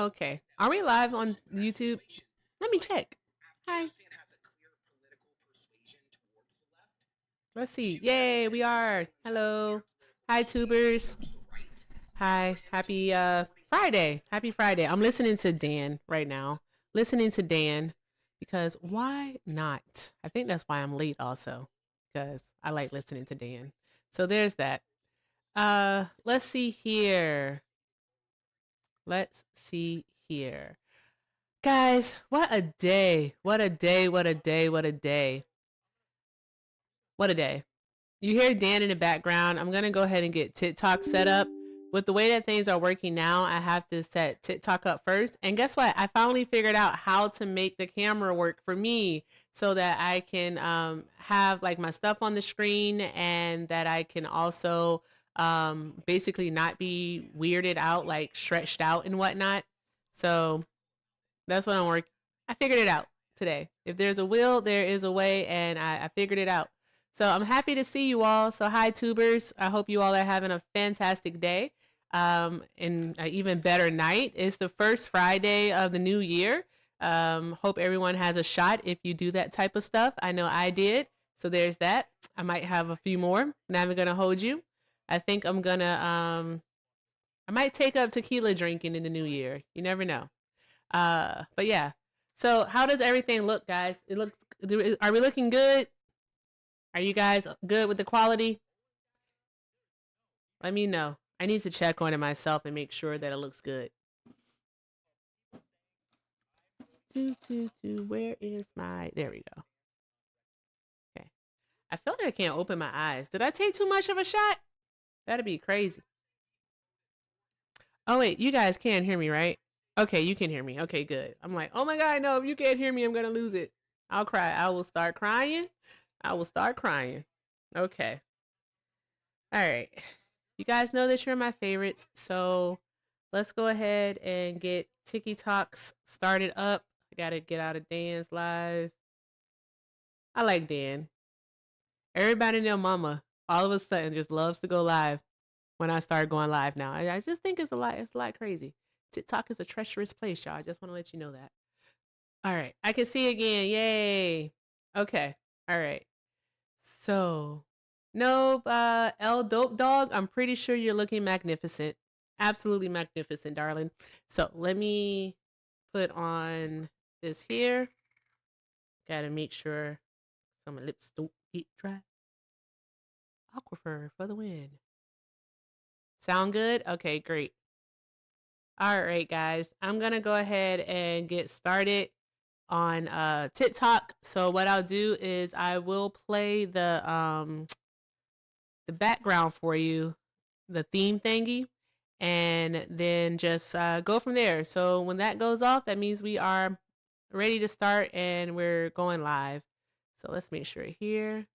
Okay. Are we live on YouTube? Let me check. Hi. Let's see. Yay, we are. Hello. Hi, tubers. Hi. Happy Friday. Happy Friday. I'm listening to Dan right now. Listening to Dan because why not? I think that's why I'm late also because I like listening to Dan. So there's that. Let's see here. Let's see here. Guys, what a day. What a day. What a day. What a day. What a day. You hear Dan in the background. I'm going to go ahead and get TikTok set up. With the way that things are working now, I have to set TikTok up first. And guess what? I finally figured out how to make the camera work for me so that I can have like my stuff on the screen and that I can also basically not be weirded out, like stretched out and whatnot. So that's what I'm working. I figured it out today. If there's a will, there is a way, and I figured it out. So I'm happy to see you all. So hi, tubers. I hope you all are having a fantastic day and an even better night. It's the first Friday of the new year. Hope everyone has a shot if you do that type of stuff. I know I did. So there's that. I might have a few more. Now I'm going to hold you. I think I'm going to, I might take up tequila drinking in the new year. You never know. But yeah. So how does everything look, guys? It looks. Are we looking good? Are you guys good with the quality? Let me know. I need to check on it myself and make sure that it looks good. Where is my? There we go. Okay. I feel like I can't open my eyes. Did I take too much of a shot? That'd be crazy. Oh wait, you guys can hear me, right? Okay, you can hear me. Okay, good. I'm like, oh my god, no! If you can't hear me, I'm gonna lose it. I'll cry. I will start crying. I will start crying. Okay. All right. You guys know that you're my favorites, so let's go ahead and get TikToks started up. I gotta get out of Dan's live. I like Dan. Everybody and their mama all of a sudden just loves to go live when I start going live now. I just think it's a lot crazy. TikTok is a treacherous place, y'all. I just want to let you know that. All right. I can see again. Yay. Okay. All right. So, nope, L Dope Dog, I'm pretty sure you're looking magnificent. Absolutely magnificent, darling. So, let me put on this here. Gotta make sure some of my lips don't get dry. Aquifer for the win. Sound good? Okay, great. All right, guys. I'm gonna go ahead and get started on TikTok. So what I'll do is I will play the background for you, the theme thingy, and then just go from there. So when that goes off, that means we are ready to start and we're going live. So let's make sure here.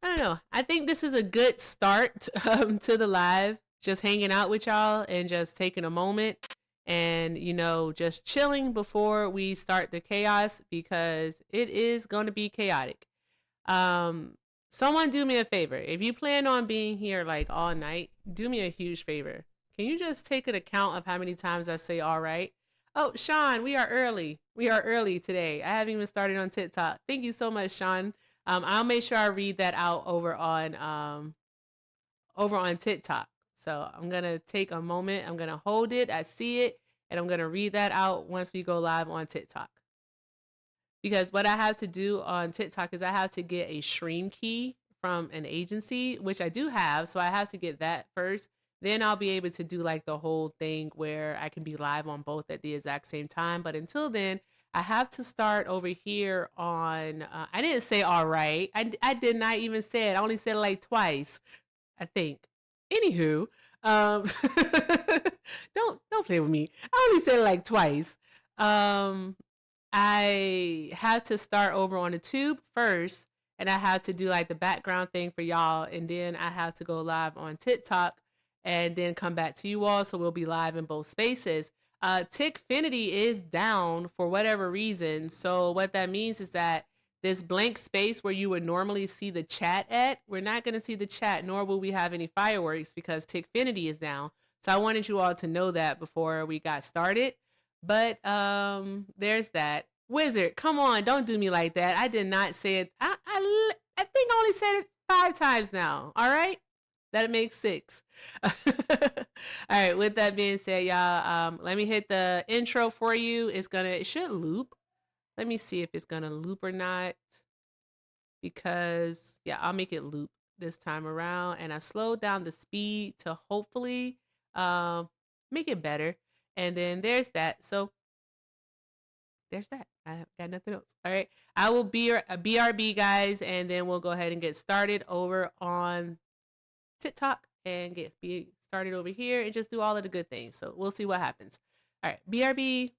I don't know. I think this is a good start to the live, just hanging out with y'all and just taking a moment and, you know, just chilling before we start the chaos because it is going to be chaotic. Um, Someone do me a favor. If you plan on being here like all night, do me a huge favor. Can you just take an account of how many times I say all right? Oh, Sean, we are early. We are early today. I haven't even started on TikTok. Thank you so much, Sean. I'll make sure I read that out over on TikTok. So I'm gonna take a moment. I'm gonna hold it. I see it, and I'm gonna read that out once we go live on TikTok. Because what I have to do on TikTok is I have to get a stream key from an agency, which I do have. So I have to get that first. Then I'll be able to do like the whole thing where I can be live on both at the exact same time. But until then, I have to start over here on. I didn't say all right. I did not even say it. I only said it like twice, I think. Anywho, um, don't play with me. I only said it like twice. Um, I have to start over on the tube first, and I have to do like the background thing for y'all, and then I have to go live on TikTok, and then come back to you all. So we'll be live in both spaces. Tickfinity is down for whatever reason. So what that means is that this blank space where you would normally see the chat at, we're not going to see the chat, nor will we have any fireworks because Tickfinity is down. So I wanted you all to know that before we got started. But there's that. Wizard, come on, don't do me like that. I did not say it. I think I only said it 5 times now. All right? That makes 6. All right, with that being said, y'all, let me hit the intro for you. It should loop. Let me see if it's gonna loop or not. Because yeah, I'll make it loop this time around. And I slowed down the speed to hopefully make it better. And then there's that. So there's that. I got nothing else. All right. I will be BRB, guys, and then we'll go ahead and get started over on TikTok and be started over here and just do all of the good things. So we'll see what happens. All right. BRB.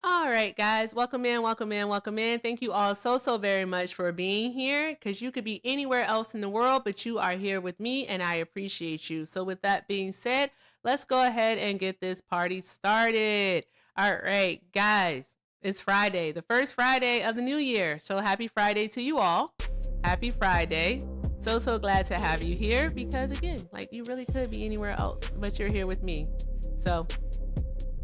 All right, guys, welcome in, welcome in, welcome in. Thank you all so very much for being here, because you could be anywhere else in the world, but you are here with me, and I appreciate you. So with that being said, let's go ahead and get this party started. All right, guys, it's Friday, the first Friday of the new year. So happy Friday to you all. Happy Friday. So glad to have you here, because again, like, you really could be anywhere else, but you're here with me. So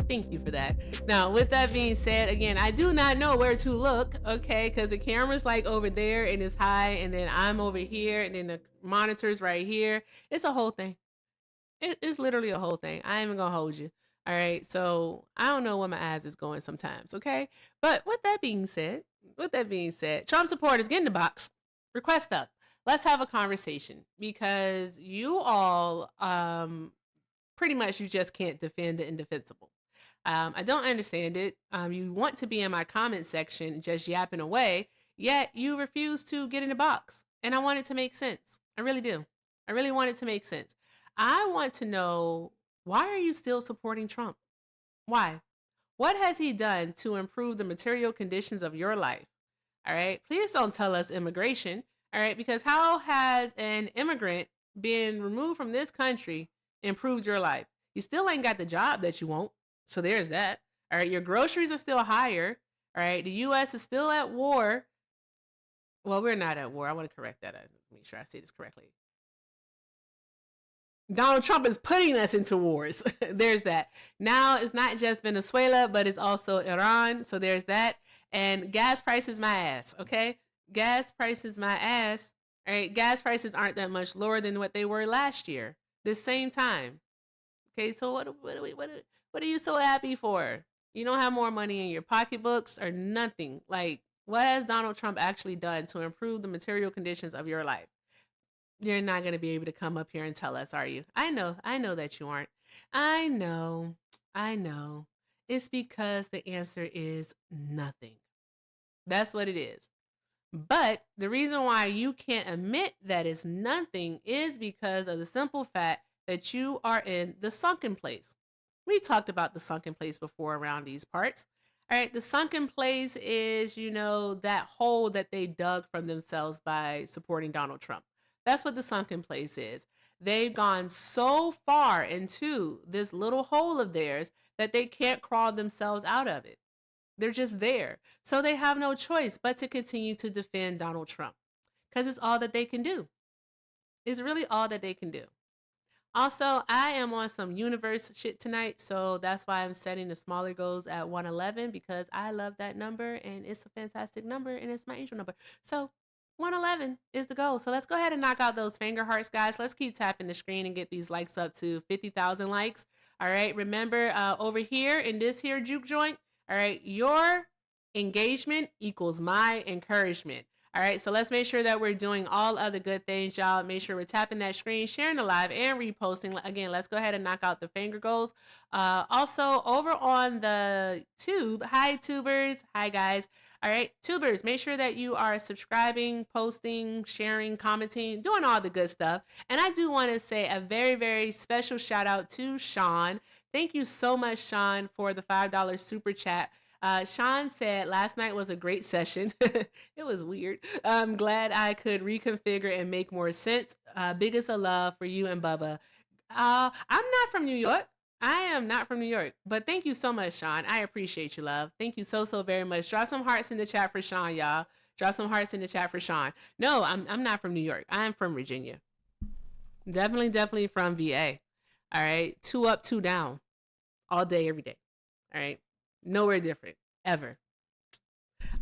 thank you for that. Now, with that being said, again, I do not know where to look, okay, because the camera's like over there and it's high, and then I'm over here, and then the monitor's right here. It's a whole thing. It's literally a whole thing. I ain't even gonna hold you. All right, so I don't know where my eyes is going sometimes, okay? But with that being said, Trump supporters, get in the box. Request up. Let's have a conversation, because you all, pretty much, you just can't defend the indefensible. I don't understand it. You want to be in my comment section just yapping away, yet you refuse to get in the box. And I want it to make sense. I really do. I really want it to make sense. I want to know, why are you still supporting Trump? Why? What has he done to improve the material conditions of your life? All right. Please don't tell us immigration. All right. Because how has an immigrant been removed from this country improved your life? You still ain't got the job that you want. So there's that. All right. Your groceries are still higher. All right. The U.S. is still at war. Well, we're not at war. I want to correct that. Make sure I say this correctly. Donald Trump is putting us into wars. There's that. Now it's not just Venezuela, but it's also Iran. So there's that. And gas prices my ass, okay? Gas prices my ass. All right, gas prices aren't that much lower than what they were last year, this same time. Okay, so what are you so happy for? You don't have more money in your pocketbooks or nothing. Like, what has Donald Trump actually done to improve the material conditions of your life? You're not going to be able to come up here and tell us, are you? I know that you aren't. I know. It's because the answer is nothing. That's what it is. But the reason why you can't admit that it's nothing is because of the simple fact that you are in the sunken place. We talked about the sunken place before around these parts. All right, the sunken place is, that hole that they dug from themselves by supporting Donald Trump. That's what the sunken place is. They've gone so far into this little hole of theirs that they can't crawl themselves out of it. They're just there. So they have no choice but to continue to defend Donald Trump because it's all that they can do. It's really all that they can do. Also, I am on some universe shit tonight, so that's why I'm setting the smaller goals at 111 because I love that number and it's a fantastic number and it's my angel number. So 111 is the goal. So let's go ahead and knock out those finger hearts, guys. Let's keep tapping the screen and get these likes up to 50,000 likes. All right. Remember, over here in this here juke joint, all right, your engagement equals my encouragement. All right, so let's make sure that we're doing all other good things, y'all. Make sure we're tapping that screen, sharing the live, and reposting. Again, let's go ahead and knock out the finger goals. Also, over on the tube, hi, tubers. Hi, guys. All right, tubers, make sure that you are subscribing, posting, sharing, commenting, doing all the good stuff. And I do want to say a very, very special shout out to Sean. Thank you so much, Sean, for the $5 super chat. Sean said last night was a great session. It was weird. I'm glad I could reconfigure and make more sense. Biggest of love for you and Bubba. I'm not from New York. I am not from New York, but thank you so much, Sean. I appreciate you, love. Thank you so, so very much. Drop some hearts in the chat for Sean, y'all. Drop some hearts in the chat for Sean. No, I'm not from New York. I'm from Virginia. Definitely from VA. All right. 2 up, 2 down. All day, every day. All right. Nowhere different, ever.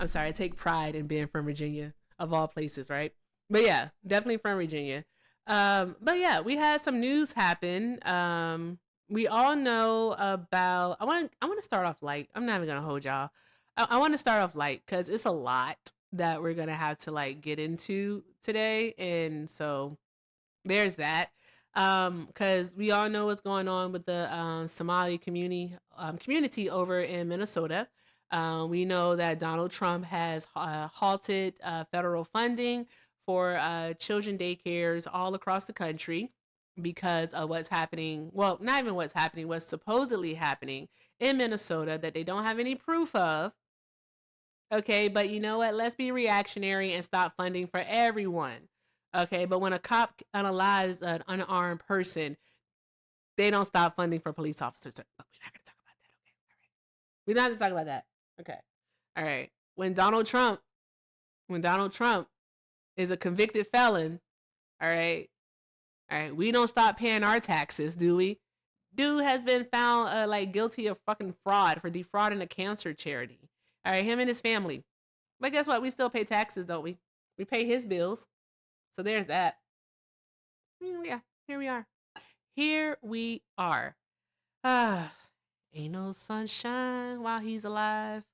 I'm sorry, I take pride in being from Virginia, of all places, right? But yeah, definitely from Virginia. But yeah, we had some news happen. We all know about, I want to start off light. I'm not even going to hold y'all. I want to start off light because it's a lot that we're going to have to like get into today. And so there's that. Because we all know what's going on with the Somali community over in Minnesota. We know that Donald Trump has halted federal funding for children daycares all across the country because of what's happening. Well, not even what's happening, what's supposedly happening in Minnesota that they don't have any proof of. Okay, but you know what? Let's be reactionary and stop funding for everyone. Okay, but when a cop unalives an unarmed person, they don't stop funding for police officers. But we're not going to talk about that. Okay, all right. We're not going to talk about that. Okay, all right. When Donald Trump is a convicted felon, all right, we don't stop paying our taxes, do we? Dude has been found like guilty of fucking fraud for defrauding a cancer charity. All right, him and his family. But guess what? We still pay taxes, don't we? We pay his bills. So there's that. Yeah, here we are. Here we are. Ain't no sunshine while he's alive.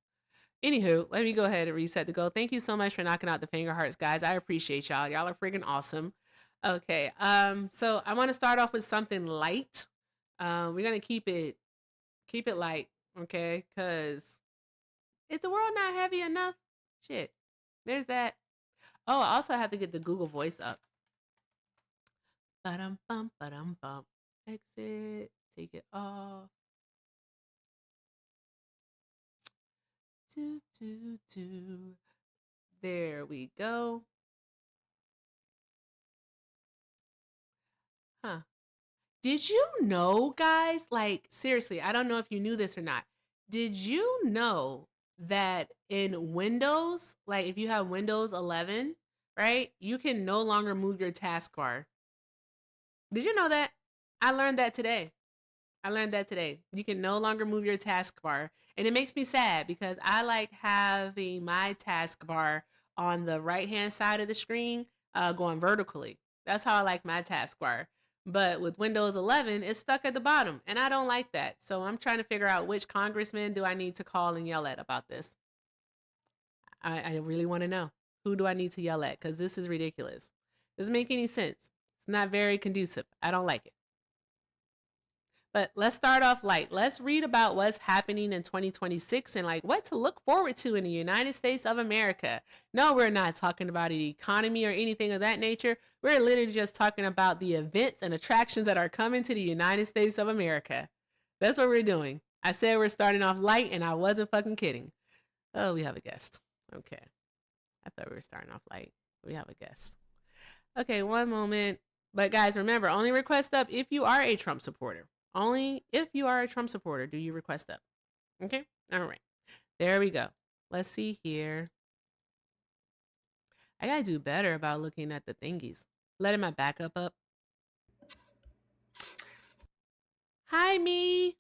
Anywho, let me go ahead and reset the goal. Thank you so much for knocking out the finger hearts, guys. I appreciate y'all. Y'all are freaking awesome. Okay, so I want to start off with something light. We're gonna keep it light, okay? Cause is the world not heavy enough? Shit. There's that. Oh, I also have to get the Google Voice up. Ba-dum bum, ba-dum bum. Exit. Take it off. There we go. Huh. Did you know, guys? Like, seriously, I don't know if you knew this or not. Did you know that in Windows, like if you have Windows 11, right, you can no longer move your taskbar? Did you know that? I learned that today. You can no longer move your taskbar. And it makes me sad because I like having my taskbar on the right-hand side of the screen going vertically. That's how I like my taskbar. But with Windows 11, it's stuck at the bottom. And I don't like that. So I'm trying to figure out which congressman do I need to call and yell at about this. I really want to know. Who do I need to yell at? Because this is ridiculous. Doesn't make any sense. It's not very conducive. I don't like it. But let's start off light. Let's read about what's happening in 2026 and like what to look forward to in the United States of America. No, we're not talking about the economy or anything of that nature. We're literally just talking about the events and attractions that are coming to the United States of America. That's what we're doing. I said we're starting off light and I wasn't fucking kidding. Oh, we have a guest. Okay. I thought we were starting off light. We have a guest. Okay, one moment. But guys, remember, only request up if you are a Trump supporter. Only if you are a Trump supporter do you request up. Okay? All right. There we go. Let's see here. I gotta do better about looking at the thingies. Letting my backup up. Hi, me.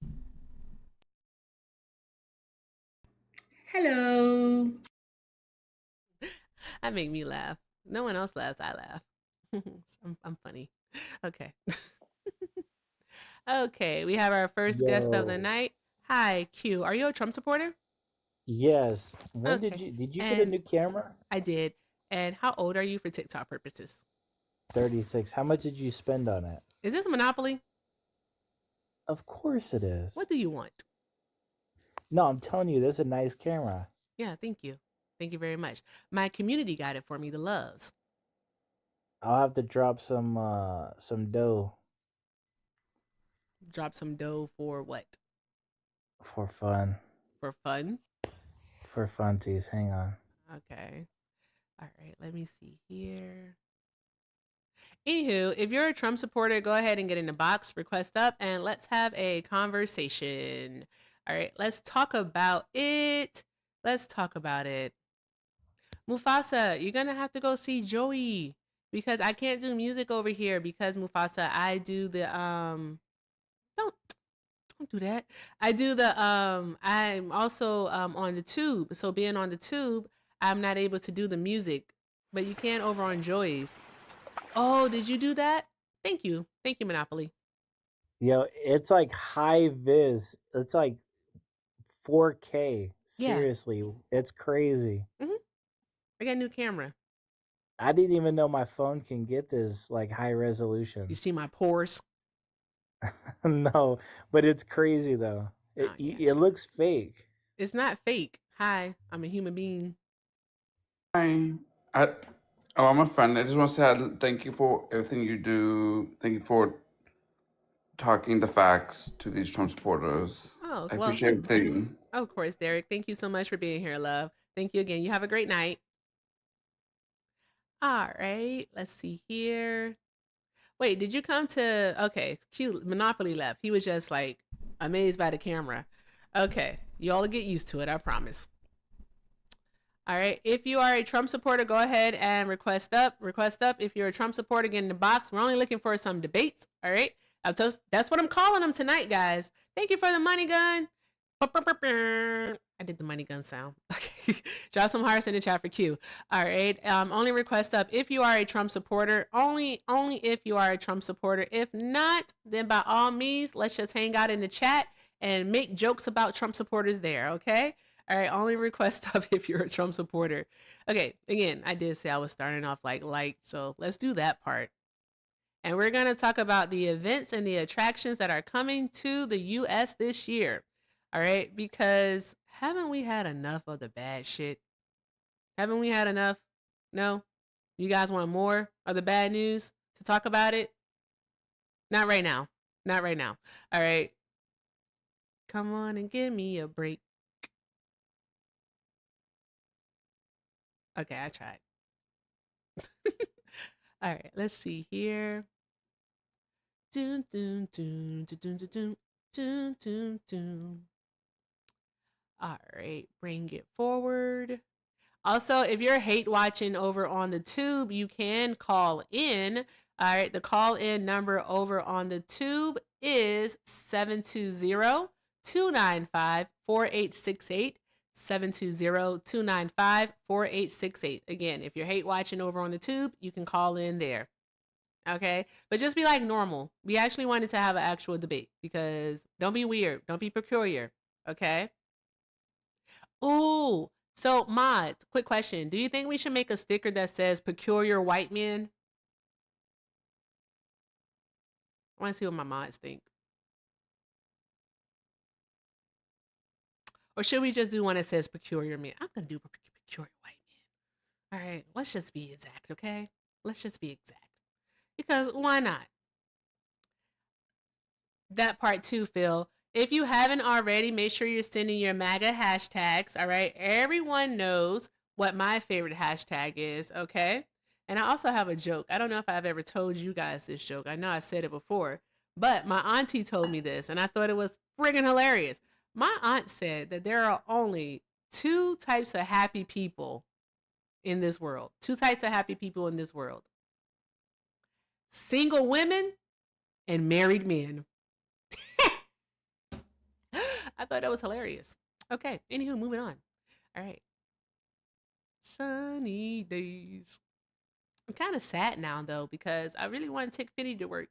Hello. That make me laugh. No one else laughs. I laugh. I'm funny. Okay. Okay. We have our first guest of the Yo, night. Hi, Q. Are you a Trump supporter? yes. When Okay. did you get a And new camera? I did. And how old are you for TikTok purposes? 36. How much did you spend on it? Is this Monopoly? Of course it is. What do you want? No, I'm telling you, this is a nice camera. Yeah, thank you. Thank you very much. My community got it for me, the loves. I'll have to drop some dough Drop some dough for what? for fun. For fun? For funsies. Hang on. Okay. All right, let me see here. Anywho, if you're a Trump supporter, go ahead and get in the box, request up, and let's have a conversation. All right, let's talk about it. Let's talk about it. Mufasa, you're gonna have to go see Joey because I can't do music over here because Mufasa, I do the don't don't do that. I do the I'm also on the tube. So being on the tube, I'm not able to do the music. But you can over on Joy's. Oh, did you do that? Thank you. Thank you, Monopoly. Yo, it's like high vis. It's like 4K. Yeah. Seriously, it's crazy. hmm I got a new camera. I didn't even know my phone can get this like high You resolution. see my pores? No, but it's crazy though. It Oh yeah. it looks fake. It's not fake. Hi, I'm a human being. Hi. I, I'm a friend. I just want to say thank you for everything you do. Thank you for talking the facts to these Trump supporters. Oh, I well, appreciate everything. of course, Derek. Thank you so much for being here, love. Thank you again. You have a great night. All right. Let's see here. Wait, did you come to okay, cute Monopoly left. He was just like amazed by the camera. Okay. Y'all will get used to it, I promise. All right. If you are a Trump supporter, go ahead and request up. Request up. If you're a Trump supporter, get in the box. We're only looking for some debates. All right. That's what I'm calling them tonight, guys. Thank you for the money gun. I did the money gun sound. Okay. Drop some hearts in the chat for Q. All right. Only request up if you are a Trump supporter. Only if you are a Trump supporter. If not, then by all means, let's just hang out in the chat and make jokes about Trump supporters there. Okay. All right, only request up if you're a Trump supporter. Okay, again, I did say I was starting off like light, so let's do that part. And we're going to talk about the events and the attractions that are coming to the US this year. All right, because haven't we had enough of the bad shit? Haven't we had enough? No? You guys want more of the bad news to talk about it? Not right now. Not right now. All right. Come on and give me a break. Okay, I tried. All right, let's see here. Doon, doon, doon, doon, doon, doon, doon, doon, doon. All right, bring it forward. Also, if you're hate watching over on the tube, you can call in. All right, the call in number over on the tube is 720-295-4868. 720-295-4868. Again, if you're hate watching over on the tube, you can call in there. Okay, but just be like normal. We actually wanted to have an actual debate because don't be weird, don't be peculiar. Okay. Ooh, so mods, quick question: do you think we should make a sticker that says "peculiar white men"? I want to see what my mods think. Or should we just do one that says "peculiar men"? I'm gonna do "peculiar white men." All right, let's just be exact. Okay, let's just be exact because why not? That part too, Phil. If you haven't already, make sure you're sending your MAGA hashtags. All right. Everyone knows what my favorite hashtag is. Okay. And I also have a joke. I don't know if I've ever told you guys this joke. I know I said it before, but my auntie told me this and I thought it was friggin' hilarious. My aunt said that there are only two types of happy people in this world. Two types of happy people in this world. Single women and married men. I thought that was hilarious. Okay, anywho, moving on. All right. Sunny days. I'm kind of sad now, though, because I really want to take Finny to work.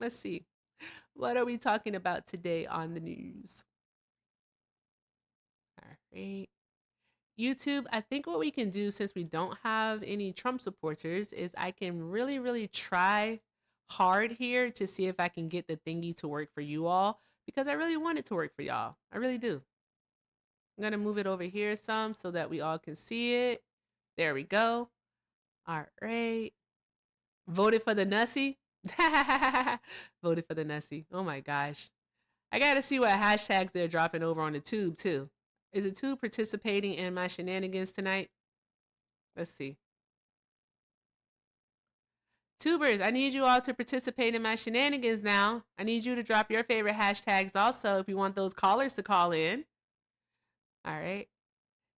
Let's see. What are we talking about today on the news? All right. YouTube, I think what we can do, since we don't have any Trump supporters, is I can really, really try hard here to see if I can get the thingy to work for you all, because I really want it to work for y'all. I really do. I'm going to move it over here some so that we all can see it. There we go. All right. Voted for the Nussy. Voted for the Nussy. Oh my gosh. I got to see what hashtags they're dropping over on the tube too. Is the tube participating in my shenanigans tonight? Let's see. Tubers, I need you all to participate in my shenanigans now. I need you to drop your favorite hashtags also if you want those callers to call in. All right.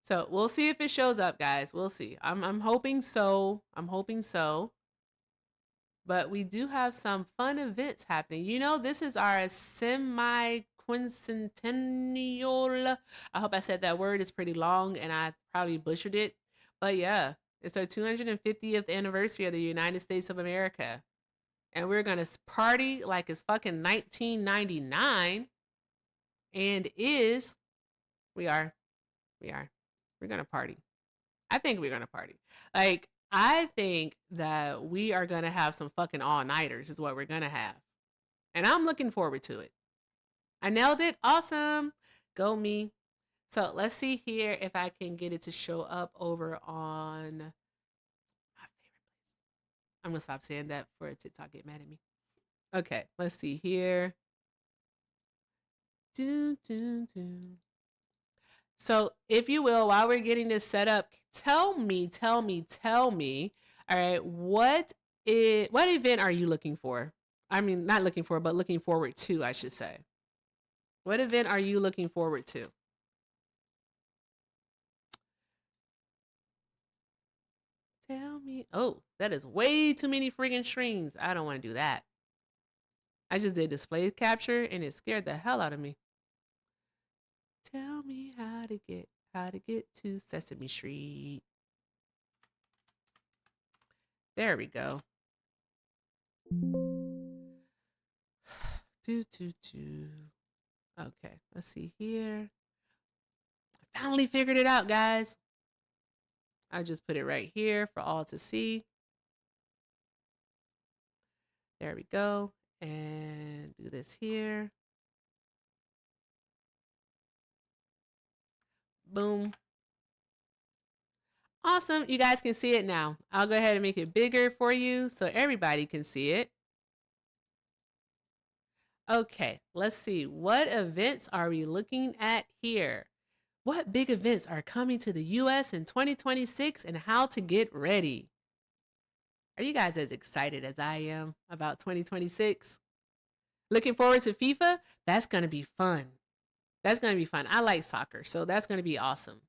So we'll see if it shows up, guys. We'll see. I'm hoping so. I'm hoping so. But we do have some fun events happening. You know, this is our semi-quincentennial. I hope I said that word. It's pretty long and I probably butchered it. But yeah, it's our 250th anniversary of the United States of America. And we're going to party like it's fucking 1999. And we're going to party. I think we're going to party. Like, I think that we are going to have some fucking all-nighters is what we're going to have. And I'm looking forward to it. I nailed it. Awesome. Go me. So let's see here if I can get it to show up over on my favorite place. I'm going to stop saying that for TikTok get mad at me. Okay, let's see here. So if you will, while we're getting this set up, tell me, all right, what event are you looking for? I mean, not looking for, but looking forward to, I should say. What event are you looking forward to? Tell me. Oh, that is way too many friggin' strings. I don't want to do that. I just did display capture and it scared the hell out of me. Tell me how to get to Sesame Street. There we go. Okay, let's see here. I finally figured it out, guys. I just put it right here for all to see. There we go. And do this here. Boom. Awesome. You guys can see it now. I'll go ahead and make it bigger for you so everybody can see it. Okay, let's see. What events are we looking at here? What big events are coming to the US in 2026 and how to get ready? Are you guys as excited as I am about 2026? Looking forward to FIFA? That's going to be fun. That's going to be fun. I like soccer, so that's going to be awesome.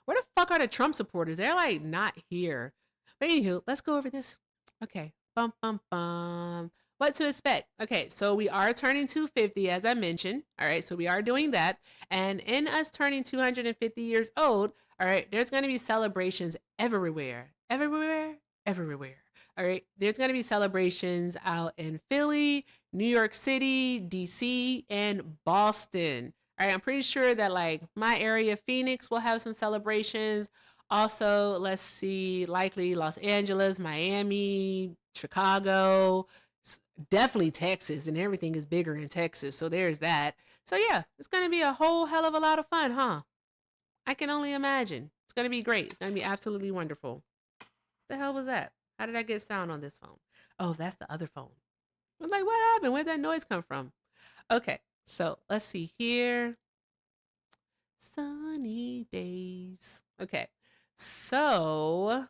Where the fuck are the Trump supporters? They're like not here. But anywho, let's go over this. Okay. Bum, bum, bum. What to expect? Okay, so we are turning 250, as I mentioned. All right, so we are doing that. And in us turning 250 years old, all right, there's going to be celebrations everywhere. Everywhere. All right, there's going to be celebrations out in Philly, New York City, DC, and Boston. All right, I'm pretty sure that like my area, Phoenix, will have some celebrations. Also, let's see, likely Los Angeles, Miami, Chicago, definitely Texas, and everything is bigger in Texas. So there's that. So yeah, it's going to be a whole hell of a lot of fun, huh? I can only imagine. It's going to be great. It's going to be absolutely wonderful. The hell was that? How did I get sound on this phone? Oh, that's the other phone. I'm like, what happened? Where'd that noise come from? Okay, so let's see here. Sunny days. Okay, so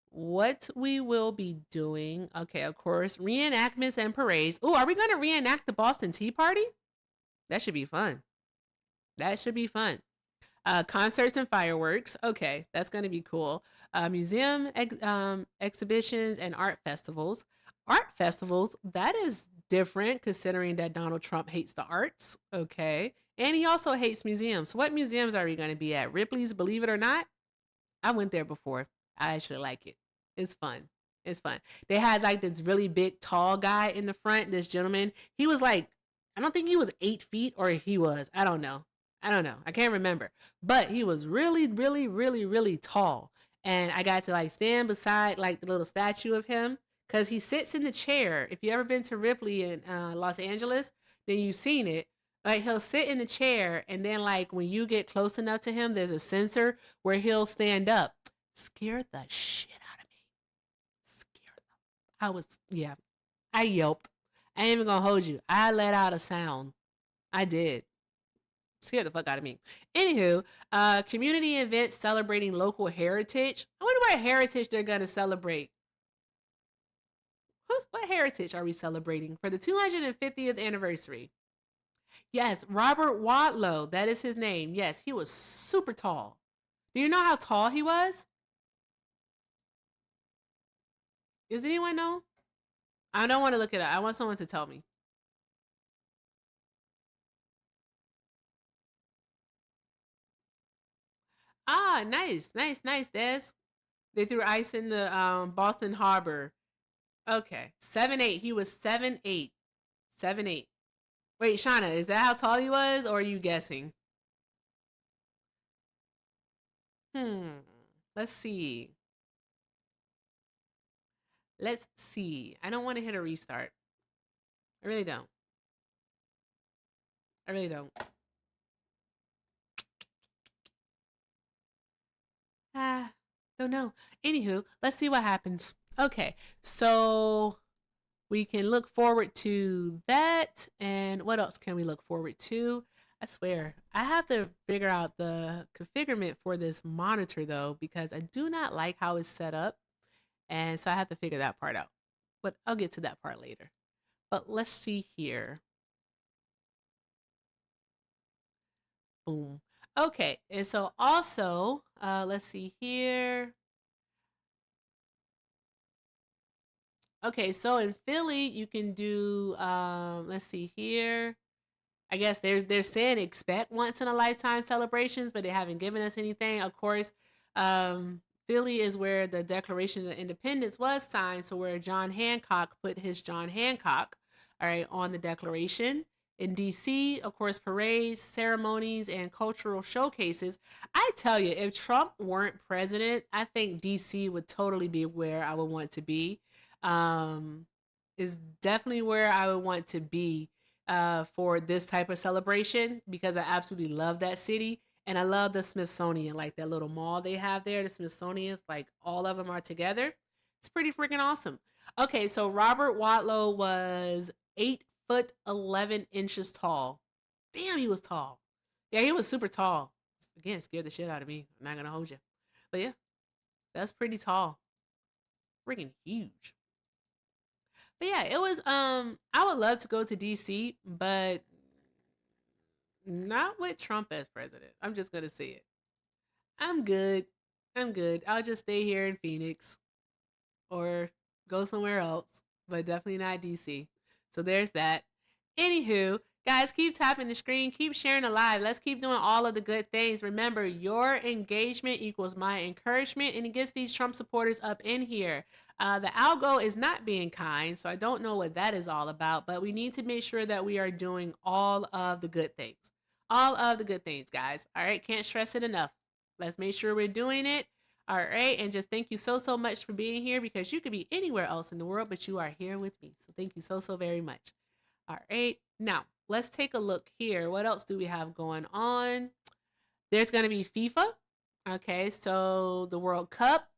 what we will be doing, okay, of course, reenactments and parades. Oh, are we going to reenact the Boston Tea Party? That should be fun. That should be fun. Concerts and fireworks. Okay, that's going to be cool. Museum exhibitions and art festivals. Art festivals, that is different considering that Donald Trump hates the arts. Okay. And he also hates museums. So what museums are we going to be at? Ripley's, believe it or not? I went there before. I actually like it. It's fun. It's fun. They had like this really big, tall guy in the front, this gentleman. He was like, I don't think he was 8 feet or he was. I don't know. I can't remember. But he was really, really, really, really tall. And I got to like stand beside like the little statue of him because he sits in the chair. If you ever been to Ripley in Los Angeles, then you've seen it. Like he'll sit in the chair and then like when you get close enough to him, there's a sensor where he'll stand up. Scared the shit out of me. I yelped. I ain't even gonna hold you. I let out a sound. I did. Scared the fuck out of me. Anywho, community events celebrating local heritage. I wonder what heritage they're gonna celebrate. What heritage are we celebrating for the 250th anniversary? Yes, Robert Wadlow. That is his name. Yes, he was super tall. Do you know how tall he was? Does anyone know? I don't want to look it up. I want someone to tell me. Ah, nice, Des. They threw ice in the Boston Harbor. Okay, 7'8". He was 7'8". 7'8". Wait, Shauna, is that how tall he was, or are you guessing? Let's see. I don't want to hit a restart. I really don't. Don't know. Anywho, let's see what happens. Okay, so we can look forward to that. And what else can we look forward to? I swear, I have to figure out the configurement for this monitor though, because I do not like how it's set up. And so I have to figure that part out. But I'll get to that part later. But let's see here. Boom. Okay, and so also, let's see here. Okay, so in Philly, you can do, let's see here. I guess they're saying expect once in a lifetime celebrations, but they haven't given us anything. Of course, Philly is where the Declaration of Independence was signed, so where John Hancock put his John Hancock, all right, on the Declaration. In DC, of course, parades, ceremonies, and cultural showcases. I tell you, if Trump weren't president, I think DC would totally be where I would want to be. Is definitely where I would want to be for this type of celebration because I absolutely love that city. And I love the Smithsonian, like that little mall they have there. The Smithsonian's, like all of them are together. It's pretty freaking awesome. Okay, so Robert Wadlow was 8'11" tall. Damn, he was tall. Yeah, he was super tall. Again, scared the shit out of me. I'm not gonna hold you. But yeah, that's pretty tall. Freaking huge. But yeah, it was I would love to go to DC, but not with Trump as president. I'm just gonna say it. I'm good. I'll just stay here in Phoenix or go somewhere else, but definitely not DC. So there's that. Anywho, guys, keep tapping the screen, keep sharing the live. Let's keep doing all of the good things. Remember, your engagement equals my encouragement, and it gets these Trump supporters up in here. The algo is not being kind, so I don't know what that is all about, but we need to make sure that we are doing all of the good things. All of the good things, guys. All right, can't stress it enough. Let's make sure we're doing it. All right, and just thank you so much for being here because you could be anywhere else in the world, but you are here with me. So thank you so very much. All right, now let's take a look here. What else do we have going on? There's going to be FIFA. Okay, so the World Cup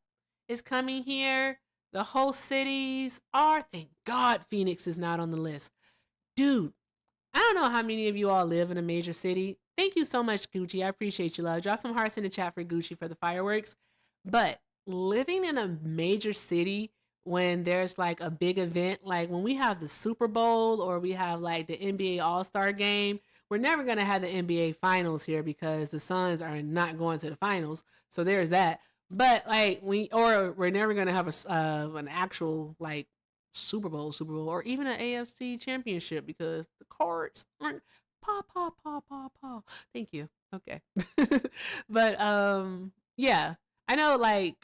is coming here. The host cities are, thank God Phoenix is not on the list. Dude, I don't know how many of you all live in a major city. Thank you so much, Gucci. I appreciate you, love. Drop some hearts in the chat for Gucci for the fireworks. But living in a major city when there's like a big event, like when we have the Super Bowl or we have like the NBA All-Star game, we're never going to have the NBA finals here because the Suns are not going to the finals. So there's that. But like we're never going to have an actual like Super Bowl, or even an AFC championship because the cards aren't paw. Thank you. Okay. But yeah, I know like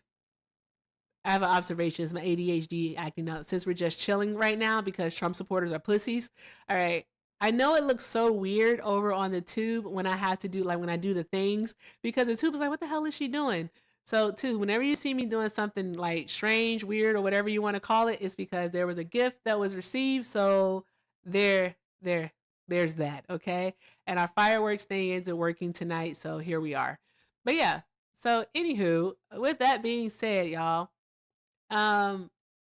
I have an observation. It's my ADHD acting up since we're just chilling right now because Trump supporters are pussies. All right. I know it looks so weird over on the tube when I have to do like when I do the things because the tube is like, what the hell is she doing? So too, whenever you see me doing something like strange, weird, or whatever you want to call it, it's because there was a gift that was received. So there's that. Okay. And our fireworks thing isn't working tonight. So here we are. But yeah. So anywho, with that being said, y'all,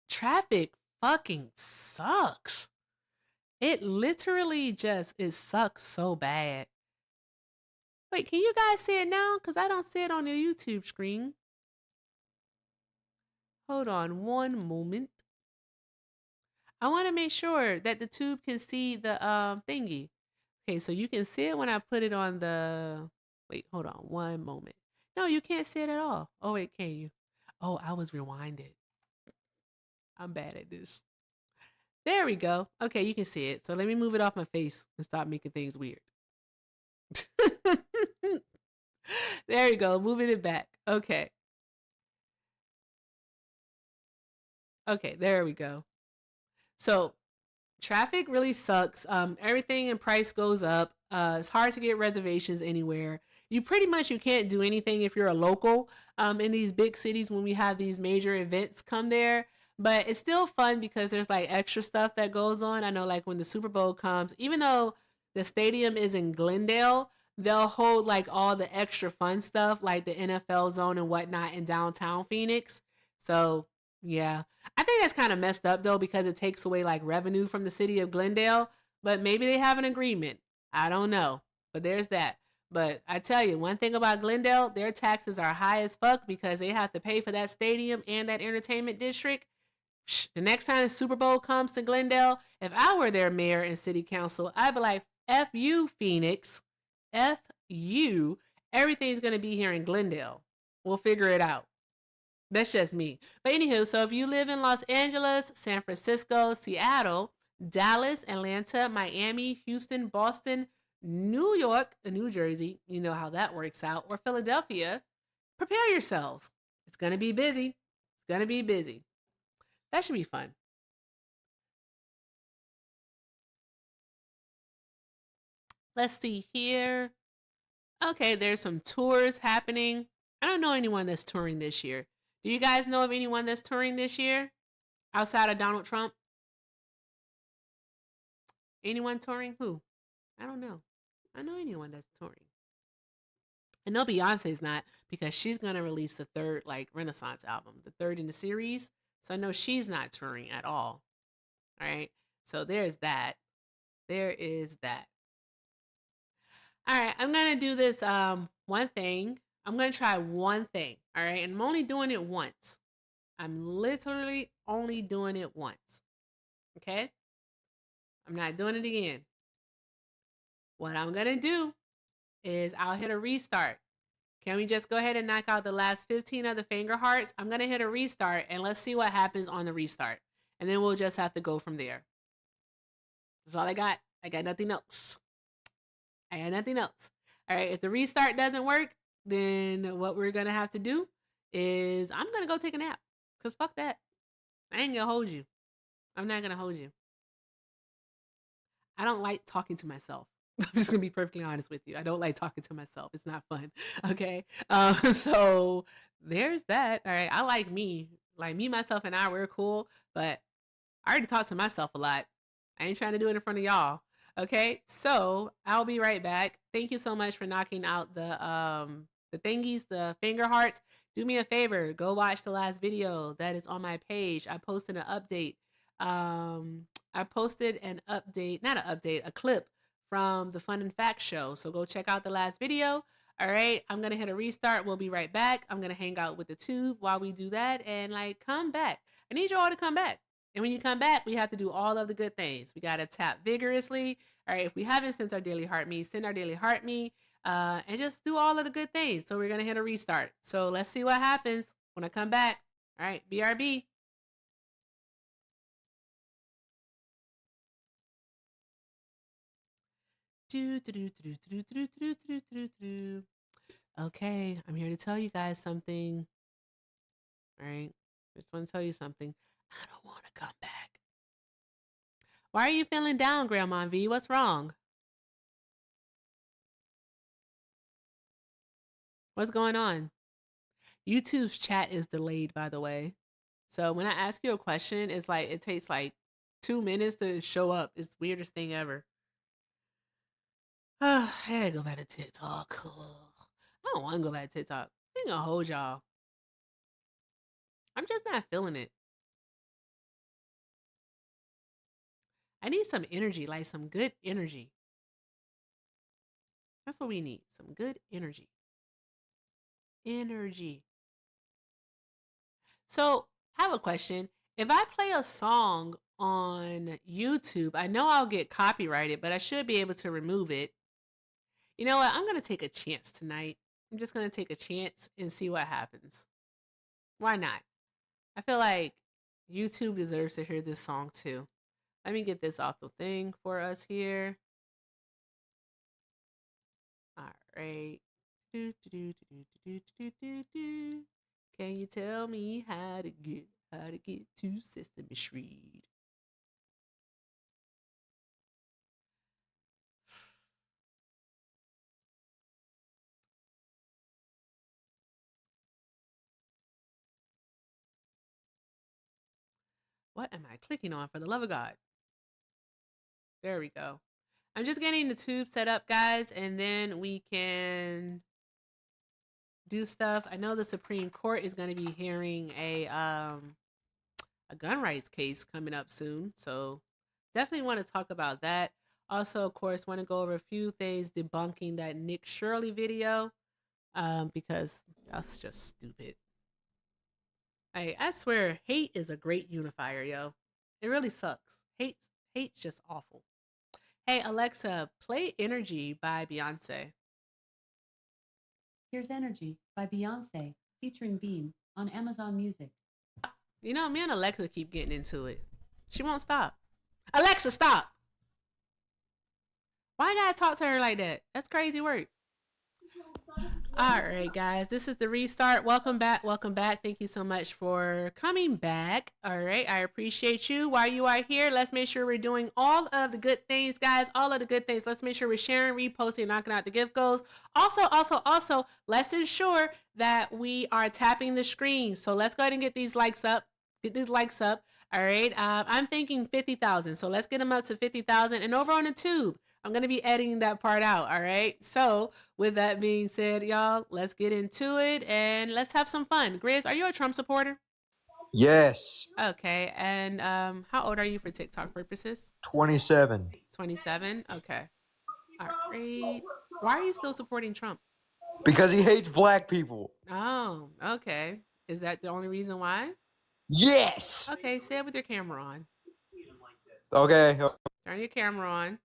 traffic fucking sucks. It literally it sucks so bad. Wait, can you guys see it now? Because I don't see it on the YouTube screen. Hold on one moment. I want to make sure that the tube can see the thingy. Okay, so you can see it when I put it on the... Wait, hold on one moment. No, you can't see it at all. Oh, wait, can you? Oh, I was rewinded. I'm bad at this. There we go. Okay, you can see it. So let me move it off my face and stop making things weird. There you go. Moving it back. Okay. Okay, there we go. So traffic really sucks. Everything in price goes up. It's hard to get reservations anywhere. You can't do anything if you're a local in these big cities when we have these major events come there. But it's still fun because there's like extra stuff that goes on. I know like when the Super Bowl comes, even though the stadium is in Glendale, they'll hold like all the extra fun stuff like the NFL zone and whatnot in downtown Phoenix. So yeah, I think that's kind of messed up though because it takes away like revenue from the city of Glendale. But maybe they have an agreement. I don't know. But there's that. But I tell you, one thing about Glendale, their taxes are high as fuck because they have to pay for that stadium and that entertainment district. The next time the Super Bowl comes to Glendale, if I were their mayor and city council, I'd be like, F you, Phoenix. F you. Everything's going to be here in Glendale. We'll figure it out. That's just me. But anywho, so if you live in Los Angeles, San Francisco, Seattle, Dallas, Atlanta, Miami, Houston, Boston, New York, New Jersey, you know how that works out, or Philadelphia, prepare yourselves. It's going to be busy. It's going to be busy. That should be fun. Let's see here. Okay, there's some tours happening. I don't know anyone that's touring this year. Do you guys know of anyone that's touring this year outside of Donald Trump? Anyone touring? Who? I don't know. I know anyone that's touring. I know Beyonce's not because she's going to release the third like Renaissance album, the third in the series. So I know she's not touring at all. All right. So there's that. There is that. All right. I'm going to do this one thing. I'm going to try one thing. All right. And I'm only doing it once. I'm literally only doing it once. Okay. I'm not doing it again. What I'm going to do is I'll hit a restart. Can we just go ahead and knock out the last 15 of the finger hearts? I'm going to hit a restart and let's see what happens on the restart. And then we'll just have to go from there. That's all I got. I got nothing else. I got nothing else. All right. If the restart doesn't work, then what we're going to have to do is I'm going to go take a nap. Because fuck that. I ain't going to hold you. I'm not going to hold you. I don't like talking to myself. I'm just going to be perfectly honest with you. I don't like talking to myself. It's not fun. Okay. So there's that. All right. I like me. Like me, myself, and I, we're cool. But I already talk to myself a lot. I ain't trying to do it in front of y'all. Okay. So I'll be right back. Thank you so much for knocking out the thingies, the finger hearts. Do me a favor. Go watch the last video that is on my page. I posted an update. I posted an update, not an update, a clip from the Fun and Facts show. So go check out the last video. All right. I'm going to hit a restart. We'll be right back. I'm going to hang out with the tube while we do that and like come back. I need you all to come back. And when you come back, we have to do all of the good things. We got to tap vigorously. All right. If we haven't sent our daily heart me, send our daily heart me, and just do all of the good things. So we're going to hit a restart. So let's see what happens when I come back. All right. BRB. Okay. I'm here to tell you guys something. All right. Just want to tell you something. I don't want to come back. Why are you feeling down, Grandma V? What's wrong? What's going on? YouTube's chat is delayed, by the way. So when I ask you a question, it's like it takes like 2 minutes to show up. It's the weirdest thing ever. I gotta go back to TikTok. I don't want to go back to TikTok. I ain't gonna hold y'all. I'm just not feeling it. I need some energy, like some good energy. That's what we need. Some good energy. Energy. So I have a question. If I play a song on YouTube, I know I'll get copyrighted, but I should be able to remove it. You know what? I'm going to take a chance tonight. I'm just going to take a chance and see what happens. Why not? I feel like YouTube deserves to hear this song too. Let me get this off the thing for us here. All right. Can you tell me how to get to Sesame Street? What am I clicking on, for the love of God? There we go. I'm just getting the tube set up, guys, and then we can do stuff. I know the Supreme Court is going to be hearing a gun rights case coming up soon, so definitely want to talk about that. Also, of course, want to go over a few things debunking that Nick Shirley video, because that's just stupid. I swear, hate is a great unifier, yo. It really sucks. Hate's just awful. Hey, Alexa, play Energy by Beyonce. Here's Energy by Beyonce, featuring Beam on Amazon Music. You know, me and Alexa keep getting into it. She won't stop. Alexa, stop. Why I gotta talk to her like that? That's crazy work. All right, guys, this is the restart. Welcome back. Welcome back. Thank you so much for coming back. All right, I appreciate you. While you are here, let's make sure we're doing all of the good things, guys. All of the good things. Let's make sure we're sharing, reposting, knocking out the gift goals. Also, let's ensure that we are tapping the screen. So let's go ahead and get these likes up. Get these likes up. All right, I'm thinking 50,000. So let's get them up to 50,000. And over on the tube, I'm going to be editing that part out, all right? So with that being said, y'all, let's get into it and let's have some fun. Grizz, are you a Trump supporter? Yes. Okay, and how old are you for TikTok purposes? 27. 27? Okay. All right. Why are you still supporting Trump? Because he hates black people. Oh, okay. Is that the only reason why? Yes. Okay, say it with your camera on. Okay. Turn your camera on.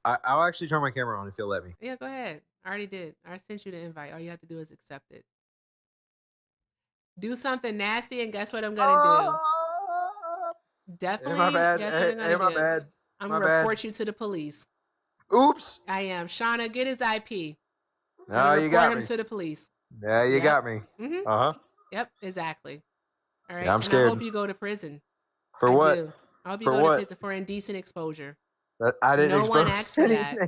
I'll actually turn my camera on if you'll let me. Yeah, go ahead. I already did. I sent you the invite. All you have to do is accept it. Do something nasty, and guess what I'm gonna do? Definitely. My bad. Guess what I'm gonna do? My bad. I'm gonna report you to the police. Oops. I am. Shauna, get his IP. No, you got me. Report him to the police. Yeah, you got me. Mm-hmm. Uh huh. Yep, exactly. All right. Yeah, I'm scared. I hope you go to prison. For what? I hope you go to prison for indecent exposure. I didn't. No one asked for that. You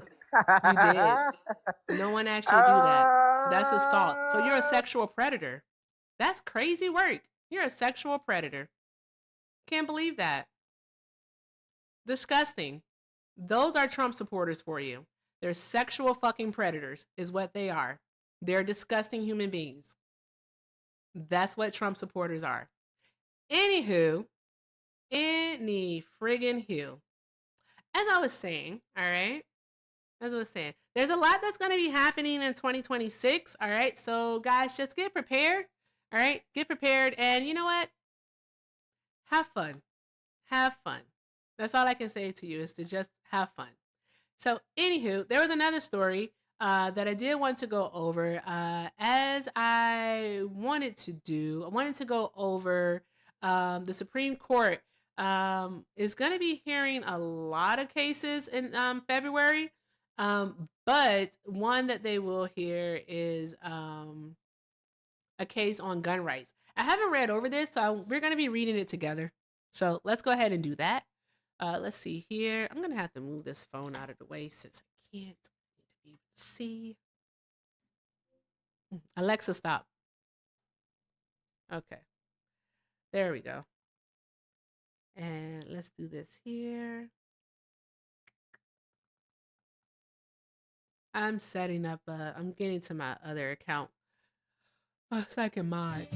did. No one asked you to do that. That's assault. So you're a sexual predator. That's crazy work. You're a sexual predator. Can't believe that. Disgusting. Those are Trump supporters for you. They're sexual fucking predators, is what they are. They're disgusting human beings. That's what Trump supporters are. Anywho, any friggin' who. As I was saying, all right? As I was saying, there's a lot that's going to be happening in 2026, all right? So, guys, just get prepared, all right? Get prepared. And you know what? have fun. Have fun. That's all I can say to you is to just have fun. So, anywho, there was another story that I did want to go over. As I wanted to do, I wanted to go over the Supreme Court is going to be hearing a lot of cases in February. But one that they will hear is a case on gun rights. I haven't read over this, so we're going to be reading it together. So let's go ahead and do that. Let's see here. I'm going to have to move this phone out of the way since I can't be able to see. Alexa, stop. Okay. There we go. And let's do this here. I'm setting up, I'm getting to my other account. So I can mod.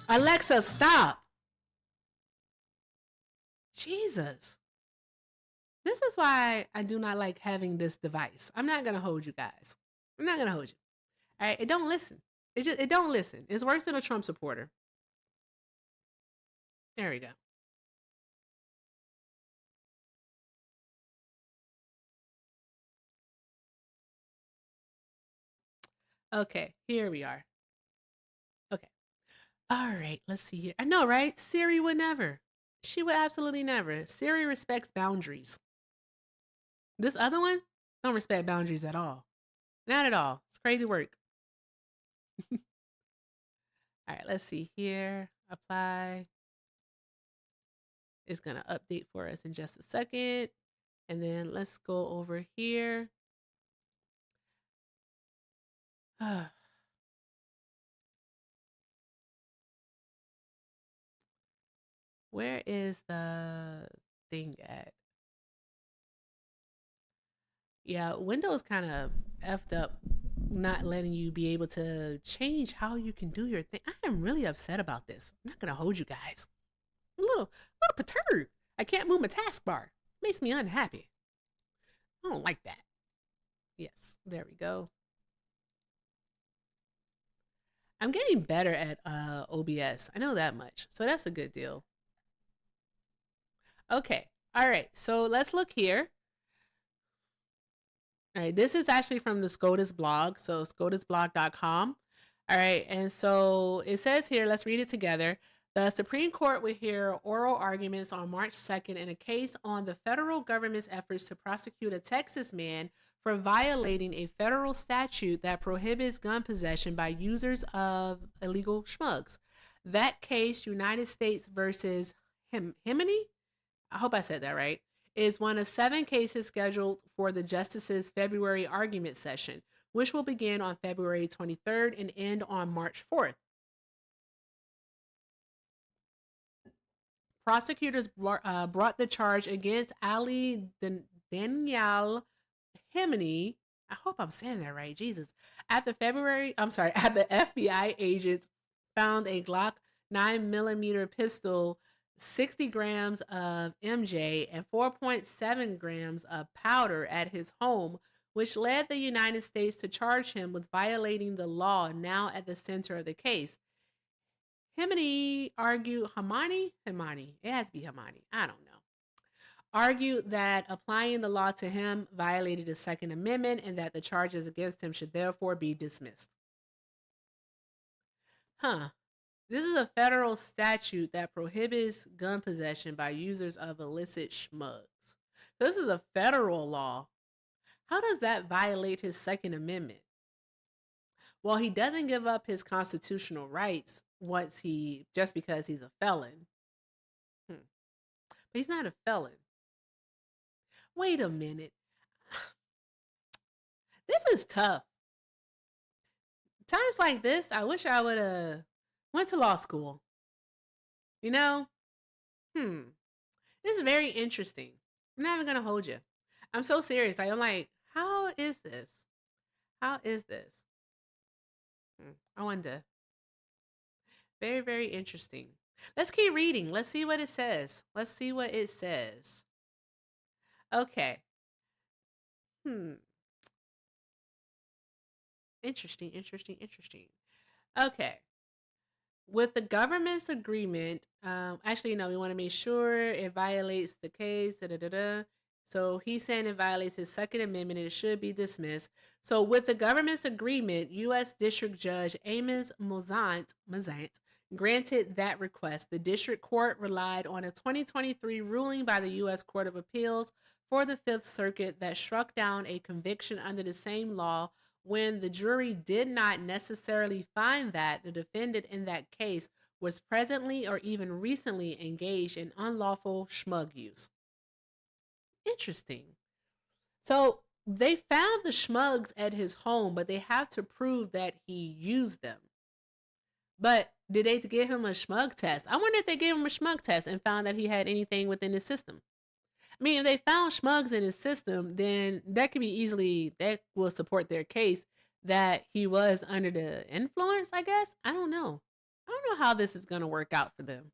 Alexa, stop. Jesus. This is why I do not like having this device. I'm not going to hold you guys. I'm not going to hold you. All right. It don't listen. It don't listen. It's worse than a Trump supporter. There we go. Okay. Here we are. Okay. All right. Let's see here. I know, right? Siri would never. She would absolutely never. Siri respects boundaries. This other one don't respect boundaries at all. Not at all. It's crazy work. All right, let's see here. Apply. It's going to update for us in just a second. And then let's go over here. Where is the thing at? Yeah, Windows kind of effed up, not letting you be able to change how you can do your thing. I am really upset about this. I'm not going to hold you guys. I'm a little perturbed. I can't move my taskbar. Makes me unhappy. I don't like that. Yes, there we go. I'm getting better at OBS. I know that much. So that's a good deal. Okay. All right. So let's look here. All right. This is actually from the SCOTUS blog. So scotusblog.com. All right. And so it says here, let's read it together. The Supreme Court will hear oral arguments on March 2nd in a case on the federal government's efforts to prosecute a Texas man for violating a federal statute that prohibits gun possession by users of illegal schmugs. That case, United States versus Hemeny, I hope I said that right, is one of 7 cases scheduled for the justice's February argument session, which will begin on February 23rd and end on March 4th. Prosecutors brought the charge against Ali Daniel Hemeny. I hope I'm saying that right, Jesus. After the FBI agents found a Glock 9mm pistol, 60 grams of MJ, and 4.7 grams of powder at his home, which led the United States to charge him with violating the law, now at the center of the case. Hemeny argued, Hemany? It has to be Hemany. I don't know. Argued that applying the law to him violated the Second Amendment and that the charges against him should therefore be dismissed. This is a federal statute that prohibits gun possession by users of illicit schmugs. This is a federal law. How does that violate his Second Amendment? Well, he doesn't give up his constitutional rights just because he's a felon. But he's not a felon. Wait a minute. This is tough. Times like this, I wish I would have went to law school. You know? This is very interesting. I'm not even going to hold you. I'm so serious. I'm like, how is this? How is this? I wonder. Very, very interesting. Let's keep reading. Let's see what it says. Okay. Interesting. Okay. with the government's agreement, actually, no, we want to make sure it violates the case. Da, da, da, da. So he's saying it violates his Second Amendment and it should be dismissed. So with the government's agreement, U.S. District Judge Amos Mazant granted that request. The district court relied on a 2023 ruling by the U.S. Court of Appeals for the Fifth Circuit that struck down a conviction under the same law when the jury did not necessarily find that the defendant in that case was presently or even recently engaged in unlawful schmug use. Interesting. So they found the schmugs at his home, but they have to prove that he used them. But did they give him a schmug test? I wonder if they gave him a schmug test and found that he had anything within his system. I mean, if they found schmugs in his system, then that could be easily, that will support their case that he was under the influence, I guess. I don't know. I don't know how this is going to work out for them.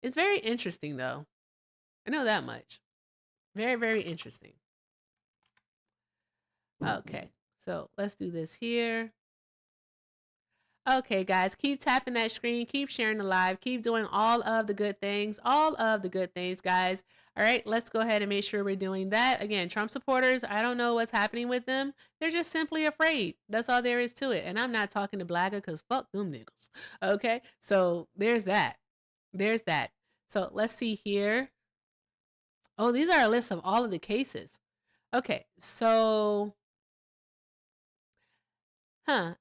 It's very interesting, though. I know that much. Very, very interesting. Okay, so let's do this here. Okay, guys, keep tapping that screen, keep sharing the live, keep doing all of the good things, guys. All right, let's go ahead and make sure we're doing that. Again, Trump supporters, I don't know what's happening with them. They're just simply afraid. That's all there is to it. And I'm not talking to Blagger because fuck them niggas. Okay, so there's that. There's that. So let's see here. Oh, these are a list of all of the cases. Okay, so...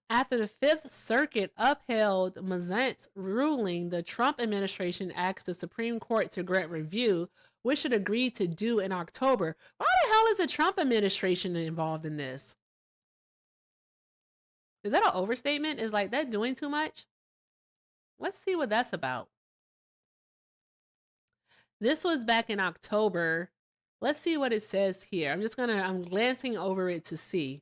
After the Fifth Circuit upheld Mazant's ruling, the Trump administration asked the Supreme Court to grant review, which it agreed to do in October. Why the hell is the Trump administration involved in this? Is that an overstatement? Is like that doing too much? Let's see what that's about. This was back in October. Let's see what it says here. I'm glancing over it to see.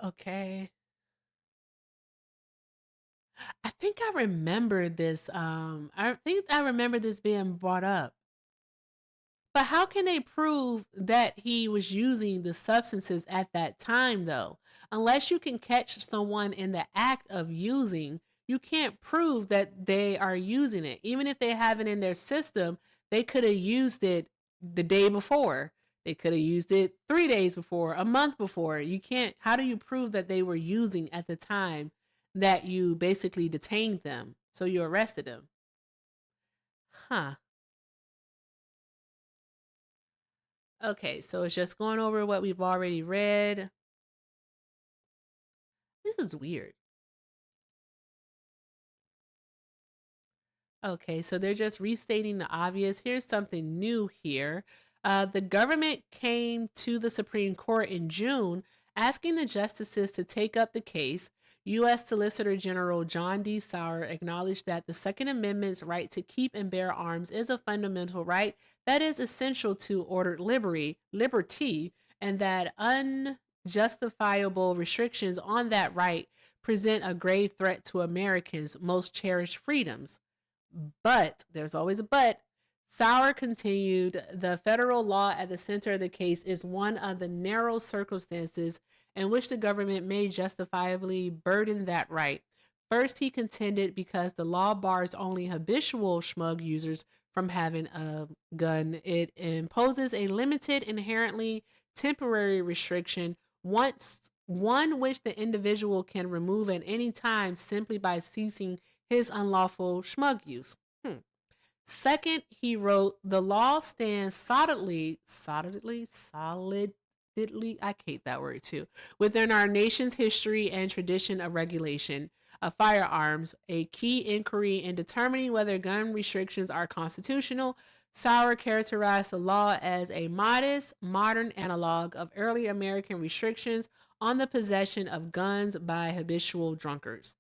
Okay. I think I remember this. I think I remember this being brought up. But how can they prove that he was using the substances at that time, though? Unless you can catch someone in the act of using, you can't prove that they are using it. Even if they have it in their system, they could have used it the day before. They could have used it 3 days before, a month before. You can't, how do you prove that they were using at the time that you basically detained them? So you arrested them. Okay, so it's just going over what we've already read. This is weird. Okay, so they're just restating the obvious. Here's something new here. The government came to the Supreme Court in June asking the justices to take up the case. U.S. Solicitor General John D. Sauer acknowledged that the Second Amendment's right to keep and bear arms is a fundamental right that is essential to ordered liberty, and that unjustifiable restrictions on that right present a grave threat to Americans' most cherished freedoms. But, there's always a but, Sauer continued, the federal law at the center of the case is one of the narrow circumstances in which the government may justifiably burden that right. First, he contended because the law bars only habitual schmug users from having a gun, it imposes a limited, inherently temporary restriction, one which the individual can remove at any time simply by ceasing his unlawful schmug use. Second, he wrote, the law stands solidly, I hate that word too, within our nation's history and tradition of regulation of firearms, a key inquiry in determining whether gun restrictions are constitutional. Sauer characterized the law as a modest, modern analog of early American restrictions on the possession of guns by habitual drunkards.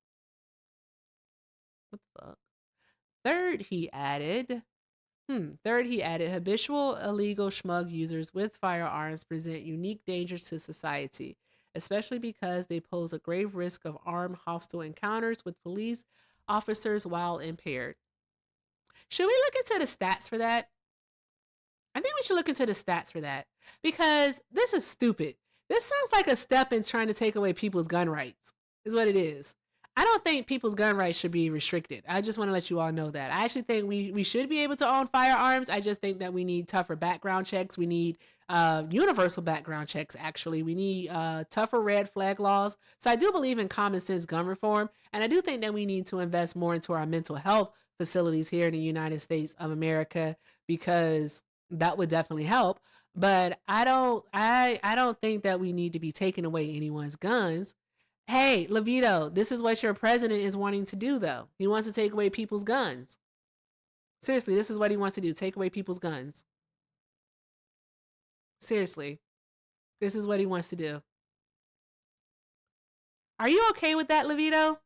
What the fuck? Third, he added, habitual illegal schmug users with firearms present unique dangers to society, especially because they pose a grave risk of armed hostile encounters with police officers while impaired. Should we look into the stats for that? I think we should look into the stats for that because this is stupid. This sounds like a step in trying to take away people's gun rights, is what it is. I don't think people's gun rights should be restricted. I just want to let you all know that. I actually think we should be able to own firearms. I just think that we need tougher background checks. We need universal background checks, actually. We need tougher red flag laws. So I do believe in common sense gun reform. And I do think that we need to invest more into our mental health facilities here in the United States of America, because that would definitely help. But I don't think that we need to be taking away anyone's guns. Hey, Levito, this is what your president is wanting to do, though. He wants to take away people's guns. Seriously, this is what he wants to do. Take away people's guns. Seriously, this is what he wants to do. Are you okay with that, Levito?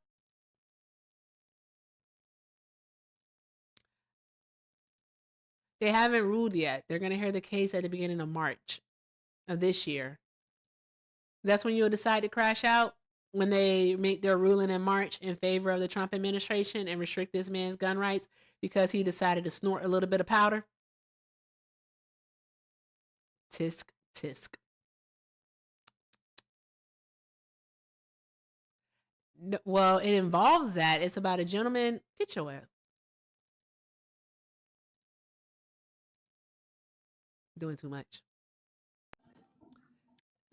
They haven't ruled yet. They're going to hear the case at the beginning of March of this year. That's when you'll decide to crash out? When they make their ruling in March in favor of the Trump administration and restrict this man's gun rights because he decided to snort a little bit of powder? Tisk, tisk. No, well, it involves that. It's about a gentleman. Get your ass. Doing too much.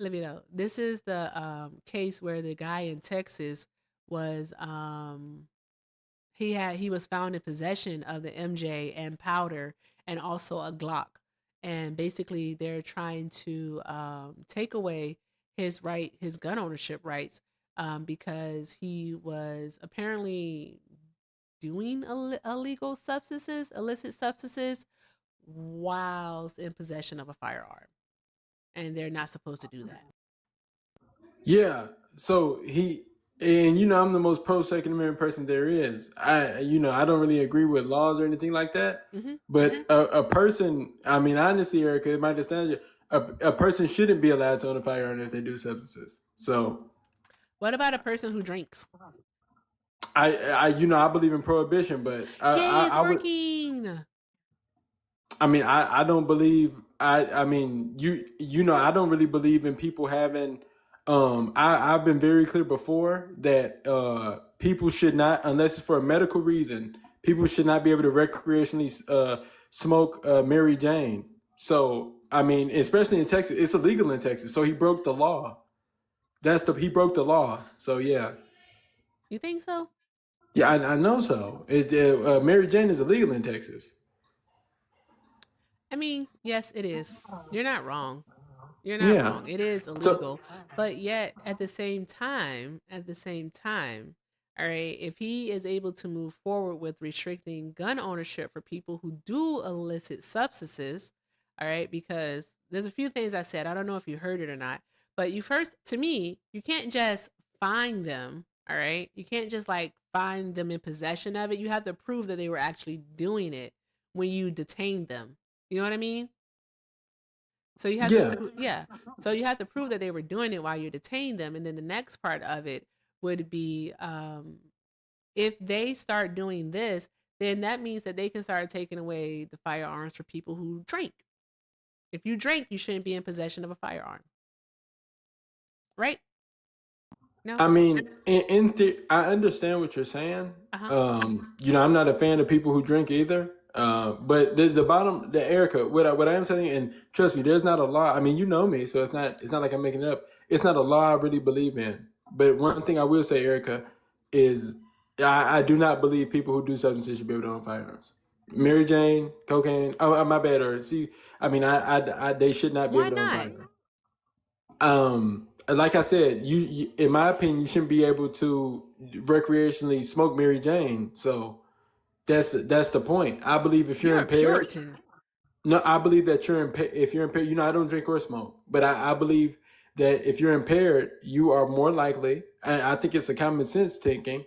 Let me know. This is the case where the guy in Texas was he was found in possession of the MJ and powder and also a Glock. And basically they're trying to take away his gun ownership rights because he was apparently doing illegal substances, illicit substances, whilst in possession of a firearm. And they're not supposed to do that. Yeah. So I'm the most pro Second Amendment person there is. I don't really agree with laws or anything like that. Mm-hmm. But a person, honestly, Erica, it might understand you. A person shouldn't be allowed to own a firearm if they do substances. So, what about a person who drinks? I believe in prohibition, but it's working. I don't believe. I don't really believe in people having. I've been very clear before that people should not, unless it's for a medical reason, people should not be able to recreationally smoke Mary Jane. So especially in Texas, it's illegal in Texas. So he broke the law. He broke the law. So yeah. You think so? Yeah, I know so. Mary Jane is illegal in Texas. Yes, it is. You're not wrong. You're not wrong. It is illegal. But yet, at the same time, all right, if he is able to move forward with restricting gun ownership for people who do illicit substances, all right, because there's a few things I said. I don't know if you heard it or not, but to me, you can't just find them, all right? You can't just find them in possession of it. You have to prove that they were actually doing it when you detain them. You know what I mean? So you have So you have to prove that they were doing it while you detain them. And then the next part of it would be if they start doing this, then that means that they can start taking away the firearms for people who drink. If you drink, you shouldn't be in possession of a firearm. Right? No? I understand what you're saying. I'm not a fan of people who drink either. But Erica, what I am telling you, and trust me, there's not a law. You know me, so it's not like I'm making it up. It's not a law I really believe in. But one thing I will say, Erica, is I do not believe people who do substances should be able to own firearms. Mary Jane, cocaine. Oh, my bad. Or they should not be able to own firearms. Like I said, you in my opinion, you shouldn't be able to recreationally smoke Mary Jane. So. That's the point. I believe if you're impaired. No, I believe that if you're impaired, I don't drink or smoke, but I believe that if you're impaired, you are more likely, and I think it's a common sense thinking,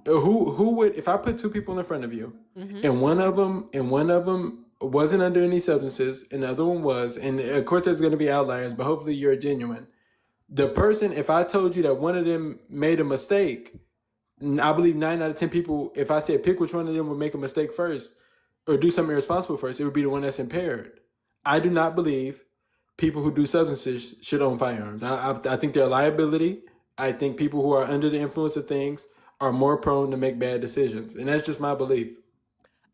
who would, if I put two people in front of you, and one of them wasn't under any substances, and the other one was, and of course there's going to be outliers, but hopefully you're genuine. The person, if I told you that one of them made a mistake, I believe 9 out of 10 people, if I said pick which one of them would make a mistake first or do something irresponsible first, it would be the one that's impaired. I do not believe people who do substances should own firearms. I think they're a liability. I think people who are under the influence of things are more prone to make bad decisions, and that's just my belief.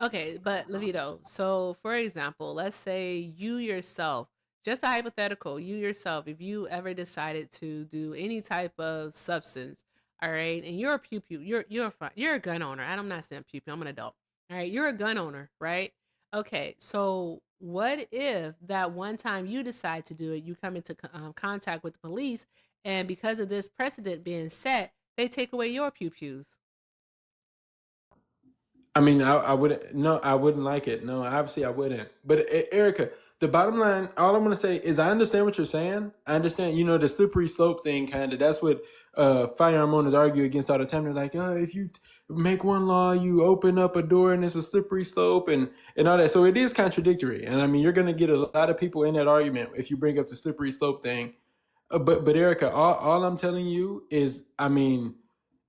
Okay, but Levito, so for example, let's say you yourself, just a hypothetical, you yourself, if you ever decided to do any type of substance, all right, and you're a pew pew, you're a gun owner. I'm not saying pew pew, I'm an adult. All right, you're a gun owner, right? Okay, so what if that one time you decide to do it, you come into contact with the police, and because of this precedent being set, they take away your pew pews? I mean, I wouldn't. No, I wouldn't like it. No, obviously I wouldn't. But Erica, the bottom line, all I'm gonna say is I understand what you're saying. I understand, the slippery slope thing, kind of. That's what firearm owners argue against all the time. They're like, oh, if you make one law, you open up a door and it's a slippery slope and all that. So it is contradictory. And I mean, you're gonna get a lot of people in that argument if you bring up the slippery slope thing. But Erica, all I'm telling you is, I mean,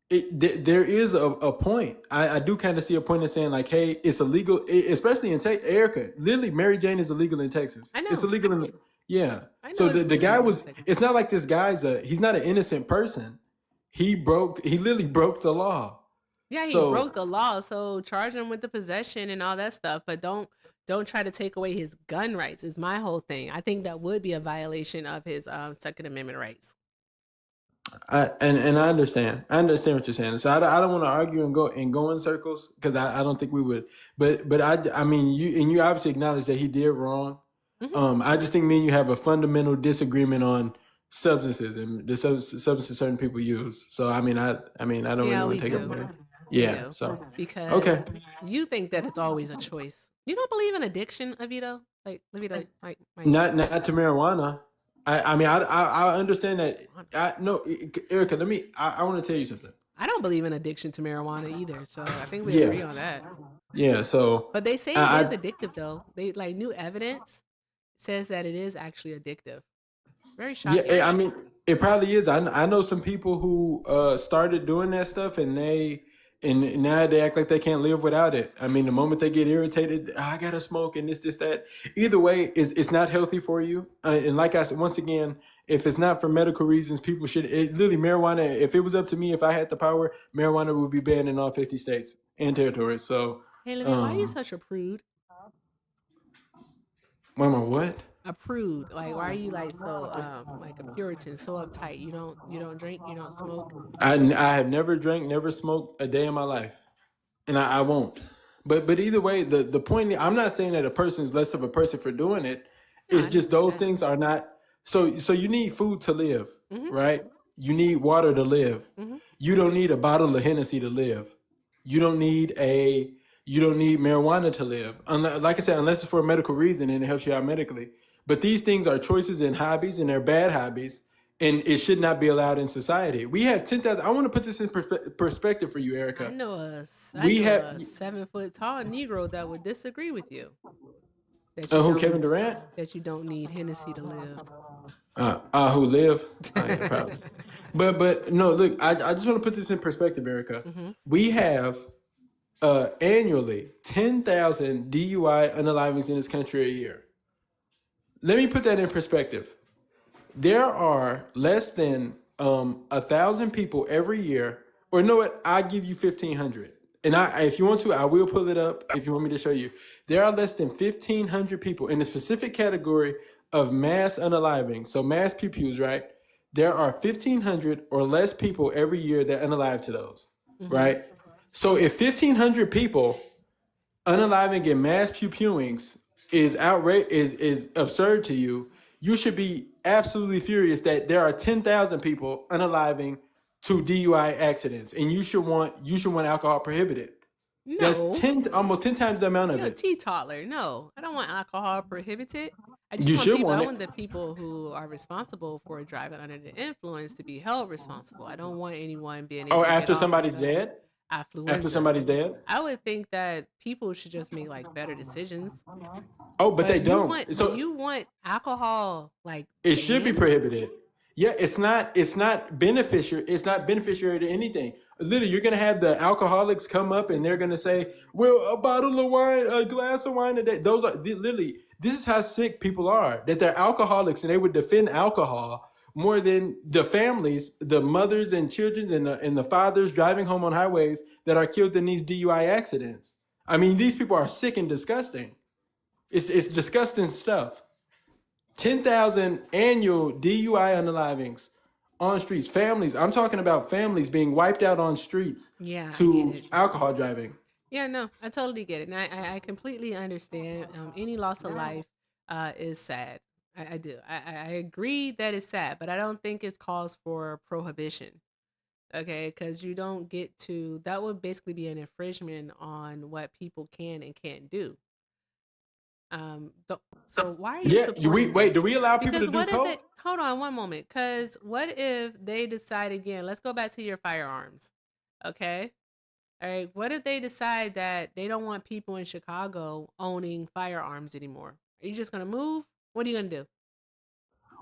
there is a point. I do kind of see a point in saying like, hey, it's illegal, especially in Texas. Erica, literally, Mary Jane is illegal in Texas. I know. It's illegal in, yeah. I know So it's the guy illegal in was. Texas. It's not like this guy's he's not an innocent person. He literally broke the law. Yeah, he So broke the law, so charge him with the possession and all that stuff, but don't try to take away his gun rights is my whole thing. I think that would be a violation of his Second Amendment rights. and I understand. I understand what you're saying. So I don't want to argue and go in circles because I don't think we would. But I mean you obviously acknowledge that he did wrong. Mhm. I just think me and you have a fundamental disagreement on substances and the substances certain people use. So I mean I don't really Yeah, want we to take up do. there. We Yeah. do. So Because okay. you think that it's always a choice. You don't believe in addiction, Avito? Like, Levito, like, Not to marijuana. I understand that. No, Erica. I want to tell you something. I don't believe in addiction to marijuana either. So I think we Yeah. agree on that. Yeah. So But they say it I, is addictive, though. They like new evidence says that it is actually addictive. Very shocking. yeah. I mean, it probably is. I know some people who started doing that stuff, and now they act like they can't live without it. I mean, the moment they get irritated, I gotta smoke and this, that. Either way, it's not healthy for you. And like I said, once again, if it's not for medical reasons, people should. Literally, marijuana. If it was up to me, if I had the power, marijuana would be banned in all 50 states and territories. So, Hey, Levito, why are you such a prude? Mama, what? A prude. Like, why are you like so like a Puritan, so uptight? You don't drink, you don't smoke. I have never drank, never smoked a day in my life, and I won't. But either way, the point, I'm not saying that a person is less of a person for doing it. No, It's I just didn't say those that. things are not. So you need food to live, Mhm. right? You need water to live. Mhm. You don't need a bottle of Hennessy to live. You don't need marijuana to live. Like I said, unless it's for a medical reason and it helps you out medically. But these things are choices and hobbies, and they're bad hobbies, and it should not be allowed in society. We have 10,000. I want to put this in perspective for you, I Erica. know a We have 7-foot tall Negro that would disagree with you. That you who don't Kevin Durant? that you don't need Hennessy to live. Who live? Yeah, probably. But no, look, I just want to put this in perspective, Erica. Mhm. We have annually 10,000 DUI unalivings in this country a year. Let me put that in perspective. There are less than 1,000 people every year, or you know what? I'll give you 1,500. And if you want to, I will pull it up if you want me to show you. There are less than 1,500 people in the specific category of mass unaliving. So mass pew-pews, right? There are 1,500 or less people every year that unalive to those, right? So if 1,500 people unaliving in mass pew-pewings is absurd to you, you should be absolutely furious that there are 10,000 people unaliving to DUI accidents, and you should want alcohol prohibited. That's No, almost 10 times the amount of you're a it. teetotaler. No, I don't want alcohol prohibited. I just You want should people. want I it. want the people who are responsible for driving under the influence to be held responsible. I don't want anyone being able Oh, to get after off somebody's because dead? After affluenza. somebody's dead? I would think that people should just make like better decisions. Oh, but they You don't. want, So but you want alcohol like it should be banned? prohibited. Yeah, it's not beneficial. It's not beneficiary to anything. Literally, you're gonna have the alcoholics come up and they're gonna say, "Well, a bottle of wine, a glass of wine a day." Those are literally This is how sick people are, that they're alcoholics and they would defend alcohol more than the families, the mothers and children and the fathers driving home on highways that are killed in these DUI accidents. I mean, these people are sick and disgusting. It's disgusting stuff. 10,000 annual DUI unalivings on streets. Families, I'm talking about families being wiped out on streets to alcohol driving. Yeah, no, I totally get it. And I completely understand. Any loss of life is sad. I do. I agree that it's sad, but I don't think it's cause for prohibition. Okay, because you don't get to, that would basically be an infringement on what people can and can't do. So why are you supporting wait, this? do we allow people Because to do what if coke? hold on one moment, because what if they decide again, let's go back to your firearms, okay? All right, what if they decide that they don't want people in Chicago owning firearms anymore? Are you just gonna move? What are you gonna do?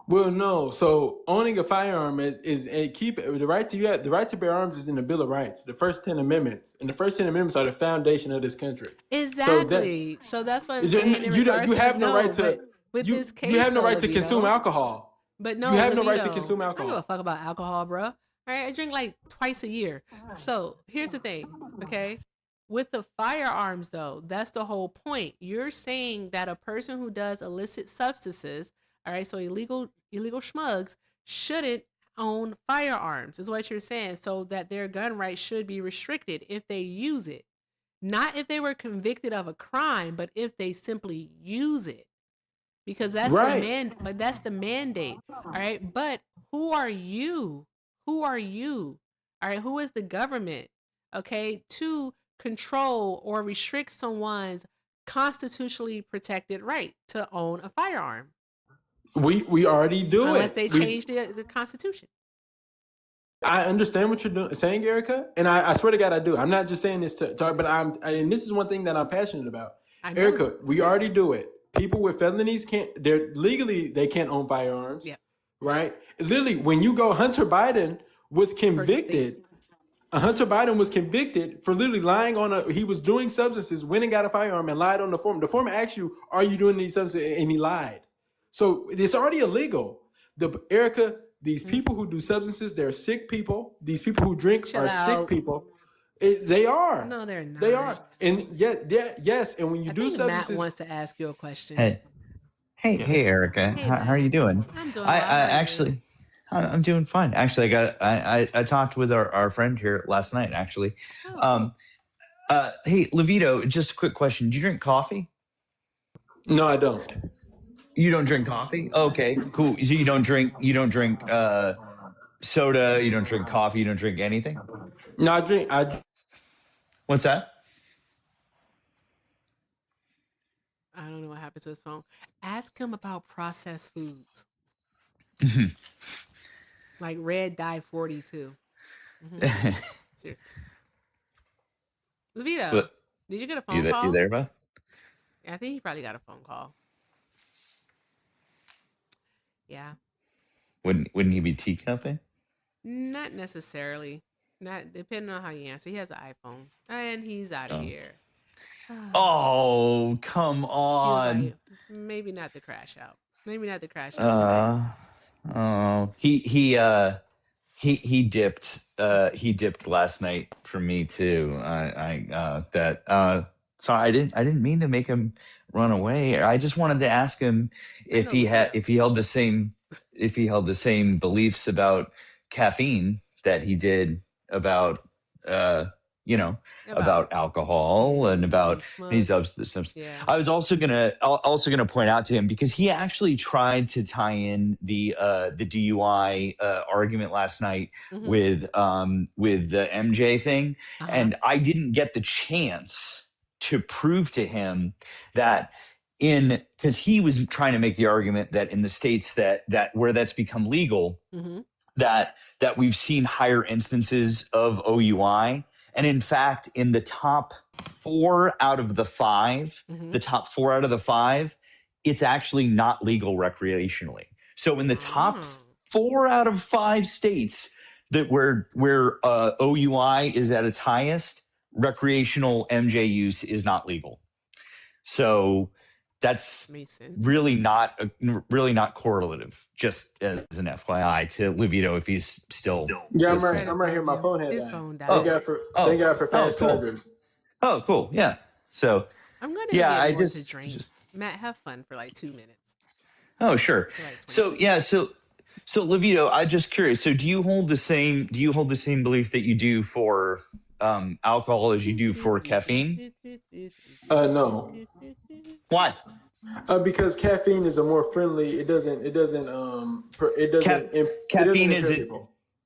Well, no. So owning a firearm is a keep the right to bear arms is in the Bill of Rights, the first 10 amendments, and the first 10 amendments are the foundation of this country. Exactly. So that's what I'm saying. You have no right to with this case, you have no right to Levito, consume alcohol. But no, you have no right to Levito, consume I don't give alcohol. a fuck about alcohol, bro. All right, I drink like twice a year. So here's the thing, okay? With the firearms, though, that's the whole point. You're saying that a person who does illicit substances, all right, so illegal schmugs, shouldn't own firearms, is what you're saying, so that their gun rights should be restricted if they use it. Not if they were convicted of a crime, but if they simply use it. Because that's that's the mandate. All right. But who are you? Who are you? All right. Who is the government? Okay. To control or restrict someone's constitutionally protected right to own a firearm. We already do unless it. they change the Constitution. I understand what you're saying, Erica, and I swear to God, I do. I'm not just saying this to talk, but and this is one thing that I'm passionate about. Erica, we already do it. People with felonies they can't own firearms. Yeah. Right? Literally, when you go, Hunter Biden was convicted. Hunter Biden was convicted for literally lying on he was doing substances, went and got a firearm and lied on the form. The form asked you, are you doing these substances? And he lied. So it's already illegal. Erica, these people who do substances, they're sick people. These people who drink are sick people. They are. No, they're not. They are. And yes. And when you do substances, Matt wants to ask you a question. Hey, Erica. Hey, how are you doing? I'm doing. I'm doing fine. Actually, I talked with our friend here last night. Actually, hey, Levito, just a quick question. Do you drink coffee? No, I don't. You don't drink coffee? Okay, cool. So you don't drink soda. You don't drink coffee. You don't drink anything. No, I drink. What's that? I don't know what happened to his phone. Ask him about processed foods. Like red dye 42. Seriously. Levito, did you get a phone call? You there, bud? I think he probably got a phone call. Yeah. Wouldn't he be teacupping? Not necessarily. Not depending on how you answer. He has an iPhone, and he's out of here. Oh, come on. Like, maybe not the crash out. Maybe not the crash out. He dipped. He dipped last night for me too. So I didn't mean to make him run away. I just wanted to ask him if he held the same beliefs about caffeine that he did about about alcohol and about these substances. Yeah. I was also gonna point out to him, because he actually tried to tie in the DUI argument last night with the MJ thing, and I didn't get the chance to prove to him that because he was trying to make the argument that in the states that where that's become legal, that we've seen higher instances of OUI. And in fact, in the top 4 out of the 5, it's actually not legal recreationally. So in the top 4 out of 5 states that where OUI is at its highest, recreational MJ use is not legal. So That's Makes sense. really not correlative. Just as an FYI to Livito, if he's still Yeah, listening. I'm right here. My phone had His died. phone died. Thank God for fast cool. chargers. Oh, cool. Yeah. So I'm gonna yeah, get more to drink. Matt, have fun for like 2 minutes. Oh, sure. Like So yeah, so Livito, I'm just curious. So do you hold the same belief that you do for alcohol as you do for caffeine? No. Why? Because caffeine is a more friendly. Caffeine is it?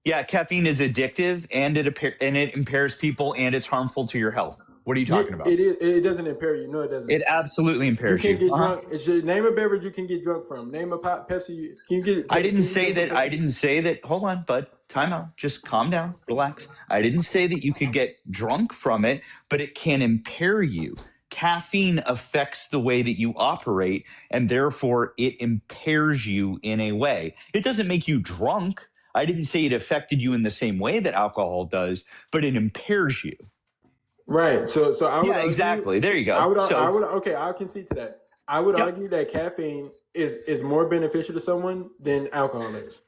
Yeah, caffeine is addictive and it impairs people and it's harmful to your health. What are you talking about? It doesn't impair you. No, it doesn't. It absolutely impairs you. You can't get drunk. Name a beverage you can get drunk from. Name a Pepsi. Can you get? I didn't say that. Hold on, bud. Time out. Just calm down. Relax. I didn't say that you could get drunk from it, but it can impair you. Caffeine affects the way that you operate, and therefore it impairs you in a way. It doesn't make you drunk. I didn't say it affected you in the same way that alcohol does, but it impairs you. Right. So I would argue, exactly. There you go. I concede to that. I would argue that caffeine is more beneficial to someone than alcohol is.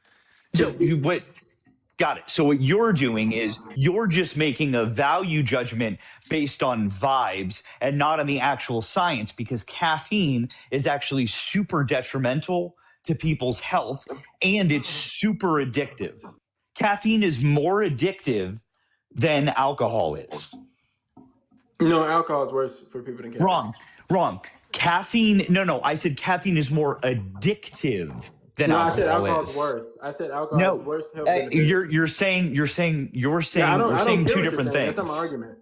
Got it. So what you're doing is you're just making a value judgment based on vibes and not on the actual science, because caffeine is actually super detrimental to people's health and it's super addictive. Caffeine is more addictive than alcohol is. No, alcohol is worse for people than caffeine. Wrong. Caffeine. No. I said caffeine is more addictive than alcohol. I said alcohol is worse. I said alcohol is worse. You're saying two different things. That's not my argument.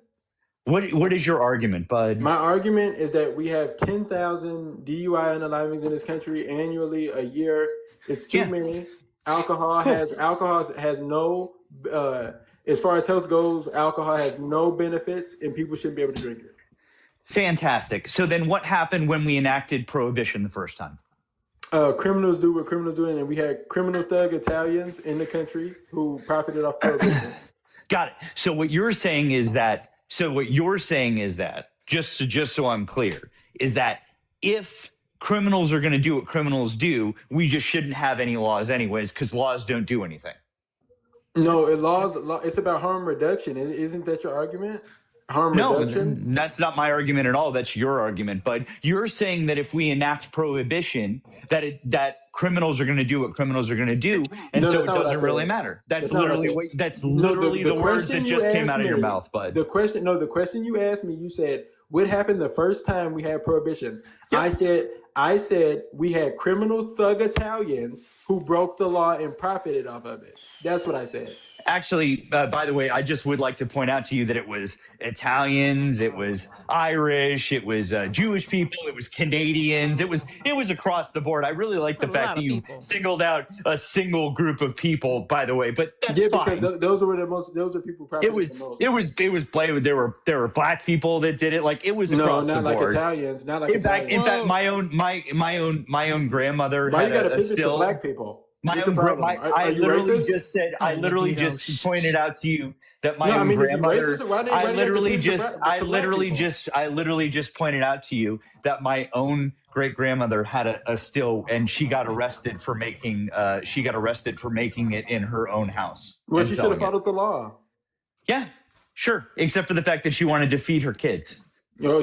What is your argument, bud? My argument is that we have 10,000 DUI unalivings in this country annually a year. It's too many. Alcohol has no. As far as health goes, alcohol has no benefits, and people shouldn't be able to drink it. Fantastic. So then what happened when we enacted prohibition the first time? Criminals do what criminals do, and we had criminal thug Italians in the country who profited off prohibition. Got it. So what you're saying is that, just so I'm clear, is that if criminals are going to do what criminals do, we just shouldn't have any laws anyways, because laws don't do anything. No, it's about harm reduction. Isn't that your argument? Reduction? That's not my argument at all. That's your argument. But you're saying that if we enact prohibition, that criminals are going to do what criminals are going to do, and so it doesn't really matter. That's literally the words that just came out of your mouth, bud. The question you asked me, you said, what happened the first time we had prohibition? Yep. I said we had criminal thug Italians who broke the law and profited off of it. That's what I said. Actually, by the way, I just would like to point out to you that it was Italians, it was Irish, it was Jewish people, it was Canadians, it was across the board. I really like the fact that you singled out a single group of people, by the way. But that's fine. Because those are people profiting the most. It was played. There were black people that did it. Like it was across the board. No, not like Italians. Not like Italians. In fact, my own grandmother. Why you got to pivot to black people? I literally just pointed out to you that my own grandmother. I literally just pointed out to you that my own great grandmother had a still, and she got arrested for making it in her own house. Well, she should have followed the law. Yeah, sure. Except for the fact that she wanted to feed her kids. So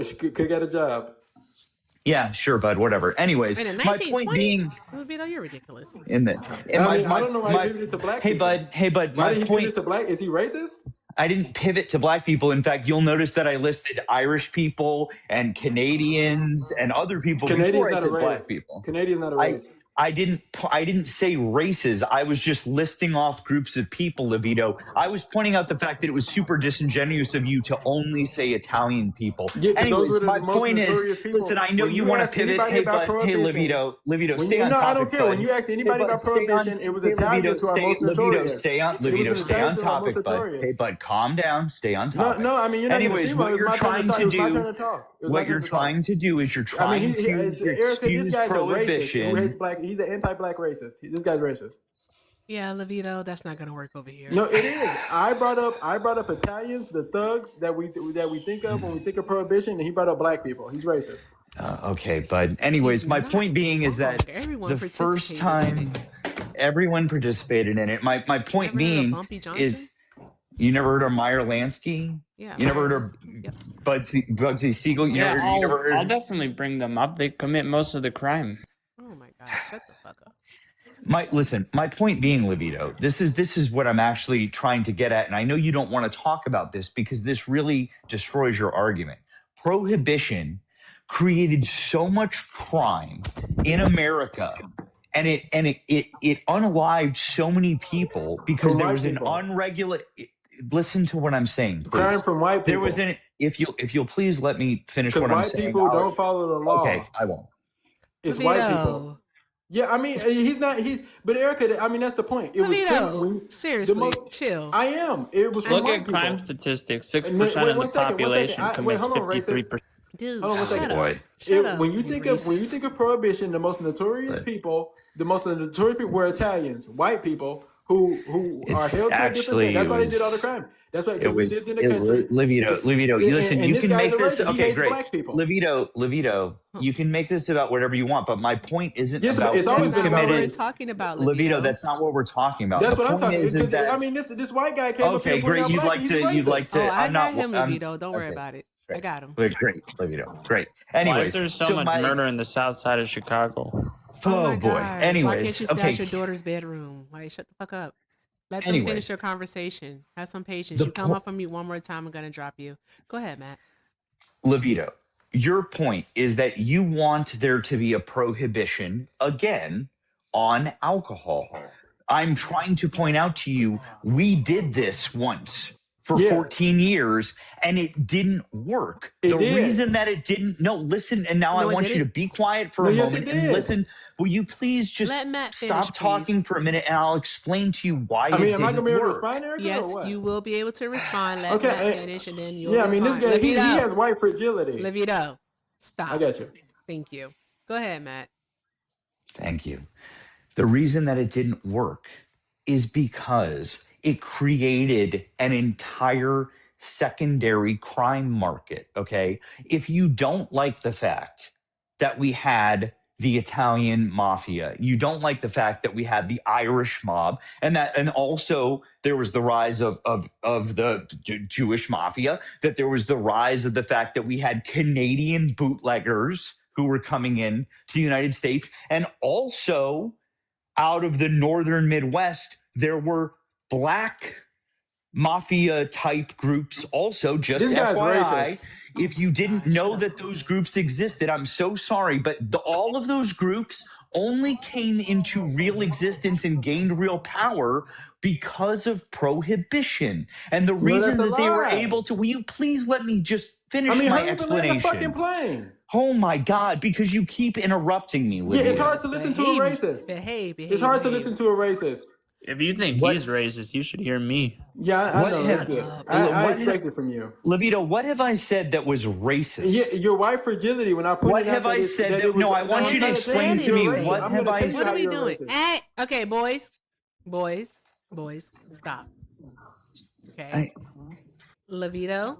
she could get a job. Yeah, sure, bud. Whatever. Anyways, my point being, you're ridiculous. I don't know why you pivoted to black people. Hey, bud. Why did he pivot to black? Is he racist? I didn't pivot to black people. In fact, you'll notice that I listed Irish people and Canadians and other people before I said black people. Canadian's not a race. I didn't say races. I was just listing off groups of people, Livito. I was pointing out the fact that it was super disingenuous of you to only say Italian people. Yeah, anyways, my point is, listen, I know you want to pivot. Hey, Livito, stay on topic. I don't care. When you ask anybody about prohibition, it was Italians who are most notorious. Stay on topic, bud. Hey, bud, calm down. Stay on topic. No, I mean, you're not anyways, what you're trying to do is you're trying to excuse prohibition. He's an anti-black racist. This guy's racist. Yeah, Livito, that's not gonna work over here. No, it is. I brought up Italians, the thugs that we think of when we think of prohibition, and he brought up black people. He's racist. Okay, but anyways, my point being is that Everyone the first time everyone participated in it, my point being is, you never heard of Meyer Lansky? Yeah. You never heard of Bugsy Siegel? You Yeah, never heard I'll definitely bring them up. They commit most of the crime. Oh my God! Shut the fuck up. My point being, Levito, this is what I'm actually trying to get at, and I know you don't want to talk about this because this really destroys your argument. Prohibition created so much crime in America, and it unalived so many people because there was an unregulated. Listen to what I'm saying, please. Crime from white people. There was an if you'll please let me finish what I'm saying. Because white people don't follow the law. Okay, I won't. It's white people. Yeah, I mean, but Erica, I mean, that's the point. It was seriously, chill. I am. It was from Look white at crime people. statistics. 6% of the population commits 53%. Dude, hold on one second. Shut up, when you think of prohibition, the most notorious people were Italians, white people who are held to a different standard. That's why they did all the crime. That's why we lived in the country. Levito, listen, you can make this okay, great. Levito, Huh. you can make this about whatever you want, but my point isn't Yes, about it's always been about what we're race. talking about, Levito, that's not what we're talking about. That's The what I'm point talking about. is that, I mean, this white guy came up here. okay, great. You'd like to. I I'm got not. him, Levito. Don't worry about it. Great. I got him. Great, Levito. Great. Why Anyways, is there so much murder in the south side of Chicago? Oh my boy. God. Anyways, why can't you stay okay. out your daughter's bedroom? Like, shut the fuck up. Let them Anyways. finish your conversation. Have some patience. The You come off on mute one more time, I'm gonna drop you. Go ahead, Matt. Levito, your point is that you want there to be a prohibition again on alcohol. I'm trying to point out to you, we did this once for 14 years and it didn't work. The reason that it didn't, listen, and now I want you to be quiet for a moment and listen. Will you please just stop talking for a minute and I'll explain to you why it didn't work. Am I going to be able to respond, Erica? Yes, or what? you will be able to respond. Let Matt finish and then you'll I mean, this respond. guy, he has white fragility. Levito, stop. I got you. Thank you. Go ahead, Matt. Thank you. The reason that it didn't work is because it created an entire secondary crime market, okay? If you don't like the fact that we had the Italian mafia, you don't like the fact that we had the Irish mob, and also there was the rise of the Jewish mafia, that there was the rise of the fact that we had Canadian bootleggers who were coming in to the United States, and also out of the northern Midwest, there were black mafia type groups also. Just FYI, if you didn't know that those groups existed, I'm so sorry, but all of those groups only came into real existence and gained real power because of prohibition. And the reason that they were able to, will you please let me just finish my explanation? Fucking plane. Oh my God, because you keep interrupting me, Lydia. Yeah, it's hard to listen to a racist. It's hard to listen to a racist. If you think he's racist, you should hear me. Yeah, I know. That's good. I expect it from you. Levito, what have I said that was racist? Yeah, your white fragility when I put what have I said that no, I want you to explain to me what have I said. What are we doing? Hey, okay, boys, stop. Okay. Levito.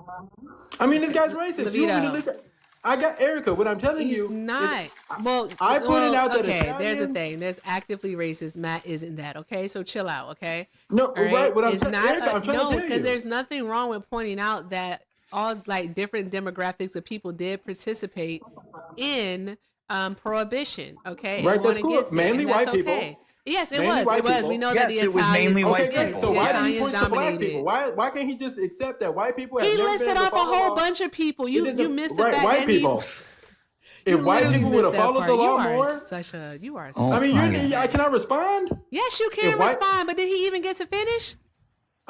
I mean, this guy's racist. Levito. You want me to listen? I got Erica. What I'm telling you, he's not. I pointed out that okay. Italians, There's a thing. There's actively racist. Matt isn't that. Okay, so chill out. Okay. No, right. What I'm It's not. Erica, I'm trying to tell you. Because there's nothing wrong with pointing out that all like different demographics of people did participate in prohibition. Okay. Right. That's cool. Mainly white people. Yes, it was. We know that the Italians. It was mainly white people. So why did he point to black people? Why can't he just accept that white people have He never listed been off a whole bunch of people. You missed the fact white that people. If white people would have followed the law more, you are. Oh, I mean, can I respond? Yes, you can respond, but did he even get to finish?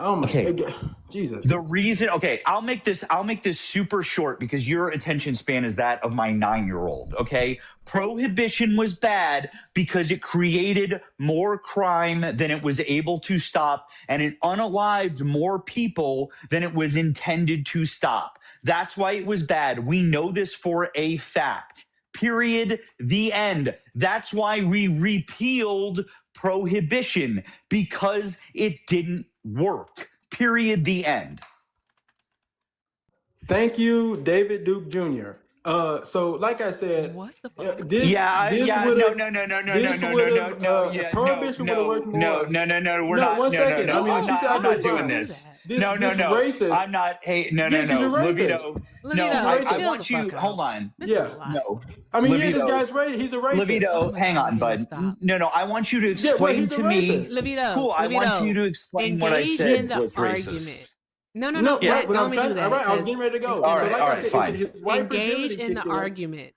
Oh my God. Jesus. The reason, I'll make this super short because your attention span is that of my 9-year-old. Okay, prohibition was bad because it created more crime than it was able to stop, and it unalived more people than it was intended to stop. That's why it was bad. We know this for a fact. Period. The end. That's why we repealed prohibition, because it didn't work. Period. The end. Thank you, David Duke Jr. So like I said, What the fuck? this would have prohibition would have worked more. We're not. One second. No, I mean, she said I I'm could not doing respond. this. This No. racist. I'm not. Hey, no. Yeah, 'cause you're racist. Levito, no, I chill want the you. fuck out. Hold on. This is a Yeah. lot. No. I mean, Levito, this guy's he's a racist. Levito, hang on, bud. Stop. No. I want you to Yeah, well, explain he's a to me. racist. Levito, Cool. I want you to explain what I engage said in the was argument. racist. No. Right, but Don't I'm me trying. do that, All right, I was 'cause getting ready to go. it's All So right, like all I right, said, fine. his wife engage fragility in the kicked in. argument.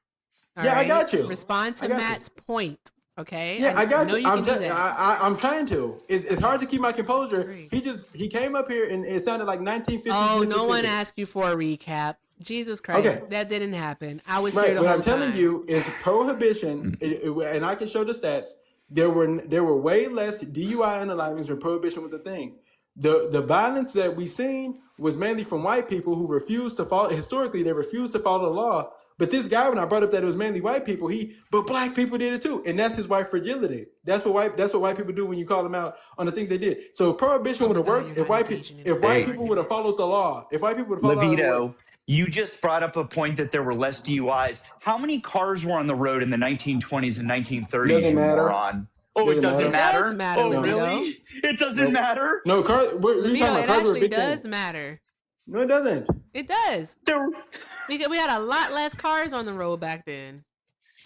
All Yeah, I right? got you. Respond to I got you. Matt's point. Okay. Yeah, I got know you. you can do that. I'm trying to. It's hard to keep my composure. He came up here and it sounded like 1950s Oh, no one Mississippi. asked you for a recap. Jesus Christ, Okay. that didn't happen. I was here Right. the What whole I'm telling time. you is prohibition, and I can show the stats. There were way less DUI unalivings when prohibition was a thing. The violence that we seen was mainly from white people who refused to follow. Historically, they refused to follow the law. But this guy, when I brought up that it was mainly white people, but black people did it too, and that's his white fragility. That's what white people do when you call them out on the things they did. So if prohibition would have worked if white people would have followed the law. If white people would have followed the law. Levito, you just brought up a point that there were less DUIs. How many cars were on the road in the 1920s and 1930s? Doesn't matter. Moron? Oh, it doesn't matter. It does matter, Oh, Levito. really? It doesn't matter. No, we're talking Levito, about it cars were a actually big does thing. matter. No, it doesn't. It does. There, Because we had a lot less cars on the road back then.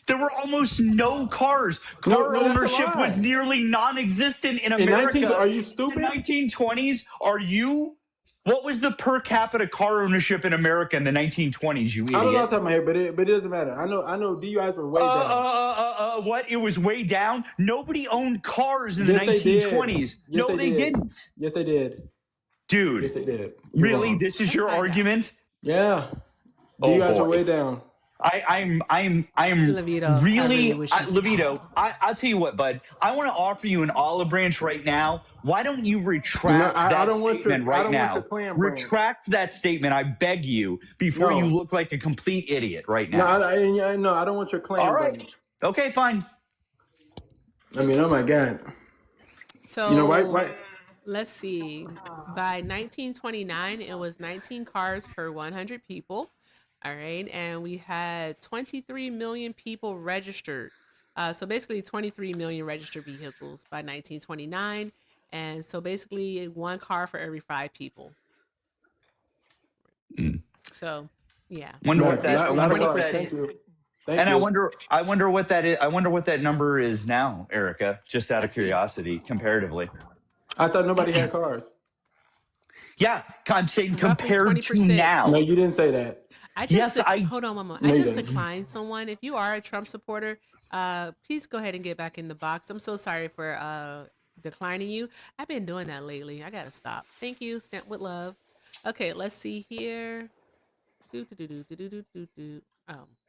there were almost no cars. Car No, that's a ownership lie. was nearly non-existent in America. Are you stupid? In the 1920s, are you? What was the per capita car ownership in America in the 1920s? You idiot. I don't know off the top of my head, but it doesn't matter. I know DUIs were way down. What? It was way down? Nobody owned cars in the Yes, they did. 1920s. Yes, No, they did. didn't. Yes, they did. Dude, Yes, they did. You're really? wrong. This is your Let's find out. argument? Yeah. Oh, DUIs are boy. way down. I'm Levito, really, I wish you'd Levito, I'll tell you what, bud. I want to offer you an olive branch right now. Why don't you retract No, I that don't want your- statement I right don't want now? your clam branch. Retract that statement, I beg you, before No. you look like a complete idiot right No, now. I don't want your claim. All right. branch. Okay, fine. I mean, oh my God. So, You know, why? let's see. By 1929, it was 19 cars per 100 people. All right. And we had 23 million people registered. So basically 23 million registered vehicles by 1929. And so basically one car for every 5 people. So, yeah. Wonder No, what that. a I lot wonder of what cars. that. Thank you. Thank And you. I wonder what that is. I wonder what that number is now, Erica. Just out of Let's see. curiosity, comparatively. I thought nobody had cars. Yeah, I'm saying Roughly compared to 20%. now. No, you didn't say that. Hold on one moment. No, I you just didn't. declined someone. If you are a Trump supporter, please go ahead and get back in the box. I'm so sorry for declining you. I've been doing that lately. I gotta stop. Thank you. Stamp with love. Okay, let's see here. Oh,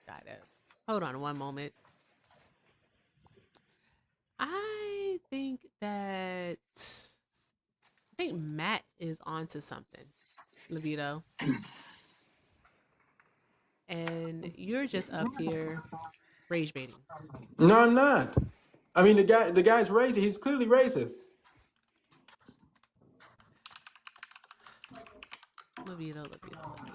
got it. Hold on one moment. I think Matt is onto something, Levito. And you're just up here rage baiting. No, I'm not. I mean, the guy's racist. He's clearly racist. Levito.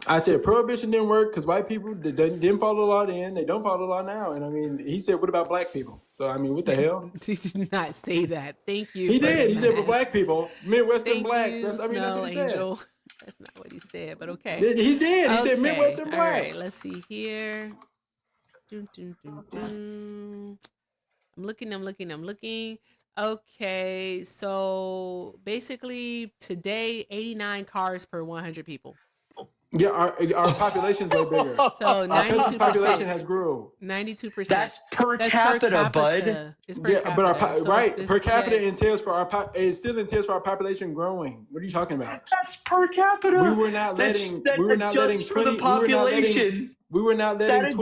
I said prohibition didn't work because white people didn't follow the law then. They don't follow the law now. And I mean, he said, what about black people? So, I mean, what the hell? He did not say that. Thank you. He for did. He said, that. with black people, Midwestern Thank blacks. you, That's what Snow he said. Angel. That's not what he said, but okay. He did. He said Okay, Midwestern all blacks. right, let's see here. I'm looking. Okay, so basically today, 89 cars per 100 people. Yeah, our population's way bigger. So Our population 92%. has grew. 92%. That's per capita, bud. It's per Yeah, capita. but So per capita yeah. entails it still entails for our population growing. What are you talking about? That's per capita. We were not letting 20 we were not letting 20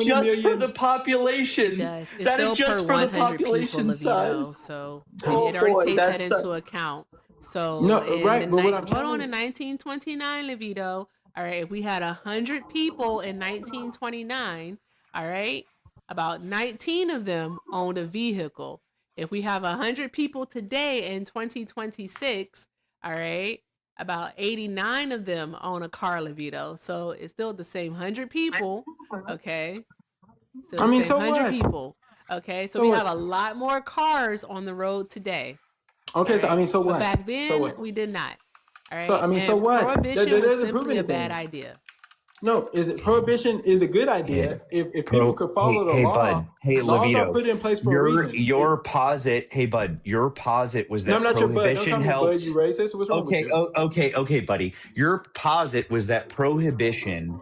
million for the population. It does. It's That still is just per for the 100 people, population Levito. size. So Oh, it already boy, takes that's that into account. So No, in right, the but what I'm hold on, telling in 1929, Levito. All right, if we had 100 people in 1929, all right, about 19 of them owned a vehicle. If we have 100 people today in 2026, all right, about 89 of them own a car, Levito. So it's still the same 100 people, okay? Still the same so 100 what? people, okay? So we have a lot more cars on the road today. Okay, right? so what? But back then, so what? we did not. All right. So so what? Prohibition was simply a bad idea. No, prohibition is a good idea if people could follow the law. Bud. Hey, laws Levito, are put in place for a reason. Your posit, hey, bud, your posit was that I'm not prohibition your bud. Don't helped. Bud, you racist. What's wrong with you? Okay, buddy. Your posit was that prohibition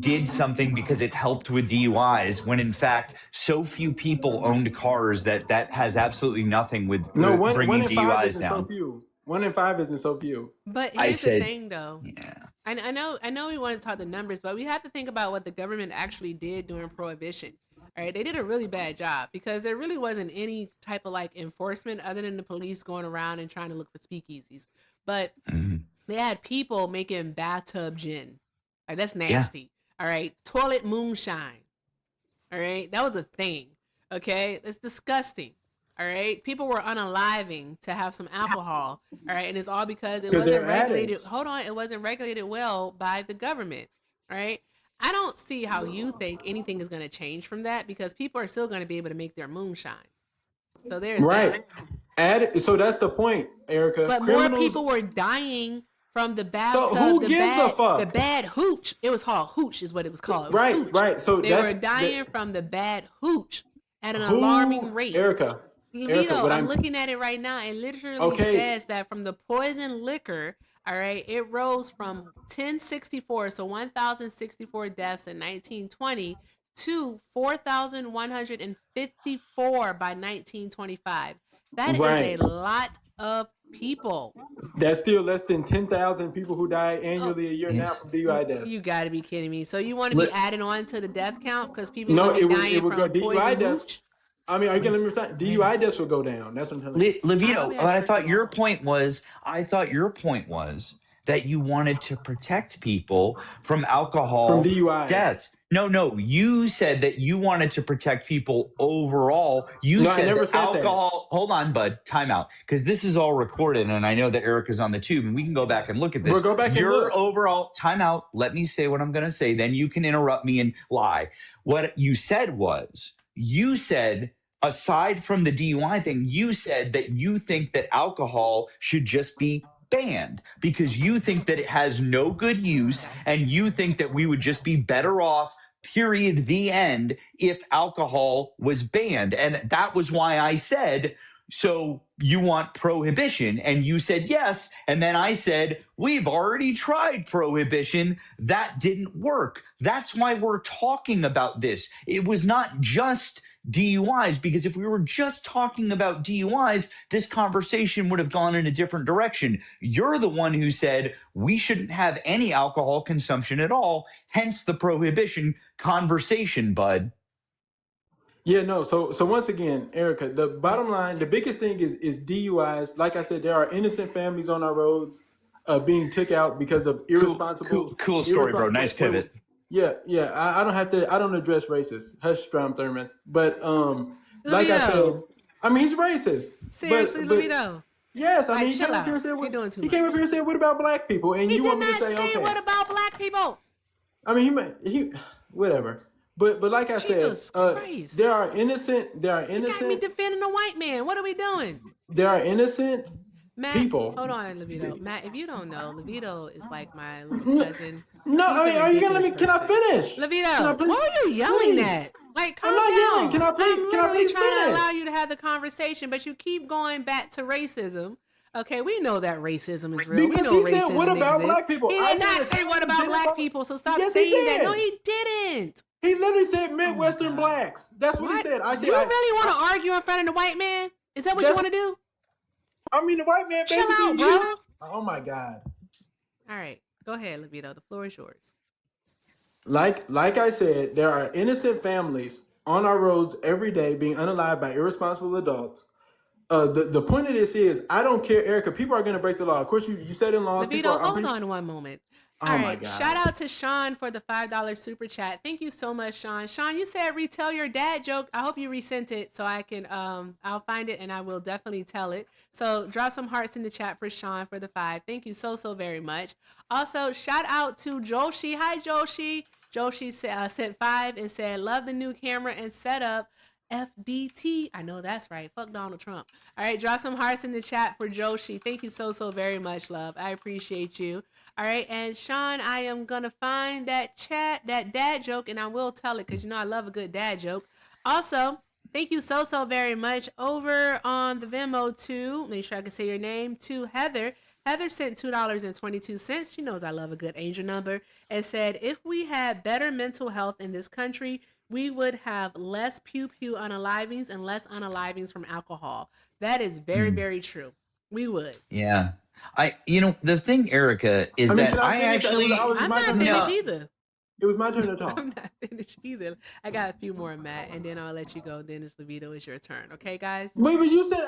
did something because it helped with DUIs, when in fact so few people owned cars that has absolutely nothing with bringing DUIs down. So few. 1 in 5 isn't so few. But here's the thing, though. Yeah. I know we want to talk the numbers, but we have to think about what the government actually did during Prohibition. All right, they did a really bad job because there really wasn't any type of like enforcement other than the police going around and trying to look for speakeasies. But they had people making bathtub gin. Like, that's nasty. Yeah. All right, toilet moonshine. All right, that was a thing. Okay, it's disgusting. All right, people were unaliving to have some alcohol. All right, and it's all because it wasn't regulated. Addicts. Hold on, it wasn't regulated well by the government. All right, I don't see how you think anything is going to change from that, because people are still going to be able to make their moonshine. So there's that. So that's the point, Erica. But more people were dying from the bathtub. So who gives a fuck? The bad hooch. It was called hooch, is what it was called. Right. So they were dying from the bad hooch at an alarming rate. Erica, I'm looking at it right now. It literally says that from the poison liquor, all right, it rose from 1,064 deaths in 1920 to 4,154 by 1925. That is a lot of people. That's still less than 10,000 people who die annually a year now from DUI deaths. You got to be kidding me. So you want to be adding on to the death count because people it dying would from go DUI deaths. Hooch? I mean, are you going to understand? DUI deaths will go down. That's what I'm telling you. Levito, I thought your point was that you wanted to protect people from alcohol from DUI deaths. No, you said that you wanted to protect people overall. I never said alcohol. That. Hold on, bud. Time out, because this is all recorded, and I know that Erica's on the tube, and we can go back and look at this. We'll go back and look. Overall time out. Let me say what I'm going to say. Then you can interrupt me and lie. What you said was, aside from the DUI thing, you said that you think that alcohol should just be banned because you think that it has no good use, and you think that we would just be better off, period, the end, if alcohol was banned. And that was why I said, so you want prohibition? And you said yes. And then I said, we've already tried prohibition. That didn't work. That's why we're talking about this. It was not just DUIs, because if we were just talking about DUIs, this conversation would have gone in a different direction. You're the one who said we shouldn't have any alcohol consumption at all, hence the prohibition conversation, bud. Yeah, no. So once again, Erica, the bottom line, the biggest thing is DUIs. Like I said, there are innocent families on our roads being took out because of irresponsible. Cool story, bro. Nice pivot. Yeah. I don't address racists. Hush, Strom Thurman. But like I said, I mean, he's racist. Seriously, Levito. Yes, I mean, he came up here and said, "What about black people?" And you want me to say, "Okay, what about black people?" I mean, he whatever. But like I said, there are innocent. You got me defending a white man. What are we doing? There are innocent people. Hold on, Levito. Matt, if you don't know, Levito is like my little cousin. No, I mean, are you gonna let me? Can I finish? Levito, what are you yelling at? Like, I'm not yelling. Can I please finish? I'm trying to allow you to have the conversation, but you keep going back to racism. Okay, we know that racism is real. Because we know he said, "What about black people?" He did not say what about black people. So stop saying that. No, he didn't. He literally said Midwestern blacks. That's what he said. I said, you really want to argue in front of the white man? Is that what you want to do? I mean, the white man basically. Chill out, bro. Oh my God. All right, go ahead, Levito. The floor is yours. Like I said, there are innocent families on our roads every day being unalived by irresponsible adults. The point of this is, I don't care, Erica. People are going to break the law. Of course, you said in laws. Levito, hold on one moment. All my right. God. Shout out to Sean for the $5 super chat. Thank you so much, Sean. Sean, you said retell your dad joke. I hope you resent it so I can I'll find it and I will definitely tell it. So drop some hearts in the chat for Sean for the 5. Thank you so very much. Also, shout out to Joshi. Hi, Joshi. Joshi sent 5 and said, love the new camera and setup. FDT. I know that's right. Fuck Donald Trump. All right, drop some hearts in the chat for Joshi. Thank you so very much, love. I appreciate you. All right, and Sean, I am gonna find that dad joke, and I will tell it because you know I love a good dad joke. Also, thank you so very much over on the Venmo to make sure I can say your name to Heather. Heather sent $2.22. She knows I love a good angel number and said, if we had better mental health in this country, we would have less pew-pew unalivings and less unalivings from alcohol. That is very true. We would. Yeah. The thing, Erica, is I mean, that I actually... I'm not finished either. It was my turn to talk. I'm not finished either. I got a few more, Matt, and then I'll let you go. Dennis DeVito, it's your turn. Okay, guys? Wait, but you said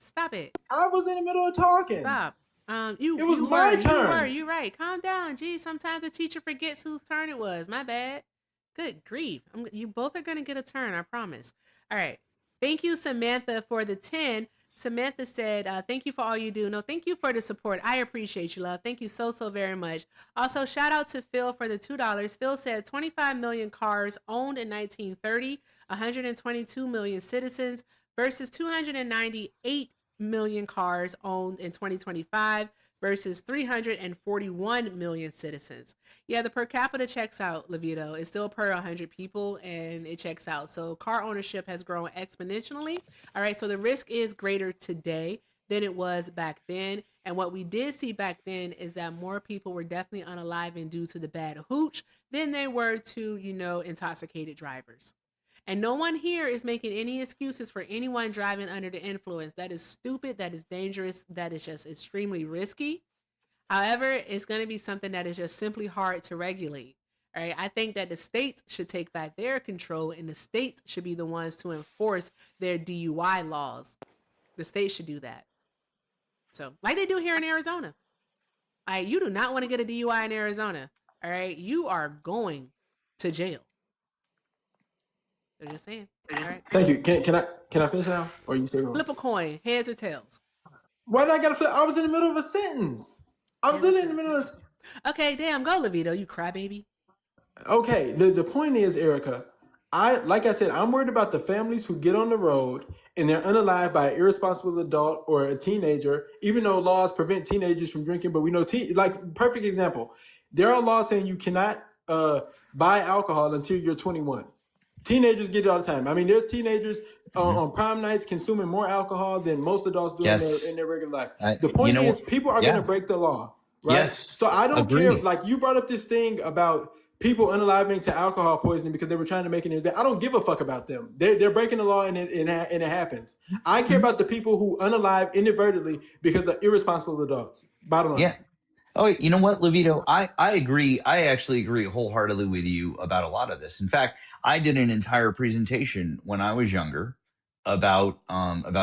stop it. I was in the middle of talking. Stop. It was my turn. You're right. Calm down. Gee, sometimes a teacher forgets whose turn it was. My bad. Good grief. You both are going to get a turn, I promise. All right. Thank you, Samantha, for the 10. Samantha said, thank you for all you do. No, thank you for the support. I appreciate you, love. Thank you so very much. Also, shout out to Phil for the $2. Phil said 25 million cars owned in 1930, 122 million citizens versus 298 million cars owned in 2025 versus 341 million citizens. Yeah, the per capita checks out, Levito. It's still per 100 people, and it checks out. So car ownership has grown exponentially. All right, so the risk is greater today than it was back then. And what we did see back then is that more people were definitely unaliving due to the bad hooch than they were to, intoxicated drivers. And no one here is making any excuses for anyone driving under the influence. That is stupid. That is dangerous. That is just extremely risky. However, it's going to be something that is just simply hard to regulate. All right. I think that the states should take back their control, and the states should be the ones to enforce their DUI laws. The states should do that. So, like they do here in Arizona. All right, you do not want to get a DUI in Arizona. All right. You are going to jail. They're just saying. All right. Thank you. Can I finish now? Or are you still going? Flip a coin, heads or tails. Why did I gotta flip? I was in the middle of a sentence. I was literally in the middle of Okay, damn, go Levito, you crybaby. Okay, the point is, Erica, like I said, I'm worried about the families who get on the road and they're unalived by an irresponsible adult or a teenager, even though laws prevent teenagers from drinking, but we know perfect example. There are laws saying you cannot buy alcohol until you're 21. Teenagers get it all the time. I mean, there's teenagers on prom nights consuming more alcohol than most adults do in their regular life. The point is, people are going to break the law, right? Yes. So I don't care. Like, you brought up this thing about people unaliving to alcohol poisoning because they were trying to make it. I don't give a fuck about them. They're breaking the law and it happens. I care about the people who unalive inadvertently because of irresponsible adults. Bottom line. Yeah. Oh, you know what, Levito? I agree. I actually agree wholeheartedly with you about a lot of this. In fact, I did an entire presentation when I was younger about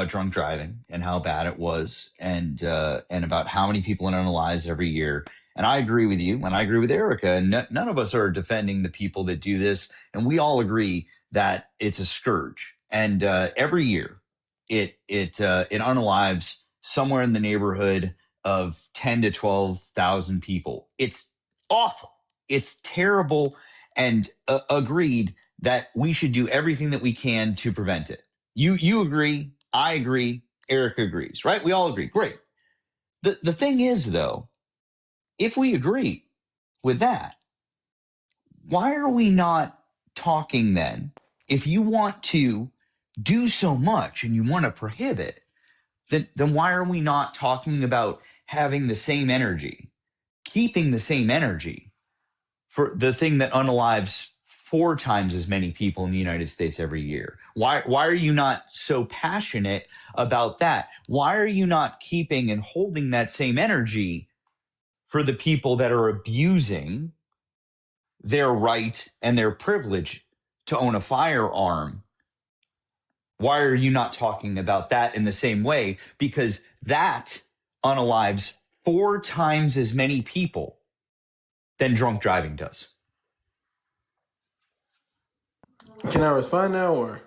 drunk driving and how bad it was, and about how many people are unalived every year. And I agree with you, and I agree with Erica. And none of us are defending the people that do this, and we all agree that it's a scourge. And every year, it unalives somewhere in the neighborhood of 10 to 12,000 people. It's awful. It's terrible. And agreed that we should do everything that we can to prevent it. You agree. I agree. Erica agrees, right? We all agree. Great. The thing is, though, if we agree with that, why are we not talking then? If you want to do so much and you want to prohibit, then why are we not talking about having the same energy, keeping the same energy for the thing that unalives 4 times as many people in the United States every year? Why are you not so passionate about that? Why are you not keeping and holding that same energy for the people that are abusing their right and their privilege to own a firearm? Why are you not talking about that in the same way? Because that unalives 4 times as many people than drunk driving does. Can I respond now or?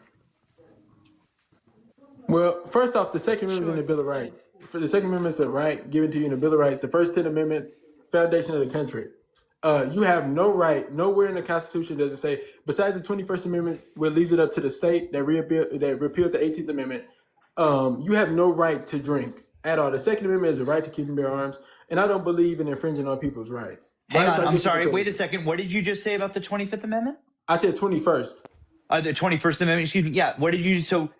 Well, first off, the Second Amendment is in the Bill of Rights. For the Second Amendment is a right given to you in the Bill of Rights. The first 10 amendments, foundation of the country. You have no right, nowhere in the Constitution does it say, besides the 21st Amendment, where it leaves it up to the state that repealed the 18th Amendment, you have no right to drink at all. The Second Amendment is a right to keep and bear arms, and I don't believe in infringing on people's rights. Hang on, I'm sorry. Wait a second. What did you just say about the 25th Amendment? I said 21st. The 21st Amendment, excuse me. Yeah, what did you, so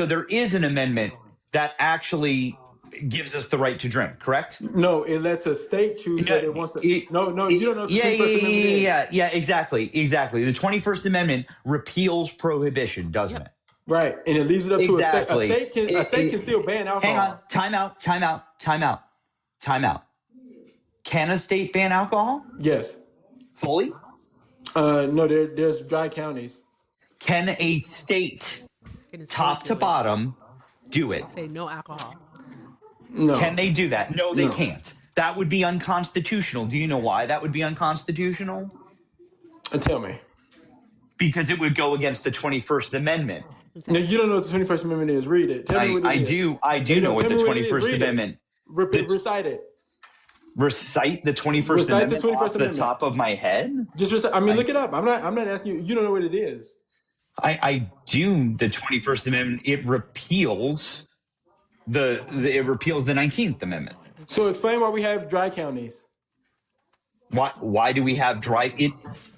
there is an amendment that actually gives us the right to drink, correct? No, it lets a state choose that it wants to. You don't know what the 21st Amendment is. Yeah, exactly. The 21st Amendment repeals prohibition, doesn't it? Right, and it leaves it up to Exactly. a state can still ban alcohol. Hang on, time out. Can a state ban alcohol? Yes. Fully? No, there's dry counties. Can a state, top to bottom, do it? Say no alcohol. No. Can they do that? No, they can't. That would be unconstitutional. Do you know why that would be unconstitutional? Tell me. Because it would go against the 21st Amendment. No, you don't know what the 21st Amendment is. Read it. Tell me what it is. I do know what the 21st Amendment. Recite it. Recite the 21st Amendment off the top of my head? Just recite. I mean, look it up. I'm not asking you. You don't know what it is. I do. The 21st Amendment. It repeals the 19th Amendment. So explain why we have dry counties. Why do we have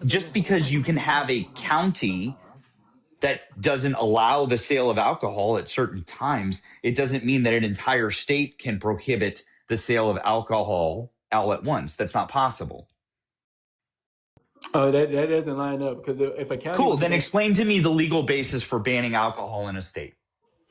just because you can have a county that doesn't allow the sale of alcohol at certain times, it doesn't mean that an entire state can prohibit the sale of alcohol all at once. That's not possible. That doesn't line up, because if a county... Cool, then explain to me the legal basis for banning alcohol in a state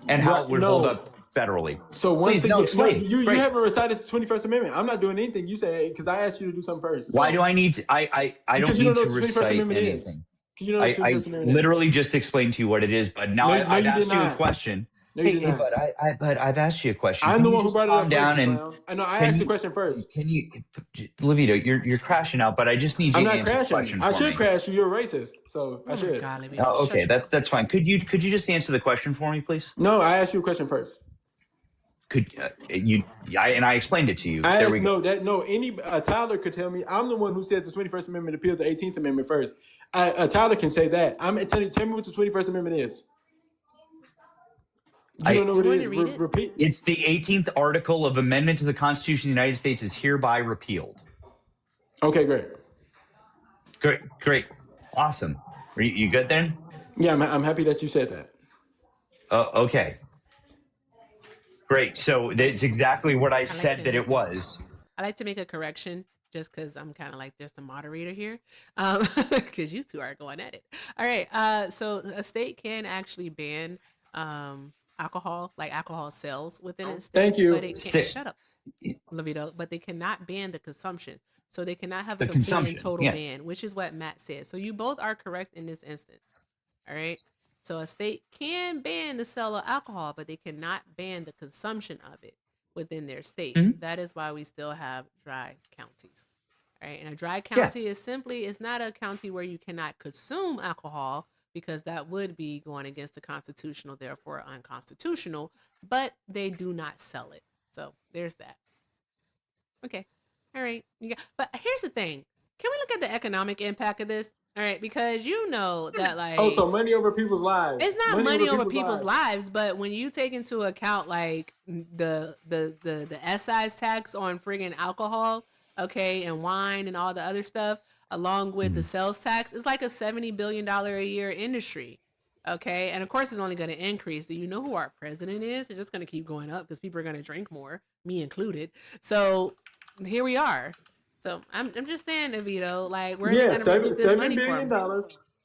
and how it would hold up federally. So once Please, explain. You haven't recited the 21st Amendment. I'm not doing anything. You say, because I asked you to do something first. Why do I need to? I don't need to recite anything. I literally just explained to you what it is, but now I've asked you a question. No, you did not. But I've asked you a question. I'm the one who brought it up. I asked the question first. Can you, Levito? You're crashing out, but I just need you to answer the question for me. I should crash you. You're a racist, so I should. Oh, okay, that's fine. Could you just answer the question for me, please? No, I asked you a question first. Could I explained it to you. Tyler could tell me. I'm the one who said the 21st Amendment appealed the 18th Amendment first. Tyler can say that. I'm telling you, tell me what the 21st Amendment is. You don't know what it is. Repeat. It's the 18th article of amendment to the Constitution of the United States is hereby repealed. Okay, great. Great. Awesome. Are you good then? Yeah, I'm happy that you said that. Okay. Great. So that's exactly what I said that it was. I like to make a correction just because I'm kind of like just a moderator here, because you two are going at it. All right. So a state can actually ban alcohol, like alcohol sales within its state. Thank you. But it can't, shut up, Levito. But they cannot ban the consumption. So they cannot have a complete and total ban, which is what Matt said. So you both are correct in this instance. All right. So a state can ban the sale of alcohol, but they cannot ban the consumption of it within their state. Mm-hmm. That is why we still have dry counties. All right. And a dry county is simply, it's not a county where you cannot consume alcohol, because that would be going against the constitutional, therefore unconstitutional, but they do not sell it. So there's that. Okay. All right. But here's the thing. Can we look at the economic impact of this? All right, because you know that, like, so money over people's lives. It's not money over people's lives, but when you take into account like the excise tax on friggin' alcohol, okay, and wine and all the other stuff, along with the sales tax, it's like a $70 billion a year industry. Okay, and of course it's only going to increase. Do you know who our president is? It's just going to keep going up because people are going to drink more, me included. So here we are. So I'm just saying, Vito, like we're going to recoup this money $7 billion.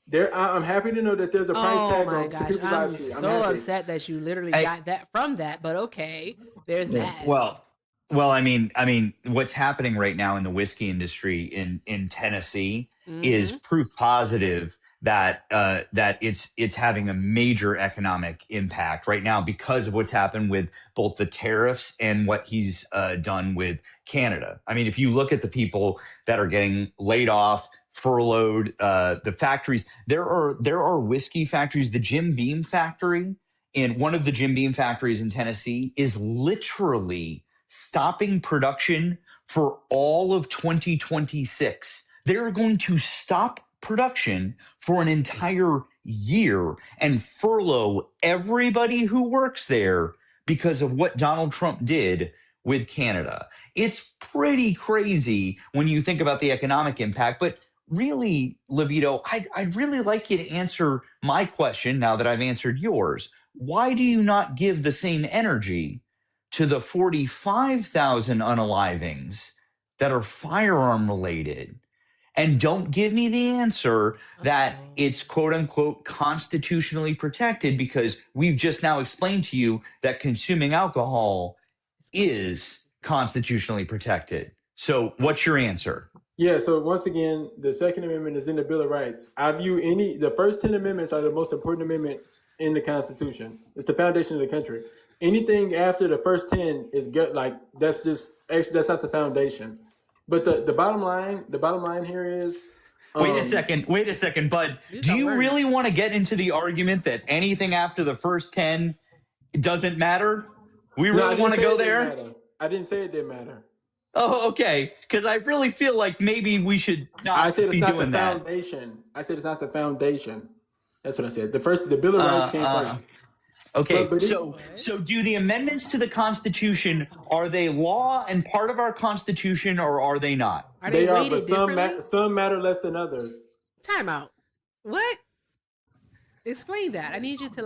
There, I'm happy to know that there's a price tag on to people's lives. I'm so upset that you literally got that from that, but okay, there's that. Well, I mean, what's happening right now in the whiskey industry in Tennessee is proof positive that that it's having a major economic impact right now because of what's happened with both the tariffs and what he's done with Canada. I mean, if you look at the people that are getting laid off, furloughed, the factories, there are whiskey factories. The Jim Beam factory, in one of the Jim Beam factories in Tennessee, is literally stopping production for all of 2026. They're going to stop production for an entire year and furlough everybody who works there because of what Donald Trump did with Canada. It's pretty crazy when you think about the economic impact, but really, Levito, I'd really like you to answer my question now that I've answered yours. Why do you not give the same energy to the 45,000 unalivings that are firearm related? And don't give me the answer that it's quote unquote constitutionally protected, because we've just now explained to you that consuming alcohol is constitutionally protected. So what's your answer? Yeah, so once again, the Second Amendment is in the Bill of Rights. I view the first 10 amendments are the most important amendments in the Constitution. It's the foundation of the country. Anything after the first 10 is that's not the foundation. But the bottom line here is wait a second, Bud. Do you really want to get into the argument that anything after the first 10 doesn't matter? We really want to go there? I didn't say it didn't matter. Oh, okay. Because I really feel like maybe we should not be doing that. Foundation. I said it's not the foundation. That's what I said. The Bill of Rights came first. Okay, so do the amendments to the Constitution, are they law and part of our Constitution, or are they not? They are, but some matter less than others. Time out. What? Explain that. I need you to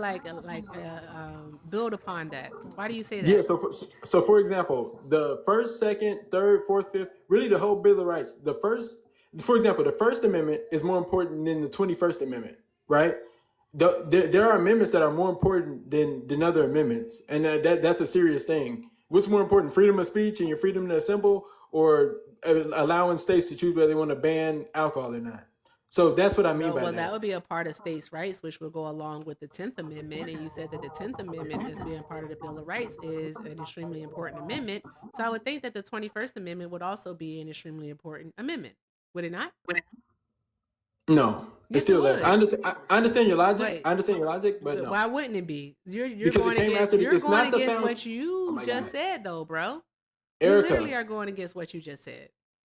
build upon that. Why do you say that? Yeah. So for example, the first, second, third, fourth, fifth, really the whole Bill of Rights. For example, the First Amendment is more important than the 21st Amendment, right? There are amendments that are more important than other amendments, and that's a serious thing. What's more important, freedom of speech and your freedom to assemble, or allowing states to choose whether they want to ban alcohol or not? So that's what I mean by that. Well, that would be a part of states' rights, which will go along with the 10th Amendment. And you said that the 10th Amendment, as being part of the Bill of Rights, is an extremely important amendment. So I would think that the 21st Amendment would also be an extremely important amendment. Would it not? No, yes, it still does. I understand your logic. I understand your logic, but no. Why wouldn't it be? You're going against what you just said, though, bro. Erica, you literally are going against what you just said.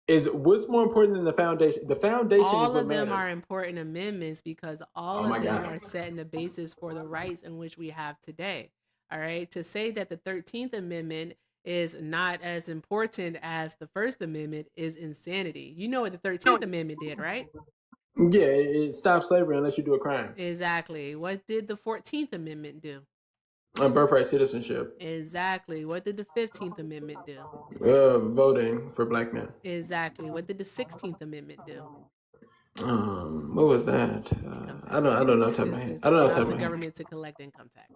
Is what's more important than the foundation? The foundation all is what of them matters. are important amendments because all of them are setting the basis for the rights in which we have today. All right. To say that the 13th Amendment is not as important as the First Amendment is insanity. You know what the 13th Amendment did, right? Yeah, it stops slavery unless you do a crime. Exactly. What did the 14th Amendment do? Birthright citizenship. Exactly. What did the 15th Amendment do? Voting for black men. Exactly. What did the 16th Amendment do? What was that? I don't know. Top of my head. I don't know. Top of my head. The government to collect income tax.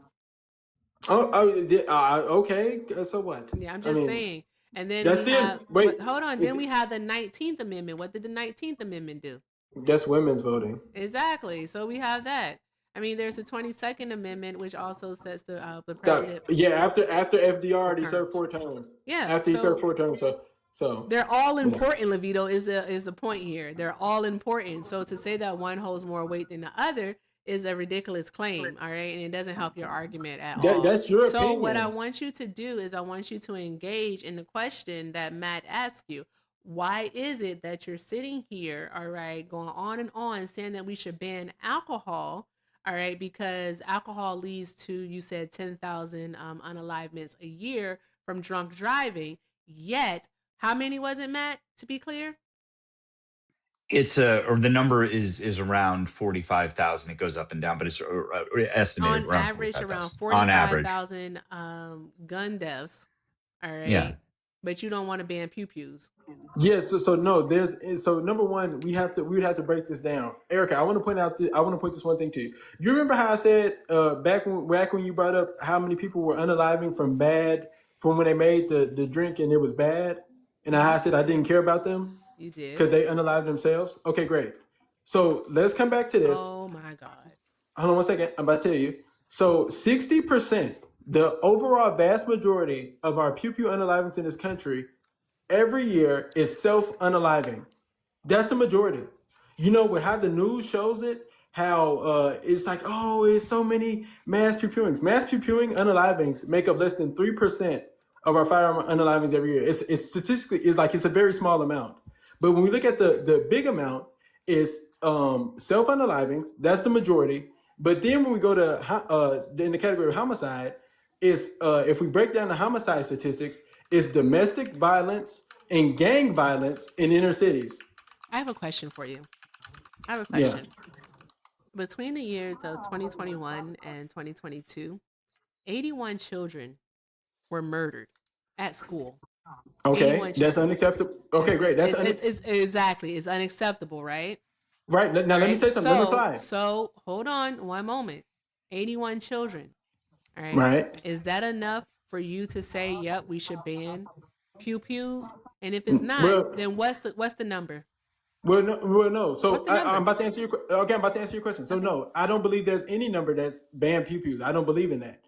Okay. So what? Yeah, I'm just saying. And then hold on. Then we have the 19th Amendment. What did the 19th Amendment do? That's women's voting. Exactly. So we have that. I mean, there's a 22nd Amendment, which also sets the president. Yeah, after FDR, he served 4 terms. Yeah, after he served 4 terms, so they're all important. Levito is the point here. They're all important. So to say that one holds more weight than the other is a ridiculous claim. All right, and it doesn't help your argument at all. That's your opinion. So what I want you to do is I want you to engage in the question that Matt asked you. Why is it that you're sitting here, all right, going on and on, saying that we should ban alcohol? All right, because alcohol leads to, you said 10,000 unalivements a year from drunk driving. Yet, how many was it, Matt, to be clear? It's or the number is around 45,000. It goes up and down, but it's estimated on around average 45,000. 45,000 gun deaths. All right. Yeah. But you don't want to ban pew-pews. Yes. So no. So number one, we would have to break this down. Erica, I want to point this one thing to you. You remember how I said back when you brought up how many people were unaliving from when they made the drink and it was bad, and I said I didn't care about them. You did. Because they unalived themselves. Okay, great. So let's come back to this. Oh my God. Hold on one second. I'm about to tell you. So 60%, the overall vast majority of our pew unalivings in this country every year is self-unaliving. That's the majority. You know, with how the news shows it, how it's like, oh, it's so many mass pew-pewings. Mass pew-pewing unalivings make up less than 3% of our firearm unalivings every year. It's statistically, it's a very small amount. But when we look at the big amount, is self-unaliving. That's the majority. But then when we go to in the category of homicide, is if we break down the homicide statistics, is domestic violence and gang violence in inner cities. I have a question for you. Yeah. Between the years of 2021 and 2022, 81 children were murdered at school. Okay, that's unacceptable. Okay, great. Exactly. It's unacceptable, right? Right. Now let me say something. Let me reply. So hold on one moment. 81 children. All right. Right. Is that enough for you to say, yep, we should ban pew-pews? And if it's not, then what's the number? Well, no. So I'm about to answer your I'm about to answer your question. So no, I don't believe there's any number that's banned pew-pews. I don't believe in that.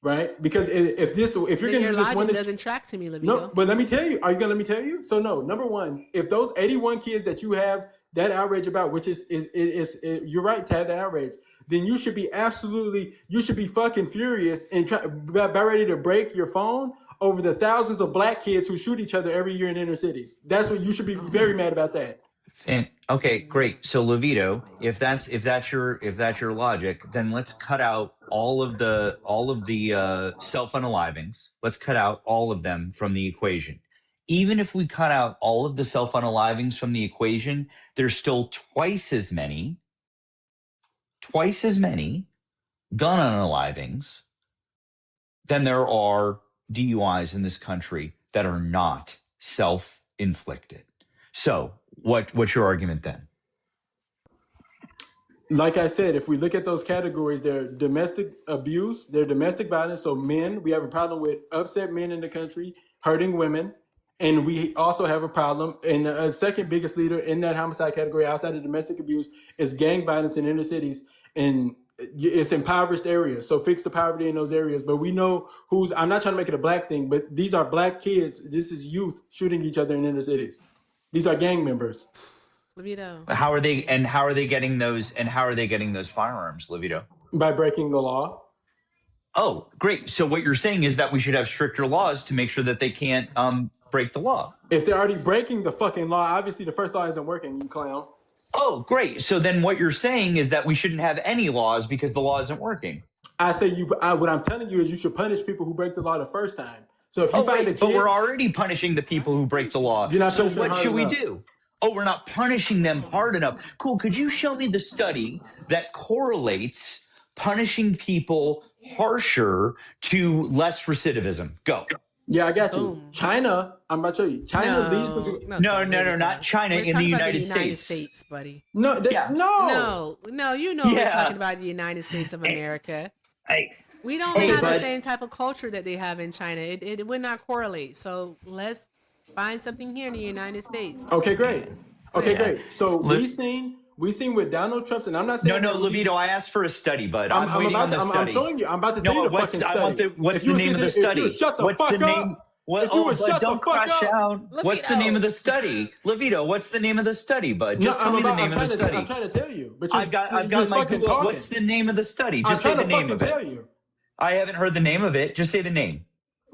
Right? Because if you're going to do this one, doesn't track to me, Livio. No, but let me tell you. Are you going to let me tell you? So no, number one, if those 81 kids that you have that outrage about, which is you're right to have that outrage, then you should be fucking furious and about ready to break your phone over the thousands of black kids who shoot each other every year in inner cities. That's what you should be very mad about that. And okay, great. So Levito, if that's your logic, then let's cut out all of the self-unalivings. Let's cut out all of them from the equation. Even if we cut out all of the self-unalivings from the equation, there's still twice as many gun unalivings than there are DUIs in this country that are not self-inflicted. So what's your argument then? Like I said, if we look at those categories, they're domestic abuse, they're domestic violence. So men, we have a problem with upset men in the country hurting women. And we also have a problem, and the second biggest leader in that homicide category outside of domestic abuse is gang violence in inner cities. And it's impoverished areas. So fix the poverty in those areas. But we know I'm not trying to make it a black thing, but these are black kids. This is youth shooting each other in inner cities. These are gang members. Livito. How are they getting those firearms, Livito? By breaking the law. Oh, great. So what you're saying is that we should have stricter laws to make sure that they can't break the law. If they're already breaking the fucking law, obviously the first law isn't working, you clown. Oh, great. So then what you're saying is that we shouldn't have any laws because the law isn't working. I say what I'm telling you is you should punish people who break the law the first time. So if you find a kid, but we're already punishing the people who break the law. So what should we do? Oh, we're not punishing them hard enough. Cool. Could you show me the study that correlates punishing people harsher to less recidivism? Go. Yeah, I got you. China, I'm about to show you. China leads the... No, not China, in the United States. Buddy. No. You know we're talking about the United States of America. We don't have the same type of culture that they have in China. It would not correlate. So let's find something here in the United States. Okay, great. So we seen with Donald Trump's, and I'm not saying... No, Levito, I asked for a study, bud. I'm waiting on the study. I'm showing you. I'm about to tell you the fucking study. What's the name of the study? What's the name? Don't crash out. What's the name of the study? Levito, what's the name of the study, bud? Just tell me the name of the study. I'm trying to tell you. But I've got my Google. What's the name of the study? Just say the name of it. I haven't heard the name of it. Just say the name.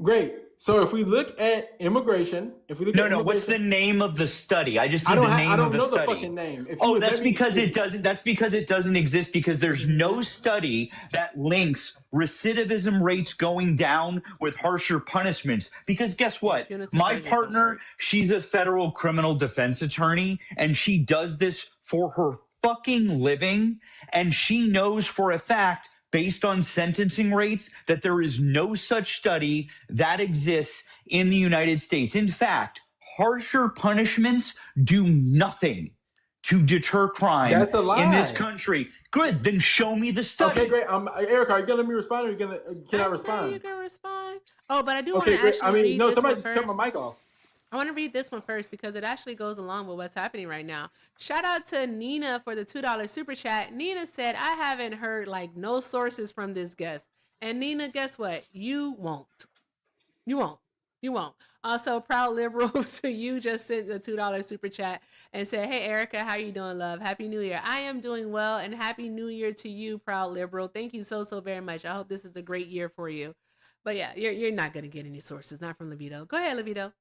Great. So if we look at immigration, what's the name of the study? I just need the name of the study. I don't know the fucking name. That's because it doesn't exist, because there's no study that links recidivism rates going down with harsher punishments. Because guess what? My partner, she's a federal criminal defense attorney, and she does this for her fucking living, and she knows for a fact, based on sentencing rates, that there is no such study that exists in the United States. In fact, harsher punishments do nothing to deter crime in this country. Good, then show me the study. Okay, great. Erica, are you going to let me respond, or can I respond? You can respond. Oh, but I do want to actually read this somebody one just cut my mic off. I want to read this one first because it actually goes along with what's happening right now. Shout out to Nina for the $2 super chat. Nina said, I haven't heard like no sources from this guest. And Nina, guess what? You won't. You won't. You won't. Also, Proud Liberal to you just sent the $2 super chat and said, hey, Erica, how you doing, love? Happy New Year. I am doing well, and Happy New Year to you, Proud Liberal. Thank you so very much. I hope this is a great year for you. But yeah, you're not going to get any sources, not from Levito. Go ahead, Levito.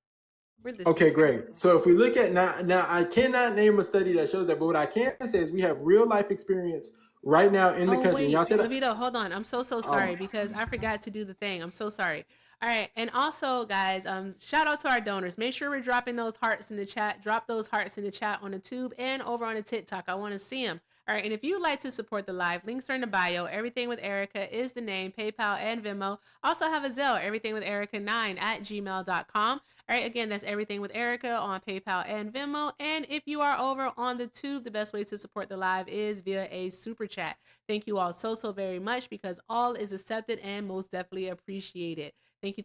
Okay, great. So if we look at now I cannot name a study that shows that, but what I can say is we have real life experience right now in the country. Wait, and y'all said Levito, hold on. I'm so sorry because I forgot to do the thing. I'm so sorry. All right, and also, guys, shout out to our donors. Make sure we're dropping those hearts in the chat. Drop those hearts in the chat on the tube and over on the TikTok. I want to see them. All right, and if you'd like to support the live, links are in the bio. Everything with Erica is the name, PayPal and Venmo. Also have a Zelle, everythingwitherica9@gmail.com. All right, again, that's Everything with Erica on PayPal and Venmo. And if you are over on the tube, the best way to support the live is via a super chat. Thank you all so very much because all is accepted and most definitely appreciated. Thank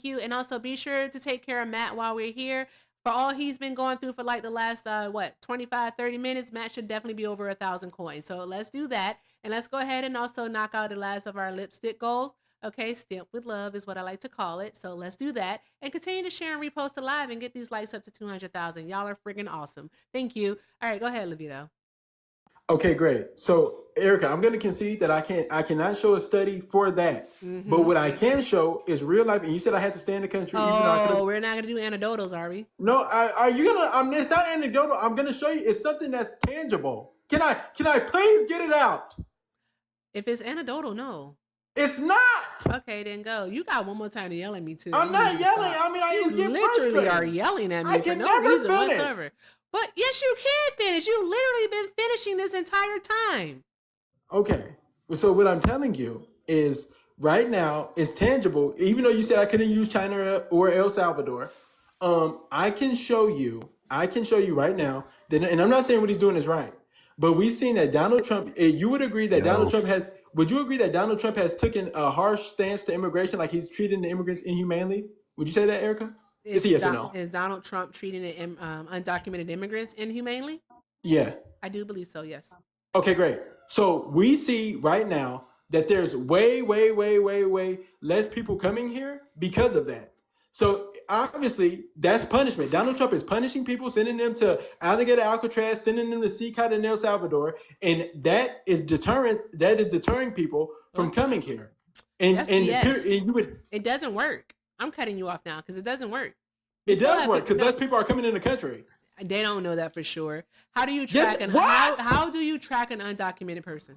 you. And also be sure to take care of Matt while we're here. For all he's been going through for like the last, 25-30 minutes, Matt should definitely be over 1,000 coins. So let's do that. And let's go ahead and also knock out the last of our lipstick goal. Okay, Stamp with Love is what I like to call it. So let's do that. And continue to share and repost the live and get these likes up to 200,000. Y'all are friggin' awesome. Thank you. All right, go ahead, Levito. Okay, great. So, Erica, I'm going to concede that I cannot show a study for that. Mm-hmm. But what I can show is real life. And you said I had to stay in the country. Oh, we're not going to do anecdotals, are we? No, are you going to? It's not anecdotal. I'm going to show you. It's something that's tangible. Can I please get it out? If it's anecdotal, no. It's not. Okay, then go. You got one more time to yell at me too. I'm not yelling. I mean, I just get frustrated. Literally are yelling at me I for can no never reason finish. whatsoever. But yes, you can finish. You've literally been finishing this entire time. Okay. So what I'm telling you is right now it's tangible. Even though you said I couldn't use China or El Salvador, I can show you right now that, and I'm not saying what he's doing is right, but we've seen that Donald Trump, you would agree that would you agree that Donald Trump has taken a harsh stance to immigration, like he's treating the immigrants inhumanely? Would you say that, Erica? Is he yes or no? Is Donald Trump treating undocumented immigrants inhumanely? Yeah. I do believe so, yes. Okay, great. So we see right now that there's way less people coming here because of that. So obviously that's punishment. Donald Trump is punishing people, sending them to Alligator Alcatraz, sending them to CCOT in El Salvador, and that is deterring people from coming here. It doesn't work. I'm cutting you off now because it doesn't work. It does work because less people are coming in the country. They don't know that for sure. How do you track how do you track an undocumented person?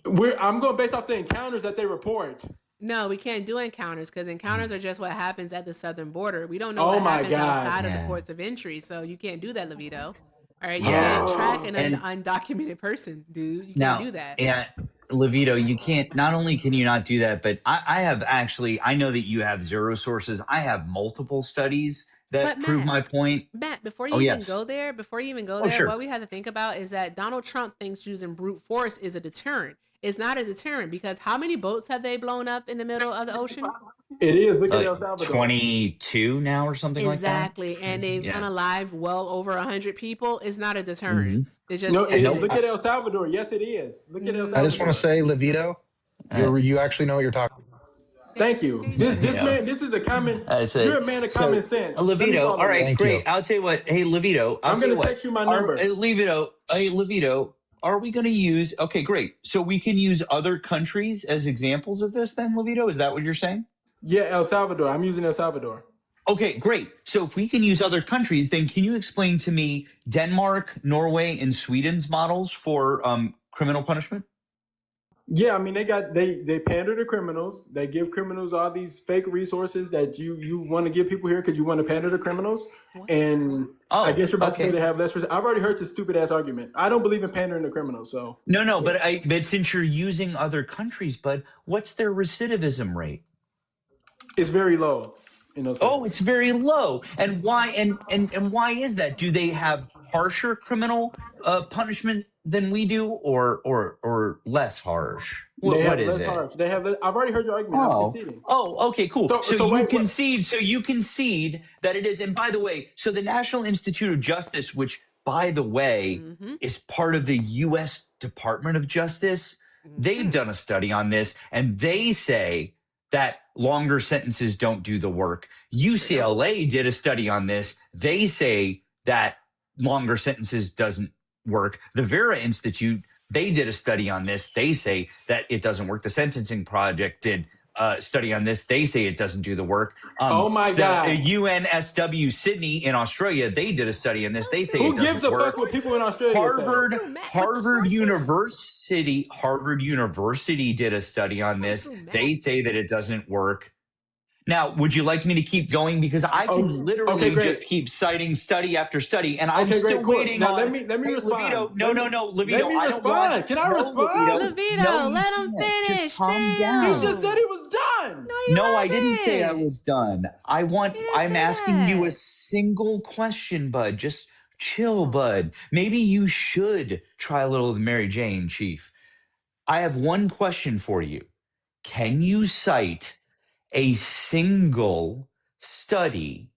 I'm going based off the encounters that they report. No, we can't do encounters because encounters are just what happens at the southern border. We don't know what happens outside of the ports of entry, so you can't do that, Levito. All right, you can't track an undocumented person, dude. You can't do that. Yeah, Levito, you can't. Not only can you not do that, but I have actually. I know that you have zero sources. I have multiple studies that prove my point. Matt, before you even go there, what we have to think about is that Donald Trump thinks using brute force is a deterrent. It's not a deterrent because how many boats have they blown up in the middle of the ocean? It is. Look at El Salvador. 22 now or something like that. Exactly. And they've unalive well over 100 people. It's not a deterrent. Mm-hmm. It's just look at El Salvador. Yes, it is. Look at El Salvador. I just want to say, Levito, you actually know what you're talking about. Thank you. This man, this is a common. You're a man of common sense. Levito, all right, great. I'll tell you what. Hey, Levito, I'm going to text you my number. Levito, are we going to use? Okay, great. So we can use other countries as examples of this, then, Levito? Is that what you're saying? Yeah, El Salvador. I'm using El Salvador. Okay, great. So if we can use other countries, then can you explain to me Denmark, Norway, and Sweden's models for criminal punishment? Yeah, I mean they pander to criminals. They give criminals all these fake resources that you want to give people here because you want to pander to criminals. And I guess you're about to say they have less. I've already heard this stupid ass argument. I don't believe in pandering to criminals. So no, but since you're using other countries, but what's their recidivism rate? It's very low. in those Oh, countries. it's very low. And why? And why is that? Do they have harsher criminal punishment than we do, or less harsh? They What have is less it? harsh. They have. I've already heard your argument. I'm conceding. Oh, okay, cool. So So you wait, what? concede. So you concede that it is. And by the way, so the National Institute of Justice, which by the way is part of the U.S. Department of Justice, they've done a study on this, and they say that longer sentences don't do the work. UCLA did a study on this. They say that longer sentences doesn't work. The Vera Institute, they did a study on this. They say that it doesn't work. The Sentencing Project did a study on this. They say it doesn't do the work. Oh my God. UNSW Sydney in Australia, they did a study on this. They say it doesn't work. Who gives a fuck what people in Australia say? Harvard University did a study on this. They say that it doesn't work. Now, would you like me to keep going? Because I can literally just keep citing study after study, and I'm still waiting now, on. let me respond. Levito, no, Levito. Let me respond. Can I respond? Levito, let him finish. Just calm down. He just said he was done. No, I didn't say I was done. I'm asking you a single question, bud. Just chill, bud. Maybe you should try a little of the Mary Jane, Chief. I have one question for you. Can you cite a single study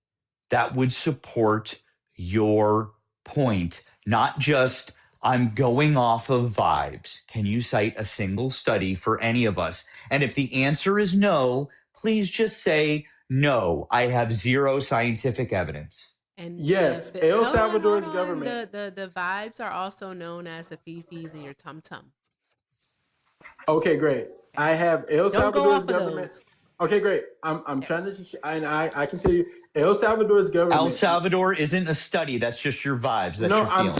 that would support your point? Not just, I'm going off of vibes. Can you cite a single study for any of us? And if the answer is no, please just say, no, I have zero scientific evidence. And yes, El Salvador's government. The vibes are also known as the fifis in your tum-tum. Okay, great. I have El Salvador's government. Okay, great. I'm trying to, and I can tell you, El Salvador's government. El Salvador isn't a study. That's just your vibes. That's your I'm feelings.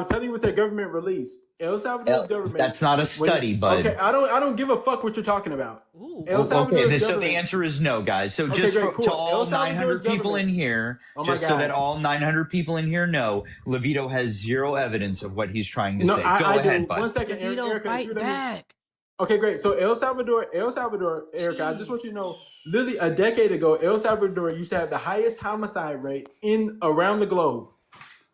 telling you what their government released. El Salvador's government. That's not a study, bud. Okay, I don't give a fuck what you're talking about. El Salvador's okay, so government. the answer is no, guys. So Okay, just great, cool. to all El 900 people government. in here, just so that all 900 people in here know, Levito has zero evidence of what he's trying to say. Go ahead, bud. 1 second, Levito, Erica. fight back. Okay, great. So El Salvador, Erica, I just want you to know, literally a decade ago, El Salvador used to have the highest homicide rate around the globe,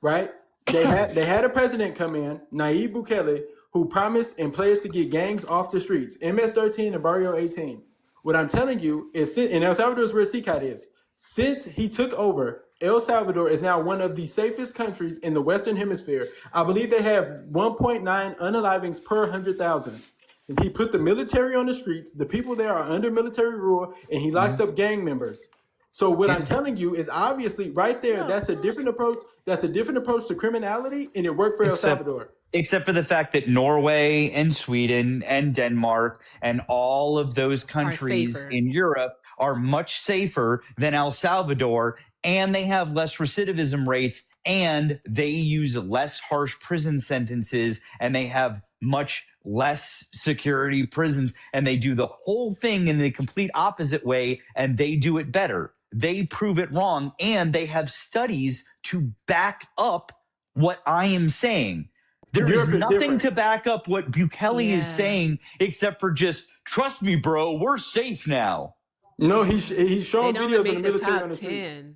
right? They had a president come in, Nayib Bukele, who promised and pledged to get gangs off the streets, MS-13 and Barrio 18. What I'm telling you is, and El Salvador is where CCAT is. Since he took over, El Salvador is now one of the safest countries in the Western Hemisphere. I believe they have 1.9 unalivings per 100,000. And he put the military on the streets. The people there are under military rule, and he locks up gang members. So what I'm telling you is obviously right there, that's a different approach. That's a different approach to criminality, and it worked for El Salvador. Except for the fact that Norway and Sweden and Denmark and all of those countries in Europe are much safer than El Salvador, and they have less recidivism rates, and they use less harsh prison sentences, and they have much less security prisons, and they do the whole thing in the complete opposite way, and they do it better. They prove it wrong, and they have studies to back up what I am saying. There is nothing to back up what Bukele is saying except for just, trust me, bro, we're safe now. No, he's showing videos of the military on the streets.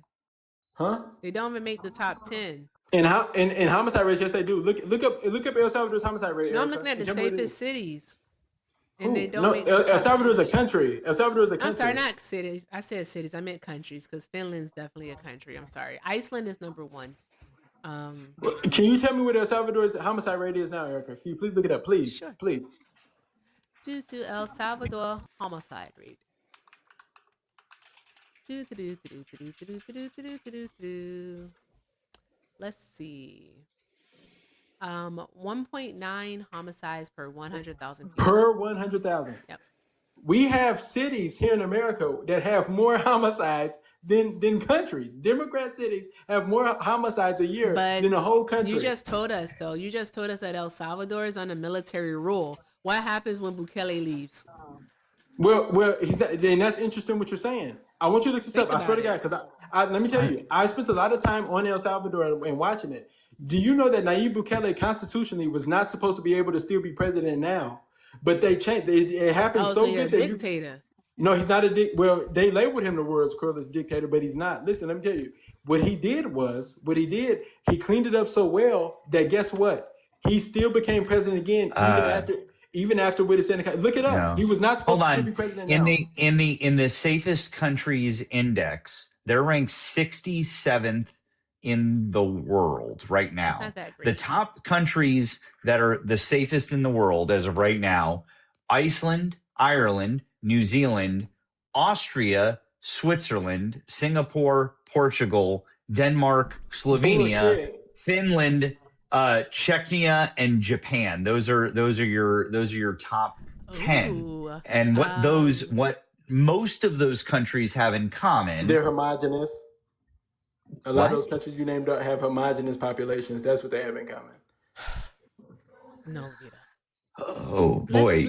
Huh? They don't even make the top 10. And homicide rates, yes, they do. Look up El Salvador's homicide rate. No, I'm looking at the safest cities. And they don't make El Salvador is a country. El Salvador is a country. I'm sorry, not cities. I said cities. I meant countries because Finland's definitely a country. I'm sorry. Iceland is number 1. Can you tell me what El Salvador's homicide rate is now, Erica? Can you please look it up, please? Sure. Please. Due to El Salvador homicide rate. Let's see. 1.9 homicides per 100,000 people. Per 100,000. Yep. We have cities here in America that have more homicides than countries. Democrat cities have more homicides a year than the whole country. You just told us, though. You just told us that El Salvador is under military rule. What happens when Bukele leaves? Well, and that's interesting what you're saying. I want you to look this up. I swear to God, because let me tell you, I spent a lot of time on El Salvador and watching it. Do you know that Nayib Bukele constitutionally was not supposed to be able to still be president now? But they changed. It happened so good you're a dictator. No, he's not a well, they labeled him the world's cruelest dictator, but he's not. Listen, let me tell you. What he did, he cleaned it up so well that guess what? He still became president again, even after what it said. Look it up. No. He was not supposed Hold to still on. be president In now. the safest countries index, they're ranked 67th in the world right now. Not that great. The top countries that are the safest in the world as of right now: Iceland, Ireland, New Zealand, Austria, Switzerland, Singapore, Portugal, Denmark, Slovenia, Bullshit. Finland, Czechia, and Japan. Those are your top 10. Ooh. And what most of those countries have in common, They're homogenous. A lot of those countries you named up have homogenous populations. That's what they have in common. No, Vito. oh boy.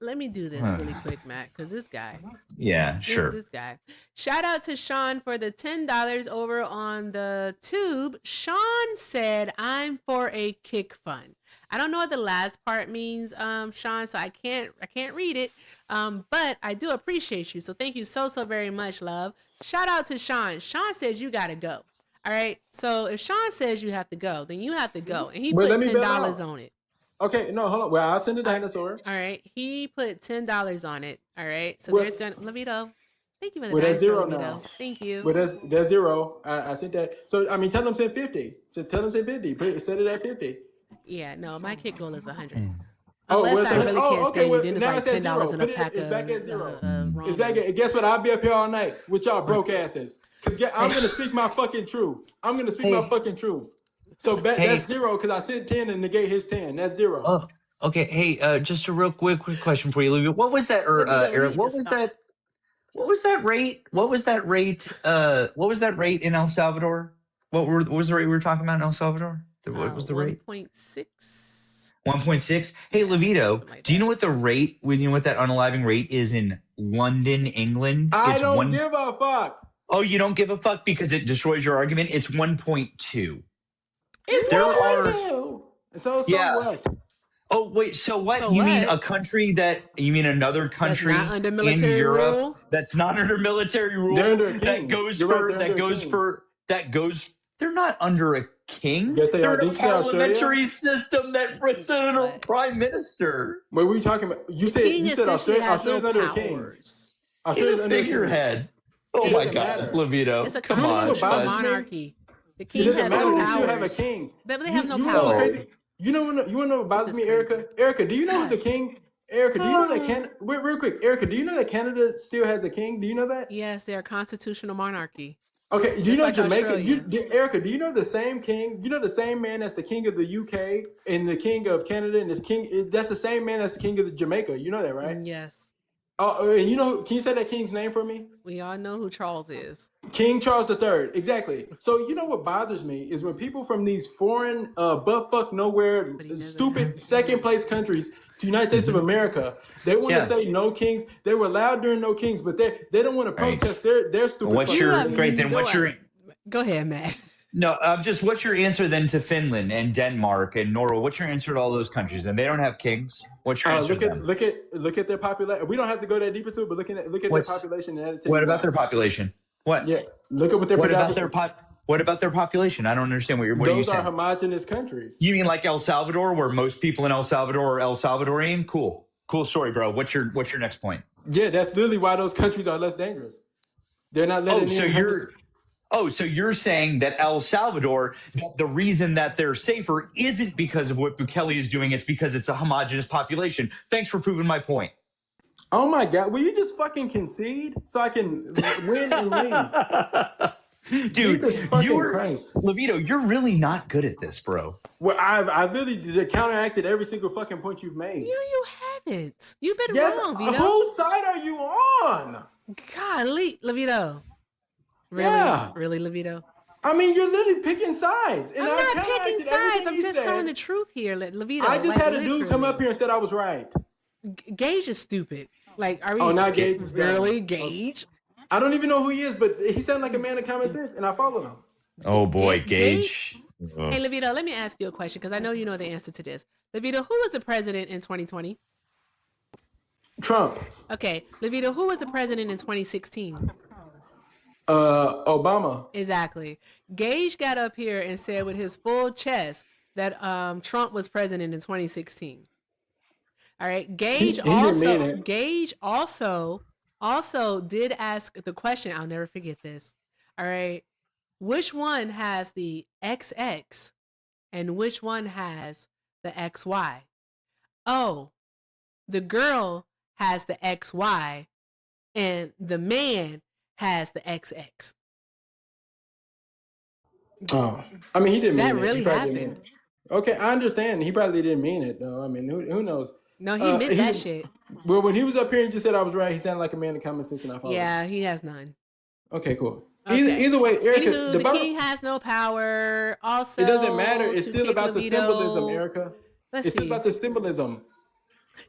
Let me do this really quick, Matt, because this guy. Yeah, sure. This guy. Shout out to Sean for the $10 over on the tube. Sean said, "I'm for a kick fund." I don't know what the last part means, Sean, so I can't read it. But I do appreciate you. So thank you so very much, love. Shout out to Sean. Sean says you gotta go. All right. So if Sean says you have to go, then you have to go. And he put $10 on it. Okay, no, hold on. Well, I'll send a dinosaur. All right. He put $10 on it. All right. So there's gonna Levito. Thank you for the that's dinosaur, zero Levito. now. Thank you. Well, that's zero. I sent that. So I mean, tell them send 50. So tell them send 50. Set it at 50. Yeah, no, my kick goal is 100. Oh, Unless I really can't stand you, then it's now like it's at $10 in a zero. pack It's of back at zero. ramen. It's back at. Guess what? I'll be up here all night with y'all broke asses. Cause I'm gonna speak my fucking truth. I'm gonna speak my fucking truth. So that's zero because I sent 10 and negate his 10. That's zero. Oh, okay. Hey, just a real quick question for you, Olivia. What was that, Eric? What was that? What was that rate? What was that rate? What was that rate in El Salvador? What was the rate we were talking about in El Salvador? What was the rate? 1.6. 1.6. Hey, Levito, do you know what the rate? You know what that unaliving rate is in London, England? I don't give a fuck. Oh, you don't give a fuck because it destroys your argument? It's 1.2. It's 1.2. So what? Oh, wait, so what? You mean a country you mean another country that's not under in military Europe rule? that's not under military rule? They're under a king. They're not under a king. Yes, they They're are. in a Did you say Australia? parliamentary system that puts in a prime minister. What were you talking about? You said Australia's under a king. He's a figurehead. Oh my God, Levito. It's a Come on. constitutional monarchy. The king It doesn't has matter. no You powers. still have a king. They have no You know powers. what's crazy? You want to know what bothers me, Erica? Erica, do you know the king? Erica, do you know that Canada? Wait, real quick, Erica, do you know that Canada still has a king? Do you know that? Yes, they're a constitutional monarchy. Okay, do you know like Jamaica? Australia. Erica, do you know the same king? You know the same man that's the king of the UK and the king of Canada and this king? That's the same man that's the king of Jamaica. You know that, right? Yes. Oh, and you know? Can you say that king's name for me? We all know who Charles is. King Charles III, exactly. So you know what bothers me is when people from these foreign, butt nowhere, stupid second place countries to United States of America, they want to say no kings. They were allowed during no kings, but they don't want to protest their stupid. Go ahead, Matt. No, what's your answer then to Finland and Denmark and Norway? What's your answer to all those countries? And they don't have kings. What's your answer to them? Look at their population. We don't have to go that deeper to it, but look at their population. What about their population? What? Yeah, look at what their. What about their population? I don't understand what are you saying. Those are homogenous countries. You mean like El Salvador, where most people in El Salvador are El Salvadorian? Cool story, bro. What's your next point? Yeah, that's literally why those countries are less dangerous. They're not letting. So you're saying that El Salvador, the reason that they're safer isn't because of what Bukele is doing, it's because it's a homogenous population. Thanks for proving my point. Oh my God, will you just fucking concede so I can win and leave? Dude, Levito, you're really not good at this, bro. Well, I've really counteracted every single fucking point you've made. You haven't. You've been wrong, Vito. Whose side are you on? Golly, Levito. Really? Yeah. Really, Levito? I mean, you're literally picking sides. And I'm not picking sides. I'm just telling the truth here, Levito. I just had a dude come up here and said I was right. Gage is stupid. Like, are we? Oh, not Gage. Really, Gage? I don't even know who he is, but he sounded like a man of common sense, and I followed him. Oh boy, Gage. Hey, Levito, let me ask you a question because I know you know the answer to this. Levito, who was the president in 2020? Trump. Okay, Levito, who was the president in 2016? Obama. Exactly. Gage got up here and said with his full chest that Trump was president in 2016. All right. Gage also did ask the question. I'll never forget this. All right. Which one has the XX and which one has the XY? Oh, the girl has the XY and the man has the XX. Oh, I mean, he didn't mean that it. really He probably didn't mean happened. it. Okay, I understand. He probably didn't mean it, though. I mean, who knows? No, he meant that shit. Well, when he was up here and just said I was right, he sounded like a man of common sense, and I followed. Yeah, he has none. Okay, cool. Okay. Either way, Erica, Anywho, the king has no power. Also, it doesn't matter. It's still about the symbolism, Erica. It's still about the symbolism.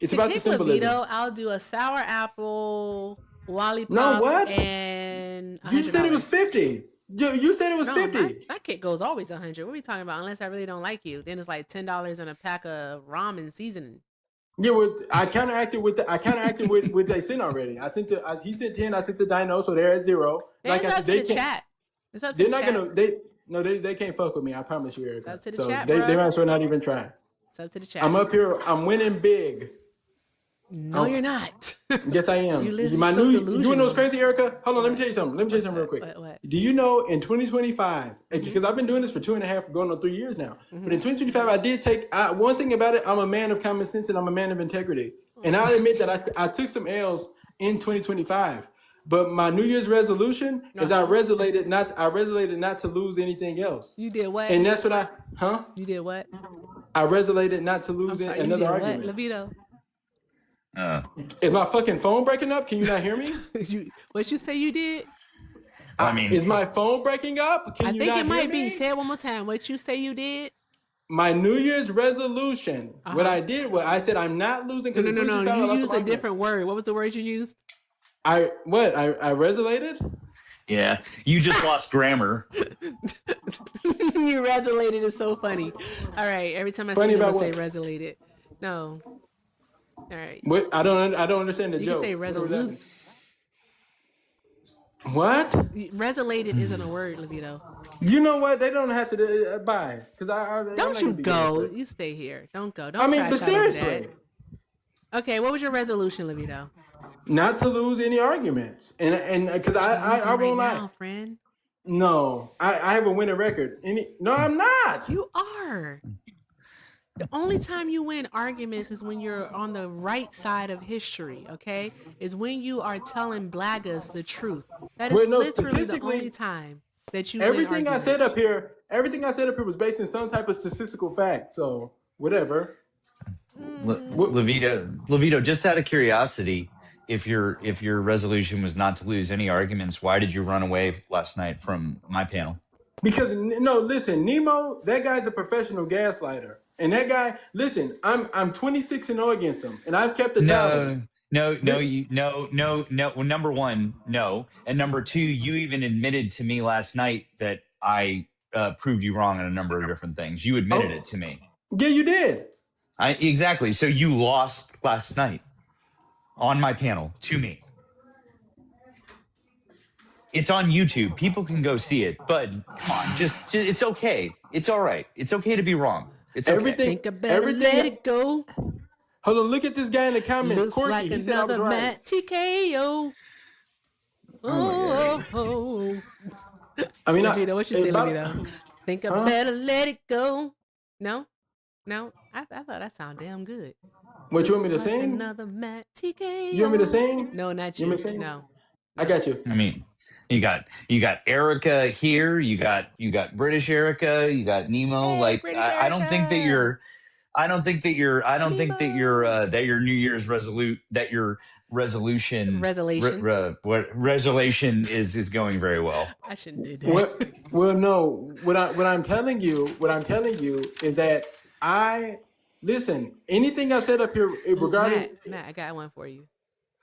It's to about the symbolism. Levito, I'll do a sour apple lollipop. No, what? And you said it was 50. You said it was 50. My kit goes always 100. What are we talking about? Unless I really don't like you, then it's like $10 and a pack of ramen seasoning. Yeah, I counteracted with what they sent already. He sent 10. I sent the Dino, so they're at 0. Like I said, they chat. It's up to the chat. They can't fuck with me. I promise you, Erica. It's up to the chat, they bro. might as well not even try. It's up to the chat. I'm up here. I'm winning big. No, you're not. Yes, I am. You know what's crazy, Erica? Hold on, let me tell you something. Real quick. What? Do you know in 2025, because I've been doing this for 2.5, going on 3 years now, but in 2025, I did take, one thing about it, I'm a man of common sense and I'm a man of integrity. And I admit that I took some L's in 2025. But my New Year's resolution is I resoluted not to lose anything else. You did what? And that's what You did what? I resoluted not to lose another argument. What, Levito? Is my fucking phone breaking up? Can you not hear me? What you say you did? I mean, is my phone breaking up? I think it might be. Say it one more time. What you say you did? My New Year's resolution. What I did was I said I'm not losing. No. You used a different word. What was the word you used? I resolated? Yeah, you just lost grammar. You resolated is so funny. All right, every time I see you, I say resolated. No. All right. What? I don't understand the joke. You can say resolute. What? Resolated isn't a word, Levito. You know what? They don't have to buy because Don't you go? You stay here. Don't go. Don't. I mean, but seriously. Okay, what was your resolution, Levito? Not to lose any arguments, and because I won't lie, now, friend. No, I have a winning record. No, I'm not. You are. The only time you win arguments is when you're on the right side of history, okay? Is when you are telling blaggers the truth. That is literally the only time that you everything I said up here was based in some type of statistical fact. So whatever. Levito, just out of curiosity, if your resolution was not to lose any arguments, why did you run away last night from my panel? Because listen, Nemo, that guy's a professional gaslighter. And that guy, listen, I'm 26-0 against him, and I've kept the tally. No. Well, number one, no, and number two, you even admitted to me last night that I proved you wrong on a number of different things. You admitted it to me. Yeah, you did. Exactly. So you lost last night on my panel to me. It's on YouTube. People can go see it. But come on, just it's okay. It's all right. It's okay to be wrong. It's okay. Everything. Let it go. Hold on, look at this guy in the comments. Looks Corky, like he said I was right. Matt TKO. Oh. I mean, Levito, what you say, Levito? Think I better let it go. No. I thought that sounded damn good. What, you want me to sing? Another Matt TKO. You want me to sing? No, not you. You want me to sing? No. I got you. I mean, you got Erica here. You got British Erica. You got Nemo. Hey, I don't think that your New Year's resolution is going very well. I shouldn't do that. Well, no. What I'm telling you is that listen. Anything I've said up here regarding Matt, I got one for you.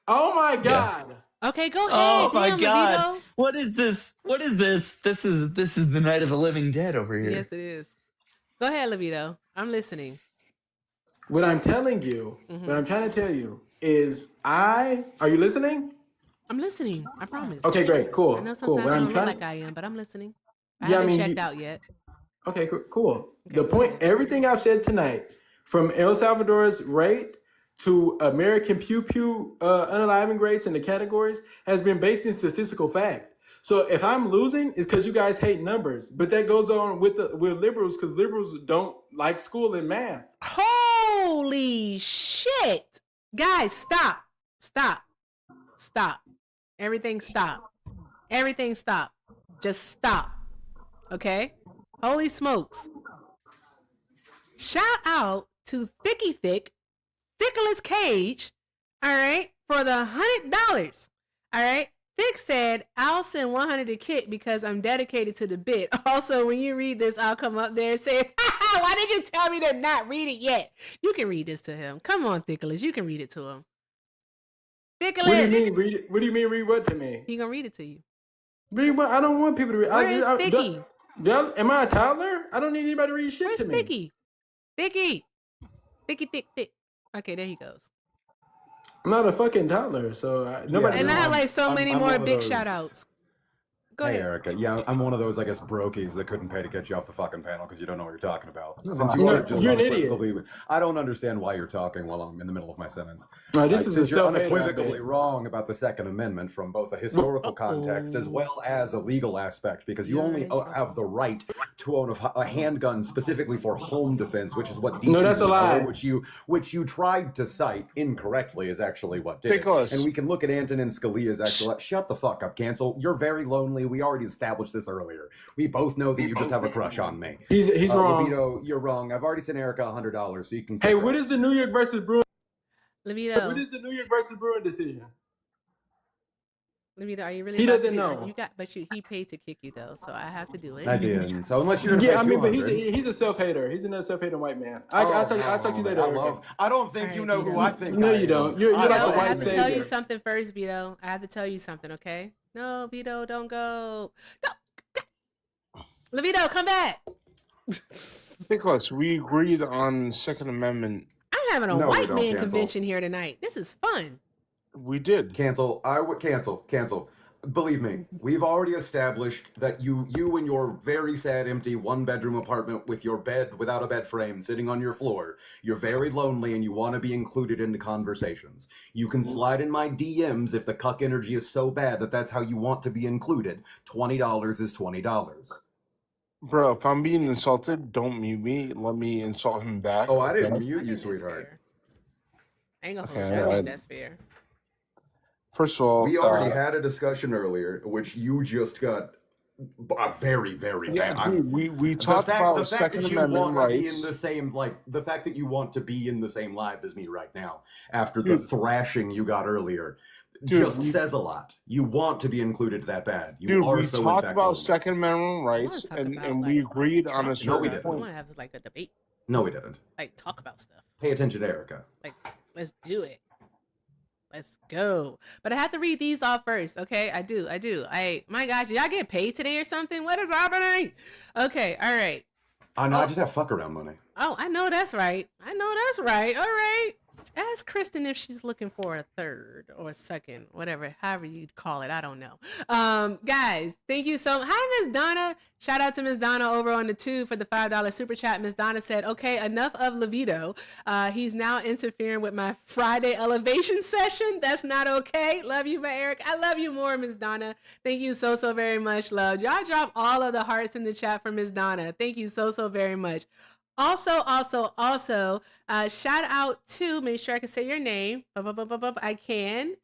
Oh my God. Yeah. Okay, go ahead. Oh my God! Levito. What is this? This is the night of the living dead over here. Yes, it is. Go ahead, Levito. I'm listening. What I'm telling you, what I'm trying to tell you are you listening? I'm listening. I promise. Okay, great, cool. I know sometimes I don't look like I am, but I'm listening. I haven't checked out yet. Okay, cool. Okay, The point, everything I've said tonight, from El Salvador's rate to American pew unaliving rates in the categories, has been based in statistical fact. So if I'm losing, it's because you guys hate numbers. But that goes on with liberals, because liberals don't like school and math. Holy shit. Guys, stop. Everything stop. Just stop. Okay? Holy smokes. Shout out to Thickless Cage, all right, for the $100. All right? Thick said, I'll send 100 to Kit because I'm dedicated to the bit. Also, when you read this, I'll come up there and say, why did you tell me to not read it yet? You can read this to him. Come on, Thickless. You can read it to him. Thickless. What do you mean read it? What do you mean read what to me? He gonna read it to you. Read what? I don't want people to read. Where's Thicky? Am I a toddler? I don't need anybody to read shit Where's to me. Thicky? Thick. Okay, there he goes. I'm not a fucking toddler, so nobody. And I have like so many more big those... shout outs. Go ahead. Erica. Yeah, I'm one of those, I guess, brokies that couldn't pay to get you off the fucking panel because you don't know what you're talking about. Since you are just you're an idiot. I don't understand why you're talking while I'm in the middle of my sentence. This is you're unequivocally wrong about the Second Amendment from both a historical context as well as a legal aspect, because you only have the right to own a handgun specifically for home defense, which is what DC that's a lie. which you tried to cite incorrectly is actually what did it. And we can look at Antonin Scalia's actual. Shut the fuck up, Cancel. You're very lonely. We already established this earlier. We both know that you just have a crush on me. He's wrong. Levito, you're wrong. I've already sent Erica $100, so you can. Hey, what is the New York versus Bruin? Levito. What is the New York versus Bruin decision? Levito, are you really? He doesn't know. He paid to kick you though, so I have to do it. I did. So unless you're gonna pay but he's a self-hater. He's another self-hating white man. I'll talk to you later. I don't think you know who I think. No, you don't. You're like a white I have to savior. tell you something first, Vito. I have to tell you something, okay? No, Vito, don't go. No. Levito, come back. Nicholas, we agreed on Second Amendment. I'm having a white man convention here tonight. This is fun. We did. Cancel. I would cancel. Believe me, we've already established that you in your very sad, empty one-bedroom apartment with your bed without a bed frame sitting on your floor, you're very lonely and you want to be included in the conversations. You can slide in my DMs if the cuck energy is so bad that that's how you want to be included. $20 is $20. Bro, if I'm being insulted, don't mute me. Let me insult him back. Oh, I didn't mute you, sweetheart. I ain't gonna hold you. I think that's fair. First of all, we already had a discussion earlier, which you just got very, very bad. We talked about Second Amendment rights. The fact that you want to be in the same live as me right now, after the thrashing you got earlier, says a lot. You want to be included that bad. We talked about Second Amendment rights, and we agreed on a certain point. I want to have like a debate. No, we didn't. Like talk about stuff. Pay attention to Erica. Like, let's do it. Let's go. But I have to read these off first, okay? I do. My gosh, y'all get paid today or something? What is happening? Okay, all right. I know, I just have fuck around money. Oh, I know that's right. All right. Ask Kristen if she's looking for a third or a second, whatever, however you'd call it. I don't know. Guys, thank you so much. Hi, Miss Donna. Shout out to Miss Donna over on the tube for the $5 super chat. Miss Donna said, okay, enough of Levito. He's now interfering with my Friday elevation session. That's not okay. Love you, my Eric. I love you more, Miss Donna. Thank you so very much, love. Y'all drop all of the hearts in the chat for Miss Donna. Thank you so very much. Also, shout out to, make sure I can say your name. I can.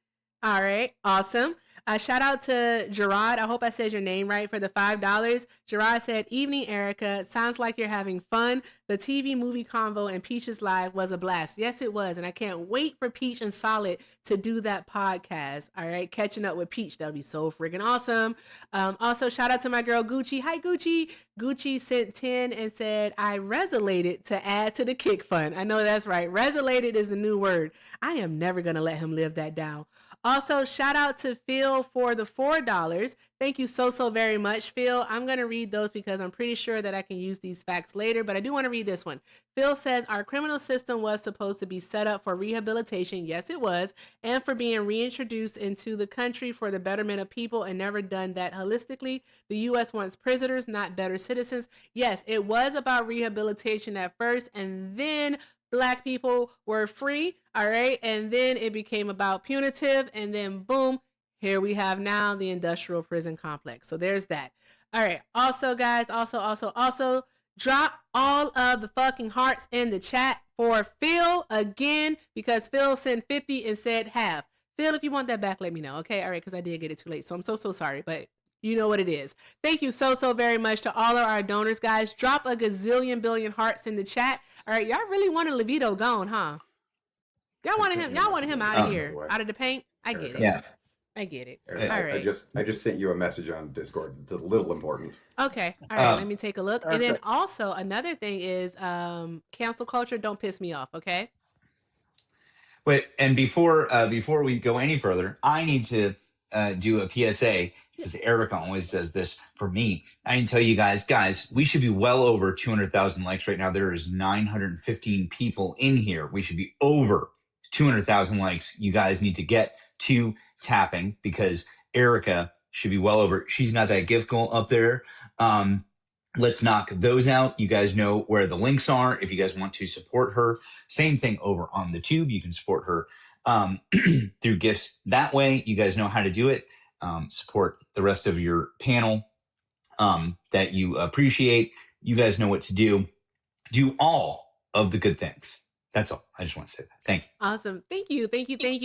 All right, awesome. Shout out to Gerard. I hope I said your name right for the $5. Gerard said, evening, Erica. Sounds like you're having fun. The TV movie convo and Peach's live was a blast. Yes, it was. And I can't wait for Peach and Solid to do that podcast. All right, catching up with Peach. That'll be so freaking awesome. Also, shout out to my girl Gucci. Hi, Gucci. Gucci sent 10 and said, I resolated to add to the kick fund. I know that's right. Resolated is the new word. I am never going to let him live that down. Also, shout out to Phil for the $4. Thank you so very much, Phil. I'm going to read those because I'm pretty sure that I can use these facts later, but I do want to read this one. Phil says, our criminal system was supposed to be set up for rehabilitation. Yes, it was. And for being reintroduced into the country for the betterment of people, and never done that holistically. The U.S. wants prisoners, not better citizens. Yes, it was about rehabilitation at first, and then Black people were free, all right? And then it became about punitive, and then boom, here we have now the industrial prison complex. So there's that. All right. Also, guys, also, drop all of the fucking hearts in the chat for Phil again, because Phil sent 50 and said half. Phil, if you want that back, let me know, okay? All right, because I did get it too late, so I'm so sorry, but you know what it is. Thank you so very much to all of our donors, guys. Drop a gazillion billion hearts in the chat. All right, y'all really wanted Levito gone, huh? Y'all wanted him out of here, out of the paint. I get it. Yeah. I get it. Erica, All right. I just sent you a message on Discord. It's a little important. Okay. All right. Let me take a look. And then also another thing is cancel culture. Don't piss me off. Okay. Wait, and before we go any further, I need to do a PSA, because Erica always does this for me. I need to tell you guys, we should be well over 200,000 likes right now. There is 915 people in here. We should be over 200,000 likes. You guys need to get to tapping, because Erica should be well over. She's got that gift goal up there. Let's knock those out. You guys know where the links are if you guys want to support her. Same thing over on the tube. You can support her through gifts that way. You guys know how to do it. Support the rest of your panel that you appreciate. You guys know what to do. Do all of the good things. That's all. I just want to say that. Thank you. Awesome. Thank you.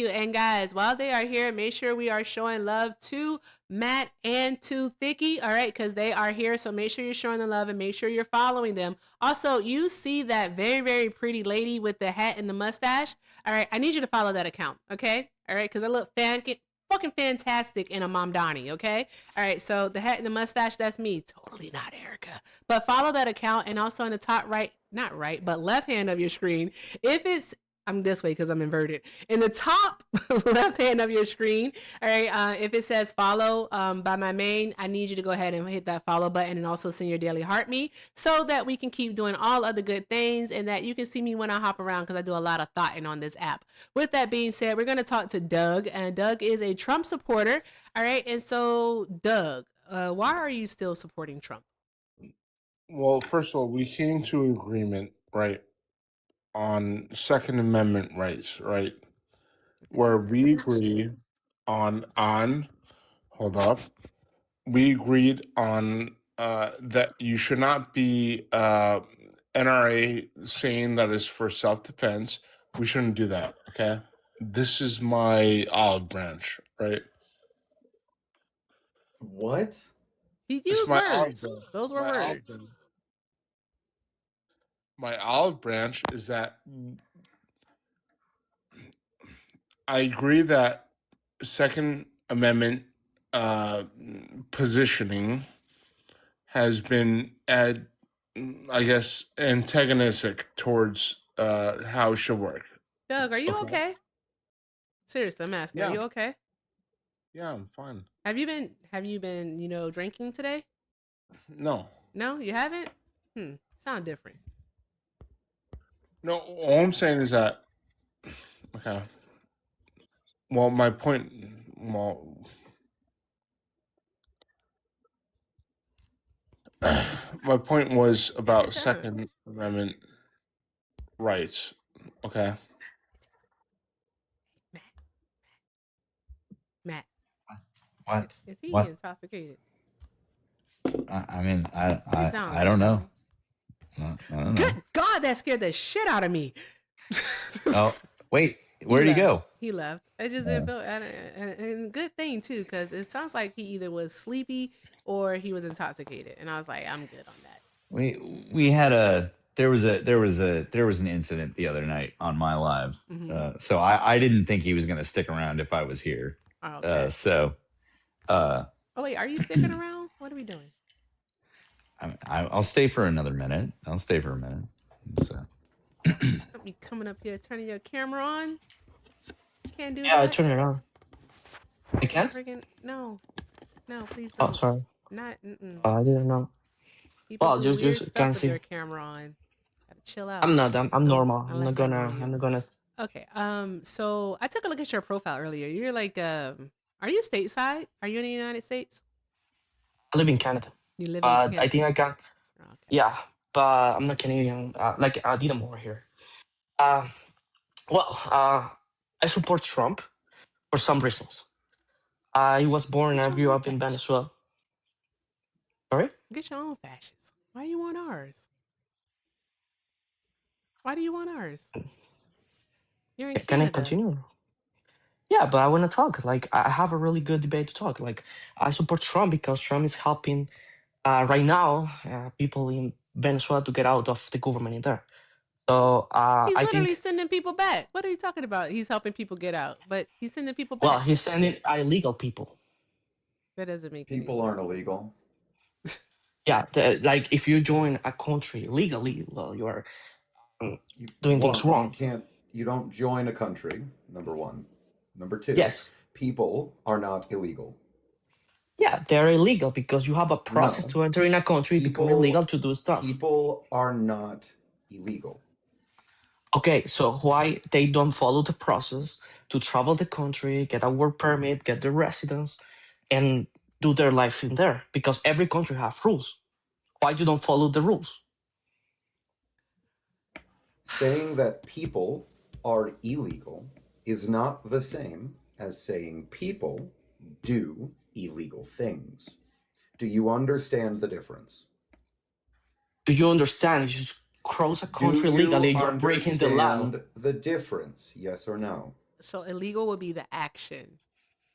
And guys, while they are here, make sure we are showing love to Matt and to Thicky, all right, because they are here. So make sure you're showing the love and make sure you're following them. Also, you see that very, very pretty lady with the hat and the mustache. All right, I need you to follow that account, okay? All right, because I look fucking fantastic in a Mamdani, okay? All right, so the hat and the mustache, that's me. Totally not Erica. But follow that account, and also in the top right, not right, but left hand of your screen, if it's, I'm this way because I'm inverted. In the top left hand of your screen, all right, if it says follow by my main, I need you to go ahead and hit that follow button and also send your daily heart me so that we can keep doing all other good things and that you can see me when I hop around, because I do a lot of thoughting on this app. With that being said, we're going to talk to Doug, and Doug is a Trump supporter. All right, and so Doug, why are you still supporting Trump? Well, first of all, we came to an agreement, right, on Second Amendment rights, right, where we agree on hold up, we agreed on that you should not be NRA saying that is for self-defense. We shouldn't do that, okay? This is my olive branch, right? What? He used words. Those were words. My olive branch is that I agree that Second Amendment positioning has been, I guess, antagonistic towards how it should work. Doug, are you okay? Seriously, I'm asking. Yeah. Are you okay? Yeah, I'm fine. Have you been, drinking today? No. No, you haven't? Sound different. No, all I'm saying is that, okay. Well, my point, my point was about Second Amendment rights, okay? Matt. What? Is he What? intoxicated? I mean, I don't know. I don't know. Good God, that scared the shit out of me. Oh, wait. Where'd he go? He left. I just didn't feel, and good thing too, because it sounds like he either was sleepy or he was intoxicated, and I was like, I'm good on that. We had there was an incident the other night on my live, so I didn't think he was going to stick around if I was here. Oh, okay. Oh wait, are you sticking around? What are we doing? I'll stay for another minute. I'll stay for a minute. So. Don't be coming up here turning your camera on. Can't do that. Yeah, I turned it on. I can't? Friggin' no, please Oh, don't. sorry. Not. I didn't know. People Well, do weird just stuff can with their see. camera on. Gotta chill out. I'm not. I'm normal. Unless I know you. I'm not gonna. Okay. So I took a look at your profile earlier. You're like, are you stateside? Are you in the United States? I live in Canada. You live in Canada. I think I can. Okay. Yeah, but I'm not Canadian. Like I did more here. Well, I support Trump for some reasons. I was born. I grew up in Venezuela. Sorry. Get your own fascists. Why do you want ours? Why do you want ours? You're in Canada. Can I continue? Yeah, but I want to talk. Like I have a really good debate to talk. Like I support Trump because Trump is helping right now people in Venezuela to get out of the government in there. So he's I literally think sending people back. What are you talking about? He's helping people get out, but he's sending people back. Well, he's sending illegal people. That doesn't make people aren't illegal. Yeah, like if you join a country legally, well, you are doing things wrong. You don't join a country. Number one. Number two. Yes. People are not illegal. Yeah, they're illegal because you have a process to enter in a country, become illegal to do stuff. People are not illegal. Okay, so why they don't follow the process to travel the country, get a work permit, get the residence, and do their life in there? Because every country have rules. Why you don't follow the rules? Saying that people are illegal is not the same as saying people do illegal things. Do you understand the difference? Do you understand? You just cross a country legally, you're breaking the law. Do you understand the difference? Yes or no? So illegal would be the action.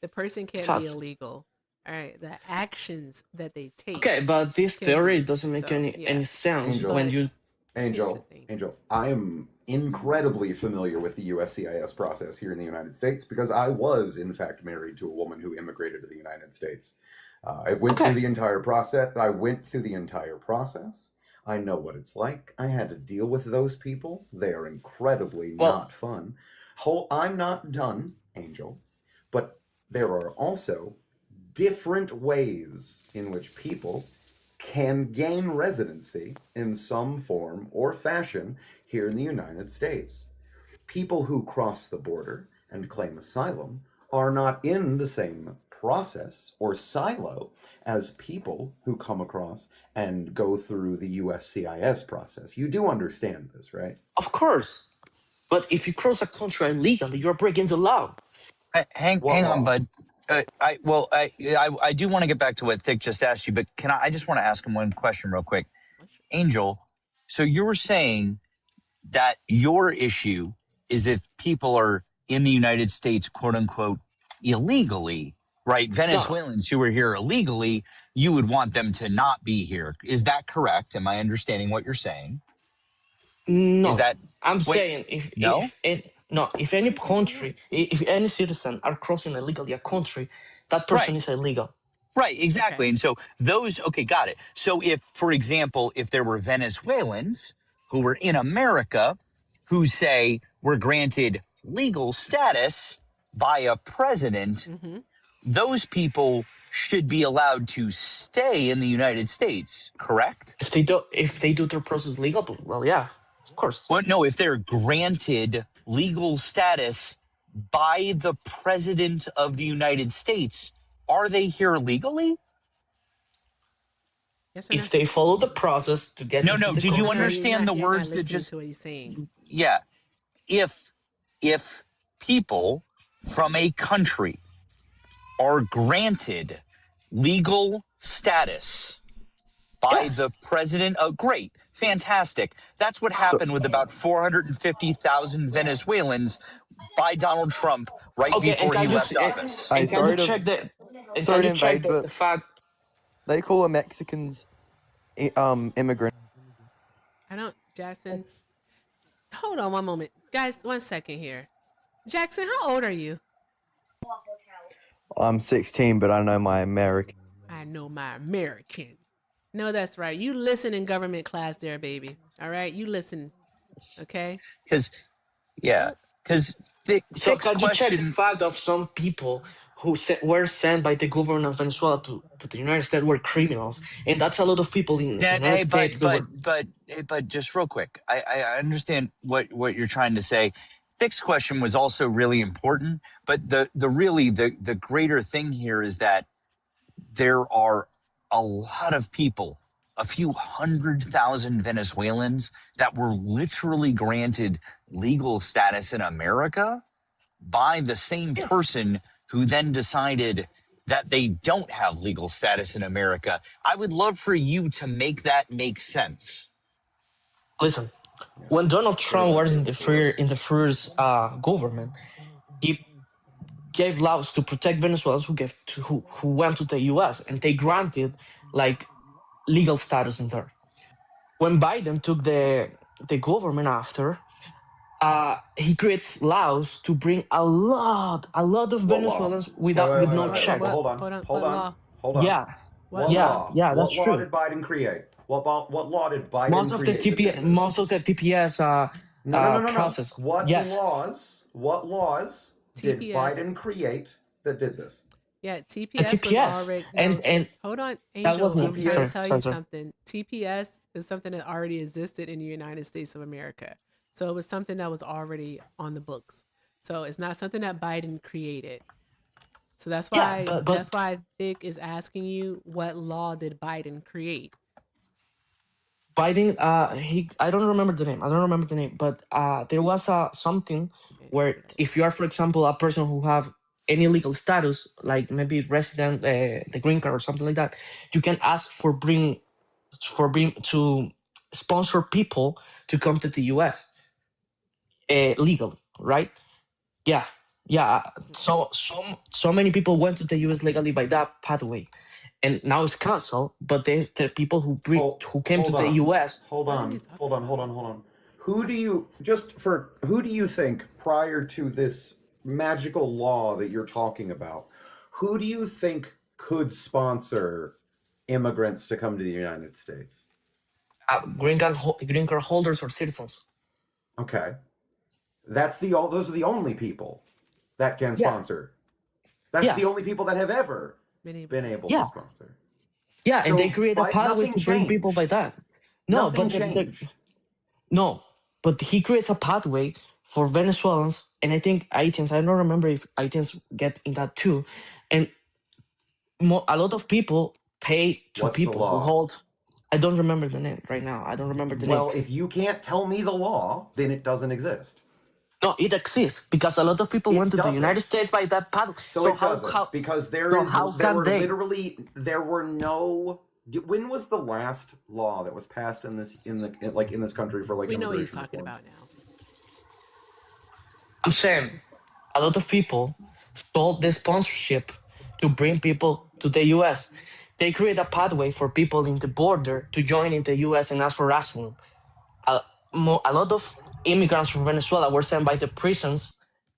The person can't be illegal. All right, the actions that they take. Okay, but this theory doesn't make any sense when you... Angel, I am incredibly familiar with the USCIS process here in the United States because I was, in fact, married to a woman who immigrated to the United States. I went through the entire process. I know what it's like. I had to deal with those people. They are incredibly not fun. I'm not done, Angel, but there are also different ways in which people can gain residency in some form or fashion here in the United States. People who cross the border and claim asylum are not in the same process or silo as people who come across and go through the USCIS process. You do understand this, right? Of course. But if you cross a country illegally, you're breaking the law. Hang on, bud. I do want to get back to what Thick just asked you, but I just want to ask him one question real quick. Angel, so you were saying that your issue is if people are in the United States, quote unquote, illegally, right? Venezuelans who are here illegally, you would want them to not be here. Is that correct? Am I understanding what you're saying? No, I'm saying if any country, if any citizen are crossing illegally a country, that person is illegal. Right, exactly. Okay. And so got it. So if, for example, if there were Venezuelans who were in America who say were granted legal status by a president, those people should be allowed to stay in the United States, correct? If they do their process legal, well, yeah. Of course. Well, no, if they're granted legal status by the president of the United States, are they here legally? Yes if they follow the process to get into the did you understand the words that just... to what he's saying. Yeah. If people from a country are granted legal status by the president of... Great. Fantastic. That's what happened with about 450,000 Venezuelans by Donald Trump before he left office. Sorry to invade, but the fact they call Mexicans immigrant. I don't, Jackson. Hold on one moment. Guys, 1 second here. Jackson, how old are you? I'm 16, but I know my American. I know my American. No, that's right. You listen in government class there, baby. All right? You listen. Okay? Because so can you check the fact of some people were sent by the government of Venezuela to the United States were criminals, and that's a lot of people in the That, United hey, States that were. but just real quick, I understand what you're trying to say. Thick's question was also really important, but the greater thing here is that there are a lot of people, a few 100,000 Venezuelans that were literally granted legal status in America by the same person who then decided that they don't have legal status in America. I would love for you to make that make sense. Listen, when Donald Trump was in the first government, he gave laws to protect Venezuelans who went to the U.S. and they granted like legal status in there. When Biden took the government after, he creates laws to bring a lot of What law? Venezuelans with no Wait. check. Hold on. Yeah, What yeah, law? yeah. What That's law true. did Biden create? What law did Biden Most of the create that did this? most of the TPS No. process. What Yes, laws did TPS. Biden create that did this? Yeah, the TPS was TPS, already and hold on, that Angel. wasn't. I'm trying to TPS. tell Sorry, you sorry. something. TPS is something that already existed in the United States of America. So it was something that was already on the books. So it's not something that Biden created. So that's Yeah, why but Vic is asking you, what law did Biden create? Biden, I don't remember the name. But there was something where if you are, for example, a person who have any legal status, like maybe resident, the green card or something like that, you can ask for bring to sponsor people to come to the U.S. Legally, right? Yeah, yeah. So many people went to the U.S. legally by that pathway, and now it's canceled. But the people who who came to Hold the on. U.S. Hold on. Who do you think, prior to this magical law that you're talking about, who do you think could sponsor immigrants to come to the United States? Green card holders or citizens. Okay. Those are the only people that can Yeah, sponsor. That's yeah, the only people that have ever Been been able to yeah, sponsor. yeah. And they So create a pathway nothing to bring people by changed. that. No, Nothing but changed. no, but he creates a pathway for Venezuelans, and I think Haitians. I don't remember if Haitians get in that too, and a lot of people pay to What's the people who law? hold. I don't remember the name right now. I don't remember the name. Well, if you can't tell me the law, then it doesn't exist. No, it exists because a lot of people went It to the United doesn't. States by that path. So it doesn't, because there can they? were no. When was the last law that was passed in this country for We know what he's immigration talking reform? about now. I'm saying a lot of people sold the sponsorship to bring people to the U.S. They create a pathway for people in the border to join in the U.S. and ask for asylum. A lot of immigrants from Venezuela were sent by the prisons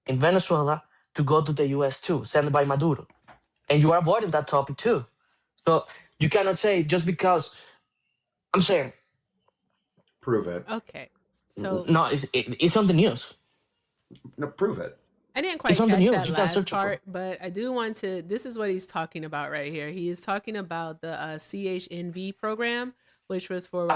in Venezuela to go to the U.S. too, sent by Maduro. And you are avoiding that topic too. So you cannot say just because. I'm saying. Prove it. Okay. So No, it's on the news. No, prove it. I didn't It's quite on the catch news. that You can last search it. part, but I do want to. This is what he's talking about right here. He is talking about the CHNV program, which was for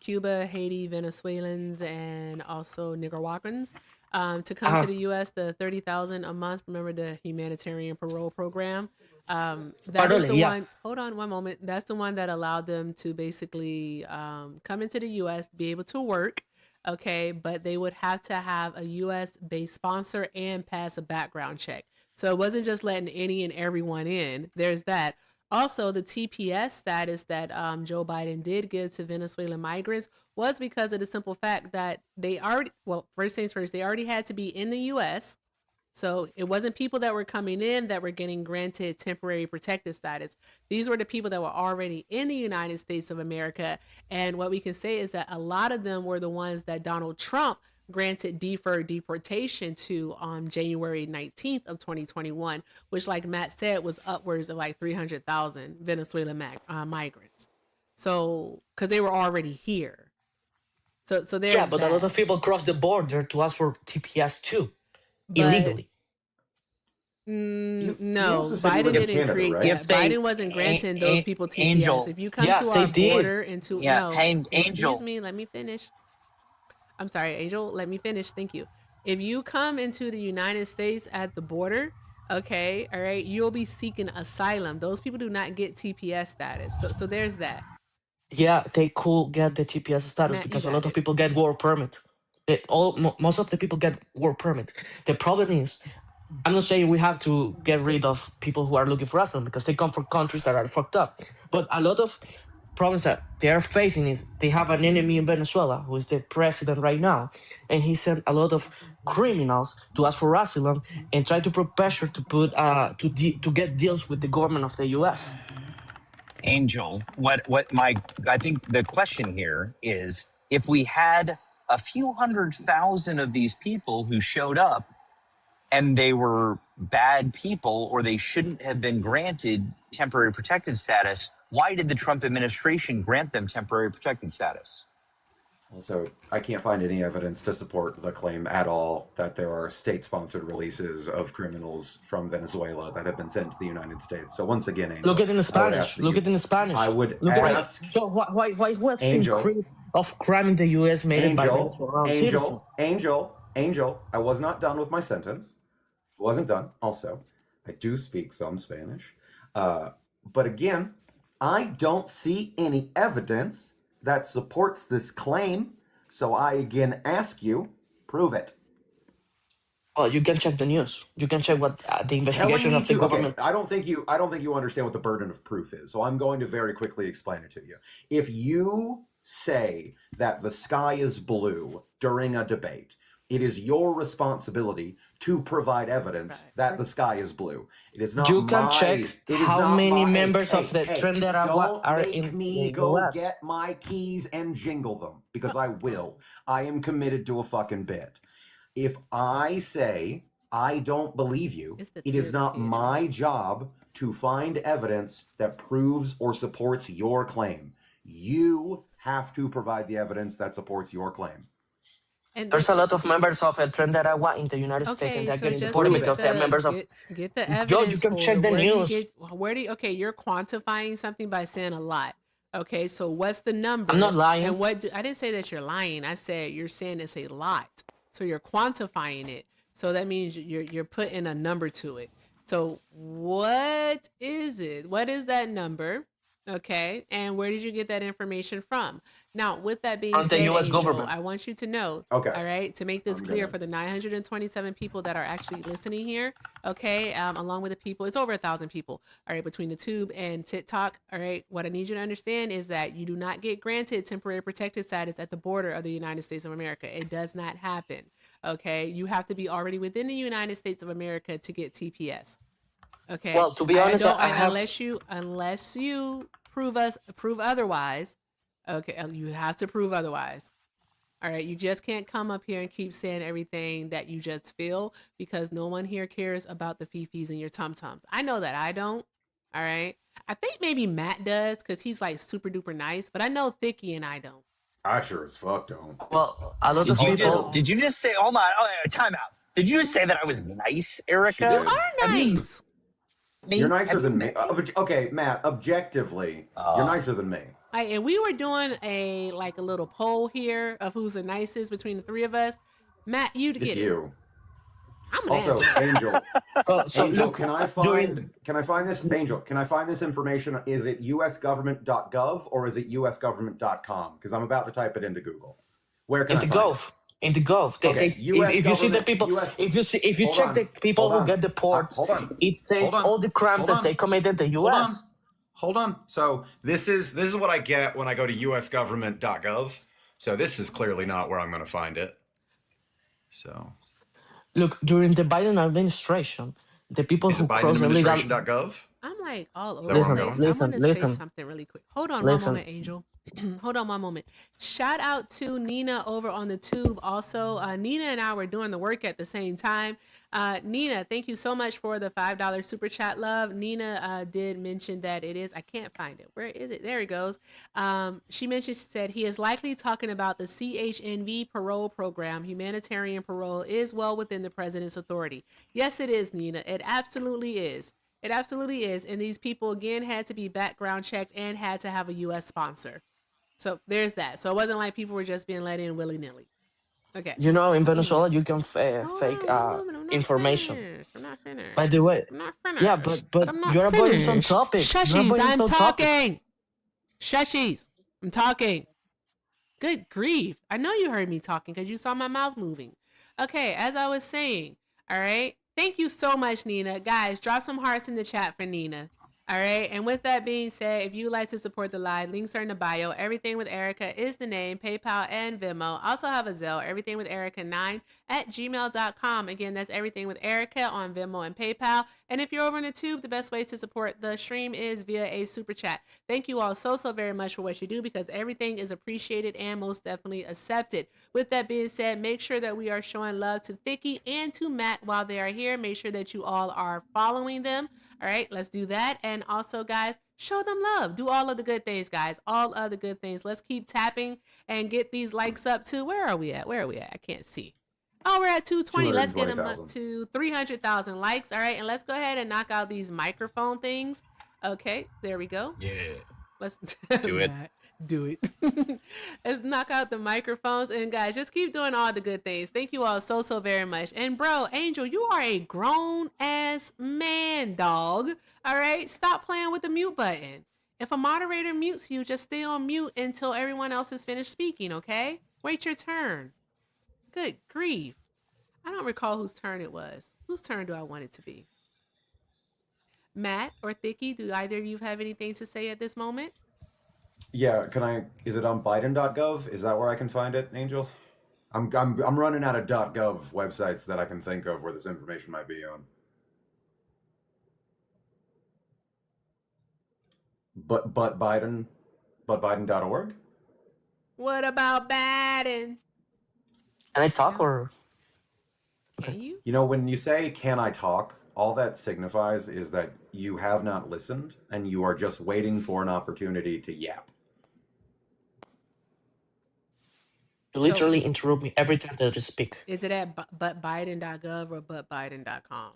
Cuba, Haiti, Venezuelans, and also Nicaraguans to come to the U.S. The $30,000 a month. Remember the humanitarian parole program? That is the one. Hold on one moment. That's the one that allowed them to basically come into the U.S., be able to work. Okay, but they would have to have a U.S. based sponsor and pass a background check. So it wasn't just letting any and everyone in. There's that. Also, the TPS status that Joe Biden did give to Venezuelan migrants was because of the simple fact that they already, well, first things first, they already had to be in the U.S. So it wasn't people that were coming in that were getting granted temporary protected status. These were the people that were already in the United States of America. And what we can say is that a lot of them were the ones that Donald Trump granted deferred deportation to on January 19th of 2021, which, like Matt said, was upwards of like 300,000 Venezuelan migrants. So, because they were already here. So there's but that. a lot of people cross the border to ask for TPS too, illegally. No, also said he Biden lived in didn't Canada, create right? that. If they Biden wasn't granting those people TPS. Angel, If you come Yes, to they our did. border into yeah, no, excuse Angel. me, let me finish. I'm sorry, Angel, let me finish. Thank you. If you come into the United States at the border, okay, all right, you'll be seeking asylum. Those people do not get TPS status. So there's that. Yeah, they could get the TPS status Matt, you because a got lot of it. people get work permit. Most of the people get work permit. The problem is, I'm not saying we have to get rid of people who are looking for asylum because they come from countries that are fucked up. But a lot of problems that they are facing is they have an enemy in Venezuela who is the president right now, and he sent a lot of criminals to ask for asylum and try to put pressure to put to get deals with the government of the U.S. Angel, I think the question here is if we had a few 100,000 of these people who showed up and they were bad people or they shouldn't have been granted temporary protected status, why did the Trump administration grant them temporary protected status? Also, I can't find any evidence to support the claim at all that there are state-sponsored releases of criminals from Venezuela that have been sent to the United States. So once again, Angel, Look at it in Spanish. Look at it in Spanish. I would Look at ask. it. So why was the Angel, increase of crime in the U.S. made by Venezuelan citizens? Angel, I was not done with my sentence. Wasn't done. Also, I do speak some Spanish. But again, I don't see any evidence that supports this claim. So I again ask you, prove it. Well, you can check the news. You can check what the investigation of the government. Okay, I don't think you understand what the burden of proof is. So I'm going to very quickly explain it to you. If you say that the sky is blue during a debate, it is your responsibility to provide evidence that the sky is blue. It is not You can my, check it is how not many my, members of the hey, Tren de Aragua are in Don't make me the go US. get my keys and jingle them, because I will. I am committed to a fucking bit. If I say I don't believe you, it is not my job to find evidence that proves or supports your claim. You have to provide the evidence that supports your claim. And There's a lot of members of Tren de Aragua in the United States, and okay, they're so getting just deported get because they're members of. get the Yo, you evidence can check holder. the news. Okay, you're quantifying something by saying a lot. Okay, so what's the number? I'm not lying. And I didn't say that you're lying. I said you're saying it's a lot. So you're quantifying it. So that means you're putting a number to it. So what is it? What is that number? Okay, and where did you get that information from? Now, with that being From the said, US Angel, government. I want you to know, Okay. all right, to make this I'm clear gonna- for the 927 people that are actually listening here, okay, along with the people, it's over 1,000 people, all right, between the Tube and TikTok, all right, what I need you to understand is that you do not get granted temporary protected status at the border of the United States of America. It does not happen, okay? You have to be already within the United States of America to get TPS. Okay. Well, to be honest, I have. Unless you prove otherwise. Okay, you have to prove otherwise. All right, you just can't come up here and keep saying everything that you just feel because no one here cares about the fifis and your tum tums. I know that I don't. All right, I think maybe Matt does because he's like super duper nice, but I know Thicky and I don't. I sure as fuck don't. Well, a lot of people. Did you just say? Hold on. Oh, time out. Did you just say that I was nice, Erica? You are nice. You're nicer than me. Okay, Matt, objectively, you're nicer than me. And we were doing a little poll here of who's the nicest between the three of us. Matt, you to It's get you. it. I'm Also, Angel. So Angel, look, can I find this? Angel, can I find this information? Is it usgovernment.gov or is it usgovernment.com? Because I'm about to type it into Google. Where can I find it? In the Gulf, Okay, if you see the people, if you check the people who get deported, it says all the crimes that they committed in the U.S. Hold on. So this is what I get when I go to usgovernment.gov. So this is clearly not where I'm going to find it. So look, during the Biden administration, the people who crossed illegal. Bidenadministration.gov. I'm like all over the place. I want to say something really quick. Hold on one moment, Angel. Hold on one moment. Shout out to Nina over on the tube. Also, Nina and I were doing the work at the same time. Nina, thank you so much for the $5 super chat, love. Nina did mention that it is, I can't find it. Where is it? There it goes. She mentioned, she said, he is likely talking about the CHNV parole program. Humanitarian parole is well within the president's authority. Yes, it is, Nina. It absolutely is. It absolutely is. And these people, again, had to be background checked and had to have a U.S. sponsor. So there's that. So it wasn't like people were just being let in willy-nilly. Okay. You know, in Venezuela, you can fake information. I'm not finished. By the way, I'm not finished. yeah, but I'm not you're avoiding some finished. topics. Shushies, I'm talking. Shushies, I'm talking. Good grief. I know you heard me talking because you saw my mouth moving. Okay, as I was saying, all right. Thank you so much, Nina. Guys, drop some hearts in the chat for Nina. All right. And with that being said, if you'd like to support the live, links are in the bio. Everything with Erica is the name, PayPal and Venmo. Also have a Zelle, everythingwitherica9@gmail.com. Again, that's everything with Erica on Venmo and PayPal. And if you're over in the tube, the best way to support the stream is via a super chat. Thank you all so very much for what you do, because everything is appreciated and most definitely accepted. With that being said, make sure that we are showing love to Thicky and to Matt while they are here. Make sure that you all are following them. All right, let's do that. And also, guys, show them love. Do all of the good things, guys. All of the good things. Let's keep tapping and get these likes up to, where are we at? I can't see. Oh, we're at 220. Let's get them up to 300,000 likes. All right, and let's go ahead and knock out these microphone things. Okay, there we go. Yeah. Let's do it. Do it. Let's knock out the microphones. And guys, just keep doing all the good things. Thank you all so very much. And bro, Angel, you are a grown ass man, dog. All right, stop playing with the mute button. If a moderator mutes you, just stay on mute until everyone else is finished speaking. Okay, wait your turn. Good grief. I don't recall whose turn it was. Whose turn do I want it to be? Matt or Thicky, do either of you have anything to say at this moment? Yeah, is it on Biden.gov? Is that where I can find it, Angel? I'm running out of .gov websites that I can think of where this information might be on. But Biden.org? What about Biden? Can I talk or? Can you? You know, when you say, can I talk, all that signifies is that you have not listened and you are just waiting for an opportunity to yap. You literally interrupt me every time that I speak. Is it at butbiden.gov or butbiden.com?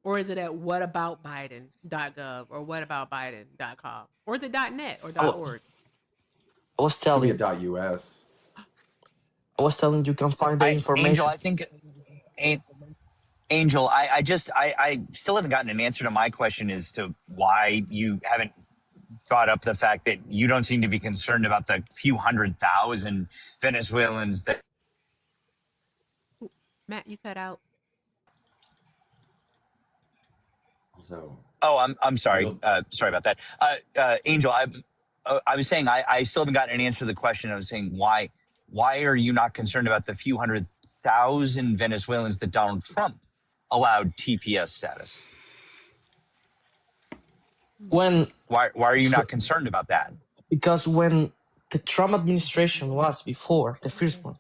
Or is it at whataboutbiden.gov or whataboutbiden.com? Or is it .net or .org? I was telling you. .us. I was telling you can find the information. Angel, I think... Angel, I still haven't gotten an answer to my question as to why you haven't brought up the fact that you don't seem to be concerned about the few 100,000 Venezuelans that... Matt, you cut out. So. Oh, I'm sorry. Sorry about that. Angel, I was saying I still haven't gotten an answer to the question. I was saying why are you not concerned about the few 100,000 Venezuelans that Donald Trump allowed TPS status? Why are you not concerned about that? Because when the Trump administration was before the first one,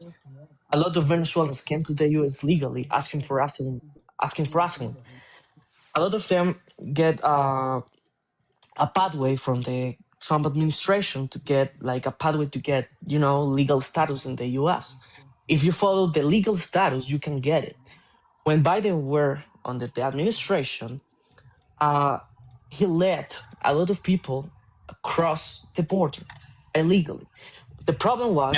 a lot of Venezuelans came to the U.S. legally, asking for asylum. A lot of them get a pathway from the Trump administration to get legal status in the U.S. If you follow the legal status, you can get it. When Biden were under the administration, he let a lot of people cross the border illegally. The problem was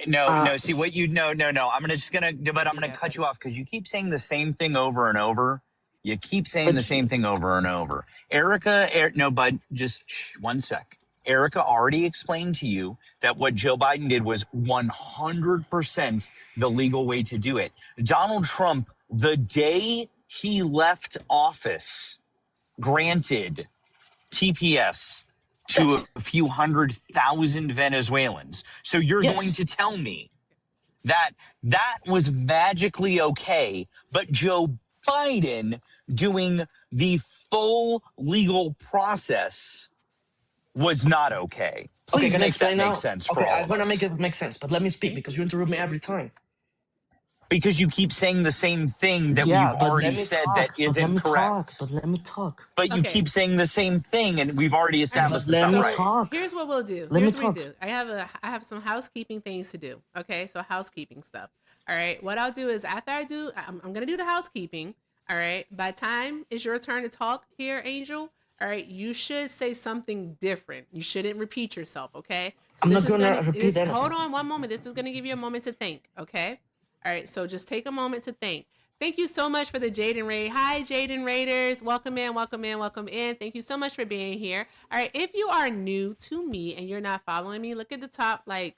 no. See what you no. I'm gonna cut you off because you keep saying the same thing over and over. You keep saying the same thing over and over. But just one sec. Erica already explained to you that what Joe Biden did was 100% the legal way to do it. Donald Trump, the day he left office, granted TPS to a few 100,000 Venezuelans. So you're going to tell me that was magically okay, but Joe Biden doing the full legal process was not okay. Please can I make that explain make now? sense for Okay, all I'm of gonna make us. it make sense, but let me speak because you interrupt me every time. Because you keep saying the same thing that Yeah, we've but already let me said that talk. isn't correct. But let me talk. But you Okay. keep saying the same thing, and we've already All right. established But that's let not me right. So talk. here's what we'll do. Let me Here's what we talk. do. I have some housekeeping things to do. Okay, so housekeeping stuff. All right. What I'll do is after I'm gonna do the housekeeping. All right. By time it's your turn to talk here, Angel. All right. You should say something different. You shouldn't repeat yourself. Okay. So I'm not gonna repeat anything. Hold on one moment. This is gonna give you a moment to think. Okay. All right. So just take a moment to think. Thank you so much for the Jaden Raid. Hi, Jaden Raiders. Welcome in, welcome in, welcome in. Thank you so much for being here. All right, if you are new to me and you're not following me, look at the top, like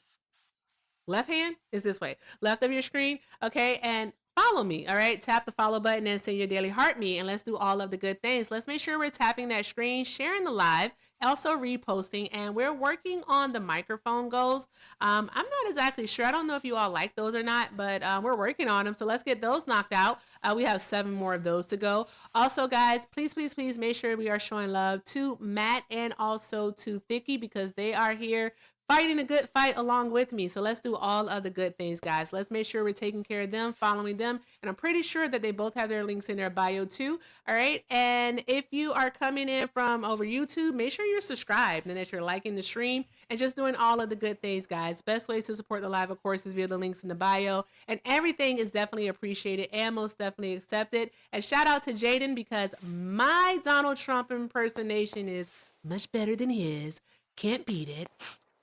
left hand is this way, left of your screen, okay? And follow me, all right? Tap the follow button and send your daily heartbeat, and let's do all of the good things. Let's make sure we're tapping that screen, sharing the live, also reposting, and we're working on the microphone goals. I'm not exactly sure. I don't know if you all like those or not, but we're working on them, so let's get those knocked out. We have 7 more of those to go. Also, guys, please, please, please make sure we are showing love to Matt and also to Thicky because they are here fighting a good fight along with me. So let's do all of the good things, guys. Let's make sure we're taking care of them, following them. And I'm pretty sure that they both have their links in their bio too. All right. And if you are coming in from over YouTube, make sure you're subscribed and that you're liking the stream and just doing all of the good things, guys. Best way to support the live, of course, is via the links in the bio. And everything is definitely appreciated and most definitely accepted. And shout out to Jaden because my Donald Trump impersonation is much better than his. Can't beat it.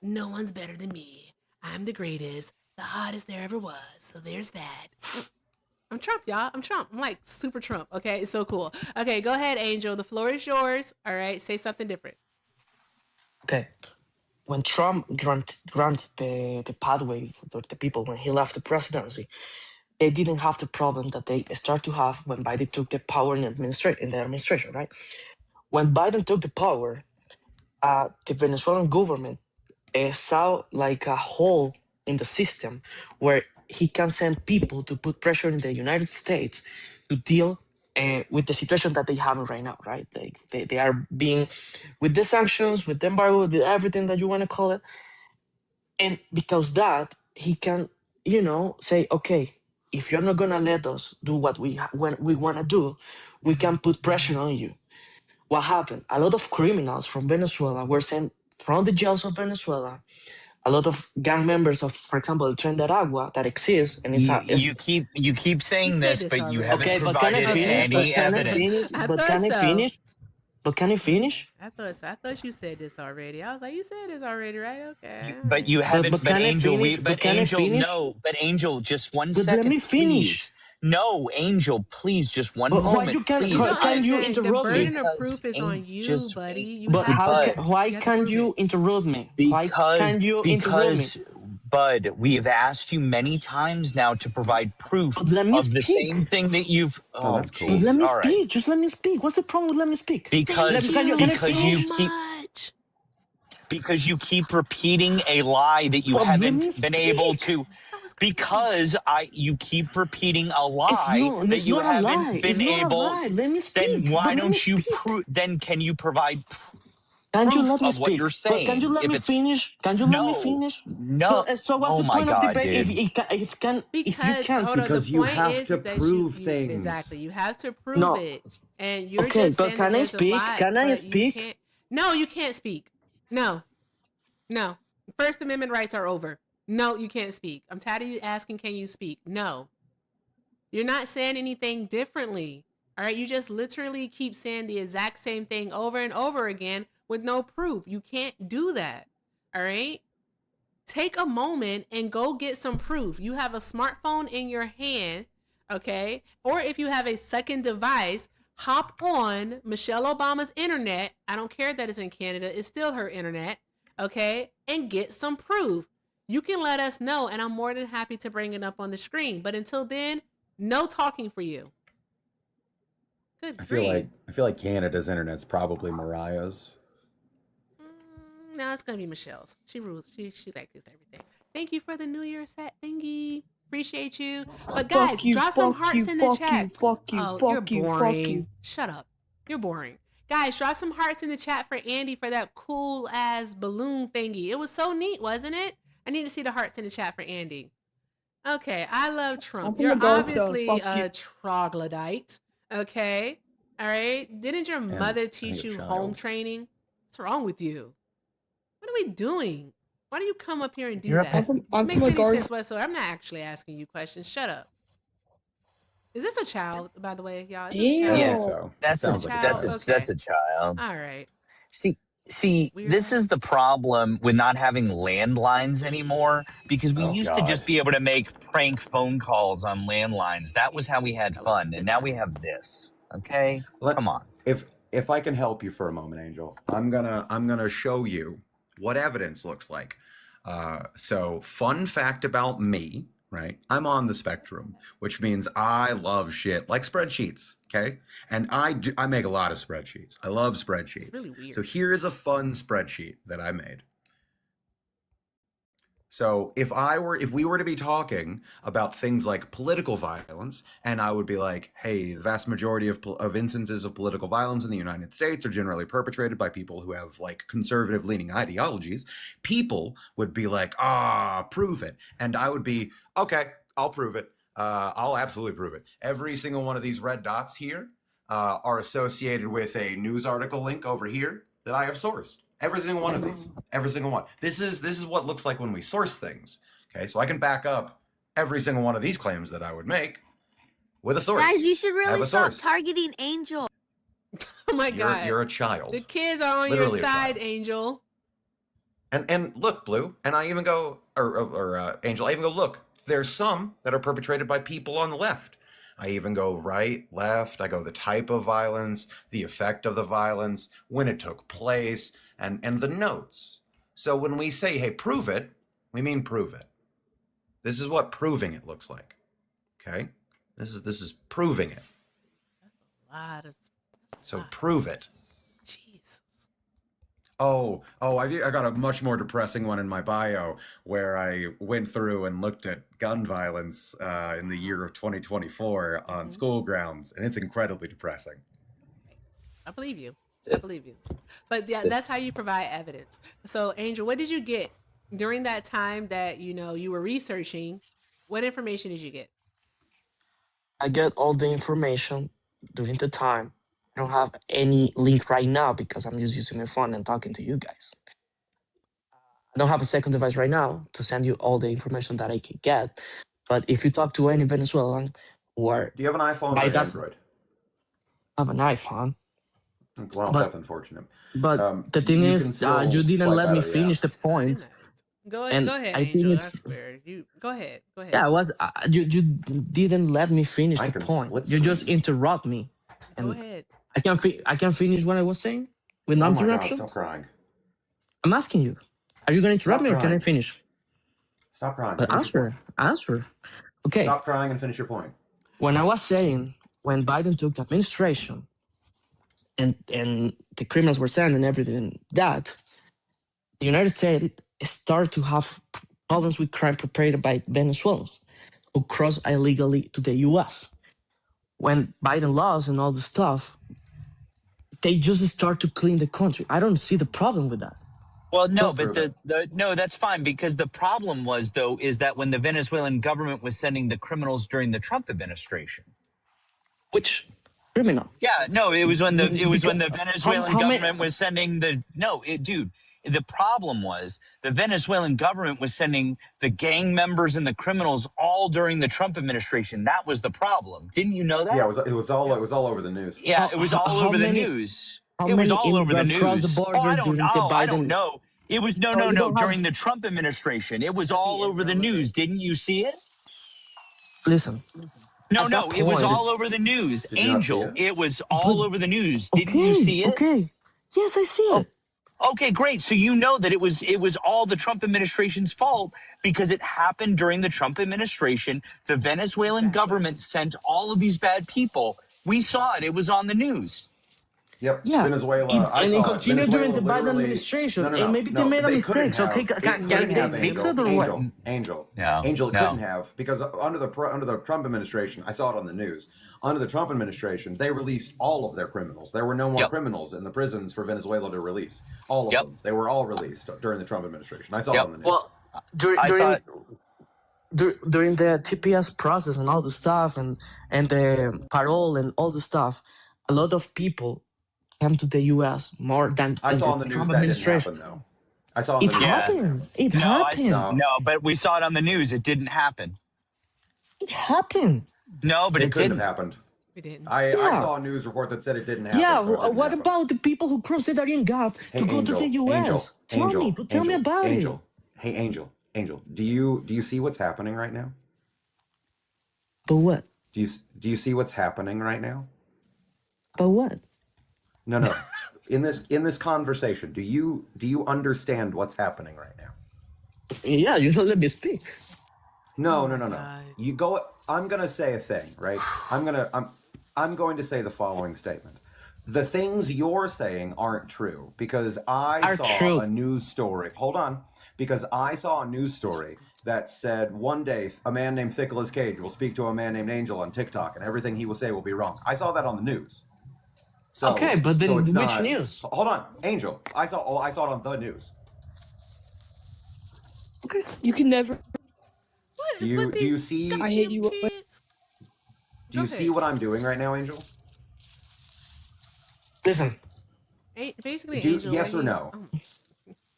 No one's better than me. I'm the greatest, the hottest there ever was. So there's that. I'm Trump, y'all. I'm Trump. I'm like super Trump. Okay, it's so cool. Okay, go ahead, Angel. The floor is yours. All right, say something different. Okay. When Trump granted the pathway for the people when he left the presidency, they didn't have the problem that they start to have when Biden took the power in the administration, right? When Biden took the power, the Venezuelan government saw like a hole in the system where he can send people to put pressure in the United States to deal with the situation that they have right now, right? Like they are being with the sanctions, with the embargo, with everything that you want to call it. And because that, he can, say, okay, if you're not going to let us do what we want to do, we can put pressure on you. What happened? A lot of criminals from Venezuela were sent from the jails of Venezuela. A lot of gang members of, for example, El Tren de Aragua that exists, and You keep saying this, but you haven't okay. But can I provided finish? any evidence. But can I finish? But can I finish? I thought you said this already. I was like, you said this already, right? Okay. But you haven't. But Angel, finish? no. But Angel, just one but second, let me finish. Please. No, Angel, please, just one but moment, please. How can you interrupt me? The burden of proof is on you, buddy. Why can't you interrupt me? Bud, we have asked you many times now to provide proof of the same thing that you've. Oh, that's cool. But let me All speak. right. Just let me speak. What's the problem with let me speak? Because you keep repeating a lie that you haven't been able to. Because you keep repeating a lie that you haven't been able. Let me speak. Then why don't you then can you provide proof of what you're saying? But can you let me finish? Can you let me finish? No. So what's the point of debate if you can't? Because you have to prove things. Exactly, you have to prove it, and you're okay. just But can I speak? Can I speak? No, you can't speak. No. First Amendment rights are over. No, you can't speak. I'm tired of you asking, can you speak? No. You're not saying anything differently. All right, you just literally keep saying the exact same thing over and over again with no proof. You can't do that. All right? Take a moment and go get some proof. You have a smartphone in your hand, okay? Or if you have a second device, hop on Michelle Obama's internet. I don't care that it's in Canada. It's still her internet, okay? And get some proof. You can let us know, and I'm more than happy to bring it up on the screen. But until then, no talking for you. Good I feel like Canada's internet's probably Mariah's. No, it's gonna be Michelle's. She rules. She likes everything. Thank you for the New Year set thingy. Appreciate you. But guys, drop some hearts in the chat. You're boring. Shut up. You're boring. Guys, draw some hearts in the chat for Andy for that cool ass balloon thingy. It was so neat, wasn't it? I need to see the hearts in the chat for Andy. Okay, I love Trump. You're obviously a troglodyte. Okay, all right. Didn't your mother teach you home training? What's wrong with you? What are we doing? Why do you come up here and do that? It makes any sense whatsoever. I'm not actually asking you questions. Shut up. Is this a child, by the way, y'all? Yeah, that's a child. All right. See, this is the problem with not having landlines anymore, because we used to just be able to make prank phone calls on landlines. That was how we had fun, and now we have this. Okay, come on. If I can help you for a moment, Angel, I'm gonna show you what evidence looks like. So, fun fact about me. Right? I'm on the spectrum, which means I love shit like spreadsheets, okay? And I make a lot of spreadsheets. I love spreadsheets. It's really weird. So here is a fun spreadsheet that I made. So if we were to be talking about things like political violence, and I would be like, hey, the vast majority of instances of political violence in the United States are generally perpetrated by people who have like conservative leaning ideologies, people would be like, prove it. And I would be, okay, I'll prove it. I'll absolutely prove it. Every single one of these red dots here are associated with a news article link over here that I have sourced. Every single one of these. Every single one. This is what it looks like when we source things. Okay, so I can back up every single one of these claims that I would make with a source. Guys, you should really stop targeting Angel. Oh my God. You're a child. The kids are on Literally your side, Angel. And look, Blue, and I even go, or Angel, I even go, look, there's some that are perpetrated by people on the left. I even go right, left, I go the type of violence, the effect of the violence, when it took place, and the notes. So when we say, hey, prove it, we mean prove it. This is what proving it looks like. Okay? This is proving it. So prove it. Oh, I got a much more depressing one in my bio where I went through and looked at gun violence in the year of 2024 on school grounds, and it's incredibly depressing. I believe you. I believe you. But yeah, that's how you provide evidence. So, Angel, what did you get during that time that you were researching? What information did you get? I get all the information during the time. I don't have any link right now because I'm just using my phone and talking to you guys. I don't have a second device right now to send you all the information that I can get. But if you talk to any Venezuelan or... Do you have an iPhone or an Android? I have an iPhone. Well, that's unfortunate. But the thing is, you didn't let me finish the point. Go ahead, Angel. I swear. Go ahead. Yeah, you didn't let me finish the point. You just interrupt me. Go ahead. I can finish what I was saying with no interruptions. Stop crying. I'm asking you. Are you going to interrupt me or can I finish? Stop crying. But answer. Okay. Stop crying and finish your point. When I was saying, when Biden took the administration and the criminals were sent and everything, that the United States started to have problems with crime perpetrated by Venezuelans who cross illegally to the U.S. When Biden lost and all the stuff, they just start to clean the country. I don't see the problem with that. Well, no, but no, that's fine, because the problem was, though, is that when the Venezuelan government was sending the criminals during the Trump administration. Which criminal? Yeah, no, it was when the Venezuelan government was sending dude. The problem was the Venezuelan government was sending the gang members and the criminals all during the Trump administration. That was the problem. Didn't you know that? Yeah, it was all over the news. Yeah, it was all over the news. It was all over the news. I don't know. It was no. During the Trump administration, it was all over the news. Didn't you see it? Listen. No, it was all over the news. Angel, it was all over the news. Didn't you see it? Okay. Yes, I see it. Okay, great. So you know that it was all the Trump administration's fault because it happened during the Trump administration. The Venezuelan government sent all of these bad people. We saw it. It was on the news. Yep. Yeah, Venezuela. I and it saw it. continued during Venezuela the Biden literally. administration, No. and maybe they No. made a They couldn't mistake. So have. It can couldn't they have. fix Angel. it or what? Angel. No, Angel. It no. couldn't have because under the Trump administration, I saw it on the news. Under the Trump administration, they released all of their criminals. There were no more criminals in the prisons for Venezuela to release. All of them. They were all released during the Trump administration. I saw it on the news. Well, during the TPS process and all the stuff and the parole and all the stuff, a lot of people came to the U.S. more than I in saw the on the news Trump that didn't administration. happen though. I saw on the It news. happened. It No, happened. no, but we saw it on the news. It didn't happen. It happened. No, but it couldn't didn't. have happened. It didn't. I saw a news report that said it didn't happen. Yeah. So it didn't What happen. about the people who crossed the Darien Gap to go to the U.S.? Tell me about it. Hey, Angel. Do you see what's happening right now? But what? Do you see what's happening right now? But what? No. In this conversation, do you understand what's happening right now? Yeah, you don't let me speak. No. You go. I'm gonna say a thing, right? I'm going to say the following statement. The things you're saying aren't true because I saw a news story. Hold on. Because I saw a news story that said one day a man named Nicolas Cage will speak to a man named Angel on TikTok and everything he will say will be wrong. I saw that on the news. So, okay, but then which news? Hold on, Angel. I saw it on the news. Okay, you can never. Do you see? I hate you. Do you see what I'm doing right now, Angel? Listen. Basically, Angel. Yes or no?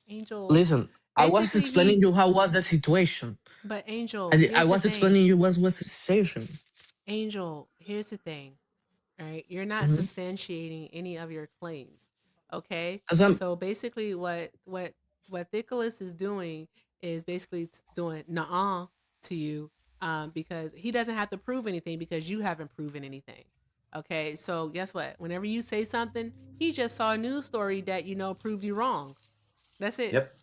Angel. Listen, I was explaining you how was the situation. But Angel, I was explaining you what was the situation. Angel, here's the thing. All right, you're not substantiating any of your claims. Okay, so basically, what Nicholas is doing is basically doing nah to you, because he doesn't have to prove anything because you haven't proven anything. Okay, so guess what? Whenever you say something, he just saw a news story that proved you wrong. That's it. Yep.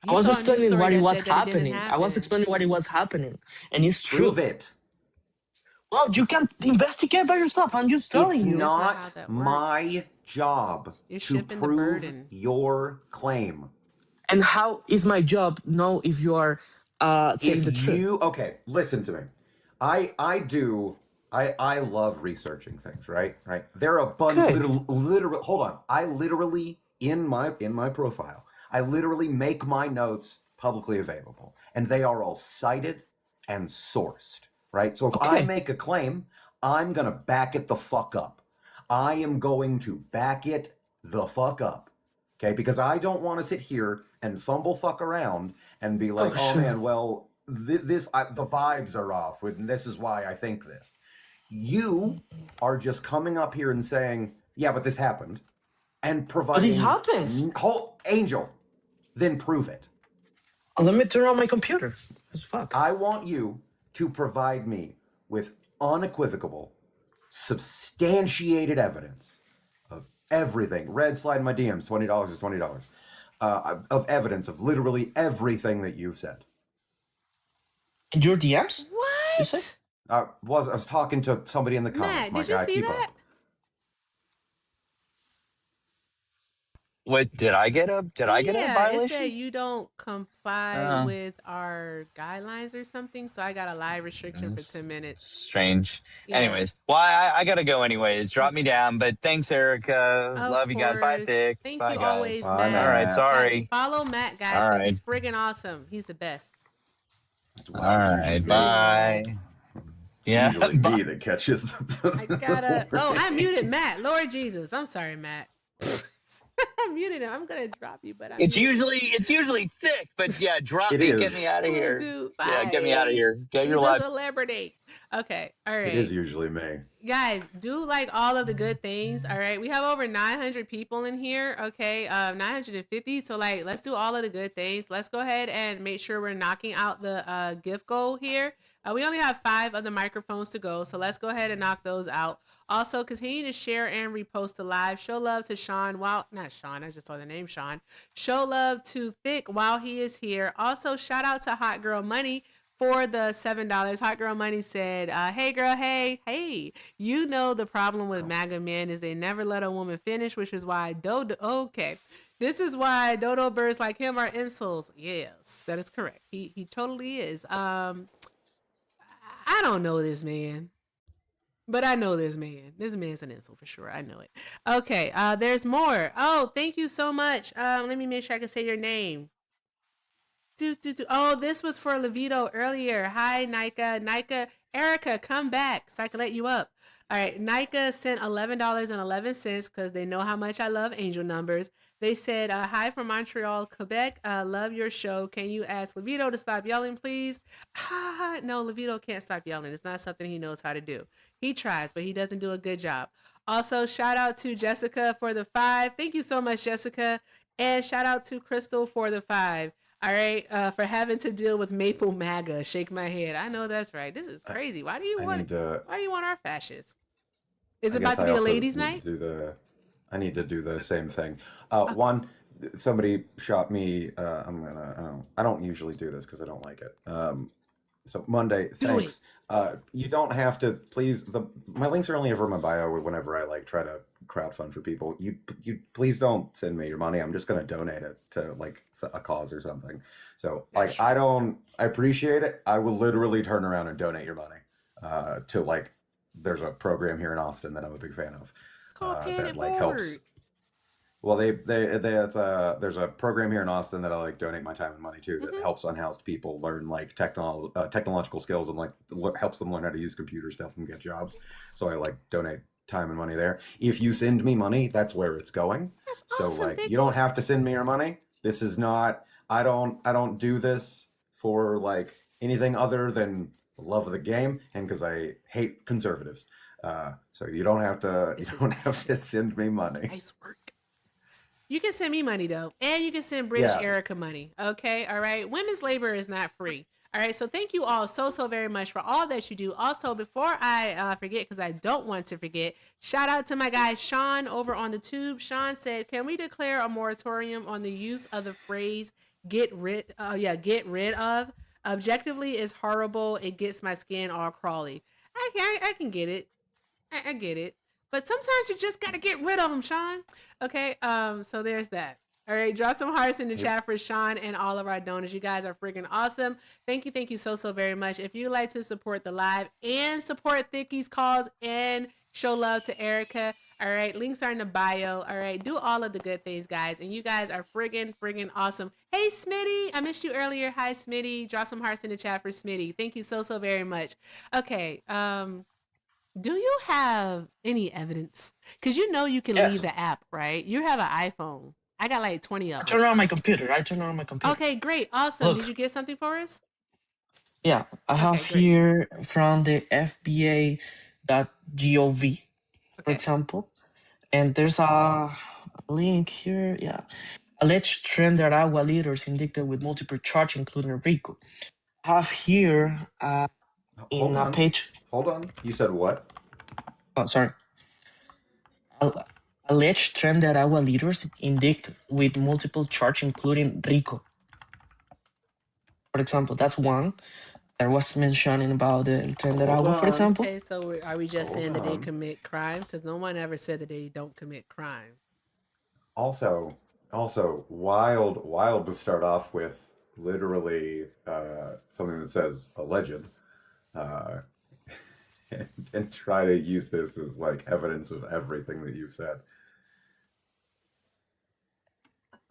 I was explaining what it was happening. I was explaining what it was happening, and it's true. Prove it. Well, you can investigate by yourself. I'm just telling you. It's not my job to prove your claim. And how is my job know if you are saying the truth? Okay, listen to me. I love researching things, right? There are a bunch of literal hold on. I literally in my profile, I literally make my notes publicly available, and they are all cited and sourced, right? So if I make a claim, I'm going to back it the fuck up. I am going to back it the fuck up. Okay? Because I don't want to sit here and fuck around and be like, oh man, well, the vibes are off, and this is why I think this. You are just coming up here and saying, yeah, but this happened, and providing. But it happens. Angel, then prove it. Let me turn on my computer. Fuck. I want you to provide me with unequivocal, substantiated evidence of everything. Red, slide in my DMs. $20 is $20. Of evidence of literally everything that you've said. In your DMs? What? I was talking to somebody in the comments. Matt, did you see that? What did I get a violation? It said you don't comply with our guidelines or something, so I got a live restriction for 10 minutes. Strange. Yeah. Anyways, well, I gotta go anyways. Drop me down, but thanks, Erica. Love you guys. Bye, Thick. Thank Bye, you guys. always, Matt. All right, sorry. Follow Matt, guys, All because right. he's friggin' awesome. He's the best. All right, bye. Yeah, usually me that catches the. I gotta. Oh, I muted Matt. Lord Jesus, I'm sorry, Matt. I muted him. I'm gonna drop you, but it's usually Thick, but yeah, drop me, get me out of here. Yeah, get me out of here. Get your life. Celebrity. Okay, all right. It is usually me. Guys, do like all of the good things. All right, we have over 900 people in here. Okay, 950. So like, let's do all of the good things. Let's go ahead and make sure we're knocking out the gift goal here. We only have 5 of the microphones to go, so let's go ahead and knock those out. Also, continue to share and repost the live. Show love to Sean. Not Sean, I just saw the name Sean. Show love to Thick while he is here. Also, shout out to Hot Girl Money for the $7. Hot Girl Money said, hey girl, hey, you know the problem with MAGA men is they never let a woman finish, which is why this is why dodo birds like him are insults. Yes, that is correct. He totally is. I don't know this man, but I know this man. This man's an insult for sure. I know it. Okay, there's more. Oh, thank you so much. Let me make sure I can say your name. Oh, this was for Levito earlier. Hi, Nika. Erica, come back so I can let you up. All right, Nika sent $11.11 because they know how much I love angel numbers. They said, hi from Montreal, Quebec. Love your show. Can you ask Levito to stop yelling, please? No, Levito can't stop yelling. It's not something he knows how to do. He tries, but he doesn't do a good job. Also, shout out to Jessica for the 5. Thank you so much, Jessica. And shout out to Crystal for the 5. All right, for having to deal with Maple MAGA. Shake my head. I know that's right. This is crazy. Why do you want our fascists? Is it about to be a ladies' night? I need to do the same thing. One, somebody shot me. I don't usually do this because I don't like it. So Monday, thanks. You don't have to. Please, my links are only ever in my bio. Whenever I try to crowdfund for people, you please don't send me your money. I'm just gonna donate it to a cause or something. So I appreciate it. I will literally turn around and donate your money to there's a program here in Austin that I'm a big fan of. It's called Paying It Forward. Helps. Well, there's a program here in Austin that I donate my time and money to that helps unhoused people learn technological skills and helps them learn how to use computers to help them get jobs. So I donate time and money there. If you send me money, that's where it's going. That's awesome, you don't have to send me your money. This is not. I don't do this for anything other than the love of the game and because I hate conservatives. So you don't have to send me money. Nice work. You can send me money though, and you can send British Erica money. Okay, all right. Women's labor is not free. All right, so thank you all so very much for all that you do. Also, before I forget, because I don't want to forget, shout out to my guy Sean over on the tube. Sean said, "Can we declare a moratorium on the use of the phrase get rid of? Objectively, is horrible. It gets my skin all crawly." I can get it. I get it. But sometimes you just got to get rid of them, Sean. Okay, so there's that. All right, drop some hearts in the chat for Sean and all of our donors. You guys are freaking awesome. Thank you so very much. If you'd like to support the live and support Thicky's cause and show love to Erica, all right, links are in the bio. All right, do all of the good things, guys. And you guys are friggin' awesome. Hey, Smitty, I missed you earlier. Hi, Smitty. Drop some hearts in the chat for Smitty. Thank you so very much. Okay, do you have any evidence? Because you know you can leave the app, right? You have an iPhone. I got 20 of them. I turn on my computer. Okay, great. Awesome. Look. Did you get something for us? Yeah, I have here from the FBA.gov, for example. And there's a link here. Yeah. Alleged trend that Agua leaders indicted with multiple charge, including RICO. I have here in a page. Hold on. You said what? Oh, sorry. Alleged trend that Agua leaders indict with multiple charge, including RICO. For example, that's one that was mentioning about the trend that Agua, for example. Okay, so are we just saying that they commit crime? Because no one ever said that they don't commit crime. Also, wild to start off with literally something that says alleged. And try to use this as evidence of everything that you've said.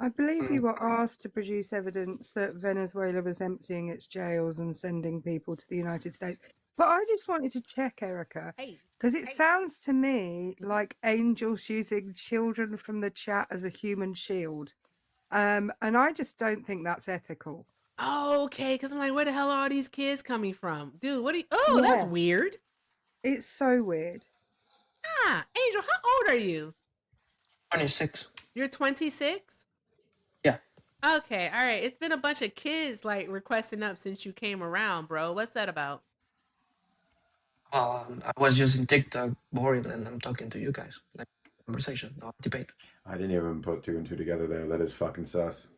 I believe you were asked to produce evidence that Venezuela was emptying its jails and sending people to the United States. But I just wanted to check, Erica, because it sounds to me like Angel's using children from the chat as a human shield. And I just don't think that's ethical. Oh, okay, because I'm like, where the hell are all these kids coming from? Dude, what are you... Oh, yeah. That's weird. It's so weird. Angel, how old are you? 26. You're 26? Yeah. Okay, all right. It's been a bunch of kids requesting up since you came around, bro. What's that about? I was just in TikTok boring and I'm talking to you guys. Conversation, no debate. I didn't even put two and two together there. That is fucking sus.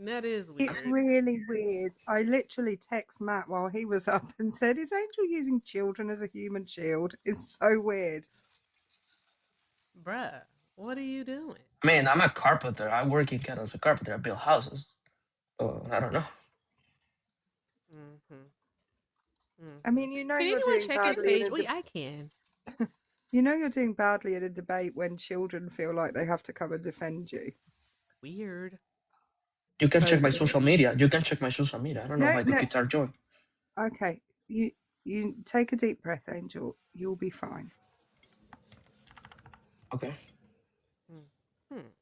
That is It's weird. really weird. I literally text Matt while he was up and said, "Is Angel using children as a human shield?" It's so weird. Bruh, what are you doing? Man, I'm a carpenter. I work in Canada as a carpenter. I build houses. So I don't know. I mean, you know, Can you're anyone doing check his badly in page? a Wait, I can. you know you're doing badly in a debate when children feel like they have to come and defend you. Weird. You can check my So social media. You can check my social media. I don't know why the kids are joined. Okay, you take a deep breath, Angel. You'll be fine. Okay.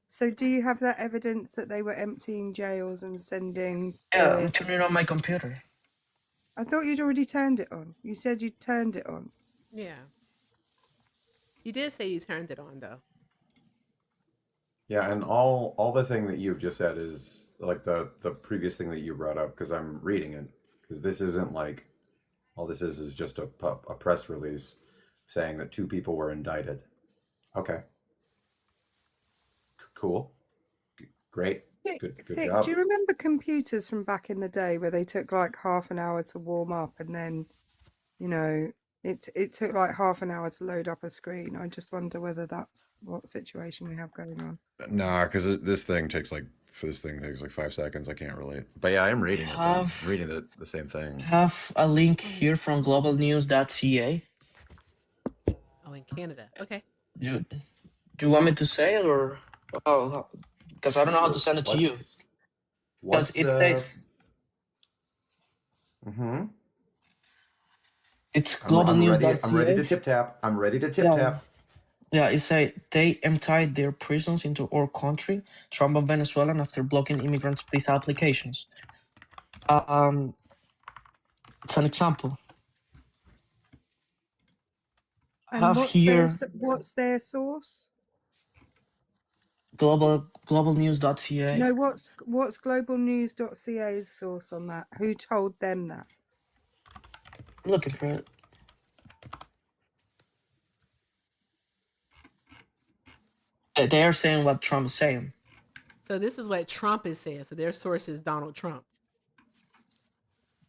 So, do you have that evidence that they were emptying jails and sending? Yeah, I'm turning on my computer. I thought you'd already turned it on. You said you turned it on. Yeah. You did say you turned it on, though. Yeah, and all the thing that you've just said is like the previous thing that you brought up, because I'm reading it, because this isn't like, all this is just a press release saying that 2 people were indicted. Okay. Cool. Great. Good job. Do you remember computers from back in the day where they took like half an hour to warm up and then, you know, it took like half an hour to load up a screen? I just wonder whether that's what situation we have going on. Nah, because this thing takes like 5 seconds. I can't relate. But yeah, I'm reading it. I'm reading the same thing. Have a link here from globalnews.ca. Oh, in Canada. Okay. Do you want me to say it or? Oh, because I don't know how to send it to you. Because it says. It's globalnews.ca. I'm ready to tip tap. Yeah, it say they emptied their prisons into our country, Trump and Venezuela, after blocking immigrants' visa applications. It's an example. And what's their source? Globalnews.ca. No, what's globalnews.ca's source on that? Who told them that? I'm looking for it. They are saying what Trump is saying. So this is what Trump is saying. So their source is Donald Trump.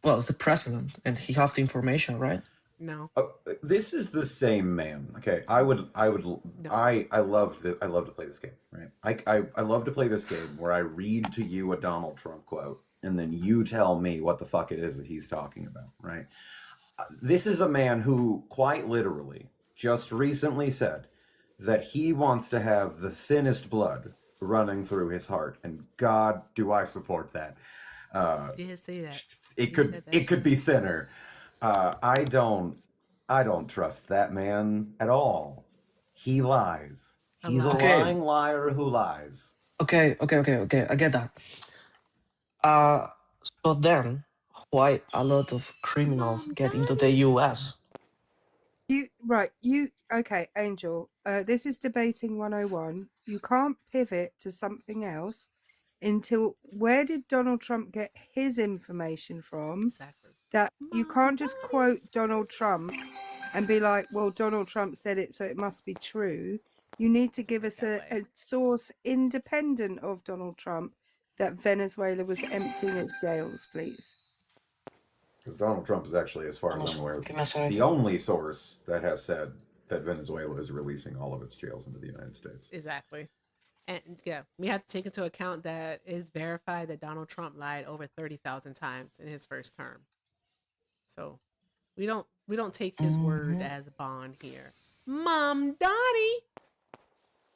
Well, it's the president, and he has the information, right? No. This is the same man. Okay, I love to play this game, right? I love to play this game where I read to you a Donald Trump quote, and then you tell me what the fuck it is that he's talking about, right? This is a man who quite literally just recently said that he wants to have the thinnest blood running through his heart, and God, do I support that. He did say that. It could be thinner. I don't trust that man at all. He lies. He's a lying liar who lies. Okay. I get that. So then, why a lot of criminals get into the U.S.? Okay, Angel. This is debating 101. You can't pivot to something else until where did Donald Trump get his information from? Exactly. That you can't just quote Donald Trump and be like, well, Donald Trump said it, so it must be true. You need to give us a source independent of Donald Trump that Venezuela was emptying its jails, please. Because Donald Trump is actually, as far as I'm aware, the only source that has said that Venezuela is releasing all of its jails into the United States. Exactly. And yeah, we have to take into account that it's verified that Donald Trump lied over 30,000 times in his first term. So we don't take his word as bond here. Mamdani.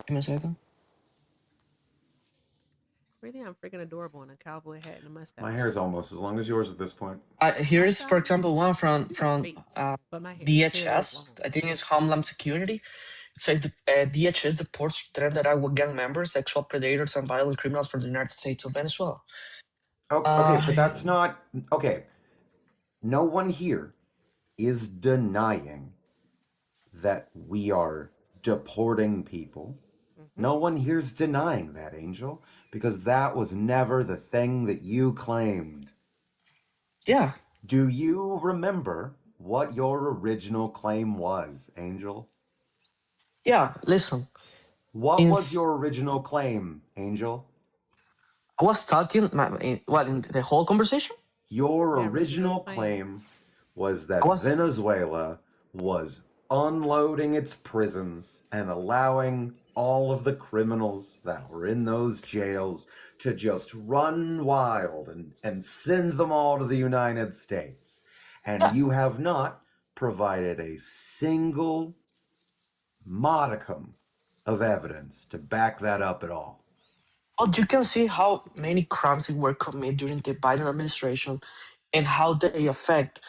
Give me a second. Really, I'm freaking adorable in a cowboy hat and a mustache. My hair's almost as long as yours at this point. Here's, for example, one from DHS. I think it's Homeland Security. It says the DHS deports 300 gang members, sexual predators, and violent criminals from the United States of Venezuela. Okay, but that's not... Okay, no one here is denying that we are deporting people. No one here's denying that, Angel, because that was never the thing that you claimed. Yeah. Do you remember what your original claim was, Angel? Yeah, listen. What was your original claim, Angel? I was talking, in the whole conversation? Your original claim was that Venezuela was unloading its prisons and allowing all of the criminals that were in those jails to just run wild and send them all to the United States. And you have not provided a single modicum of evidence to back that up at all. But you can see how many crimes were committed during the Biden administration and how they affect.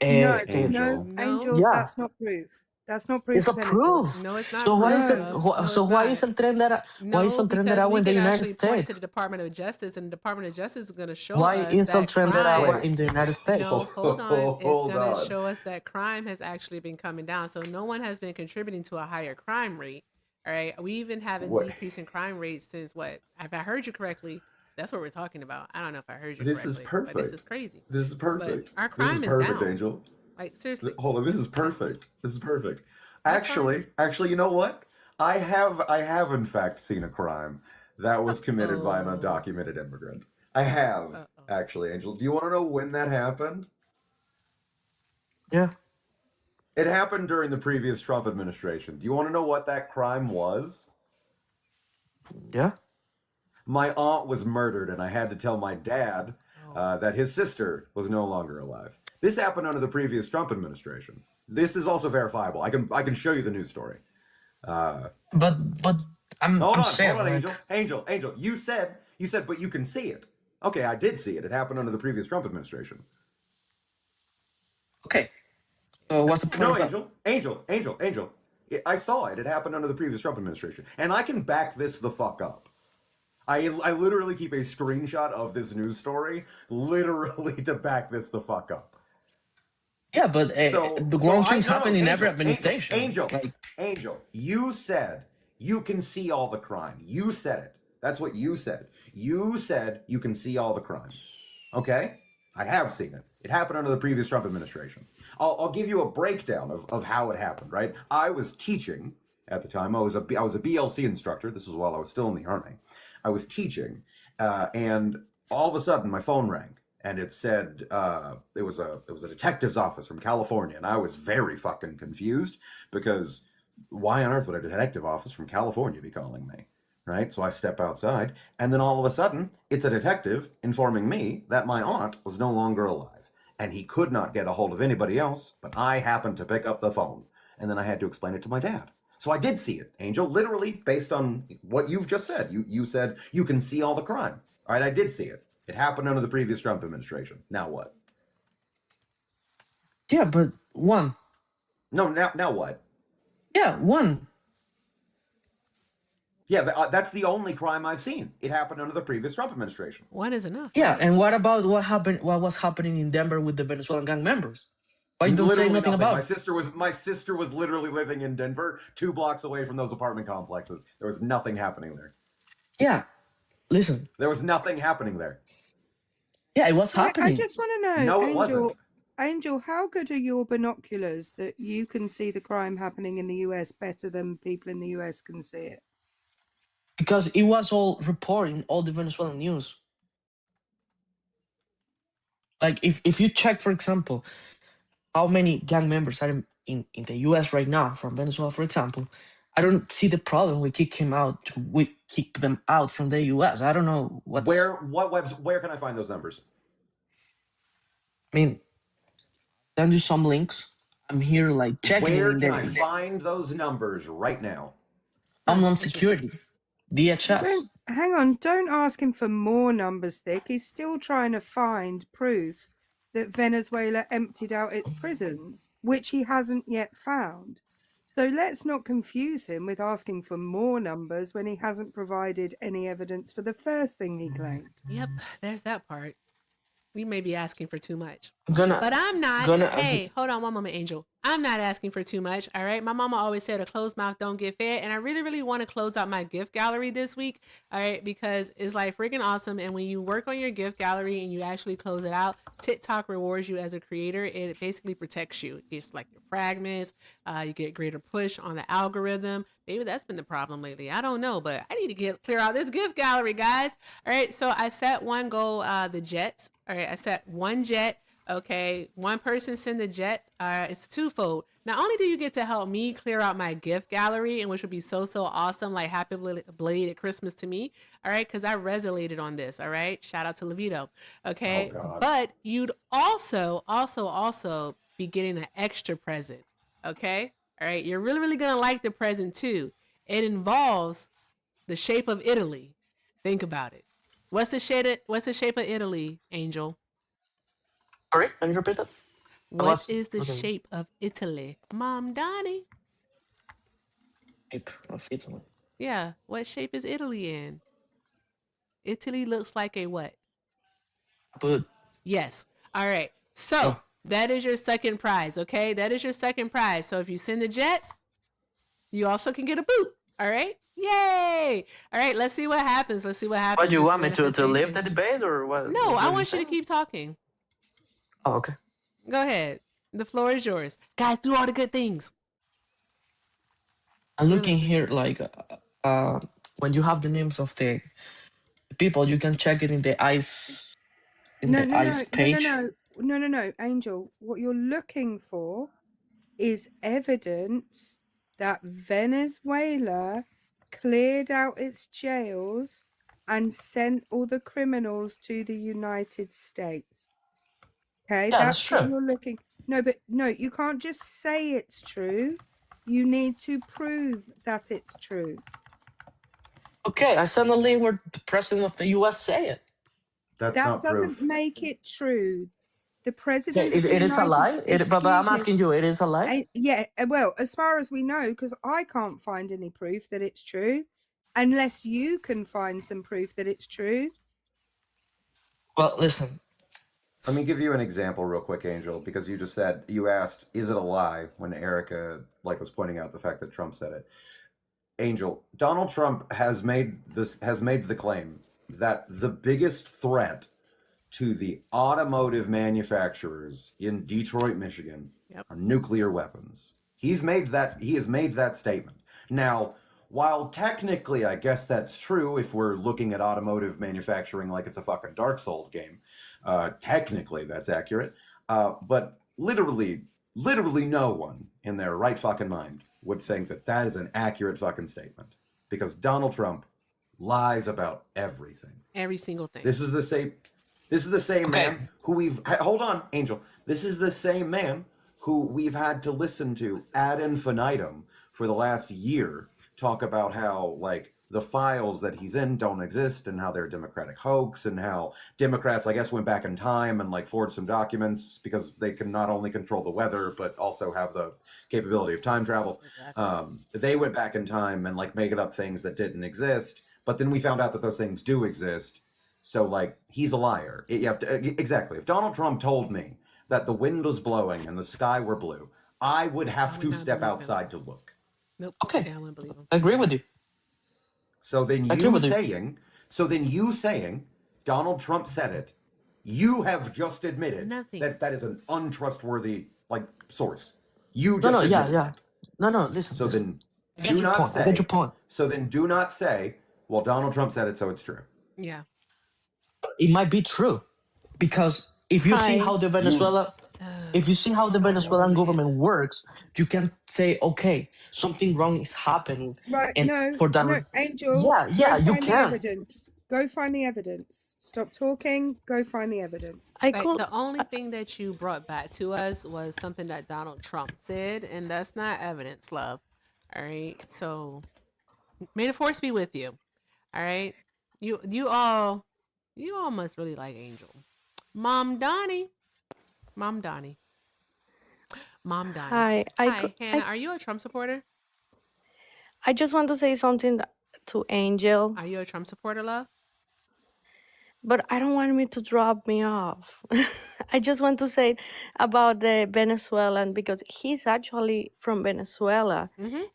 No, Angel. Angel, Yeah. that's not proof. That's not proof. It's a of anything. proof. No, it's not. So why is No, it? So why is el tren de Ara- why is el tren de because Aragua we in the can United actually point to States? the Department of Justice, and the Department of Justice is going to show Why us is el that tren de Aragua crime. in the United States? No, hold on. It's Hold going to on. show us that crime has actually been coming down. So no one has been contributing to a higher crime rate. All right. We even haven't decreased in crime rates since what? If I heard you correctly, that's what we're talking about. I don't know if I heard you This correctly. is perfect. But this is crazy. This is perfect. But our crime this is perfect, down. Angel. Like, seriously. Hold on, this is perfect. This is perfect. Actually, you know what? I have in fact seen a crime that was committed by an undocumented immigrant. I have, actually, Angel. Do you want to know when that happened? Yeah. It happened during the previous Trump administration. Do you want to know what that crime was? Yeah. My aunt was murdered, and I had to tell my dad that his sister was no longer alive. This happened under the previous Trump administration. This is also verifiable. I can show you the news story. But I'm saying, hold on, like, Angel. You said, but you can see it. Okay, I did see it. It happened under the previous Trump administration. Okay. What's the point? No, Angel. I saw it. It happened under the previous Trump administration, and I can back this the fuck up. I literally keep a screenshot of this news story, literally to back this the fuck up. Yeah, but the wrong things happen in every administration. Angel, you said you can see all the crime. You said it. That's what you said. You said you can see all the crime. Okay? I have seen it. It happened under the previous Trump administration. I'll give you a breakdown of how it happened, right? I was teaching at the time. I was a BLC instructor. This was while I was still in the Army. I was teaching, and all of a sudden my phone rang, and it said it was a detective's office from California, and I was very fucking confused because why on earth would a detective office from California be calling me, right? So I step outside, and then all of a sudden it's a detective informing me that my aunt was no longer alive, and he could not get a hold of anybody else, but I happened to pick up the phone, and then I had to explain it to my dad. So I did see it, Angel, literally based on what you've just said. You said you can see all the crime. All right, I did see it. It happened under the previous Trump administration. Now what? Yeah, but one. No, now what? Yeah, one. Yeah, that's the only crime I've seen. It happened under the previous Trump administration. One is enough. Yeah, and what about what was happening in Denver with the Venezuelan gang members? Why you don't say nothing about it? My sister was literally living in Denver, 2 blocks away from those apartment complexes. There was nothing happening there. Yeah, listen. There was nothing happening there. Yeah, it was happening. I just want to know, No, it Angel, wasn't. Angel, how good are your binoculars that you can see the crime happening in the US better than people in the US can see it? Because it was all reporting all the Venezuelan news. Like if you check, for example, how many gang members are in the US right now from Venezuela, for example, I don't see the problem we kick them out from the US. I don't know what's... Where can I find those numbers? I mean, send you some links. I'm here like checking. Where can I find those numbers right now? Homeland Security, DHS. Hang on, don't ask him for more numbers, Thick. He's still trying to find proof that Venezuela emptied out its prisons, which he hasn't yet found. So let's not confuse him with asking for more numbers when he hasn't provided any evidence for the first thing he claimed. Yep, there's that part. We may be asking for too much. But I'm not. Hey, hold on one moment, Angel. I'm not asking for too much. All right. My mama always said a closed mouth don't get fed. And I really, really want to close out my gift gallery this week. All right. Because it's like freaking awesome. And when you work on your gift gallery and you actually close it out, TikTok rewards you as a creator. It basically protects you. It's like your fragments. You get greater push on the algorithm. Maybe that's been the problem lately. I don't know, but I need to clear out this gift gallery, guys. All right. So I set one goal, the jets. All right. I set one jet. Okay, one person send the jets. It's twofold. Not only do you get to help me clear out my gift gallery, and which would be so awesome, like happy belated Christmas to me. All right, because I resonated on this. All right, shout out to Levito. Okay, but you'd also be getting an extra present. Okay, all right, you're really gonna like the present too. It involves the shape of Italy. Think about it. What's the shape of Italy, Angel? Sorry, can you repeat that? What is the shape of Italy? Mamdani. Shape of Italy. Yeah, what shape is Italy in? Italy looks like a what? Boot. Yes. All right. So that is your second prize, okay? That is your second prize. So if you send the jets, you also can get a boot. All right? Yay! All right, let's see what happens. Let's see what happens. What do you want me to leave the debate or what? No, I want you to keep talking. Oh, okay. Go ahead. The floor is yours. Guys, do all the good things. I'm looking here, like, when you have the names of the people, you can check it in the ICE, page. No, Angel. What you're looking for is evidence that Venezuela cleared out its jails and sent all the criminals to the United States. Okay, yeah, that's true. what you're looking. No, you can't just say it's true. You need to prove that it's true. Okay, I sent a link where the president of the U.S. say it. That doesn't make it true. The president. It is a lie. But I'm asking you, it is a lie. Yeah. Well, as far as we know, because I can't find any proof that it's true, unless you can find some proof that it's true. Well, listen. Let me give you an example real quick, Angel, because you asked, is it a lie, when Erica was pointing out the fact that Trump said it. Angel, Donald Trump has made the claim that the biggest threat to the automotive manufacturers in Detroit, Michigan are nuclear weapons. He has made that statement. Now, while technically I guess that's true if we're looking at automotive manufacturing like it's a fucking Dark Souls game, technically that's accurate, but literally no one in their right fucking mind would think that is an accurate fucking statement, because Donald Trump lies about everything. Every single thing. This is the same man who hold on, Angel. This is the same man who we've had to listen to ad infinitum for the last year talk about how the files that he's in don't exist, and how they're a Democratic hoax, and how Democrats, I guess, went back in time and forged some documents because they can not only control the weather but also have the capability of time travel. Exactly. They went back in time and made up things that didn't exist, but then we found out that those things do exist. So he's a liar. Exactly. If Donald Trump told me that the wind was blowing and the sky were blue, I would have to step outside to look. Nope. Okay. I wouldn't believe him. I agree with you. So then you saying Donald Trump said it, you have just admitted that is an untrustworthy source. You just admitted that. No, listen. So listen. then do not say. I get your point. So then do not say, well, Donald Trump said it, so it's true. Yeah. It might be true, because if you see how the Venezuelan government works, you can say, okay, something wrong is happening. Right? And Angel. Yeah, you can. Evidence. Go find the evidence. Stop talking. Go find the evidence. The only thing that you brought back to us was something that Donald Trump said, and that's not evidence, love. All right. So, may the force be with you. All right. You all must really like Angel. Mamdani. Hi, Hannah, are you a Trump supporter? I just want to say something to Angel. Are you a Trump supporter, love? But I don't want me to drop me off. I just want to say about the Venezuelan because he's actually from Venezuela,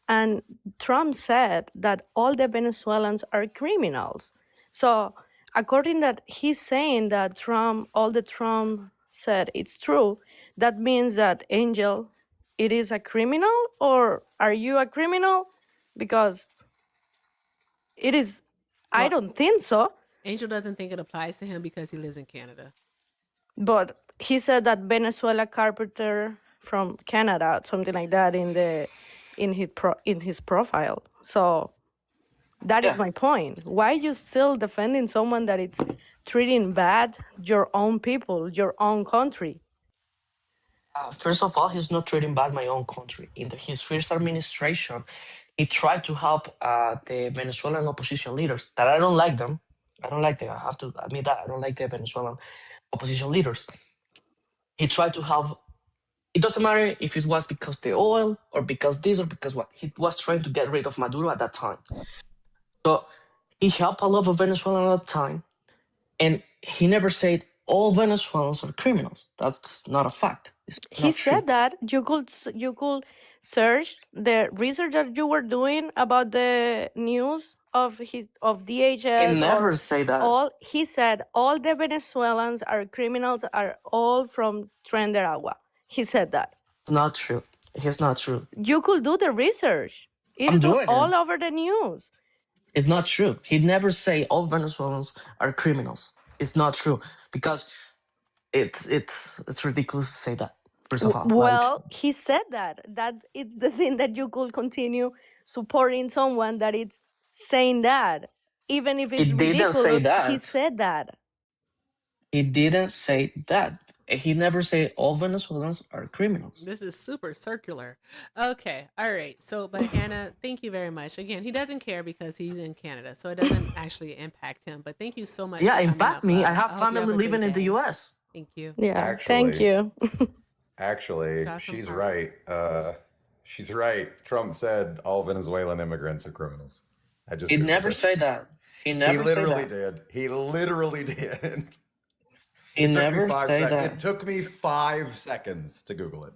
and Trump said that all the Venezuelans are criminals. So according that he's saying that all the Trump said it's true, that means that Angel, it is a criminal, or are you a criminal? Because it is. I Well, don't think so. Angel doesn't think it applies to him because he lives in Canada. But he said that Venezuela carpenter from Canada, something like that, in his profile. So that is my point. Why are you still defending someone that is treating bad your own people, your own country? First of all, he's not treating bad my own country. In his first administration, he tried to help the Venezuelan opposition leaders. That I don't like them. I don't like them. I have to admit that I don't like the Venezuelan opposition leaders. He tried to help. It doesn't matter if it was because the oil or because this or because what. He was trying to get rid of Maduro at that time. So he helped a lot of Venezuelans at that time, and he never said all Venezuelans are criminals. That's not a fact. It's He not true. said that you could search the research that you were doing about the news of DHS. He never say that. He said all the Venezuelans are criminals, are all from Tren de Agua. He said that. It's not true. It's not true. You could do the research. It I'm is doing all it. over the news. It's not true. He never say all Venezuelans are criminals. It's not true because it's ridiculous to say that. First of all, Well, he said that. That it's the thing that you could continue supporting someone that is saying that, even if it's he didn't say ridiculous. that. He said that. He didn't say that. He never say all Venezuelans are criminals. This is super circular. Okay, all right. So, but Anna, thank you very much. Again, he doesn't care because he's in Canada, so it doesn't actually impact him. But thank you so much. Yeah, for coming impact up. me. I I have hope you family have a living great in the day. U.S. Thank you. Yeah, thank you. Actually, Awesome she's part. right. She's right. Trump said all Venezuelan immigrants are criminals. I just He Googled never it. said that. He never said literally that. did. He literally did. He never said It that. took me 5 seconds to Google it.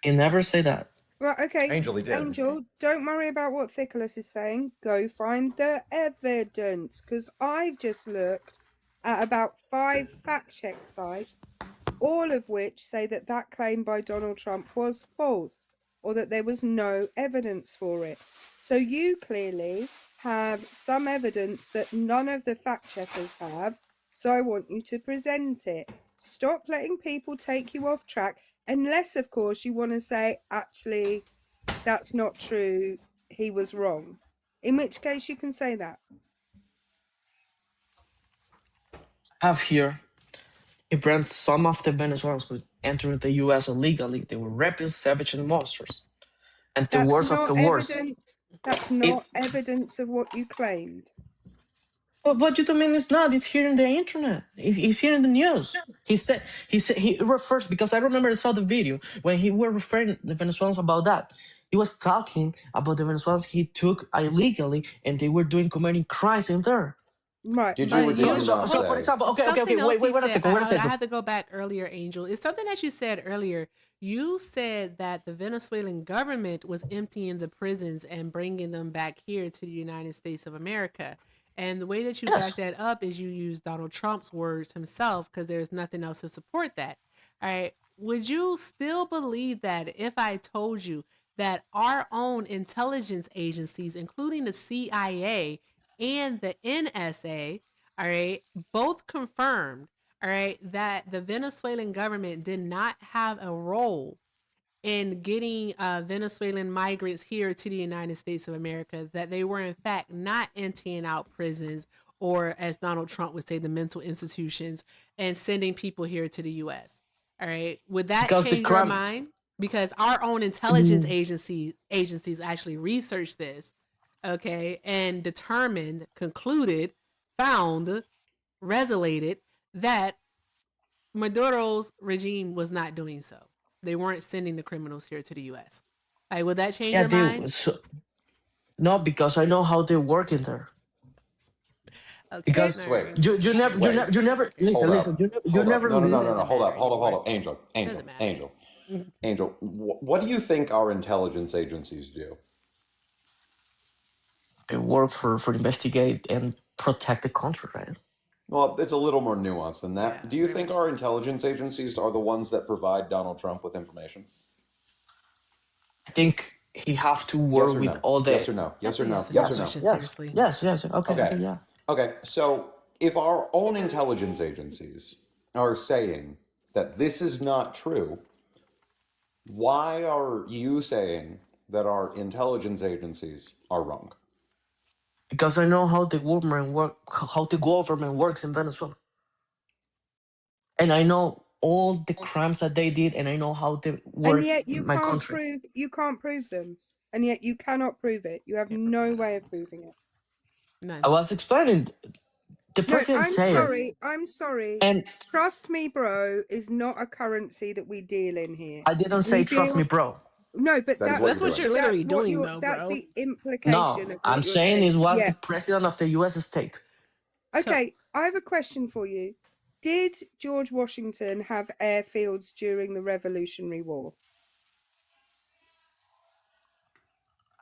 He never said that. Right, okay. Angel, he did. Angel, don't worry about what Thicolos is saying. Go find the evidence, because I've just looked at about 5 fact-check sites, all of which say that that claim by Donald Trump was false, or that there was no evidence for it. So you clearly have some evidence that none of the fact-checkers have, so I want you to present it. Stop letting people take you off track, unless, of course, you want to say, actually, that's not true, he was wrong. In which case you can say that. Have here. He brand some of the Venezuelans who entered the U.S. illegally. They were rapists, savage, and monsters. And the That's worst of not the worst. evidence. That's not evidence of what you claimed. But what do you mean it's not? It's here in the internet. It's here in the news. He refers, because I remember I saw the video when he were referring the Venezuelans about that. He was talking about the Venezuelans he took illegally and they were committing crimes in there. Right. Did you or did you not So, for say? example, okay, Something else wait he a said, second. I have to go back earlier, Angel. It's something that you said earlier. You said that the Venezuelan government was emptying the prisons and bringing them back here to the United States of America. And the way that you back that up is you use Donald Trump's words himself, because there's nothing else to support that. All right. Would you still believe that if I told you that our own intelligence agencies, including the CIA and the NSA, all right, both confirmed, all right, that the Venezuelan government did not have a role in getting Venezuelan migrants here to the United States of America, that they were in fact not emptying out prisons, or as Donald Trump would say, the mental institutions, and sending people here to the U.S. All right, would that change your mind? Because our own intelligence agencies actually researched this, okay, and determined, concluded, found, resolated that Maduro's regime was not doing so. They weren't sending the criminals here to the U.S. Like, would that change your mind? No, because I know how they work in there. Because Wait. you never listen. You never No. Hold up. Angel. What do you think our intelligence agencies do? They work for investigate and protect the country, right? Well, it's a little more nuanced than that. Do you think our intelligence agencies are the ones that provide Donald Trump with information? I think he have to work with all the Yes or no? Yes or no? Seriously. Yes. Okay. Yeah. Okay. So if our own intelligence agencies are saying that this is not true, why are you saying that our intelligence agencies are wrong? Because I know how the government works in Venezuela, and I know all the crimes that they did, and I know how they work And yet in my country. you can't prove them, and yet you cannot prove it. You have no way of proving it. I was explaining. The president said. I'm sorry. And trust me, bro, is not a currency that we deal in here. I didn't say trust me, bro. No, but that's what you're literally doing, though, that's bro. the implication. No, of what I'm you're saying saying. it was the president of the U.S. state. Okay, I have a question for you. Did George Washington have airfields during the Revolutionary War?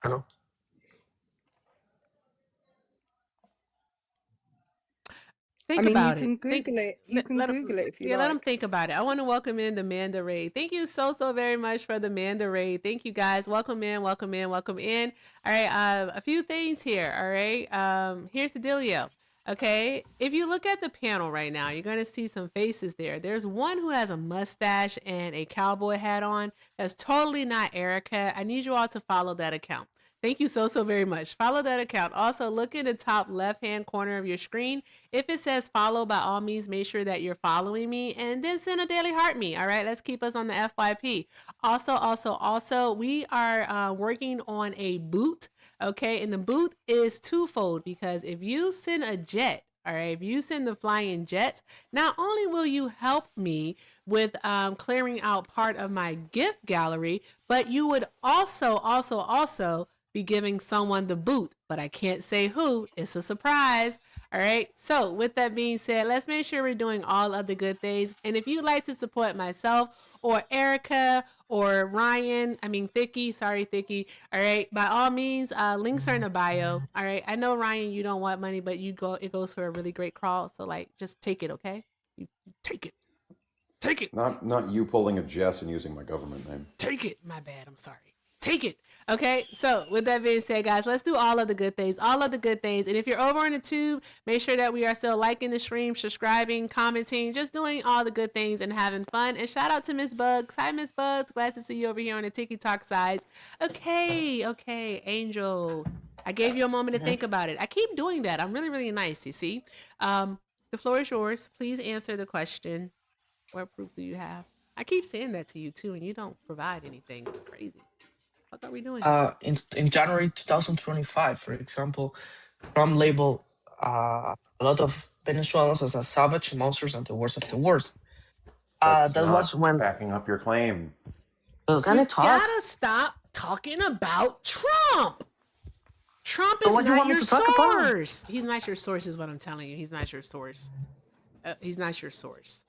I don't know. Think about you can Google it. You can Google it if you like. Let them think about it. I want to welcome in the Manda Ray. Thank you so very much for the Manda Ray. Thank you guys. Welcome in. All right, a few things here. All right, here's the dealio. Okay, if you look at the panel right now, you're gonna see some faces there. There's one who has a mustache and a cowboy hat on. That's totally not Erica. I need you all to follow that account. Thank you so very much. Follow that account. Also, look in the top left-hand corner of your screen. If it says follow, by all means, make sure that you're following me, and then send a daily heart me. All right, let's keep us on the FYP. Also, we are working on a boot. Okay, and the boot is twofold, because if you send a jet, all right, if you send the flying jets, not only will you help me with clearing out part of my gift gallery, but you would also be giving someone the boot, but I can't say who. It's a surprise. All right. So with that being said, let's make sure we're doing all of the good things. And if you'd like to support myself or Erica or Ryan, Thicky, all right, by all means, links are in the bio. All right. I know, Ryan, you don't want money, but it goes for a really great cause. So just take it. Okay. You take it. Take it. Not you pulling a Jess and using my government name. Take it. My bad. I'm sorry. Take it. Okay, so with that being said, guys, let's do all of the good things. And if you're over on the tube, make sure that we are still liking the stream, subscribing, commenting, just doing all the good things and having fun. And shout out to Miss Bugs. Hi, Miss Bugs. Glad to see you over here on the TikTok side. Okay, Angel. I gave you a moment to think about it. I keep doing that. I'm really, really nice, you see. The floor is yours. Please answer the question. What proof do you have? I keep saying that to you, too, and you don't provide anything. It's crazy. What are we doing? In January 2025, for example, Trump labeled a lot of Venezuelans as savage monsters and the worst of the worst. That was when backing up your claim. Can I talk? You gotta stop talking about Trump. Trump is not your source. He's not your source, is what I'm telling you. He's not your source. He's not your source.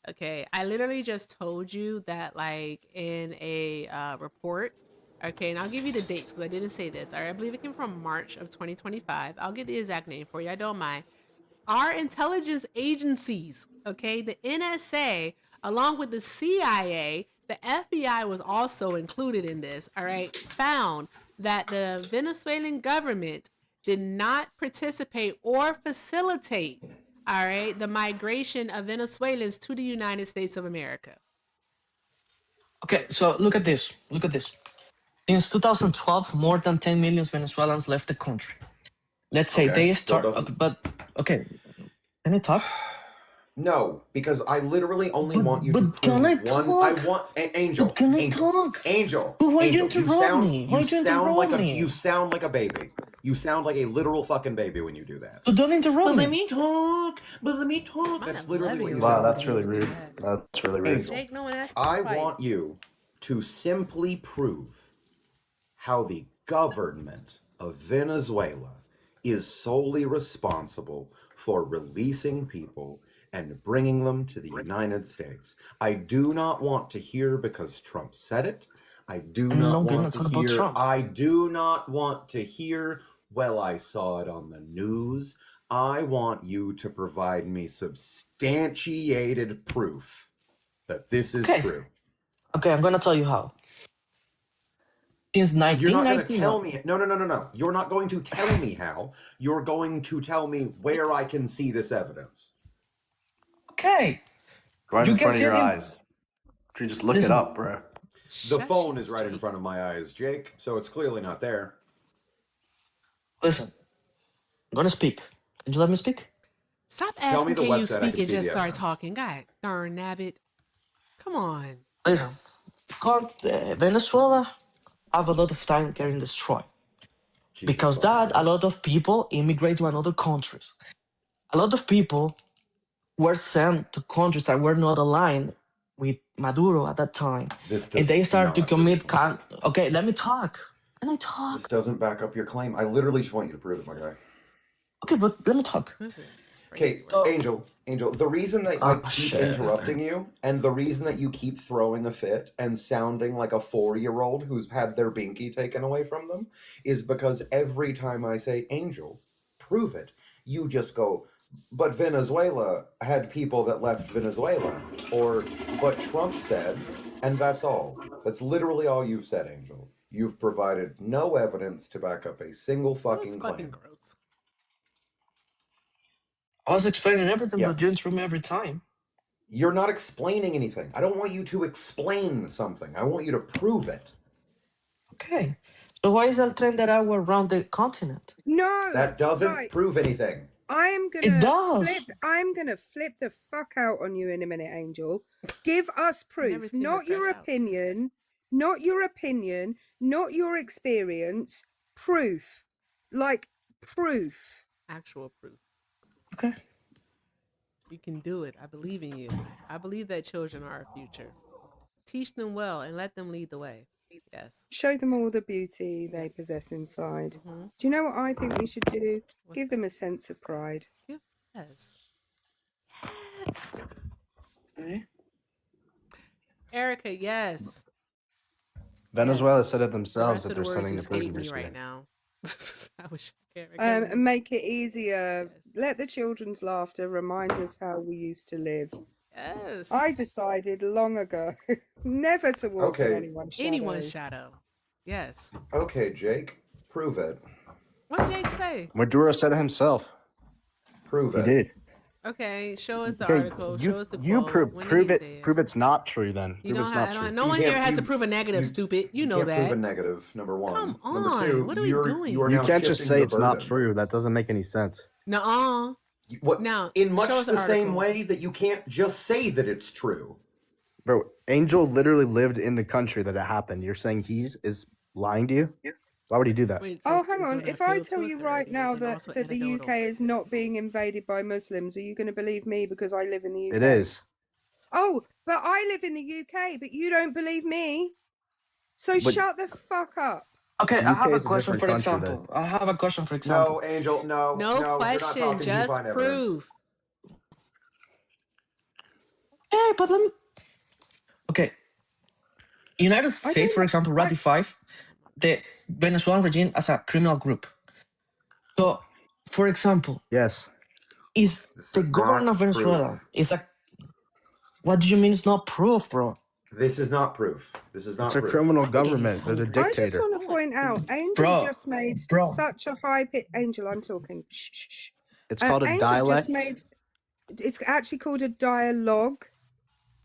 Okay, I literally just told you that, in a report. Okay, and I'll give you the dates because I didn't say this. All right, I believe it came from March of 2025. I'll get the exact name for you. I don't mind. Our intelligence agencies, okay, the NSA, along with the CIA, the FBI was also included in this, all right, found that the Venezuelan government did not participate or facilitate, all right, the migration of Venezuelans to the United States of America. Okay, so look at this. Since 2012, more than 10 million Venezuelans left the country. Let's say they start, can I talk? No, because I literally only want you to prove one. I want Angel. Can I talk? Angel. But why you interrupt me? You sound like a baby. You sound like a literal fucking baby when you do that. So don't interrupt me. Let me talk. That's literally what you Wow, sound that's really rude. That's really rude. Jake, no one asked I want you to simply prove how the government of Venezuela is solely responsible for releasing people and bringing them to the United States. I do not want to hear because Trump said it. I do not want to hear. I do not want to hear, well, I saw it on the news. I want you to provide me substantiated proof that this is true. Okay, I'm gonna tell you how. Since 1991. You're not going to tell me. No. You're not going to tell me how. You're going to tell me where I can see this evidence. Okay. Right in front of your eyes. You just look it up, bro. The phone is right in front of my eyes, Jake, so it's clearly not there. Listen, I'm gonna speak. Can you let me speak? Stop asking can you speak and just start talking. God darn nabbit. Come on. Listen, Venezuela have a lot of time getting destroyed. Because that, a lot of people immigrate to another countries. A lot of people were sent to countries that were not aligned with Maduro at that time. And they started to commit... Okay, let me talk. Let me talk. This doesn't back up your claim. I literally just want you to prove it, my guy. Okay, but let me talk. Okay, Angel, the reason that I keep interrupting you, and the reason that you keep throwing a fit and sounding like a 4-year-old who's had their binky taken away from them, is because every time I say, Angel, prove it, you just go, but Venezuela had people that left Venezuela, or, but Trump said, and that's all. That's literally all you've said, Angel. You've provided no evidence to back up a single fucking claim. Gross. I was explaining everything, but you interrupt me every time. You're not explaining anything. I don't want you to explain something. I want you to prove it. Okay. So why is El Tren de Agua around the continent? No. That doesn't prove anything. I'm gonna flip the fuck out on you in a minute, Angel. Give us proof, not your opinion, not your experience. Proof. Like proof. Actual proof. Okay. You can do it. I believe in you. I believe that children are our future. Teach them well and let them lead the way. Yes. Show them all the beauty they possess inside. Mm-hmm. Do you know what I think we should do? Give them a sense of pride. Yes. Okay. Erica, yes. Venezuela said it themselves the that they're sending the escape prisoners me right here. now. I wish I could. And make it easier. Let the children's laughter remind us how we used to live. Yes. I decided long ago never to walk in anyone's shadow. Yes. Okay, Jake, prove it. What did Jake say? Maduro said it himself. Prove it. He did. Okay, show us the article. Show us the you quote. prove it. Prove it's not true. Then you prove it's not true. No one here has to prove a negative. Stupid. You know can't that. Prove a negative. Number one. Come on. Number two. What are we doing? You can't just say it's not true. That doesn't make any sense. Nuh-uh. What? Now, in much the same way that you can't just say that it's true. Bro, Angel literally lived in the country that it happened. You're saying he is lying to you? Yeah. Why would he do that? Oh, hang on. If I tell you right now that the UK is not being invaded by Muslims, are you going to believe me because I live in the UK? It is. Oh, but I live in the UK, but you don't believe me. So shut the fuck up. Okay, I have a question for example. No, Angel, no. No question, just proof. Yeah, but let me... Okay. United States, for example, ratified the Venezuelan regime as a criminal group. So, for example... Yes. Is the government of Venezuela... What do you mean it's not proof, bro? This is not proof. This is not It's proof. a criminal government. There's a dictator. I just want to point out, Angel just made such a high pitch. Angel, I'm talking. Shh. It's called a dialect. It's actually called a dialogue.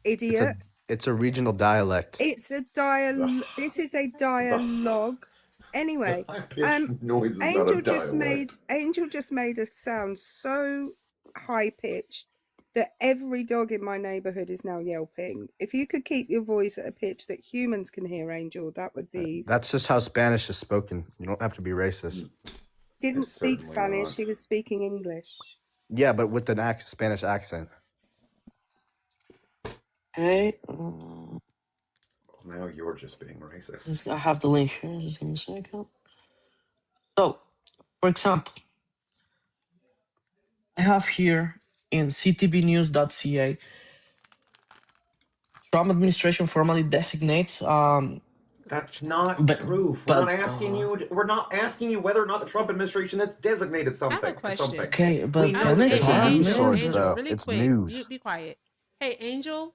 Idiot. It's a regional dialect. It's a dialogue. This is a dialogue. Anyway, Angel just made a sound so high pitched that every dog in my neighborhood is now yelping. If you could keep your voice at a pitch that humans can hear, Angel, that would be... That's just how Spanish is spoken. You don't have to be racist. Didn't speak Spanish, he was speaking English. Yeah, but with an Spanish accent. Okay. Now you're just being racist. I have the link here. Just give me a second. So, for example, I have here in ctvnews.ca, Trump administration formally designates That's not proof. We're not asking you. We're not asking you whether or not the Trump administration has designated something. I have a question. Okay, but We know can I that It's a talk, news man? source, Angel, though. really It's quick. news. Be quiet. Hey, Angel,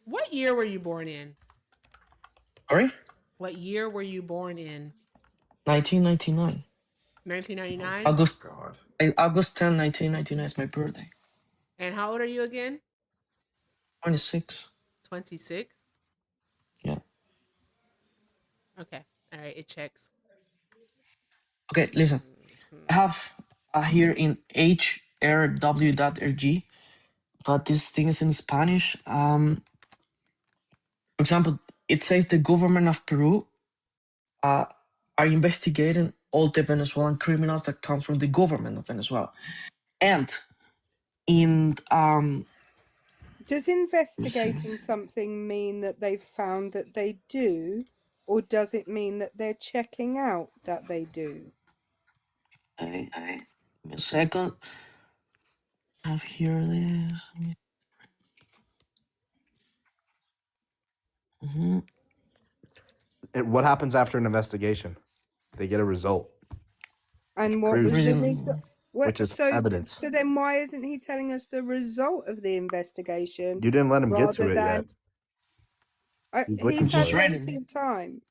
what year were you born in? Sorry? What year were you born in? 1999. 1999? August, God. August 10, 1999 is my birthday. And how old are you again? 26. 26? Yeah. Okay. All right. It checks. Okay, listen. I have here in hrw.rg, but this thing is in Spanish. For example, it says the government of Peru are investigating all the Venezuelan criminals that come from the government of Venezuela. And in Does investigating something mean that they've found that they do, or does it mean that they're checking out that they do? give me a second. I have here this. Mm-hmm. And what happens after an investigation? They get a result. And what was the Reading- result? Which is evidence. So then why isn't he telling us the result of the investigation? You didn't let him get to rather it yet. He's looking He's for had it. plenty of time.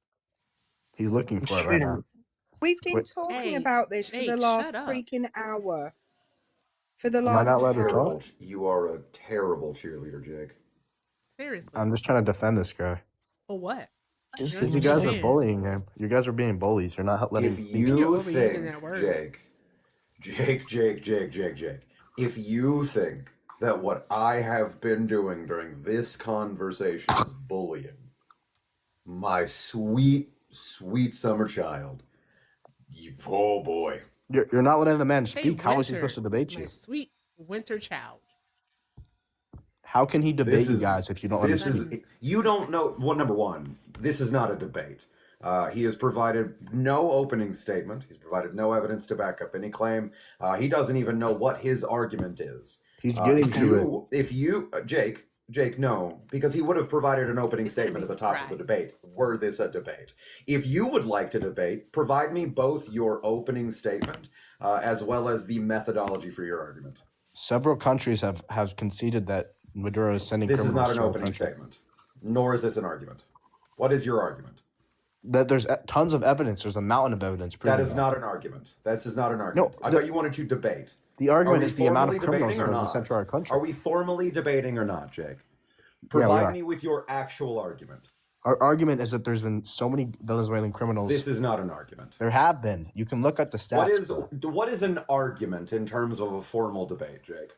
He's looking for it right now. We've been Wait. talking Hey, about this for the Jake, last shut up. freaking hour. For the Am I last not allowed to hour. talk? You are a terrible cheerleader, Jake. Seriously. I'm just trying to defend this guy. For what? Just You Because you guys are understand. bullying him. You guys are being bullies. You're not letting If him speak. you You're overusing think, that word. Jake, if you think that what I have been doing during this conversation is bullying, my sweet, sweet summer child, oh boy. You're not letting the man Say speak. How is he winter, supposed to debate my you? sweet winter child. How can he debate This you is- guys if you don't let him This is, speak? you don't know, well, number one, this is not a debate. He has provided no opening statement. He's provided no evidence to back up any claim. He doesn't even know what his argument is. He's getting to it. If you, Jake, no, because he would have provided an opening statement at the top of the debate, were this a debate. If you would like to debate, provide me both your opening statement as well as the methodology for your argument. Several countries have conceded that Maduro is sending This is criminals not an to our opening country. statement, nor is this an argument. What is your argument? That there's tons of evidence. There's a mountain of evidence. That proving is not an argument. This is not an argument. No, I thought you wanted to debate. The argument Are we is the amount of formally criminals debating that or have been not? sent to our country. Are we formally debating or not, Jake? we Provide are. me with your actual argument. Our argument is that there's been so many Venezuelan criminals. This is not an argument. There have been. You can look at the stats. What is an argument in terms of a formal debate, Jake?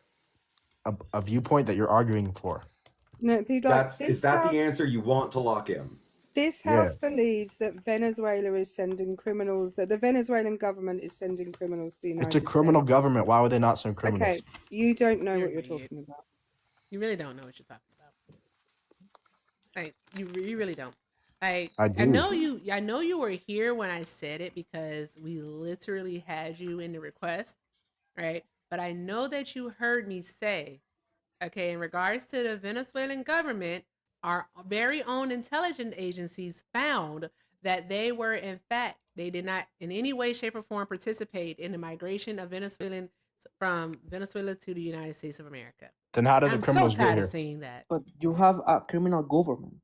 A viewpoint that you're arguing for. No, it'd be like, Is that the answer you want to lock in? This house believes that Venezuela is sending criminals, that the Venezuelan government is sending criminals to the United It's a criminal States. government. Why would they not send criminals? Okay, you don't know what you're idiot. talking about. You really don't know what you're talking about. Like you really don't. I I do. know you. I know you were here when I said it because we literally had you in the request, right? But I know that you heard me say, okay, in regards to the Venezuelan government, our very own intelligence agencies found that they were, in fact, they did not in any way, shape, or form participate in the migration of Venezuelans from Venezuela to the United States of America. Then how did the I'm so criminals get tired here? of seeing that. But you have a criminal government.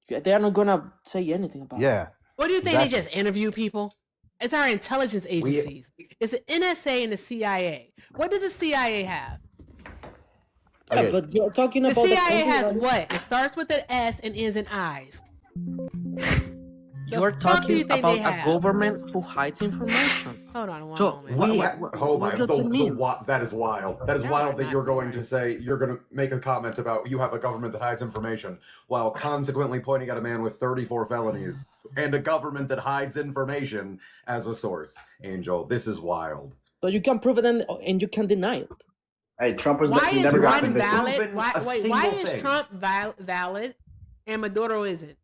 They are not gonna say anything about it. Yeah. What do you think? Exactly. They just interview people? It's our intelligence agencies. It's the NSA and the CIA. What does the CIA have? Yeah, Okay. but you're talking The about CIA country has that is- what? It starts with an S and ends in I's. You are The fuck do you talking think about they a have? government who hides information. Hold on one So moment. Oh my! what does it mean? That is wild. That is No, wild I'm that not you're going sorry. to say you're going to make a comment about you have a government that hides information, while consequently pointing at a man with 34 felonies and a government that hides information as a source. Angel, this is wild. So you can prove it and you can deny it. Hey, Trump was Why he is never got one convicted. valid? Proven Why a wait? single Why is thing. Trump valid and Maduro isn't?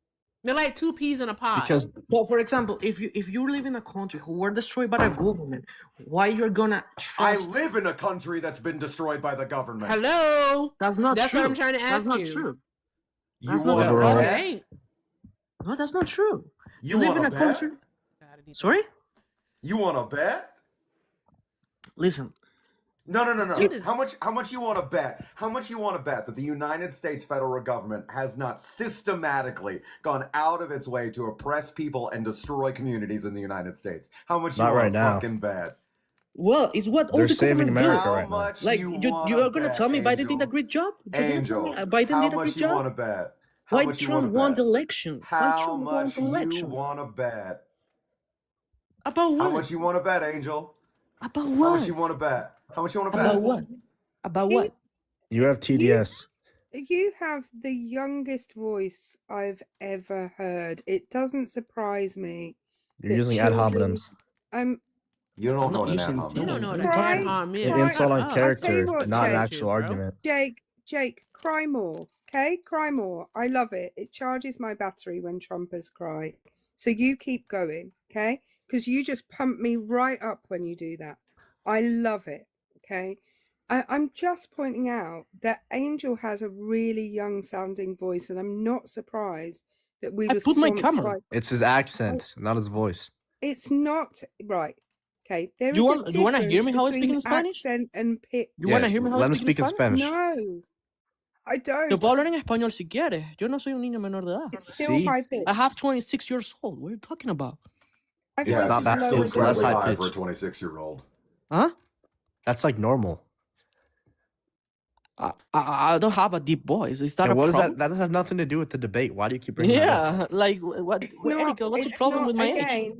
They're like two peas in a pod. Because, well, for example, if you live in a country who were destroyed by the government, why you're gonna trust? I live in a country that's been destroyed by the government. Hello. That's not That's true. what I'm trying to ask That's not you. true. You That's not want true. to No, it bet? ain't. No, that's not true. You live in wanna a bet? country. Sorry? You want to bet? Listen. No. dude is- How much you want to bet? How much you want to bet that the United States federal government has not systematically gone out of its way to oppress people and destroy communities in the United States? How much you Not want right to now. fucking bet? Well, it's what all They're the saving governments do. America How right now. much Like you you are gonna bet, tell me Biden Angel? did a great job? You're gonna tell me Angel, Biden how did a much great you want job? to bet? How Why much you Trump want to won bet? the election? Why How Trump won much the you election? want to bet? About How what? much you want to bet, Angel? About How much what? you want to bet? How much you want to About bet? what? About You, what? You have TDS. you have the youngest voice I've ever heard. It doesn't surprise me You're that using ad children. hominems. You I'm don't know not what an ad using. hominem You don't is. know what What an are you ad talking about? hom An is. insult Shut on up. I'll tell you character, what, not an Jake. actual argument. Jake, cry more. Okay, cry more. I love it. It charges my battery when Trumpers cry. So you keep going, okay? Because you just pump me right up when you do that. I love it. Okay. I'm just pointing out that Angel has a really young sounding voice, and I'm not surprised that we I were put my swamped camera. by. It's his accent, not his voice. It's not right. Okay, there You is a want? You wanna hear difference me how I speak between in Spanish? accent and pitch. You wanna hear me how I Let him speak in speak in Spanish? Spanish. No, I Te don't. puedo hablar en español si quieres. Yo no soy un niño menor de edad. It's still See? high pitched. I have 26 years old. What are you talking about? My Yeah, voice not is that- still lower it's than less incredibly high high for a pitched. 26-year-old. Huh? That's like normal. I don't have a deep voice. Is that And a what does problem? that does have nothing to do with the debate. Why do you keep bringing that up? Yeah, like what? It's What, not. Erica, what's the It's problem not. with my age?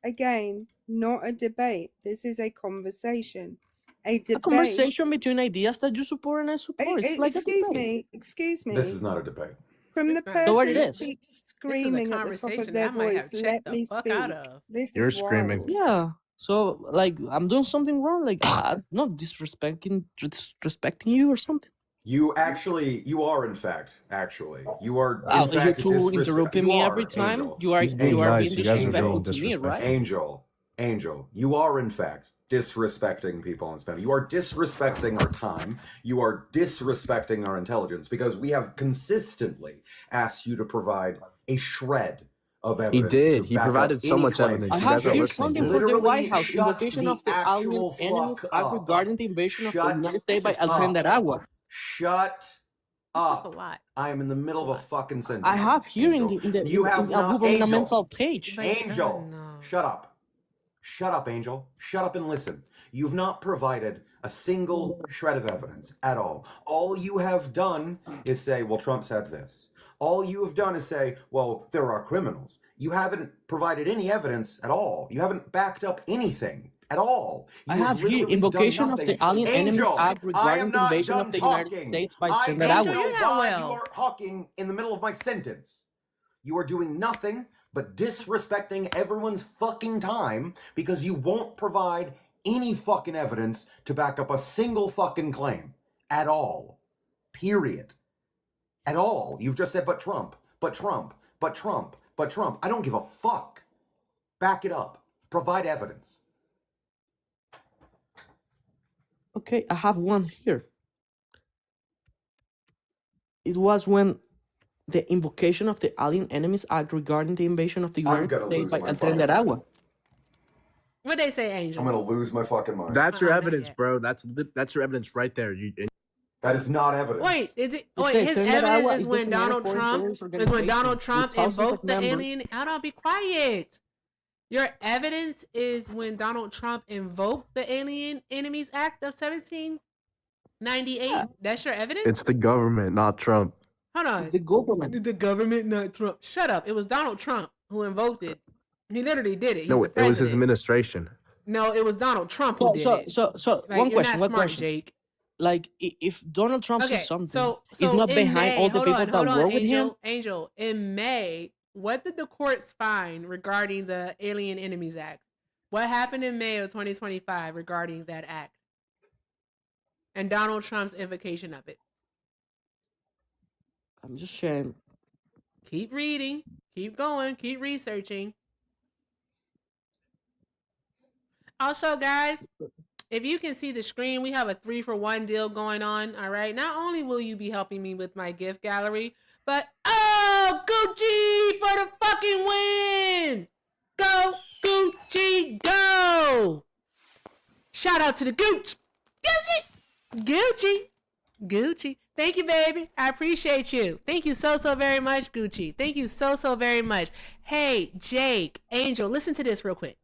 Again, not a debate. This is a conversation. A debate. A conversation between ideas that you support and I support. It's like a debate. Excuse me. This is not a debate. From the It's not. So what person it that is? keeps This is a screaming at the top conversation of their that I might have voice, checked let the me fuck speak. out of. This You're is screaming. wild. Yeah. So like I'm doing something wrong. Like I'm not disrespecting you or something. You are in fact, you are Wow, in you're fact too interrupting me every time. Angel. You are He's being you are nice. being You guys are disrespectful being to me, right? disrespectful. Angel, you are in fact disrespecting people in Spanish. You are disrespecting our time. You are disrespecting our intelligence because we have consistently asked you to provide a shred of He evidence. did. To He back provided up so any much claim. evidence. I You have guys are here listening. something from the Literally White House, shut invocation the of the alien actual enemies fuck act up. regarding the invasion of the Shut United States by up. El Tren de Aragua. Shut This is a up. lot. I am in the middle of a fucking sentence. I have here Angel. in a governmental page. Angel, no. shut up. Shut up, Angel. Shut up and listen. You've not provided a single shred of evidence at all. All you have done is say, well, Trump said this. All you have done is say, well, there are criminals. You haven't provided any evidence at all. You haven't backed up anything at all. I have here invocation of the Alien Enemies Act regarding the invasion of the United States by Tren de Angel, Aragua. why you are talking in the middle of my sentence. You are doing nothing but disrespecting everyone's fucking time because you won't provide any fucking evidence to back up a single fucking claim at all. Period. At all. You've just said, but Trump, but Trump, but Trump, but Trump. I don't give a fuck. Back it up. Provide evidence. Okay, I have one here. It was when the invocation of the Alien Enemies Act regarding the invasion of the United States by El Tren de Aragua. What they say, Angel? I'm gonna lose my fucking mind. That's your evidence, bro. That's your evidence right there. That is not evidence. Wait, is it? It Wait, says his Tren de evidence Aragua is is when designated Donald foreign Trump terrorist is when organization Donald with Trump thousands of invoked the members. alien. Hold on, be quiet. Your evidence is when Donald Trump invoked the Alien Enemies Act of 1798. Yeah. That's your evidence? It's the government, not Trump. Hold on. It's the government. The government, not Trump. Shut up. It was Donald Trump who invoked it. He literally did it. He's No, the it was his president. administration. No, it was Donald Trump who did it. So Like, one you're question, not one smart, question. Jake. Like if Donald Trump Okay, says something, so he's not in behind May, all the hold people on, that hold on, work with him. Angel, in May, what did the courts find regarding the Alien Enemies Act? What happened in May of 2025 regarding that act? And Donald Trump's invocation of it. I'm just sharing. Keep reading. Keep going. Keep researching. Also, guys, if you can see the screen, we have a 3-for-1 deal going on. All right. Not only will you be helping me with my gift gallery, but Gucci for the fucking win! Go Gucci, go! Shout out to the Gucci, Gucci. Thank you, baby. I appreciate you. Thank you so very much, Gucci. Thank you so very much. Hey, Jake, Angel, listen to this real quick.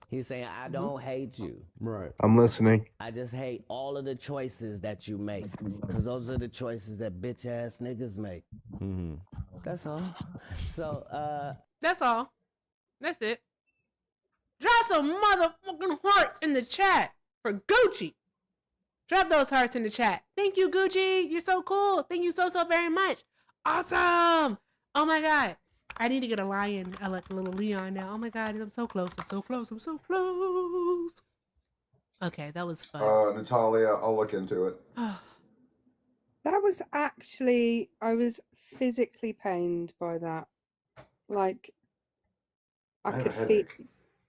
He's saying, I don't hate you. Right. I'm listening. I just hate all of the choices that you make. Because those are the choices that bitch ass niggas make. Mm-hmm. That's all. So, That's all. That's it. Drop some motherfucking hearts in the chat for Gucci. Drop those hearts in the chat. Thank you, Gucci. You're so cool. Thank you so very much. Awesome. Oh my God. I need to get a lion. I like a little Leon now. Oh my God. I'm so close. I'm so close. I'm so close. Okay, that was fun. Natalia, I'll look into it. That was actually, I was physically pained by that. Like, I could feel,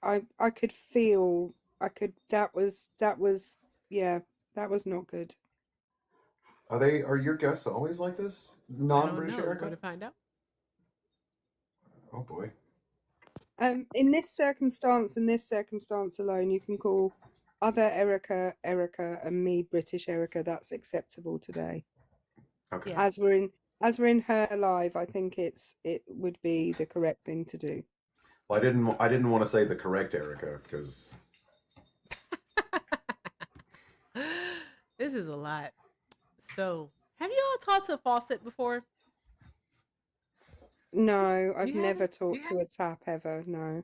I could feel, that was, yeah, that was not good. Are your guests always like this? Non-British We're Erica? going to find out. Oh boy. In this circumstance alone, you can call other Erica, and me British Erica. That's acceptable today. Okay. Yeah. As we're in her live, I think it would be the correct thing to do. Well, I didn't want to say the correct Erica because This is a lot. So, have you all talked to Fawcett before? No, I've never talked to a tap ever. No.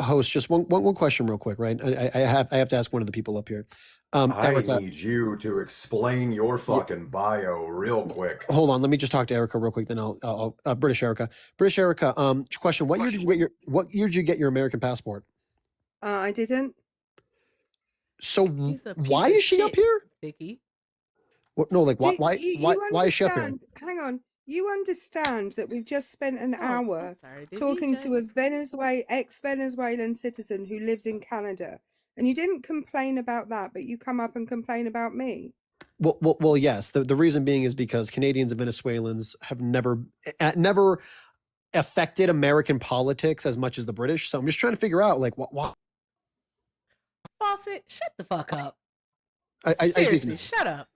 Host, just one question real quick, right? I have to ask one of the people up here. I Erica, need you to explain your fucking bio real quick. hold on, let me just talk to Erica real quick, then I'll British Erica. Question, what year did you get your American passport? I didn't. So why is she up here? Vicky. What, no, like why You is she up here? understand- Hang on. You understand that we've just spent an hour sorry, did talking he to a ex-Venezuelan citizen who lives in Canada, and you didn't complain about that, but you come up and complain about me. Well, yes. The reason being is because Canadians and Venezuelans have never affected American politics as much as the British. So I'm just trying to figure out, like, what? Fawcett, shut the fuck up. Seriously, shut up.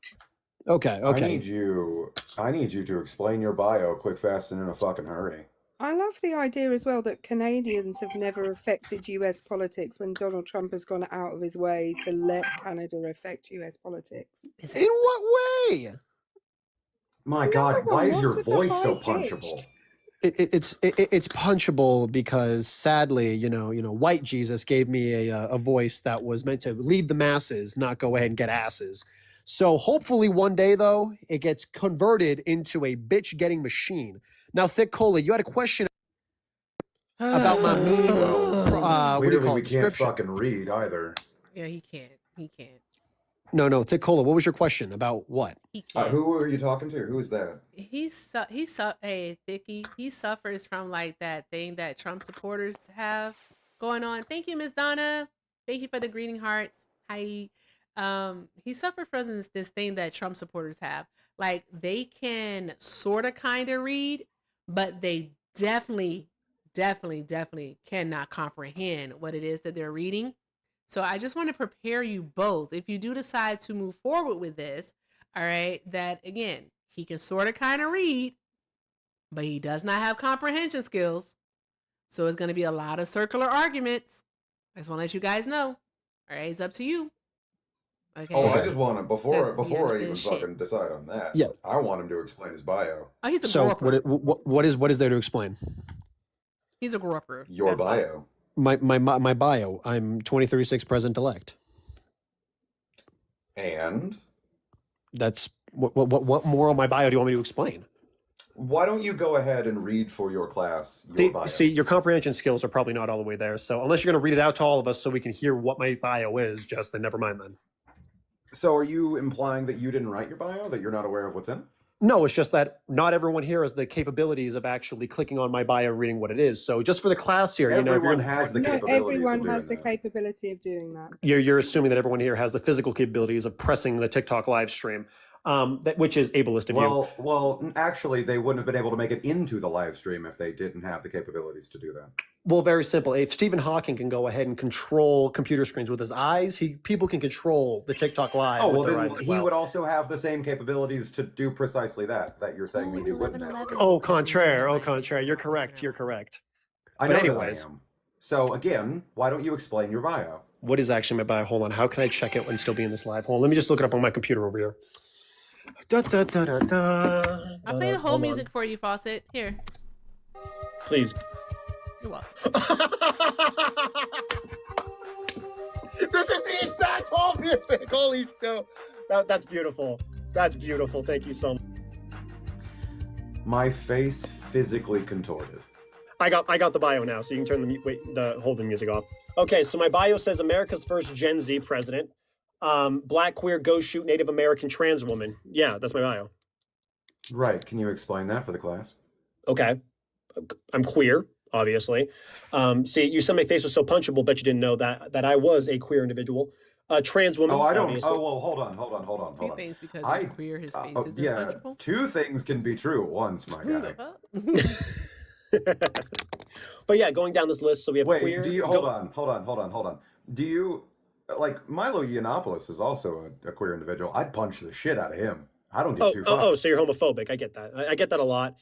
Okay. I need you to explain your bio quick, fast, and in a fucking hurry. I love the idea as well that Canadians have never affected US politics when Donald Trump has gone out of his way to let Canada affect US politics. In what way? My God, why is your voice so punchable? It's punchable because sadly, white Jesus gave me a voice that was meant to lead the masses, not go ahead and get asses. So hopefully one day, though, it gets converted into a bitch-getting machine. Now, Thick Cola, you had a question about my meme. Clearly we can't fucking read either. Yeah, he can't. He can't. No, Thick Cola, what was your question about what? Who are you talking to? Who is that? Hey, Thicky, he suffers from like that thing that Trump supporters have going on. Thank you, Miss Donna. Thank you for the greeting hearts. Hi. He suffered from this thing that Trump supporters have. Like, they can sort of kind of read, but they definitely cannot comprehend what it is that they're reading. So I just want to prepare you both. If you do decide to move forward with this, all right, that again, he can sort of kind of read, but he does not have comprehension skills. So it's going to be a lot of circular arguments. I just want to let you guys know. All right, it's up to you. Okay. Oh, I just want to before I even shit. fucking decide on that. Yeah. I want him to explain his bio. Oh, he's a So grower. what is there to explain? He's a grower. Your bio. My bio. I'm 2036 president-elect. And That's what more on my bio do you want me to explain? why don't you go ahead and read for your class your bio? See, your comprehension skills are probably not all the way there. So unless you're going to read it out to all of us so we can hear what my bio is, then never mind then. So are you implying that you didn't write your bio, that you're not aware of what's in it? No, it's just that not everyone here has the capabilities of actually clicking on my bio and reading what it is. So just for the class here, Everyone has the No, capabilities everyone of has doing the that. capability of doing that. you're assuming that everyone here has the physical capabilities of pressing the TikTok live stream, which is ableist of you. Well, actually, they wouldn't have been able to make it into the live stream if they didn't have the capabilities to do that. Well, very simple. If Stephen Hawking can go ahead and control computer screens with his eyes, people can control the TikTok live. Oh, with well, their then eyes as he well. would also have the same capabilities to do precisely that you're saying he wouldn't have. Au contraire. You're correct. You're correct. I But know anyways, that I am. So again, why don't you explain your bio? what is actually my bio? Hold on. How can I check it and still be in this live? Hold on. Let me just look it up on my computer over here. I'll play the whole music for you, Fawcett. Here. Please. You're welcome. This is the exact whole music. Holy shit. That's beautiful. That's beautiful. Thank you so much. My face physically contorted. I got the bio now, so you can turn the holding music off. Okay, so my bio says America's first Gen Z president, black queer go shoot Native American trans woman. Yeah, that's my bio. Right. Can you explain that for the class? Okay, I'm queer, obviously. See, you said my face was so punchable, bet you didn't know that I was a queer individual. A trans woman. Oh, I don't. Obviously. Oh, well, hold on. Two things because he's queer, his face is untouchable. Two things can be true at once, my guy. But yeah, going down this list, so we have queer. Do you hold on? Do you like Milo Yiannopoulos is also a queer individual? I'd punch the shit out of him. I don't give two fucks. Oh, so you're homophobic. I get that. I get that a lot.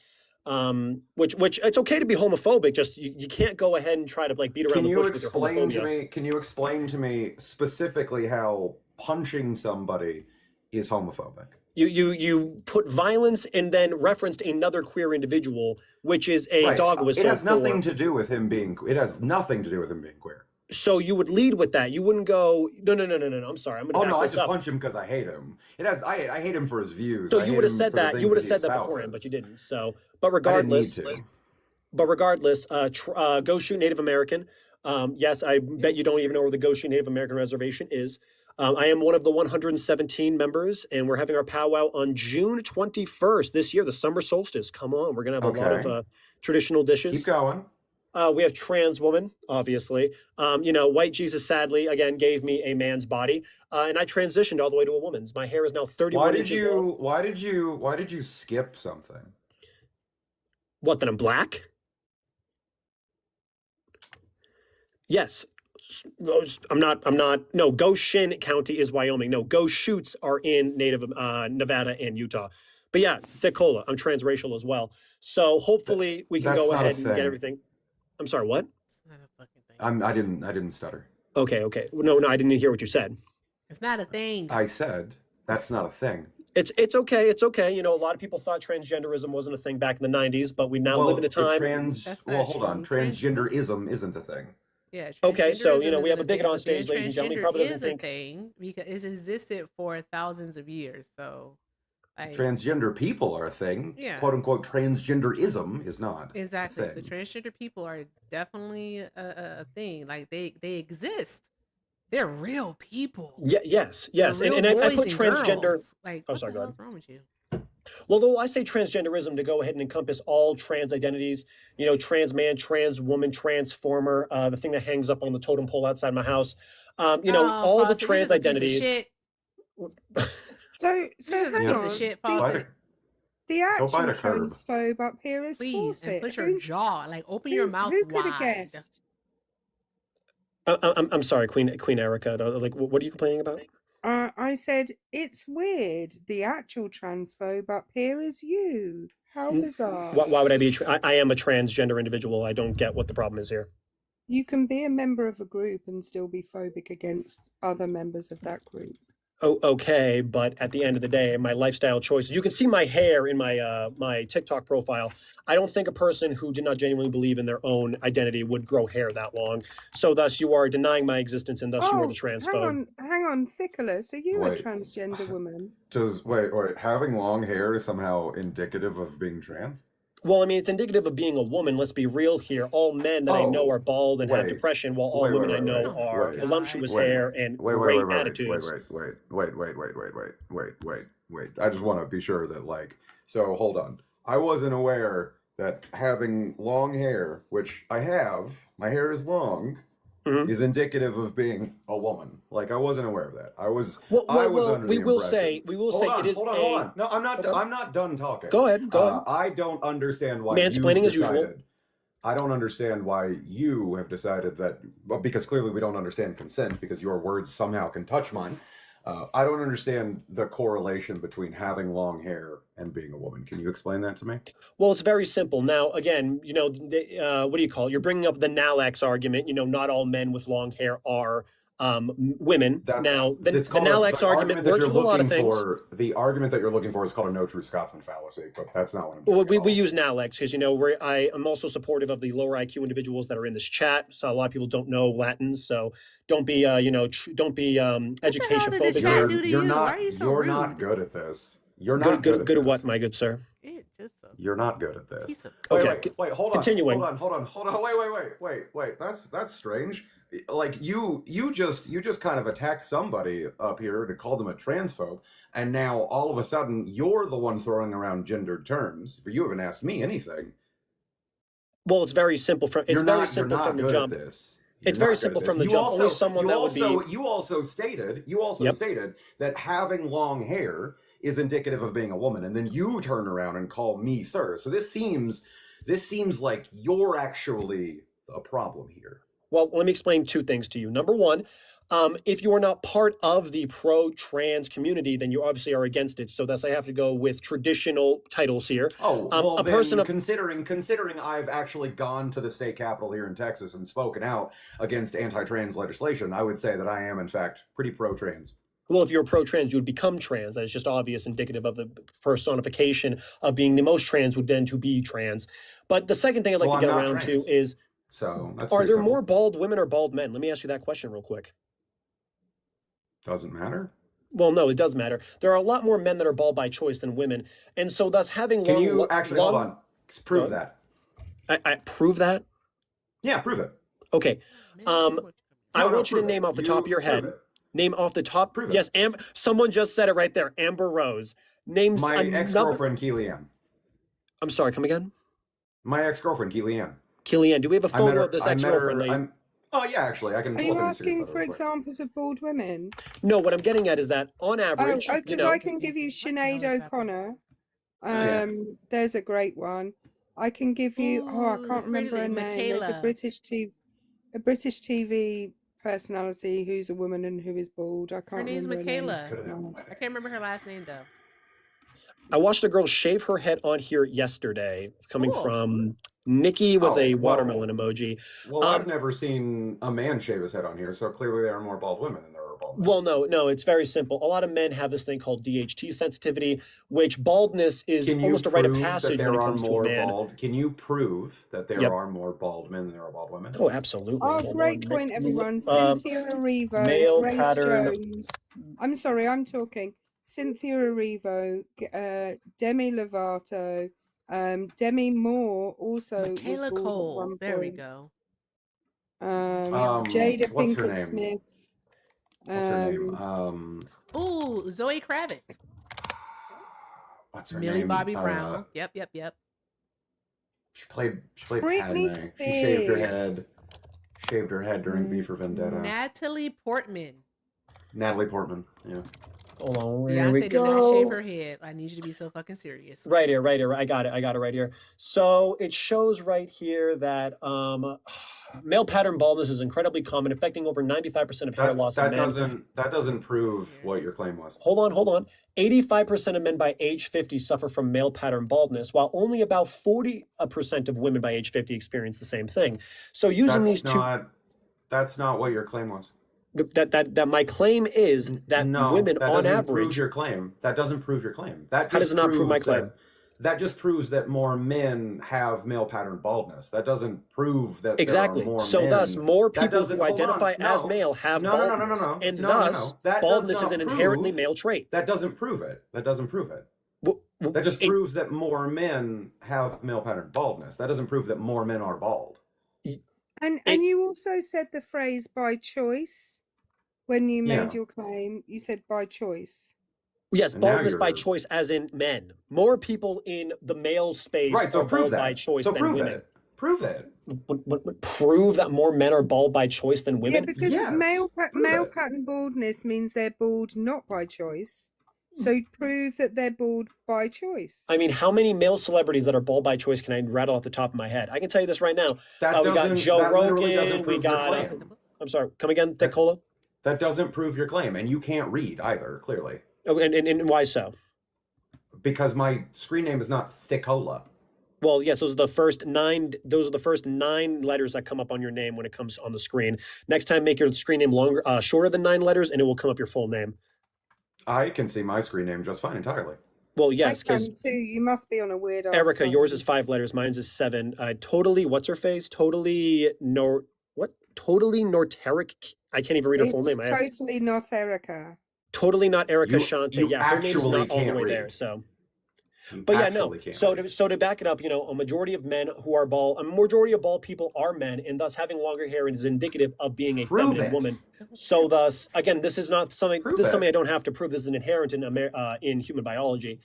Which it's okay to be homophobic. Just you can't go ahead and try to like beat around the bush with your homophobia. Can you explain to me specifically how punching somebody is homophobic? You put violence and then referenced another queer individual, which is a dog whistle. It has nothing to do with him being. It has nothing to do with him being queer. So you would lead with that. You wouldn't go, no. I'm sorry. I'm gonna. I just punch him because I hate him. It has. I hate him for his views. So you would have said that. You would have said that beforehand, but you didn't. So, but regardless, go shoot Native American. Yes, I bet you don't even know where the Go Shoot Native American Reservation is. I am one of the 117 members, and we're having our powwow on June 21st this year, the summer solstice. Come on, we're gonna have a lot of traditional dishes. Keep going. We have trans woman, obviously. White Jesus, sadly, again, gave me a man's body, and I transitioned all the way to a woman's. My hair is now 31 inches long. Why did you skip something? What, that I'm black? Yes. I'm not. No, Goshen County is Wyoming. No, Go Shoots are in native Nevada and Utah. But yeah, thick cola. I'm transracial as well. So hopefully we can go ahead and get everything. I'm sorry, what? I didn't stutter. Okay. No, I didn't hear what you said. It's not a thing. I said that's not a thing. It's okay. It's okay. A lot of people thought transgenderism wasn't a thing back in the 90s, but we now live in a time. Hold on. Transgenderism isn't a thing. Yeah. Okay, so we have a bigot on stage, ladies and gentlemen. He probably doesn't think a thing because it's existed for thousands of years. So, transgender people are a thing. Yeah. Quote unquote. Transgenderism is not. Exactly. So transgender people are definitely a thing. Like they exist. They're real people. Yeah. Yes. And I put transgender. Girls. Like, oh, sorry. Go ahead. What's wrong with you? Well, though I say transgenderism to go ahead and encompass all trans identities, trans man, trans woman, transformer, the thing that hangs up on the totem pole outside my house, all the trans identities. So hang on. The actual transphobe up here is Fawcett. Put your jaw, open your mouth wide. Who could have guessed? I'm sorry, Queen Erica. What are you complaining about? I said, it's weird. The actual transphobe up here is you. How bizarre. Why would I be? I am a transgender individual. I don't get what the problem is here. You can be a member of a group and still be phobic against other members of that group. Oh, okay, but at the end of the day, my lifestyle choices. You can see my hair in my my TikTok profile. I don't think a person who did not genuinely believe in their own identity would grow hair that long. So thus, you are denying my existence, and thus you are the transphobe. Hang on, Thickolas, are you a transgender woman? Wait, having long hair is somehow indicative of being trans? Well, I mean, it's indicative of being a woman. Let's be real here. All men that I know are bald and have depression, while all women I know are voluptuous hair and great attitudes. Wait. I just want to be sure that, like, so hold on. I wasn't aware that having long hair, which I have, my hair is long, is indicative of being a woman. Like, I wasn't aware of that. I was under the impression. We will say it is. Hold on. No, I'm not done talking. Go ahead. I don't understand why mansplaining as usual. I don't understand why you have decided that, well, because clearly we don't understand consent because your words somehow can touch mine. I don't understand the correlation between having long hair and being a woman. Can you explain that to me? Well, it's very simple. Now, again, you know, what do you call it? You're bringing up the Nalax argument. You know, not all men with long hair are women. The Nalax argument works with a lot of things. The argument that you're looking for is called a no true Scotsman fallacy, but that's not what I'm doing. We use Nalax because, you know, I am also supportive of the lower IQ individuals that are in this chat. So a lot of people don't know Latin, so don't be education phobic. You're not good at this. You're not good at what, my good sir? You're not good at this. Wait, hold on. Continuing. Hold on. Wait. That's strange. Like you just kind of attacked somebody up here to call them a transphobe, and now all of a sudden you're the one throwing around gendered terms, but you haven't asked me anything. Well, it's very simple from the jump. It's very simple from the jump. Only someone that would be. You also stated that having long hair is indicative of being a woman, and then you turn around and call me sir. So this seems like you're actually a problem here. Well, let me explain two things to you. Number one, if you are not part of the pro-trans community, then you obviously are against it. So thus I have to go with traditional titles here. Considering I've actually gone to the state capitol here in Texas and spoken out against anti-trans legislation, I would say that I am in fact pretty pro-trans. Well, if you're pro-trans, you would become trans. That is just obvious, indicative of the personification of being the most trans would then to be trans. But the second thing I'd like to get around to is, are there more bald women or bald men? Let me ask you that question real quick. Doesn't matter? Well, no, it does matter. There are a lot more men that are bald by choice than women. And so thus having Can you actually, hold on, prove that. I prove that? Yeah, prove it. Okay. I want you to name off the top of your head. Name off the top. Yes, someone just said it right there. Amber Rose. Names my ex-girlfriend, Keely-Ann. I'm sorry, come again? My ex-girlfriend, Keely-Ann. Keely-Ann, do we have a photo of this ex-girlfriend? Oh, yeah, actually, I can. Are you asking for examples of bald women? No, what I'm getting at is that on average, I can give you Sinead O'Connor. There's a great one. I can give you. I can't remember her name. There's a British TV personality who's a woman and who is bald. I can't remember. Her name's Michaela. I can't remember her last name though. I watched a girl shave her head on here yesterday, coming from Nikki with a watermelon emoji. Well, I've never seen a man shave his head on here, so clearly there are more bald women than there are bald men. Well, no, it's very simple. A lot of men have this thing called DHT sensitivity, which baldness is almost a rite of passage when it comes to a man. Can you prove that there are more bald men than there are bald women? Oh, absolutely. Oh, great point, everyone. Cynthia Erivo, Grace Jones. I'm sorry, I'm talking. Cynthia Erivo, Demi Lovato, Demi Moore also. Michaela Cole. There we go. Jada Pinkett Smith. What's her name? Zoe Kravitz. What's her Millie name? Bobby Brown. Yep. She played Britney Padme. Spears. She shaved her head during V for Vendetta. Natalie Portman. Yeah. Hold on, Beyonce did not shave her head. I need you to be so fucking serious. Right here. I got it right here. So it shows right here that male pattern baldness is incredibly common, affecting over 95% of hair loss in men. That doesn't prove what your claim was. Hold on. 85% of men by age 50 suffer from male pattern baldness, while only about 40% of women by age 50 experience the same thing. So using that's not what your claim was. That my claim is that women on average. That doesn't prove your claim. How does it not prove my claim? That just proves that more men have male pattern baldness. That doesn't prove that there are more men. Thus more people who identify as male have baldness. And thus baldness is an inherently male trait. That doesn't prove it. That just proves that more men have male pattern baldness. That doesn't prove that more men are bald. And you also said the phrase by choice when you made your claim. You said by choice. Yes, baldness by choice, as in men. More people in the male space Right, so are prove bald that. by choice So than prove women. it. Prove it. But prove that more men are bald by choice than women? Yeah, because male pattern baldness means they're bald not by choice. So prove that they're bald by choice. I mean, how many male celebrities that are bald by choice can I rattle off the top of my head? I can tell you this right now. That we got Joe literally doesn't Rogan. prove We got. your claim. I'm sorry. Come again, Thick Cola. That doesn't prove your claim, and you can't read either. Clearly. Oh, and why so? Because my screen name is not Thickola. Well, yes, those are the first 9. Those are the first 9 letters that come up on your name when it comes on the screen. Next time, make your screen name shorter than 9 letters, and it will come up your full name. I can see my screen name just fine entirely. Well, yes, because too. You must be on a weird. Erica, yours is 5 letters, mine's is 7. Totally, what's her face? Totally Totally Norteric. I can't even read her full name. Totally not Erica. Totally not Erica Shante. Yeah, her name's not all the way there. So. But yeah, no. So to back it up, a majority of men who are bald, a majority of bald people are men, and thus having longer hair is indicative of being a feminine woman. So thus, again, this is not something. This is something I don't have to prove. This is inherent in human biology.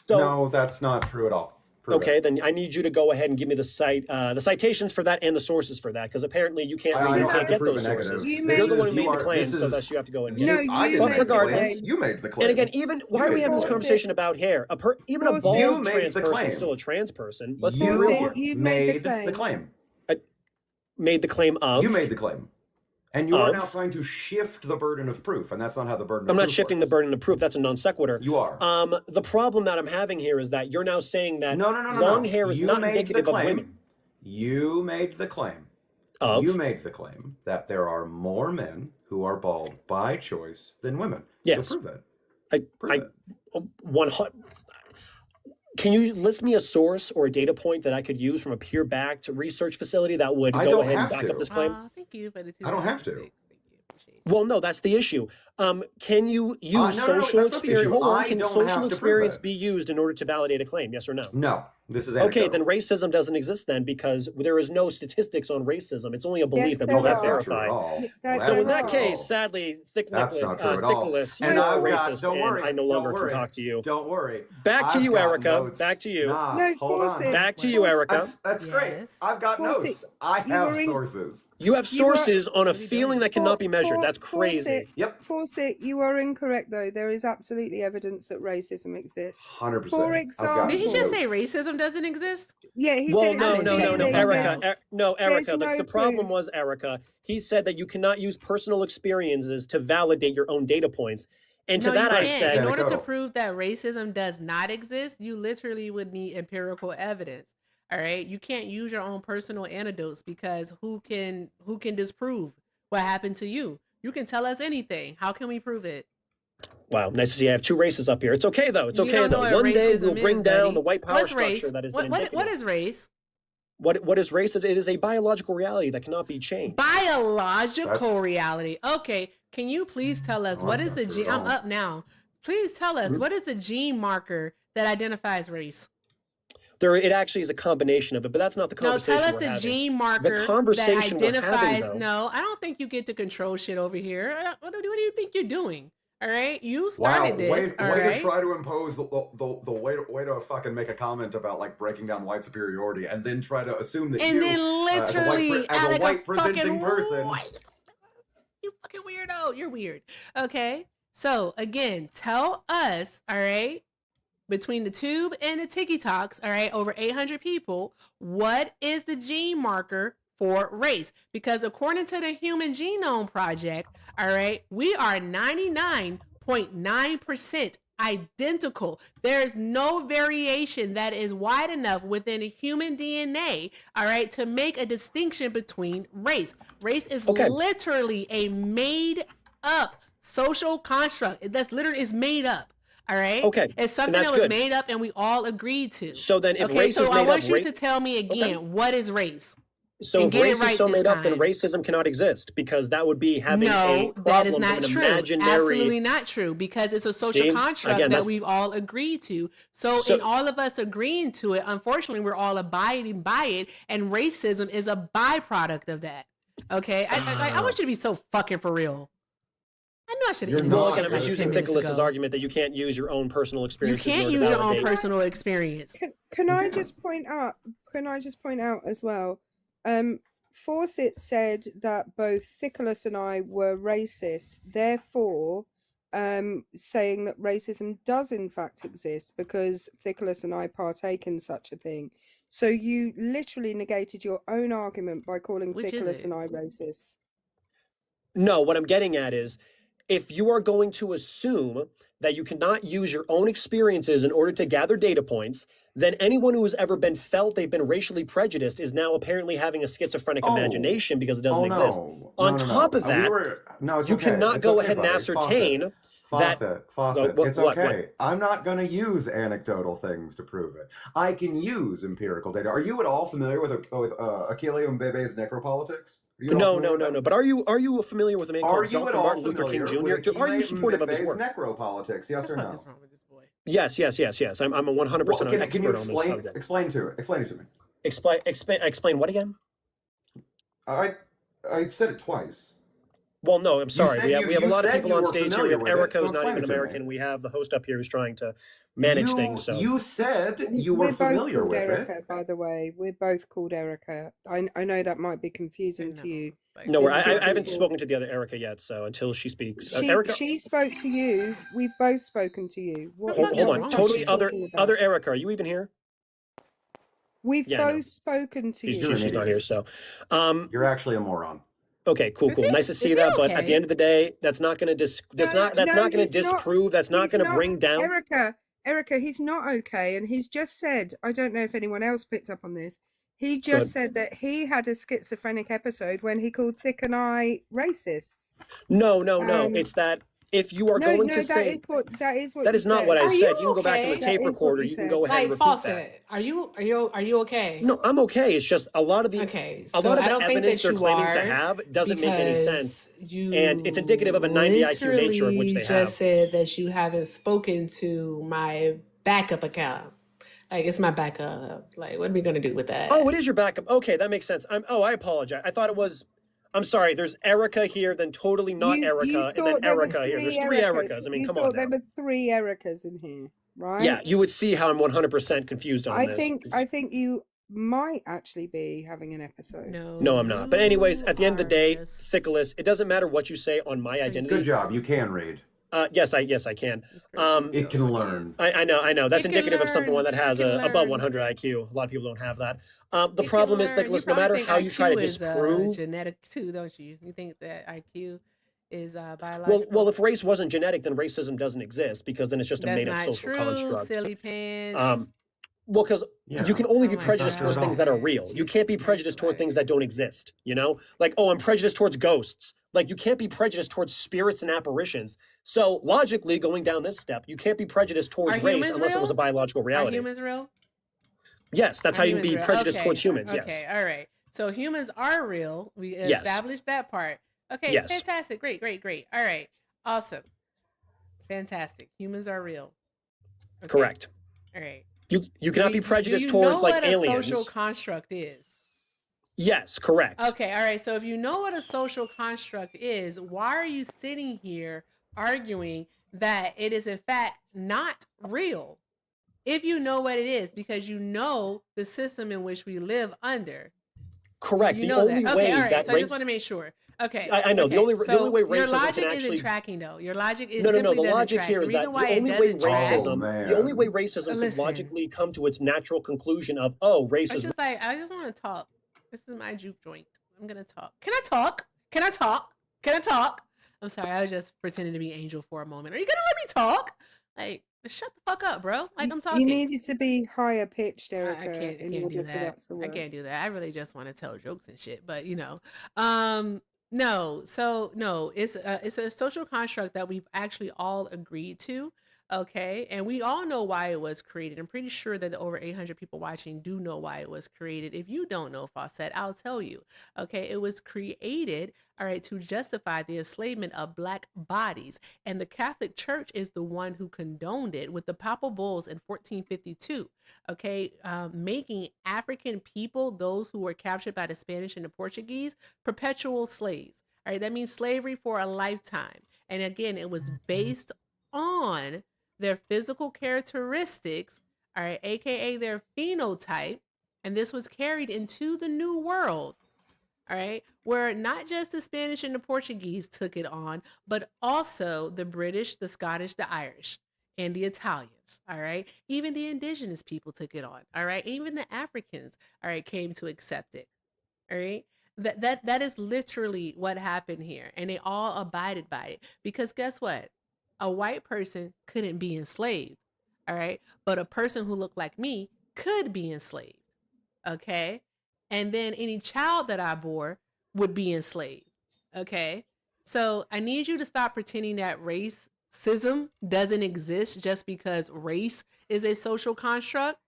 No, that's not true at all. Okay, then I need you to go ahead and give me the citations for that and the sources for that, because apparently you can't read, you can't get those sources. You're the one who made the claim, so thus you have to go and get it. But regardless, you made the claim. And again, even why are we having this conversation about hair? Even a bald trans person is still a trans person. Let's be real here. You made the claim. Made the claim of. You made the claim. And you are now trying to shift the burden of proof, and that's not how the burden of proof I'm not shifting the burden of proof. That's a non sequitur. You are. The problem that I'm having here is that you're now saying that no, long hair is not indicative of women. You made the claim. You made the claim that there are more men who are bald by choice than women. Yes. So prove it. 100. Can you list me a source or a data point that I could use from a peer-backed research facility that would go ahead and back up this claim? Thank you for the 2. I don't have to. Well, no, that's the issue. Can you use social experience? Hold on. Can social experience be used in order to validate a claim? Yes or no? No. This is okay. Then racism doesn't exist then, because there is no statistics on racism. It's only a belief that we can't verify. So in that case, sadly, Nicholas, you are racist, and I no longer can talk to you. Don't worry. Back to you, Erica. Back to you. No, force it. Back to you, Erica. That's great. I've got notes. I have sources. You have sources on a feeling that cannot be measured. That's crazy. Yep. Forsyth, you are incorrect, though. There is absolutely evidence that racism exists. 100%. For example, did he just say racism doesn't exist? Yeah, he well, said no, Erica. Erica. The problem proof. was, Erica, he said that you cannot use personal experiences to validate your own data points. And to that I said, in order to prove that racism does not exist, you literally would need empirical evidence. All right, you can't use your own personal anecdotes, because who can disprove what happened to you? You can tell us anything. How can we prove it? Wow, nice to see I have 2 races up here. It's okay though. It's okay though. One day we'll bring down the white power structure that is. What is race? What is race? It is a biological reality that cannot be changed. Biological reality. Okay, can you please tell us what is the gene? I'm up now. Please tell us what is the gene marker that identifies race? It actually is a combination of it, but that's not the conversation. No, tell us the gene marker that identifies. No, I don't think you get to control shit over here. What do you think you're doing? All right, you started this. Way to try to impose the way to fucking make a comment about like breaking down white superiority, and then try to assume that then literally as a white presenting person. You fucking weirdo. You're weird. Okay, so again, tell us. All right. Between the tube and the TikToks, all right, over 800 people, what is the gene marker for race? Because according to the Human Genome Project, all right, we are 99.9% identical. There's no variation that is wide enough within human DNA, all right, to make a distinction between race. Race is literally a made up social construct. That's literally is made up. All right. Okay. It's something that was made up and we all agreed to. So then, if race so is made I want up, you to tell me again, what is race? So if race is so made up, then racism cannot exist because that would be having a problem that is not from an true. imaginary. Absolutely not true because it's a social construct that we've all agreed to. So in all of us agreeing to it, unfortunately, we're all abiding by it, and racism is a byproduct of that. Okay, I want you to be so fucking for real. I know I should have. Well, again, I'm just using Nicholas's argument that you can't use your own personal experience. You can't use your own personal experience. Can I just point out? Can I just point out as well? Fawcett said that both Nicholas and I were racist, therefore saying that racism does in fact exist because Nicholas and I partake in such a thing. So you literally negated your own argument by calling Nicholas and I racist. No, what I'm getting at is, if you are going to assume that you cannot use your own experiences in order to gather data points, then anyone who has ever been felt they've been racially prejudiced is now apparently having a schizophrenic imagination because it doesn't exist. On top of that, you cannot go ahead and ascertain Fawcett, it's okay. I'm not going to use anecdotal things to prove it. I can use empirical data. Are you at all familiar with Achille Mbebe's necropolitics? No. But are you familiar with a man called Dr. Martin Luther King Jr.? Are you supportive of his work? Necropolitics, yes or no? Yes. I'm a 100% an expert on this subject. Explain it to me. Explain what again? I said it twice. Well, no, I'm sorry. We have a lot of people on stage here. We have Erica, who's not even American. We have the host up here who's trying to manage things. So you said you were familiar with Erica, it. By the way, we're both called Erica. I know that might be confusing to you. No, I haven't spoken to the other Erica yet. So until she speaks, Erica, she spoke to you. We've both spoken to you. Hold on, totally other Erica. Are you even here? We've both spoken to you. She's not here. So, you're actually a moron. Okay, cool. Nice to see that. But at the end of the day, that's not going to disprove. That's not going to bring down. Erica, he's not okay, and he's just said. I don't know if anyone else picked up on this. He just said that he had a schizophrenic episode when he called Thick and I racists. No. It's that. If you are going to say that is not what I said. You can go back to the tape recorder. You can go ahead and repeat that. Are you okay? No, I'm okay. It's just a lot of the evidence they're claiming to have doesn't make any sense, and it's indicative of a 90 IQ nature of which they just said that you haven't spoken to my backup account. Like, it's my backup. Like, what are we gonna do with that? Oh, it is your backup. Okay, that makes sense. I apologize. I thought it was. I'm sorry, there's Erica here, then totally not Erica, and then Erica here. There's three Ericas. I mean, come on. There were three Ericas in here, right? Yeah, you would see how I'm 100% confused on this. I think you might actually be having an episode. No, I'm not. But anyways, at the end of the day, Nicholas, it doesn't matter what you say on my identity. Good job. You can read. Yes, I can. It can learn. I know. That's indicative of someone that has above 100 IQ. A lot of people don't have that. The problem is, Nicholas, no matter how you try to disprove, genetic too, don't you? You think that IQ is biological? Well, if race wasn't genetic, then racism doesn't exist because then it's just a made-up social construct. Silly pants. Well, because you can only be prejudiced towards things that are real. You can't be prejudiced toward things that don't exist. You know, like, oh, I'm prejudiced towards ghosts. Like, you can't be prejudiced towards spirits and apparitions. So logically, going down this step, you can't be prejudiced towards race unless it was a biological reality. Are humans real? Yes, that's how you can be prejudiced towards humans. Yes. Okay, all right. So humans are real. We established that part. Okay, fantastic. Great. All right, awesome. Fantastic. Humans are real. Okay. Correct. All right. You cannot be prejudiced towards like aliens. Do you know what a social construct is? Yes, correct. Okay, all right. So if you know what a social construct is, why are you sitting here arguing that it is in fact not real? If you know what it is, because you know the system in which we live under. Correct. You know that. Okay, all right. So I just want to make sure. Okay. I know. Okay. The only way racism your logic can actually isn't tracking though. Your logic is no. The logic here is that the only way racism can logically come to its natural conclusion of racism. I just want to talk. This is my juke joint. I'm gonna talk. Can I talk? I'm sorry. I was just pretending to be Angel for a moment. Are you gonna let me talk? Like, shut the fuck up, bro. Like, I'm talking. You needed to be higher pitched, Erica. I can't do that. I can't do that. I really just want to tell jokes and shit. But no. So no, it's a social construct that we've actually all agreed to. Okay, and we all know why it was created. I'm pretty sure that over 800 people watching do know why it was created. If you don't know, Fawcett, I'll tell you. Okay, it was created, all right, to justify the enslavement of Black bodies. And the Catholic Church is the one who condoned it with the papal bulls in 1452, okay, making African people, those who were captured by the Spanish and the Portuguese, perpetual slaves. All right, that means slavery for a lifetime. And again, it was based on their physical characteristics, all right, aka their phenotype, and this was carried into the New World, all right, where not just the Spanish and the Portuguese took it on, but also the British, the Scottish, the Irish, and the Italians, all right? Even the indigenous people took it on, all right? Even the Africans, all right, came to accept it, all right? That is literally what happened here, and they all abided by it, because guess what? A white person couldn't be enslaved, all right? But a person who looked like me could be enslaved, okay? And then any child that I bore would be enslaved, okay? So I need you to stop pretending that racism doesn't exist just because race is a social construct,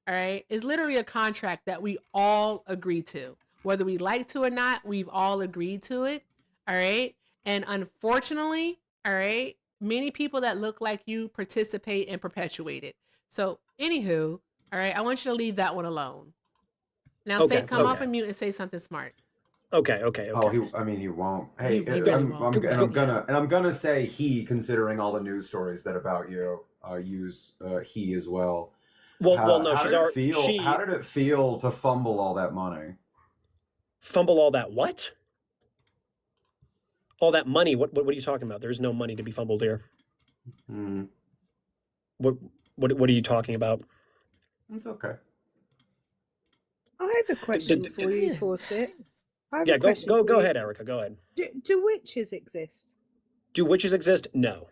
all right? It's literally a contract that we all agree to. Whether we like to or not, we've all agreed to it, all right? And unfortunately, all right, many people that look like you participate and perpetuate it. So, anywho, all right, I want you to leave that one alone. Now, come off of mute and say something smart. Okay. Oh, he won't. Hey, won't. I'm gonna say he, considering all the news stories that about you use he as well. Well, no, how did it feel to fumble all that money? Fumble all that what? All that money? What are you talking about? There's no money to be fumbled here. What are you talking about? It's okay. I have a question for you, Fawcett. Yeah, go ahead, Erica. Go ahead. Do witches exist? Do witches exist? No.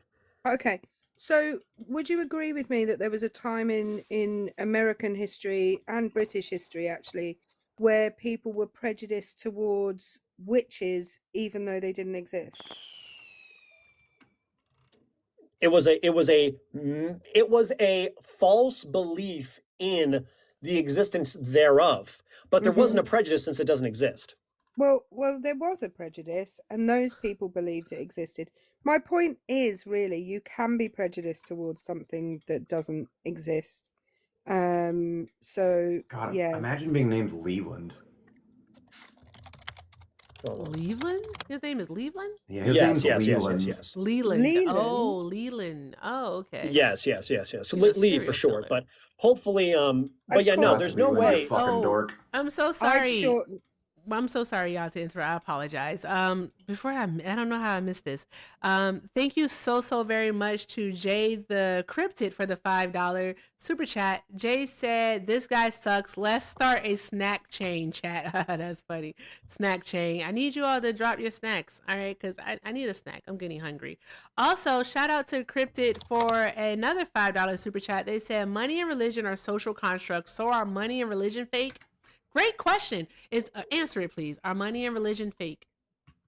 Okay. So would you agree with me that there was a time in American history and British history, actually, where people were prejudiced towards witches even though they didn't exist? It was a false belief in the existence thereof, but there wasn't a prejudice since it doesn't exist. Well, there was a prejudice, and those people believed it existed. My point is, really, you can be prejudiced towards something that doesn't exist. So, God, yeah. Imagine being named Leland. Leland? His name is Leland? Yeah, his name's Leland. Yes. Leland. Oh, Leland. Oh, okay. Yes. So Lee for short, but hopefully, but yeah, no, there's no way. Dork. I'm so sorry. I'm so sorry, y'all, to interrupt. I apologize. Before I don't know how I missed this. Thank you so very much to Jay the Cryptid for the $5 super chat. Jay said, "This guy sucks. Let's start a snack chain chat." That's funny. Snack chain. I need you all to drop your snacks, all right? Because I need a snack. I'm getting hungry. Also, shout out to Cryptid for another $5 super chat. They said, "Money and religion are social constructs. So are money and religion fake?" Great question. Answer it, please. Are money and religion fake?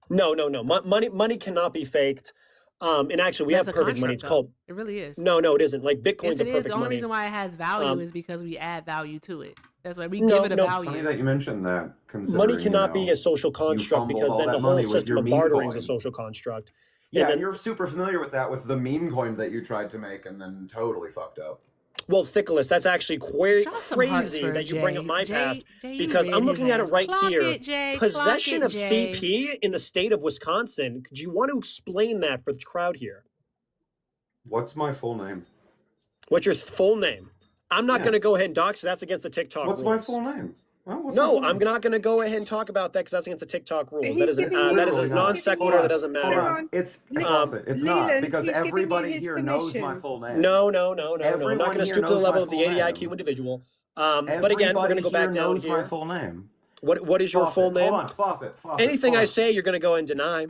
No. Money cannot be faked. And actually, we have perfect money. It's called. It really is. No, it isn't. Like Bitcoin's yes, a perfect money. The only reason why it has value is because we add value to it. That's why we give it a value. Funny that you mentioned that. Money cannot be a social construct because then the whole system of bartering is a social construct. Yeah, and you're super familiar with that with the meme coin that you tried to make and then totally fucked up. Well, Thickless, that's actually crazy that you bring up my past because I'm looking at it right here. Possession of CP in the state of Wisconsin. Do you want to explain that for the crowd here? What's my full name? What's your full name? I'm not going to go ahead and dox. That's against the TikTok rules. What's my full name? No, I'm not going to go ahead and talk about that because that's against the TikTok rules. That is a non sequitur that doesn't matter. It's not because everybody here knows my full name. No. I'm not going to stoop to the level of the 80 IQ individual. But again, we're going to go back down here. My full name. What is your full name? Hold on, Fawcett. Anything I say, you're going to go and deny.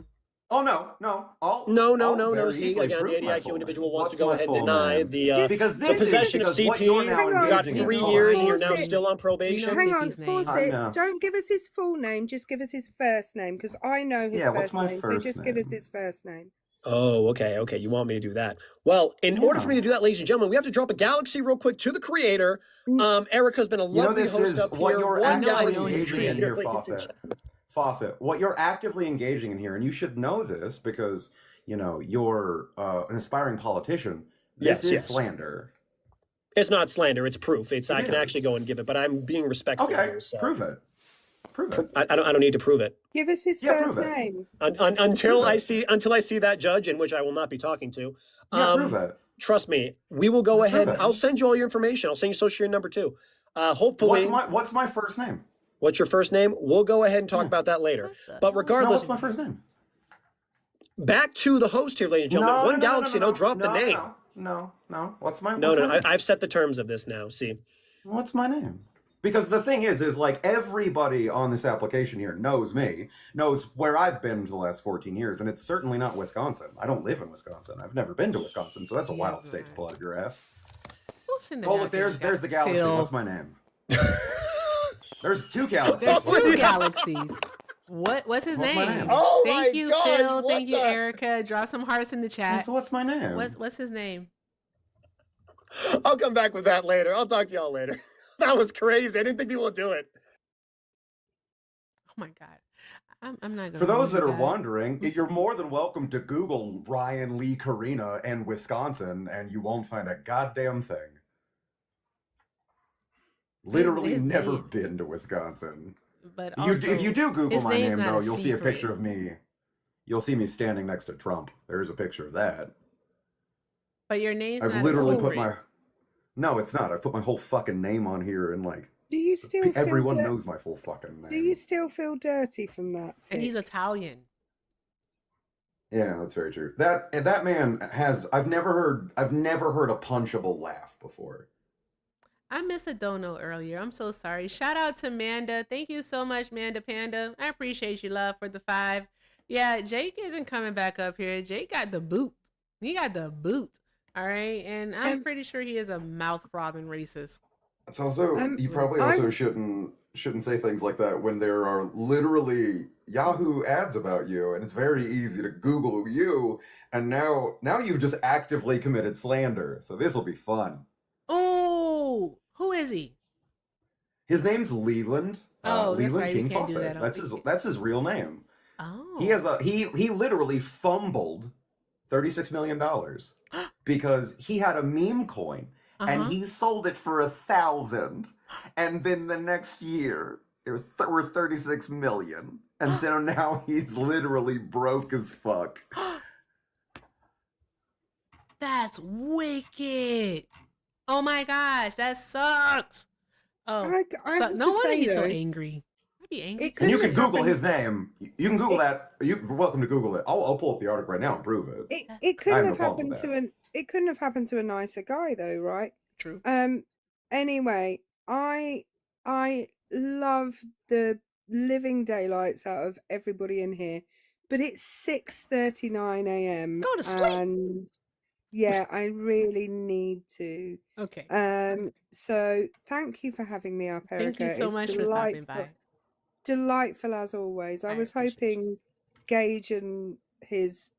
Oh no! No. See, again, the 80 IQ individual wants to go ahead and deny the possession of CP. You got 3 years and you're now still on probation. Hang on, Fawcett. Don't give us his full name. Just give us his first name because I know his first name. So just give us his first name. Oh, okay. You want me to do that? Well, in order for me to do that, ladies and gentlemen, we have to drop a galaxy real quick to the creator. Erica's been a lovely this host is up what here. you're One actively galaxy engaging in here, ladies and Fawcett. What you're actively engaging in here, and you should know this because you're an aspiring politician. This is slander. It's not slander. It's proof. I can actually go and give it, but I'm being respectful here. So. Prove it. I don't need to prove it. Give us his first name. Until I see that judge, in which I will not be talking to. Prove it. Trust me, we will go ahead. I'll send you all your information. I'll send you social security number too. Hopefully. What's my first name? What's your first name? We'll go ahead and talk about that later. But regardless, what's my first name? Back to the host here, ladies and gentlemen. One galaxy, drop the name. No. What's my No. name? I've set the terms of this now. See. What's my name? Because the thing is like everybody on this application here knows me, knows where I've been for the last 14 years, and it's certainly not Wisconsin. I don't live in Wisconsin. I've never been to Wisconsin, so that's a wild state to pull out of your ass. Oh, look, there's the galaxy. What's my name? There's two galaxies. There's two galaxies. What's his What's my name? name? Oh Thank you, God, Phil. what Thank you, the- Erica. Draw some hearts in the chat. So what's my name? What's his name? I'll come back with that later. I'll talk to y'all later. That was crazy. I didn't think people would do it. Oh my God. I'm not gonna. For those that are that. wondering, you're more than welcome to Google Ryan Lee Karina and Wisconsin, and you won't find a goddamn thing. Literally His never name. been to Wisconsin. But If you do Google his my name's name, not though, a you'll see a secret. picture of me. You'll see me standing next to Trump. There's a picture of that. But your name's I've not literally a put secret. my... No, it's not. I've put my whole fucking name on here, and like... Do you still feel Everyone knows my full fucking name. Do you still feel dirty from that? And he's Vic? Italian. Yeah, that's very true. That man has... I've never heard a punchable laugh before. I missed a dono earlier. I'm so sorry. Shout out to Manda. Thank you so much, Manda Panda. I appreciate you, love, for the 5. Yeah, Jake isn't coming back up here. Jake got the boot. He got the boot. All right, and I'm pretty sure he is a mouth-frothing racist. It's also you probably also shouldn't say things like that when there are literally Yahoo ads about you, and it's very easy to Google you, and now you've just actively committed slander. So this will be fun. Oh, who is he? His name's Leland. Oh, that's Leland right, we King can't do Fawcett. that. That's his real name. Oh, He literally fumbled $36 million because he had a meme coin and he sold it for 1,000, and then the next year there were 36 million, and so now he's literally broke as fuck. that's wicked. Oh my gosh, that sucks. Oh, I have no to wonder say, he's so though, angry. I'd be angry. And you can Google his name. You can Google that. You're welcome to Google it. I'll pull up the article right now and prove it. It I couldn't no have problem happened with to it couldn't have happened to a nicer guy though, right? True. Anyway, I love the living daylights out of everybody in here, but it's 6:39 a.m. Go to sleep. And yeah, I really need to. Okay. So thank you for having me up, Erica. Thank you so much for stopping by. Delightful as always. I was hoping Gage and his.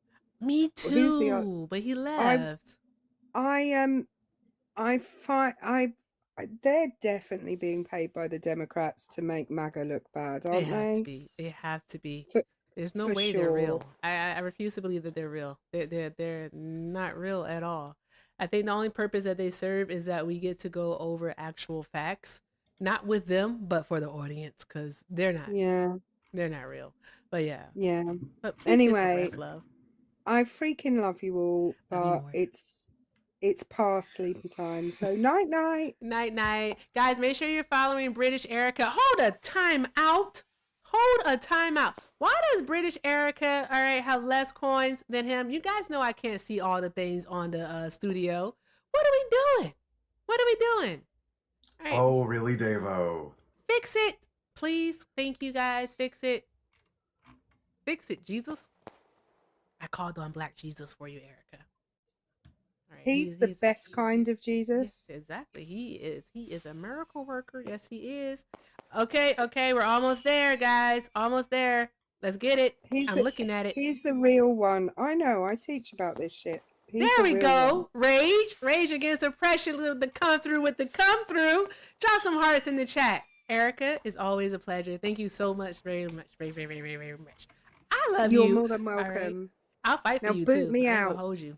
Me Who's the too, but he left. They're definitely being paid by the Democrats to make MAGA look bad, They aren't have they? to be. They have to be. There's no for way they're real. sure. I refuse to believe that they're real. They're not real at all. I think the only purpose that they serve is that we get to go over actual facts, not with them, but for the audience, because they're not. Yeah. They're not real. But yeah. Yeah. But please get some Anyway, rest, love. I freaking love you all, Love you but more. it's past sleepy time. So night night. Night night. Guys, make sure you're following British Erica. Hold a time out. Hold a time out. Why does British Erica, all right, have less coins than him? You guys know I can't see all the things on the studio. What are we doing? What are we doing? All right. Oh, really, Davo? Fix it, please. Thank you, guys. Fix it. Fix it, Jesus. I called on Black Jesus for you, Erica. All right, He's the best kind of Jesus. Yes, exactly. He is a miracle worker. Yes, he is. Okay, we're almost there, guys. Almost there. Let's get it. He's I'm looking at it. He's the real one. I know. I teach about this shit. He's There the we real go. one. Rage against oppression. The come through with the come through. Drop some hearts in the chat. Erica, it's always a pleasure. Thank you so much, very much, very much. I love you. You're more than welcome. Right? I'll fight for now you boot too. me I ain't out. gonna hold you.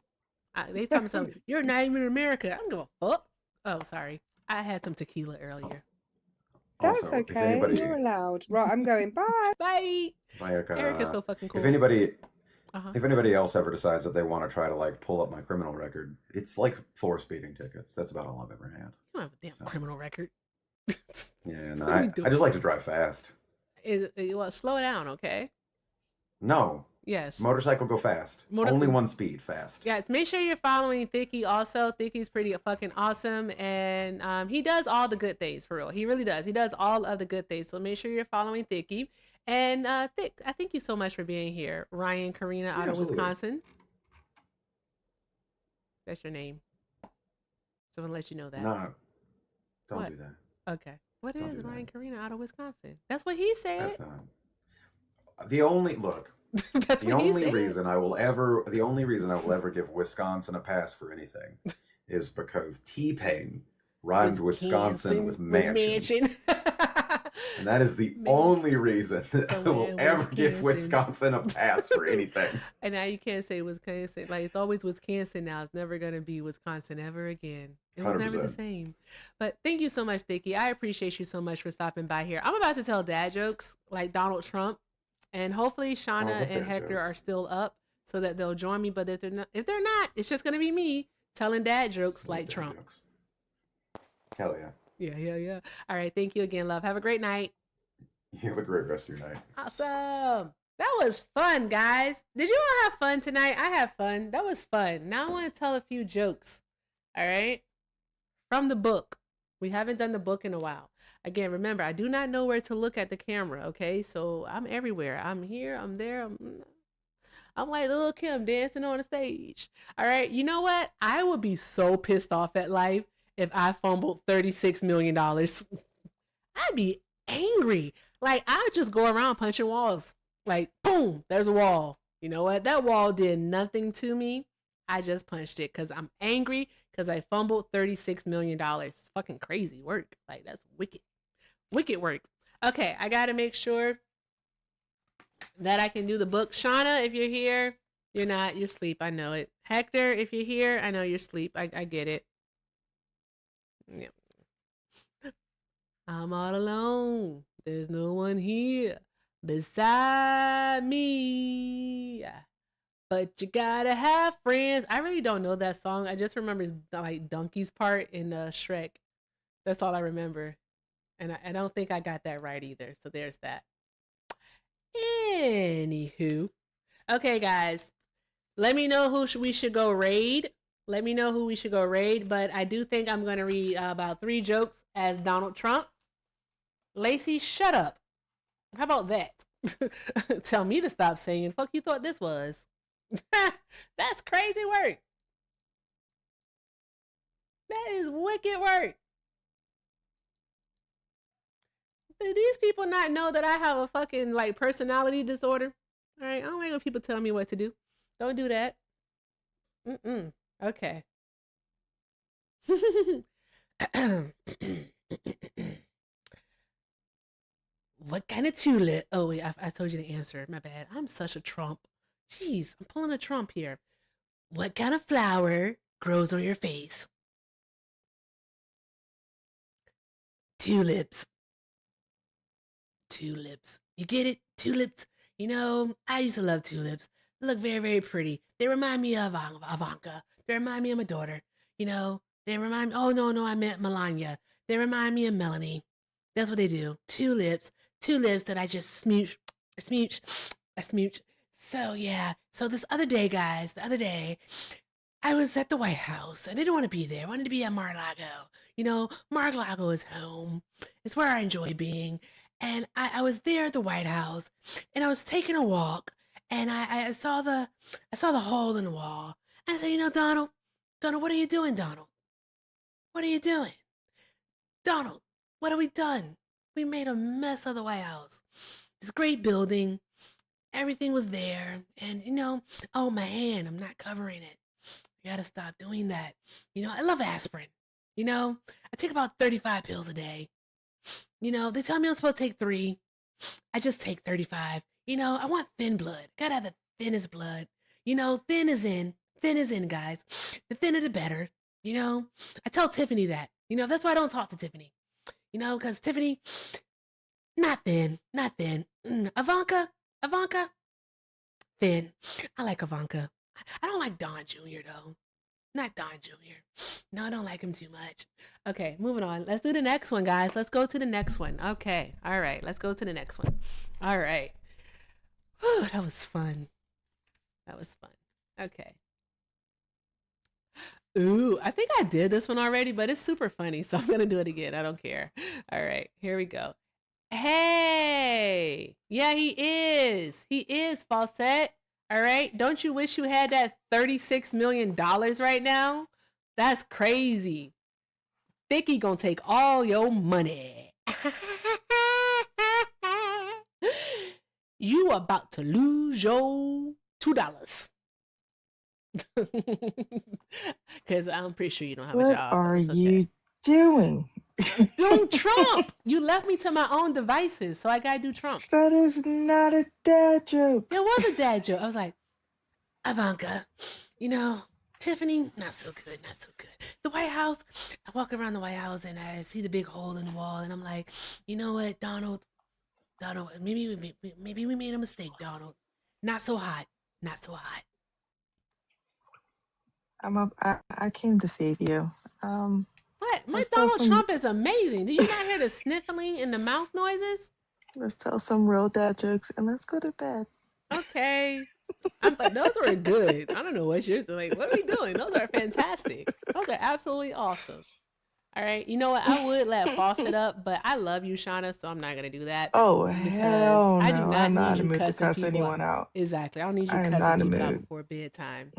They tell me something. You're not even in America. I'm going. Oh, sorry. I had some tequila earlier. That's Also, if okay. anybody- You're allowed. Right, I'm going. Bye. Bye. Erica's so fucking cool. If anybody else ever decides that they want to try to like pull up my criminal record, it's like 4 speeding tickets. That's about all I've ever had. You don't have a damn criminal record. Yeah, and What are we I doing? just like to drive fast. Well, slow down, okay? No. Yes. Motorcycle go fast. Only one speed, fast. Yes, make sure you're following Thicky also. Thicky's pretty fucking awesome, and he does all the good things, for real. He really does. He does all of the good things, so make sure you're following Thicky. And Thick, I thank you so much for being here. Ryan Karina out of absolutely. Wisconsin. That's your name. So I'm gonna let you know that. No, don't What? do that. Okay. What Don't is do Ryan that. Karina out of Wisconsin? That's what he said. That's not. The only look. That's the what he only said. reason I will ever give Wisconsin a pass for anything is because T-Pain rhymed Wisconsin with mansion. And that is the only reason that I will ever give Wisconsin a pass for anything. And now you can't say Wisconsin. Like, it's always Wisconsin now. It's never going to be Wisconsin ever again. It was never the 100%. same. But thank you so much, Thicky. I appreciate you so much for stopping by here. I'm about to tell dad jokes like Donald Trump. And hopefully Shauna and Hector are still up so that they'll join me. But if they're not, it's just going to be me telling dad jokes like Trump. Hell yeah. Yeah. All right. Thank you again, love. Have a great night. You have a great rest of your night. Awesome. That was fun, guys. Did you all have fun tonight? I had fun. That was fun. Now I want to tell a few jokes. All right. From the book. We haven't done the book in a while. Again, remember, I do not know where to look at the camera. Okay. So I'm everywhere. I'm here. I'm there. I'm like Lil' Kim dancing on the stage. All right. You know what? I would be so pissed off at life if I fumbled $36 million. I'd be angry. Like, I would just go around punching walls. Like, boom, there's a wall. You know what? That wall did nothing to me. I just punched it because I'm angry because I fumbled $36 million. It's fucking crazy work. Like, that's wicked. Wicked work. Okay, I got to make sure that I can do the book. Shauna, if you're here, you're not. You're asleep. I know it. Hector, if you're here, I know you're asleep. I get it. Yeah. I'm all alone. There's no one here beside me. But you gotta have friends. I really don't know that song. I just remember like Donkey's part in Shrek. That's all I remember. And I don't think I got that right either. So there's that. Anywho. Okay, guys. Let me know who we should go raid. Let me know who we should go raid. But I do think I'm going to read about 3 jokes as Donald Trump. Lacey, shut up. How about that? Tell me to stop saying, fuck you thought this was. That's crazy work. That is wicked work. Do these people not know that I have a fucking like personality disorder? All right, I don't like when people tell me what to do. Don't do that. Okay. What kind of tulip? Oh wait, I told you the answer. My bad. I'm such a Trump. Jeez, I'm pulling a Trump here. What kind of flower grows on your face? Tulips. Tulips. You get it? Tulips. You know, I used to love tulips. They look very, very pretty. They remind me of Ivanka. They remind me of my daughter. You know, they remind me. Oh, no, I meant Melania. They remind me of Melanie. That's what they do. Tulips that I just smooch. So, yeah. So this other day, guys, I was at the White House. I didn't want to be there. I wanted to be at Mar-a-Lago. You know, Mar-a-Lago is home. It's where I enjoy being. And I was there at the White House, and I was taking a walk, and I saw the hole in the wall. And I said, you know, Donald, what are you doing, Donald? What are you doing? Donald, what have we done? We made a mess of the White House. This great building. everything was there. And, oh, my hand, I'm not covering it. You gotta stop doing that. I love aspirin. I take about 35 pills a day. They tell me I'm supposed to take 3. I just take 35. I want thin blood. Gotta have the thinnest blood. Thin is in, guys. The thinner the better. I tell Tiffany that. That's why I don't talk to Tiffany. Because Tiffany, not thin. Ivanka, thin. I like Ivanka. I don't like Don Jr. though. Not Don Jr. No, I don't like him too much. Okay, moving on. Let's do the next one, guys. Let's go to the next one. Okay. All right. Let's go to the next one. All right. Whew, that was fun. Okay. Ooh, I think I did this one already, but it's super funny, so I'm going to do it again. I don't care. All right. Here we go. Hey. Yeah, he is. He is, Fawcett. All right. Don't you wish you had that $36 million right now? That's crazy. Thicky gonna take all your money. You about to lose your $2. Because I'm pretty sure you don't have a job. What are you doing? Doing Trump. You left me to my own devices, so I gotta do Trump. That is not a dad joke. It was a dad joke. I was like, Ivanka, Tiffany, not so good. The White House, I walk around the White House and I see the big hole in the wall, and I'm like, you know what, Donald, maybe we made a mistake, Donald. Not so hot. I came to save you. What? My let's tell Donald some- Trump is amazing. Do you not hear the sniffling and the mouth noises? Let's tell some real dad jokes and let's go to bed. Okay. But those were good. I don't know what you're doing. What are we doing? Those are fantastic. Those are absolutely awesome. All right. You know what? I would let Fawcett up, but I love you, Shauna, so I'm not going to do that. Oh, because hell I do no. not I'm not need in you the mood to cussing cuss people anyone out. out. Exactly. I don't need you I am cussing not in the people out mood. before bedtime.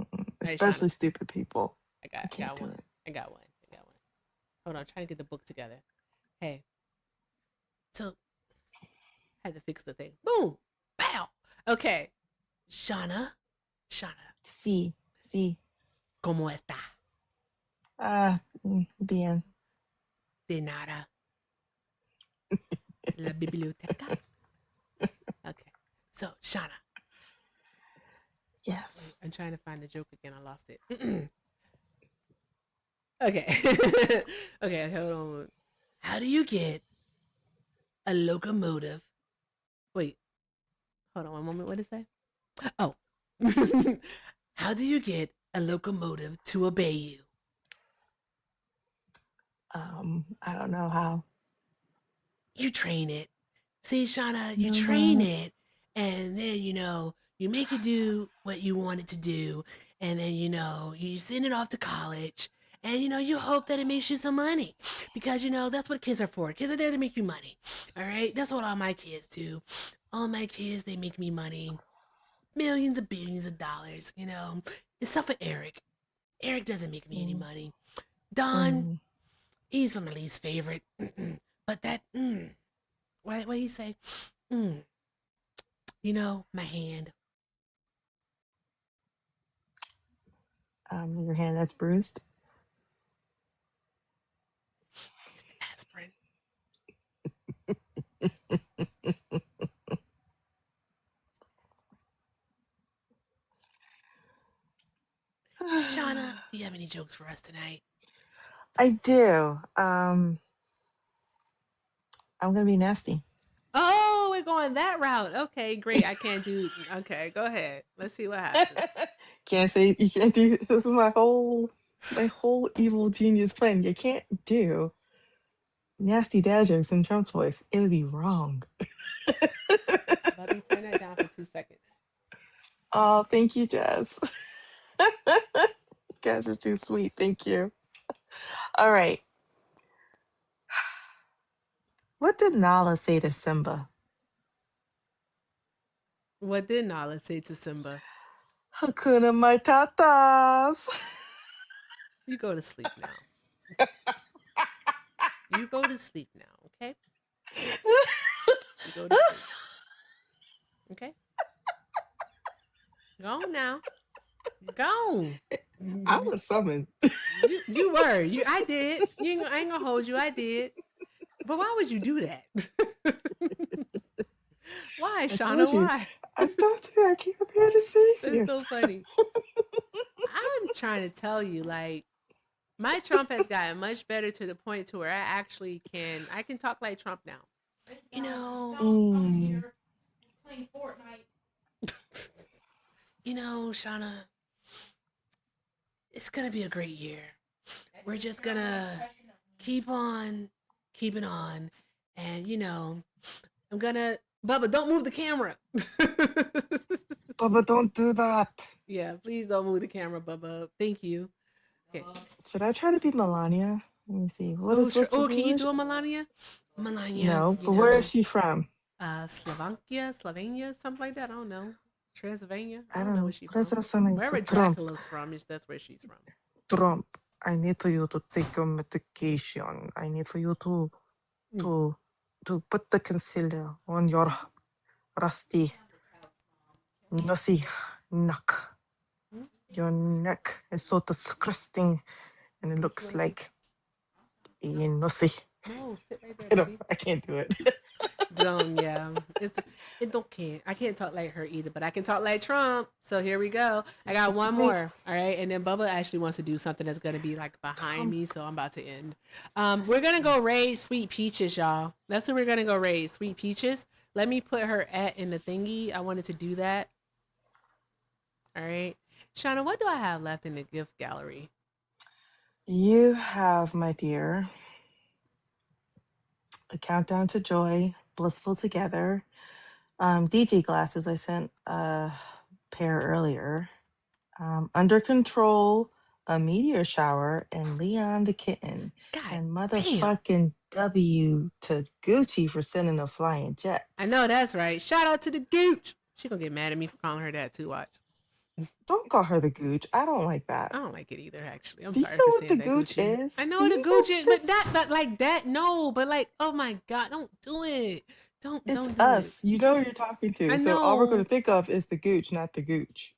Hey, Especially Shauna, stupid people. I got one. I got one. Hold on. I'm trying to get the book together. Hey. So, I had to fix the thing. Boom. Pow. Okay. Shauna. Sí. ¿Cómo está? Bien. De nada. La biblioteca. Okay. So, Shauna. Yes. I'm trying to find the joke again. I lost it. Okay. Okay, hold on. How do you get a locomotive? Wait. Hold on one moment. What did it say? Oh. How do you get a locomotive to obey you? I don't know how. You train it. See, Shauna, you train it, and then, you make it do what you want it to do, and then, you send it off to college, and, you hope that it makes you some money, because, that's what kids are for. Kids are there to make you money, all right? That's what all my kids do. All my kids, they make me money. Millions of billions of dollars, Except for Eric. Eric doesn't make me any money. Don, he's my least favorite. But that, what he say? My hand. Your hand that's bruised. It's the aspirin. Shauna, do you have any jokes for us tonight? I do. I'm gonna be nasty. Oh, we're going that route. Okay, great. I can't do. Okay, go ahead. Let's see what happens. Can't say you can't do. This is my whole evil genius plan. You can't do nasty dad jokes in Trump's voice. It would be wrong. Let me turn that down for 2 seconds. Oh, thank you, Jazz. You guys are too sweet. Thank you. All right. What did Nala say to Simba? What did Nala say to Simba? Hakuna Matatas. You go to sleep now. You go to sleep now, okay? You go to sleep. Okay? Go now. Go. I was summoned. You were. I did. I ain't gonna hold you. I did. But why would you do that? Why, Shauna? Why? I told you I came up here to save That's you. so funny. I'm trying to tell you, like, my Trump has gotten much better to the point to where I can talk like Trump now. You know, playing Fortnite. You know, Shauna, it's gonna be a great year. We're just gonna keep on keeping on, and I'm gonna. Bubba, don't move the camera. Bubba, don't do that. Yeah, please don't move the camera, Bubba. Thank you. Okay. Should I try to be Melania? Let me see. What's Can you do a Melania? Melania. No, but where is she from? Slovenia, something like that. I don't know. Transylvania. I don't know know. where she's What does from. that sound like? Wherever So Trump. Dracula's from, that's where she's from. Trump, I need for you to take your medication. I need for you to put the concealer on your rusty, nosy neck. Your neck is so disgusting, and it looks like a nosy. No, sit right there, baby. I can't do it. Yeah, I can't talk like her either, but I can talk like Trump. So here we go. I got one more. All right, and then Bubba actually wants to do something that's gonna be like behind me, so I'm about to end. We're gonna go raid Sweet Peaches, y'all. That's who we're gonna go raid, Sweet Peaches. Let me put her in the thingy. I wanted to do that. All right, Shauna, what do I have left in the gift gallery? You have, my dear, a countdown to joy, blissful together. DJ glasses, I sent a pair earlier. Under control, a meteor shower, and Leon the kitten. And motherfucking W to Gucci for sending a flying jet. I know that's right. Shout out to the Gooch. She gonna get mad at me for calling her that too. Watch. Don't call her the Gooch. I don't like that. I don't like it either, actually. I'm Do sorry you know for what saying the that, Gooch Gucci. is? I know Do what a you Gooch know is, this- but like that, no. But like, oh my God, don't do it. Don't It's do us. it. You know who you're talking to. I So all we're going know. to think of is the Gooch, not the Gooch.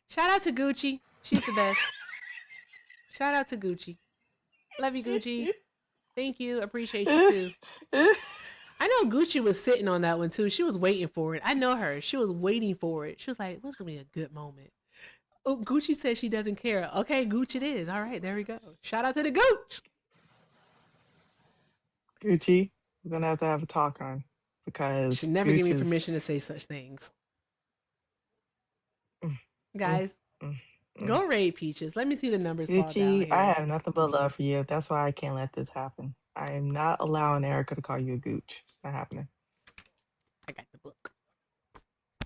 Shout out to Gucci. She's the best. Shout out to Gucci. Love you, Gucci. Thank you. Appreciate you too. I know Gucci was sitting on that one too. She was waiting for it. I know her. She was waiting for it. She was like, "What's gonna be a good moment?" Oh, Gucci said she doesn't care. Okay, Gucci it is. All right, there we go. Shout out to the Gooch. Gucci, we're going to have a talk on because Should never Gooch give me is- permission to say such things. Guys, go raid Peaches. Let me see the numbers fall down Gucci, here. I have nothing but love for you. That's why I can't let this happen. I am not allowing Erica to call you a Gooch. It's not happening. I got the book.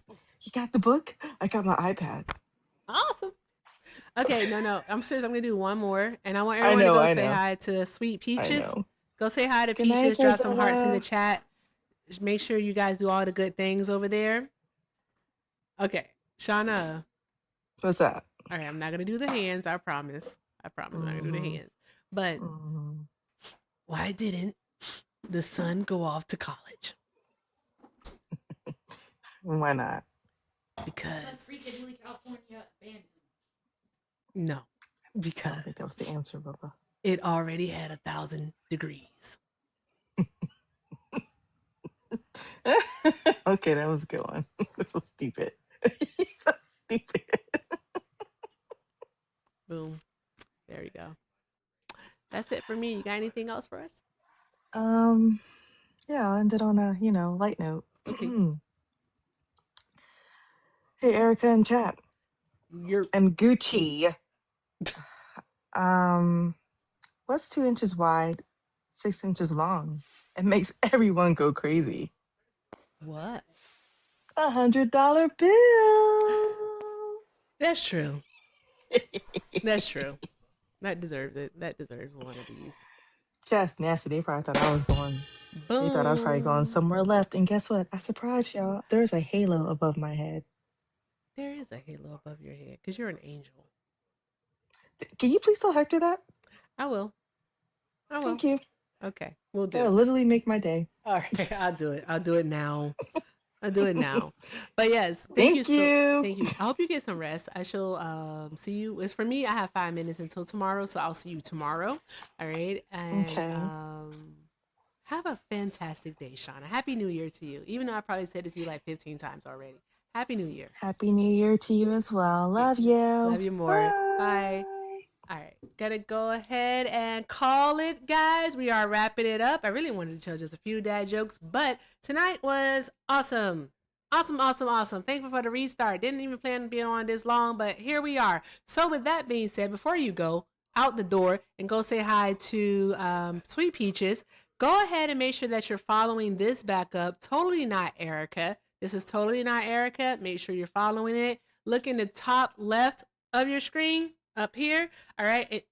You got the book? I got my iPad. Awesome. Okay, no. I'm serious. I'm gonna do one more, and I want everyone to go say hi to Sweet Peaches. Go say hi to Good night, Peaches. Drop some hearts in the Priscilla. chat. Just make sure you guys do all the good things over there. Okay, Shauna. What's that? All right, I'm not gonna do the hands. I promise. I'm not gonna do the hands. But why didn't the son go off to college? Why not? Because California abandoned. no, I because don't think that was the answer, Bubba. it already had 1,000 degrees. Okay, that was a good one. That's so stupid. So stupid. Boom. There we go. That's it for me. You got anything else for us? Yeah, I'll end it on a, light note. Okay. Hey, Erica in chat. And Gucci. What's 2 inches wide, 6 inches long? It makes everyone go crazy. What? $100 bill. That's true. That's true. That deserves it. That deserves one of these. Just nasty. They probably thought I was going. They thought I was probably going somewhere left. And guess what? I surprised y'all. There's a halo above my head. There is a halo above your head because you're an angel. Can you please tell Hector that? I will. Thank you. Okay, we'll do. That'll literally make my day. All right, I'll do it. I'll do it now. I'll do it now. But yes, thank you. Thank you. I hope you get some rest. I shall see you. It's for me. I have 5 minutes until tomorrow, so I'll see you tomorrow. All right. And Okay. have a fantastic day, Shauna. Happy New Year to you. Even though I probably said it to you like 15 times already. Happy New Year. Happy New Year to you as well. Love you. Love you more. Bye. All right, gonna go ahead and call it, guys. We are wrapping it up. I really wanted to tell just a few dad jokes, but tonight was awesome. Awesome. Thankful for the restart. Didn't even plan on being on this long, but here we are. So with that being said, before you go out the door and go say hi to Sweet Peaches, go ahead and make sure that you're following this back up. Totally Not Erica. This is Totally Not Erica. Make sure you're following it. Look in the top left of your screen. Up here, all right,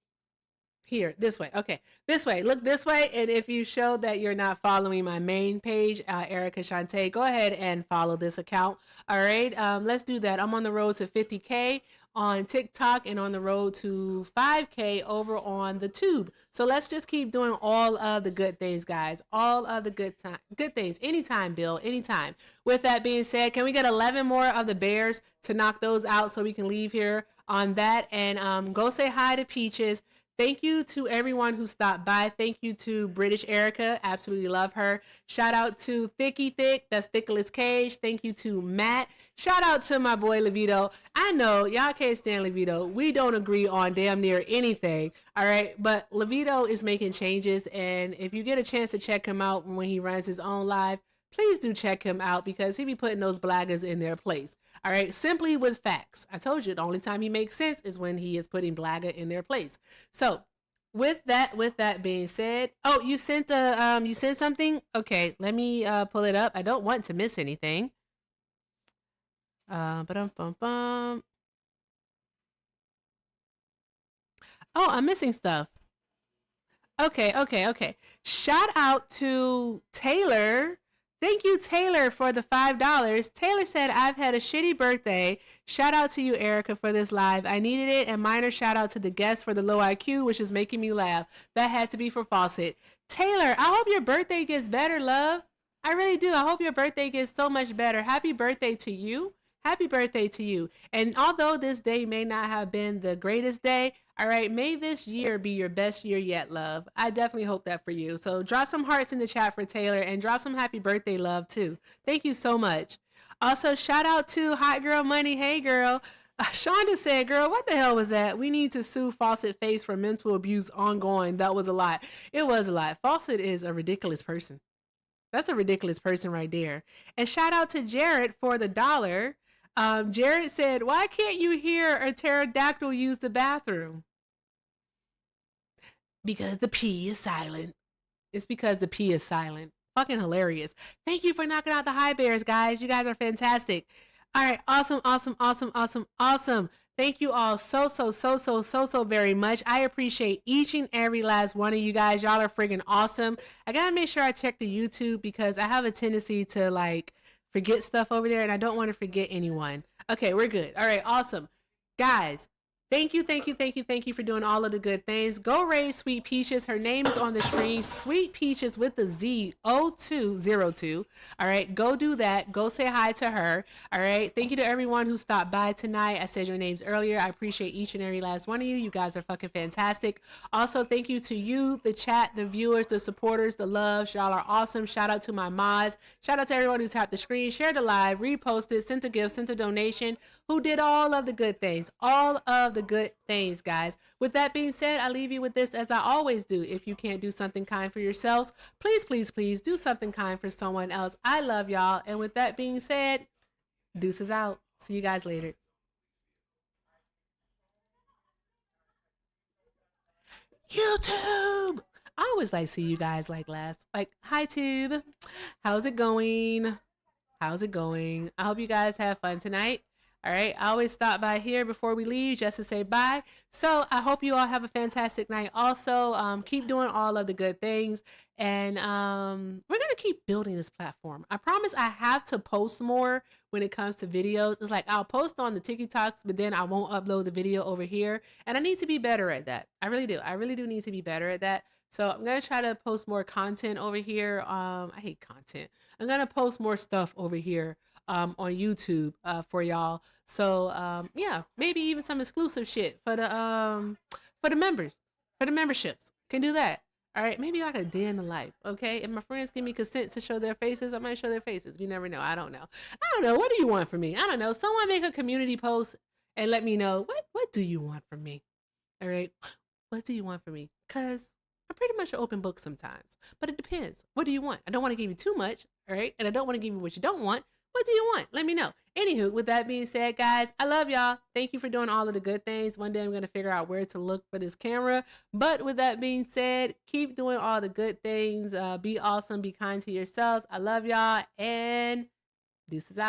here, this way, okay, this way, look this way, and if you show that you're not following my main page, Erica Shantae, go ahead and follow this account, all right, let's do that. I'm on the road to 50K on TikTok and on the road to 5K over on the tube, so let's just keep doing all of the good things, guys, all of the good things, anytime, Bill, anytime. With that being said, can we get 11 more of the bears to knock those out so we can leave here on that? And go say hi to Peaches. Thank you to everyone who stopped by. Thank you to British Erica. Absolutely love her. Shout out to Thicky Thick. That's Thickless Cage. Thank you to Matt. Shout out to my boy Levito. I know y'all can't stand Levito. We don't agree on damn near anything. All right. But Levito is making changes. And if you get a chance to check him out when he runs his own live, please do check him out because he be putting those blaggers in their place. All right, simply with facts. I told you the only time he makes sense is when he is putting blagger in their place. So with that being said, oh, you sent something? Okay, let me pull it up. I don't want to miss anything. Oh, I'm missing stuff. Okay. Shout out to Taylor. Thank you, Taylor, for the $5. Taylor said, I've had a shitty birthday. Shout out to you, Erica, for this live. I needed it. And minor shout out to the guest for the low IQ, which is making me laugh. That had to be for Fawcett. Taylor, I hope your birthday gets better, love. I really do. I hope your birthday gets so much better. Happy birthday to you. Happy birthday to you. And although this day may not have been the greatest day, all right, may this year be your best year yet, love. I definitely hope that for you. So drop some hearts in the chat for Taylor and drop some happy birthday love too. Thank you so much. Also, shout out to Hot Girl Money. Hey, girl. Shonda said, girl, what the hell was that? We need to sue Fawcett Face for mental abuse ongoing. That was a lot. It was a lot. Fawcett is a ridiculous person. That's a ridiculous person right there. And shout out to Jared for the $1. Jared said, why can't you hear a pterodactyl use the bathroom? Because the P is silent. It's because the P is silent. Fucking hilarious. Thank you for knocking out the high bears, guys. You guys are fantastic. All right. Awesome. Thank you all so very much. I appreciate each and every last one of you guys. Y'all are friggin' awesome. I gotta make sure I check the YouTube because I have a tendency to like forget stuff over there and I don't want to forget anyone. Okay, we're good. All right, awesome. Guys, thank you for doing all of the good things. Go raise Sweet Peaches. Her name is on the screen. Sweet Peaches with the Z 0202. All right, go do that. Go say hi to her. All right. Thank you to everyone who stopped by tonight. I said your names earlier. I appreciate each and every last one of you. You guys are fucking fantastic. Also, thank you to you, the chat, the viewers, the supporters, the loves. Y'all are awesome. Shout out to my mods. Shout out to everyone who tapped the screen, shared the live, reposted, sent a gift, sent a donation, who did all of the good things. All of the good things, guys. With that being said, I leave you with this as I always do. If you can't do something kind for yourselves, please do something kind for someone else. I love y'all. And with that being said, deuces out. See you guys later. YouTube. I always like see you guys like last. Like, hi Tube. How's it going? I hope you guys have fun tonight. All right, I always stop by here before we leave just to say bye. So I hope you all have a fantastic night. Also, keep doing all of the good things. And we're going to keep building this platform. I promise I have to post more when it comes to videos. It's like I'll post on the TikToks, but then I won't upload the video over here. And I need to be better at that. I really do. I really do need to be better at that. So I'm going to try to post more content over here. I hate content. I'm going to post more stuff over here on YouTube for y'all. So yeah, maybe even some exclusive shit for the members, for the memberships. Can do that. All right, maybe like a day in the life. Okay, if my friends give me consent to show their faces, I might show their faces. You never know. I don't know. What do you want from me? I don't know. Someone make a community post and let me know what do you want from me. All right, what do you want from me? Cause I'm pretty much an open book sometimes, but it depends. What do you want? I don't want to give you too much, all right? And I don't want to give you what you don't want. What do you want? Let me know. Anywho, with that being said, guys, I love y'all. Thank you for doing all of the good things. One day I'm going to figure out where to look for this camera. But with that being said, keep doing all the good things. Be awesome. Be kind to yourselves. I love y'all. And deuces out.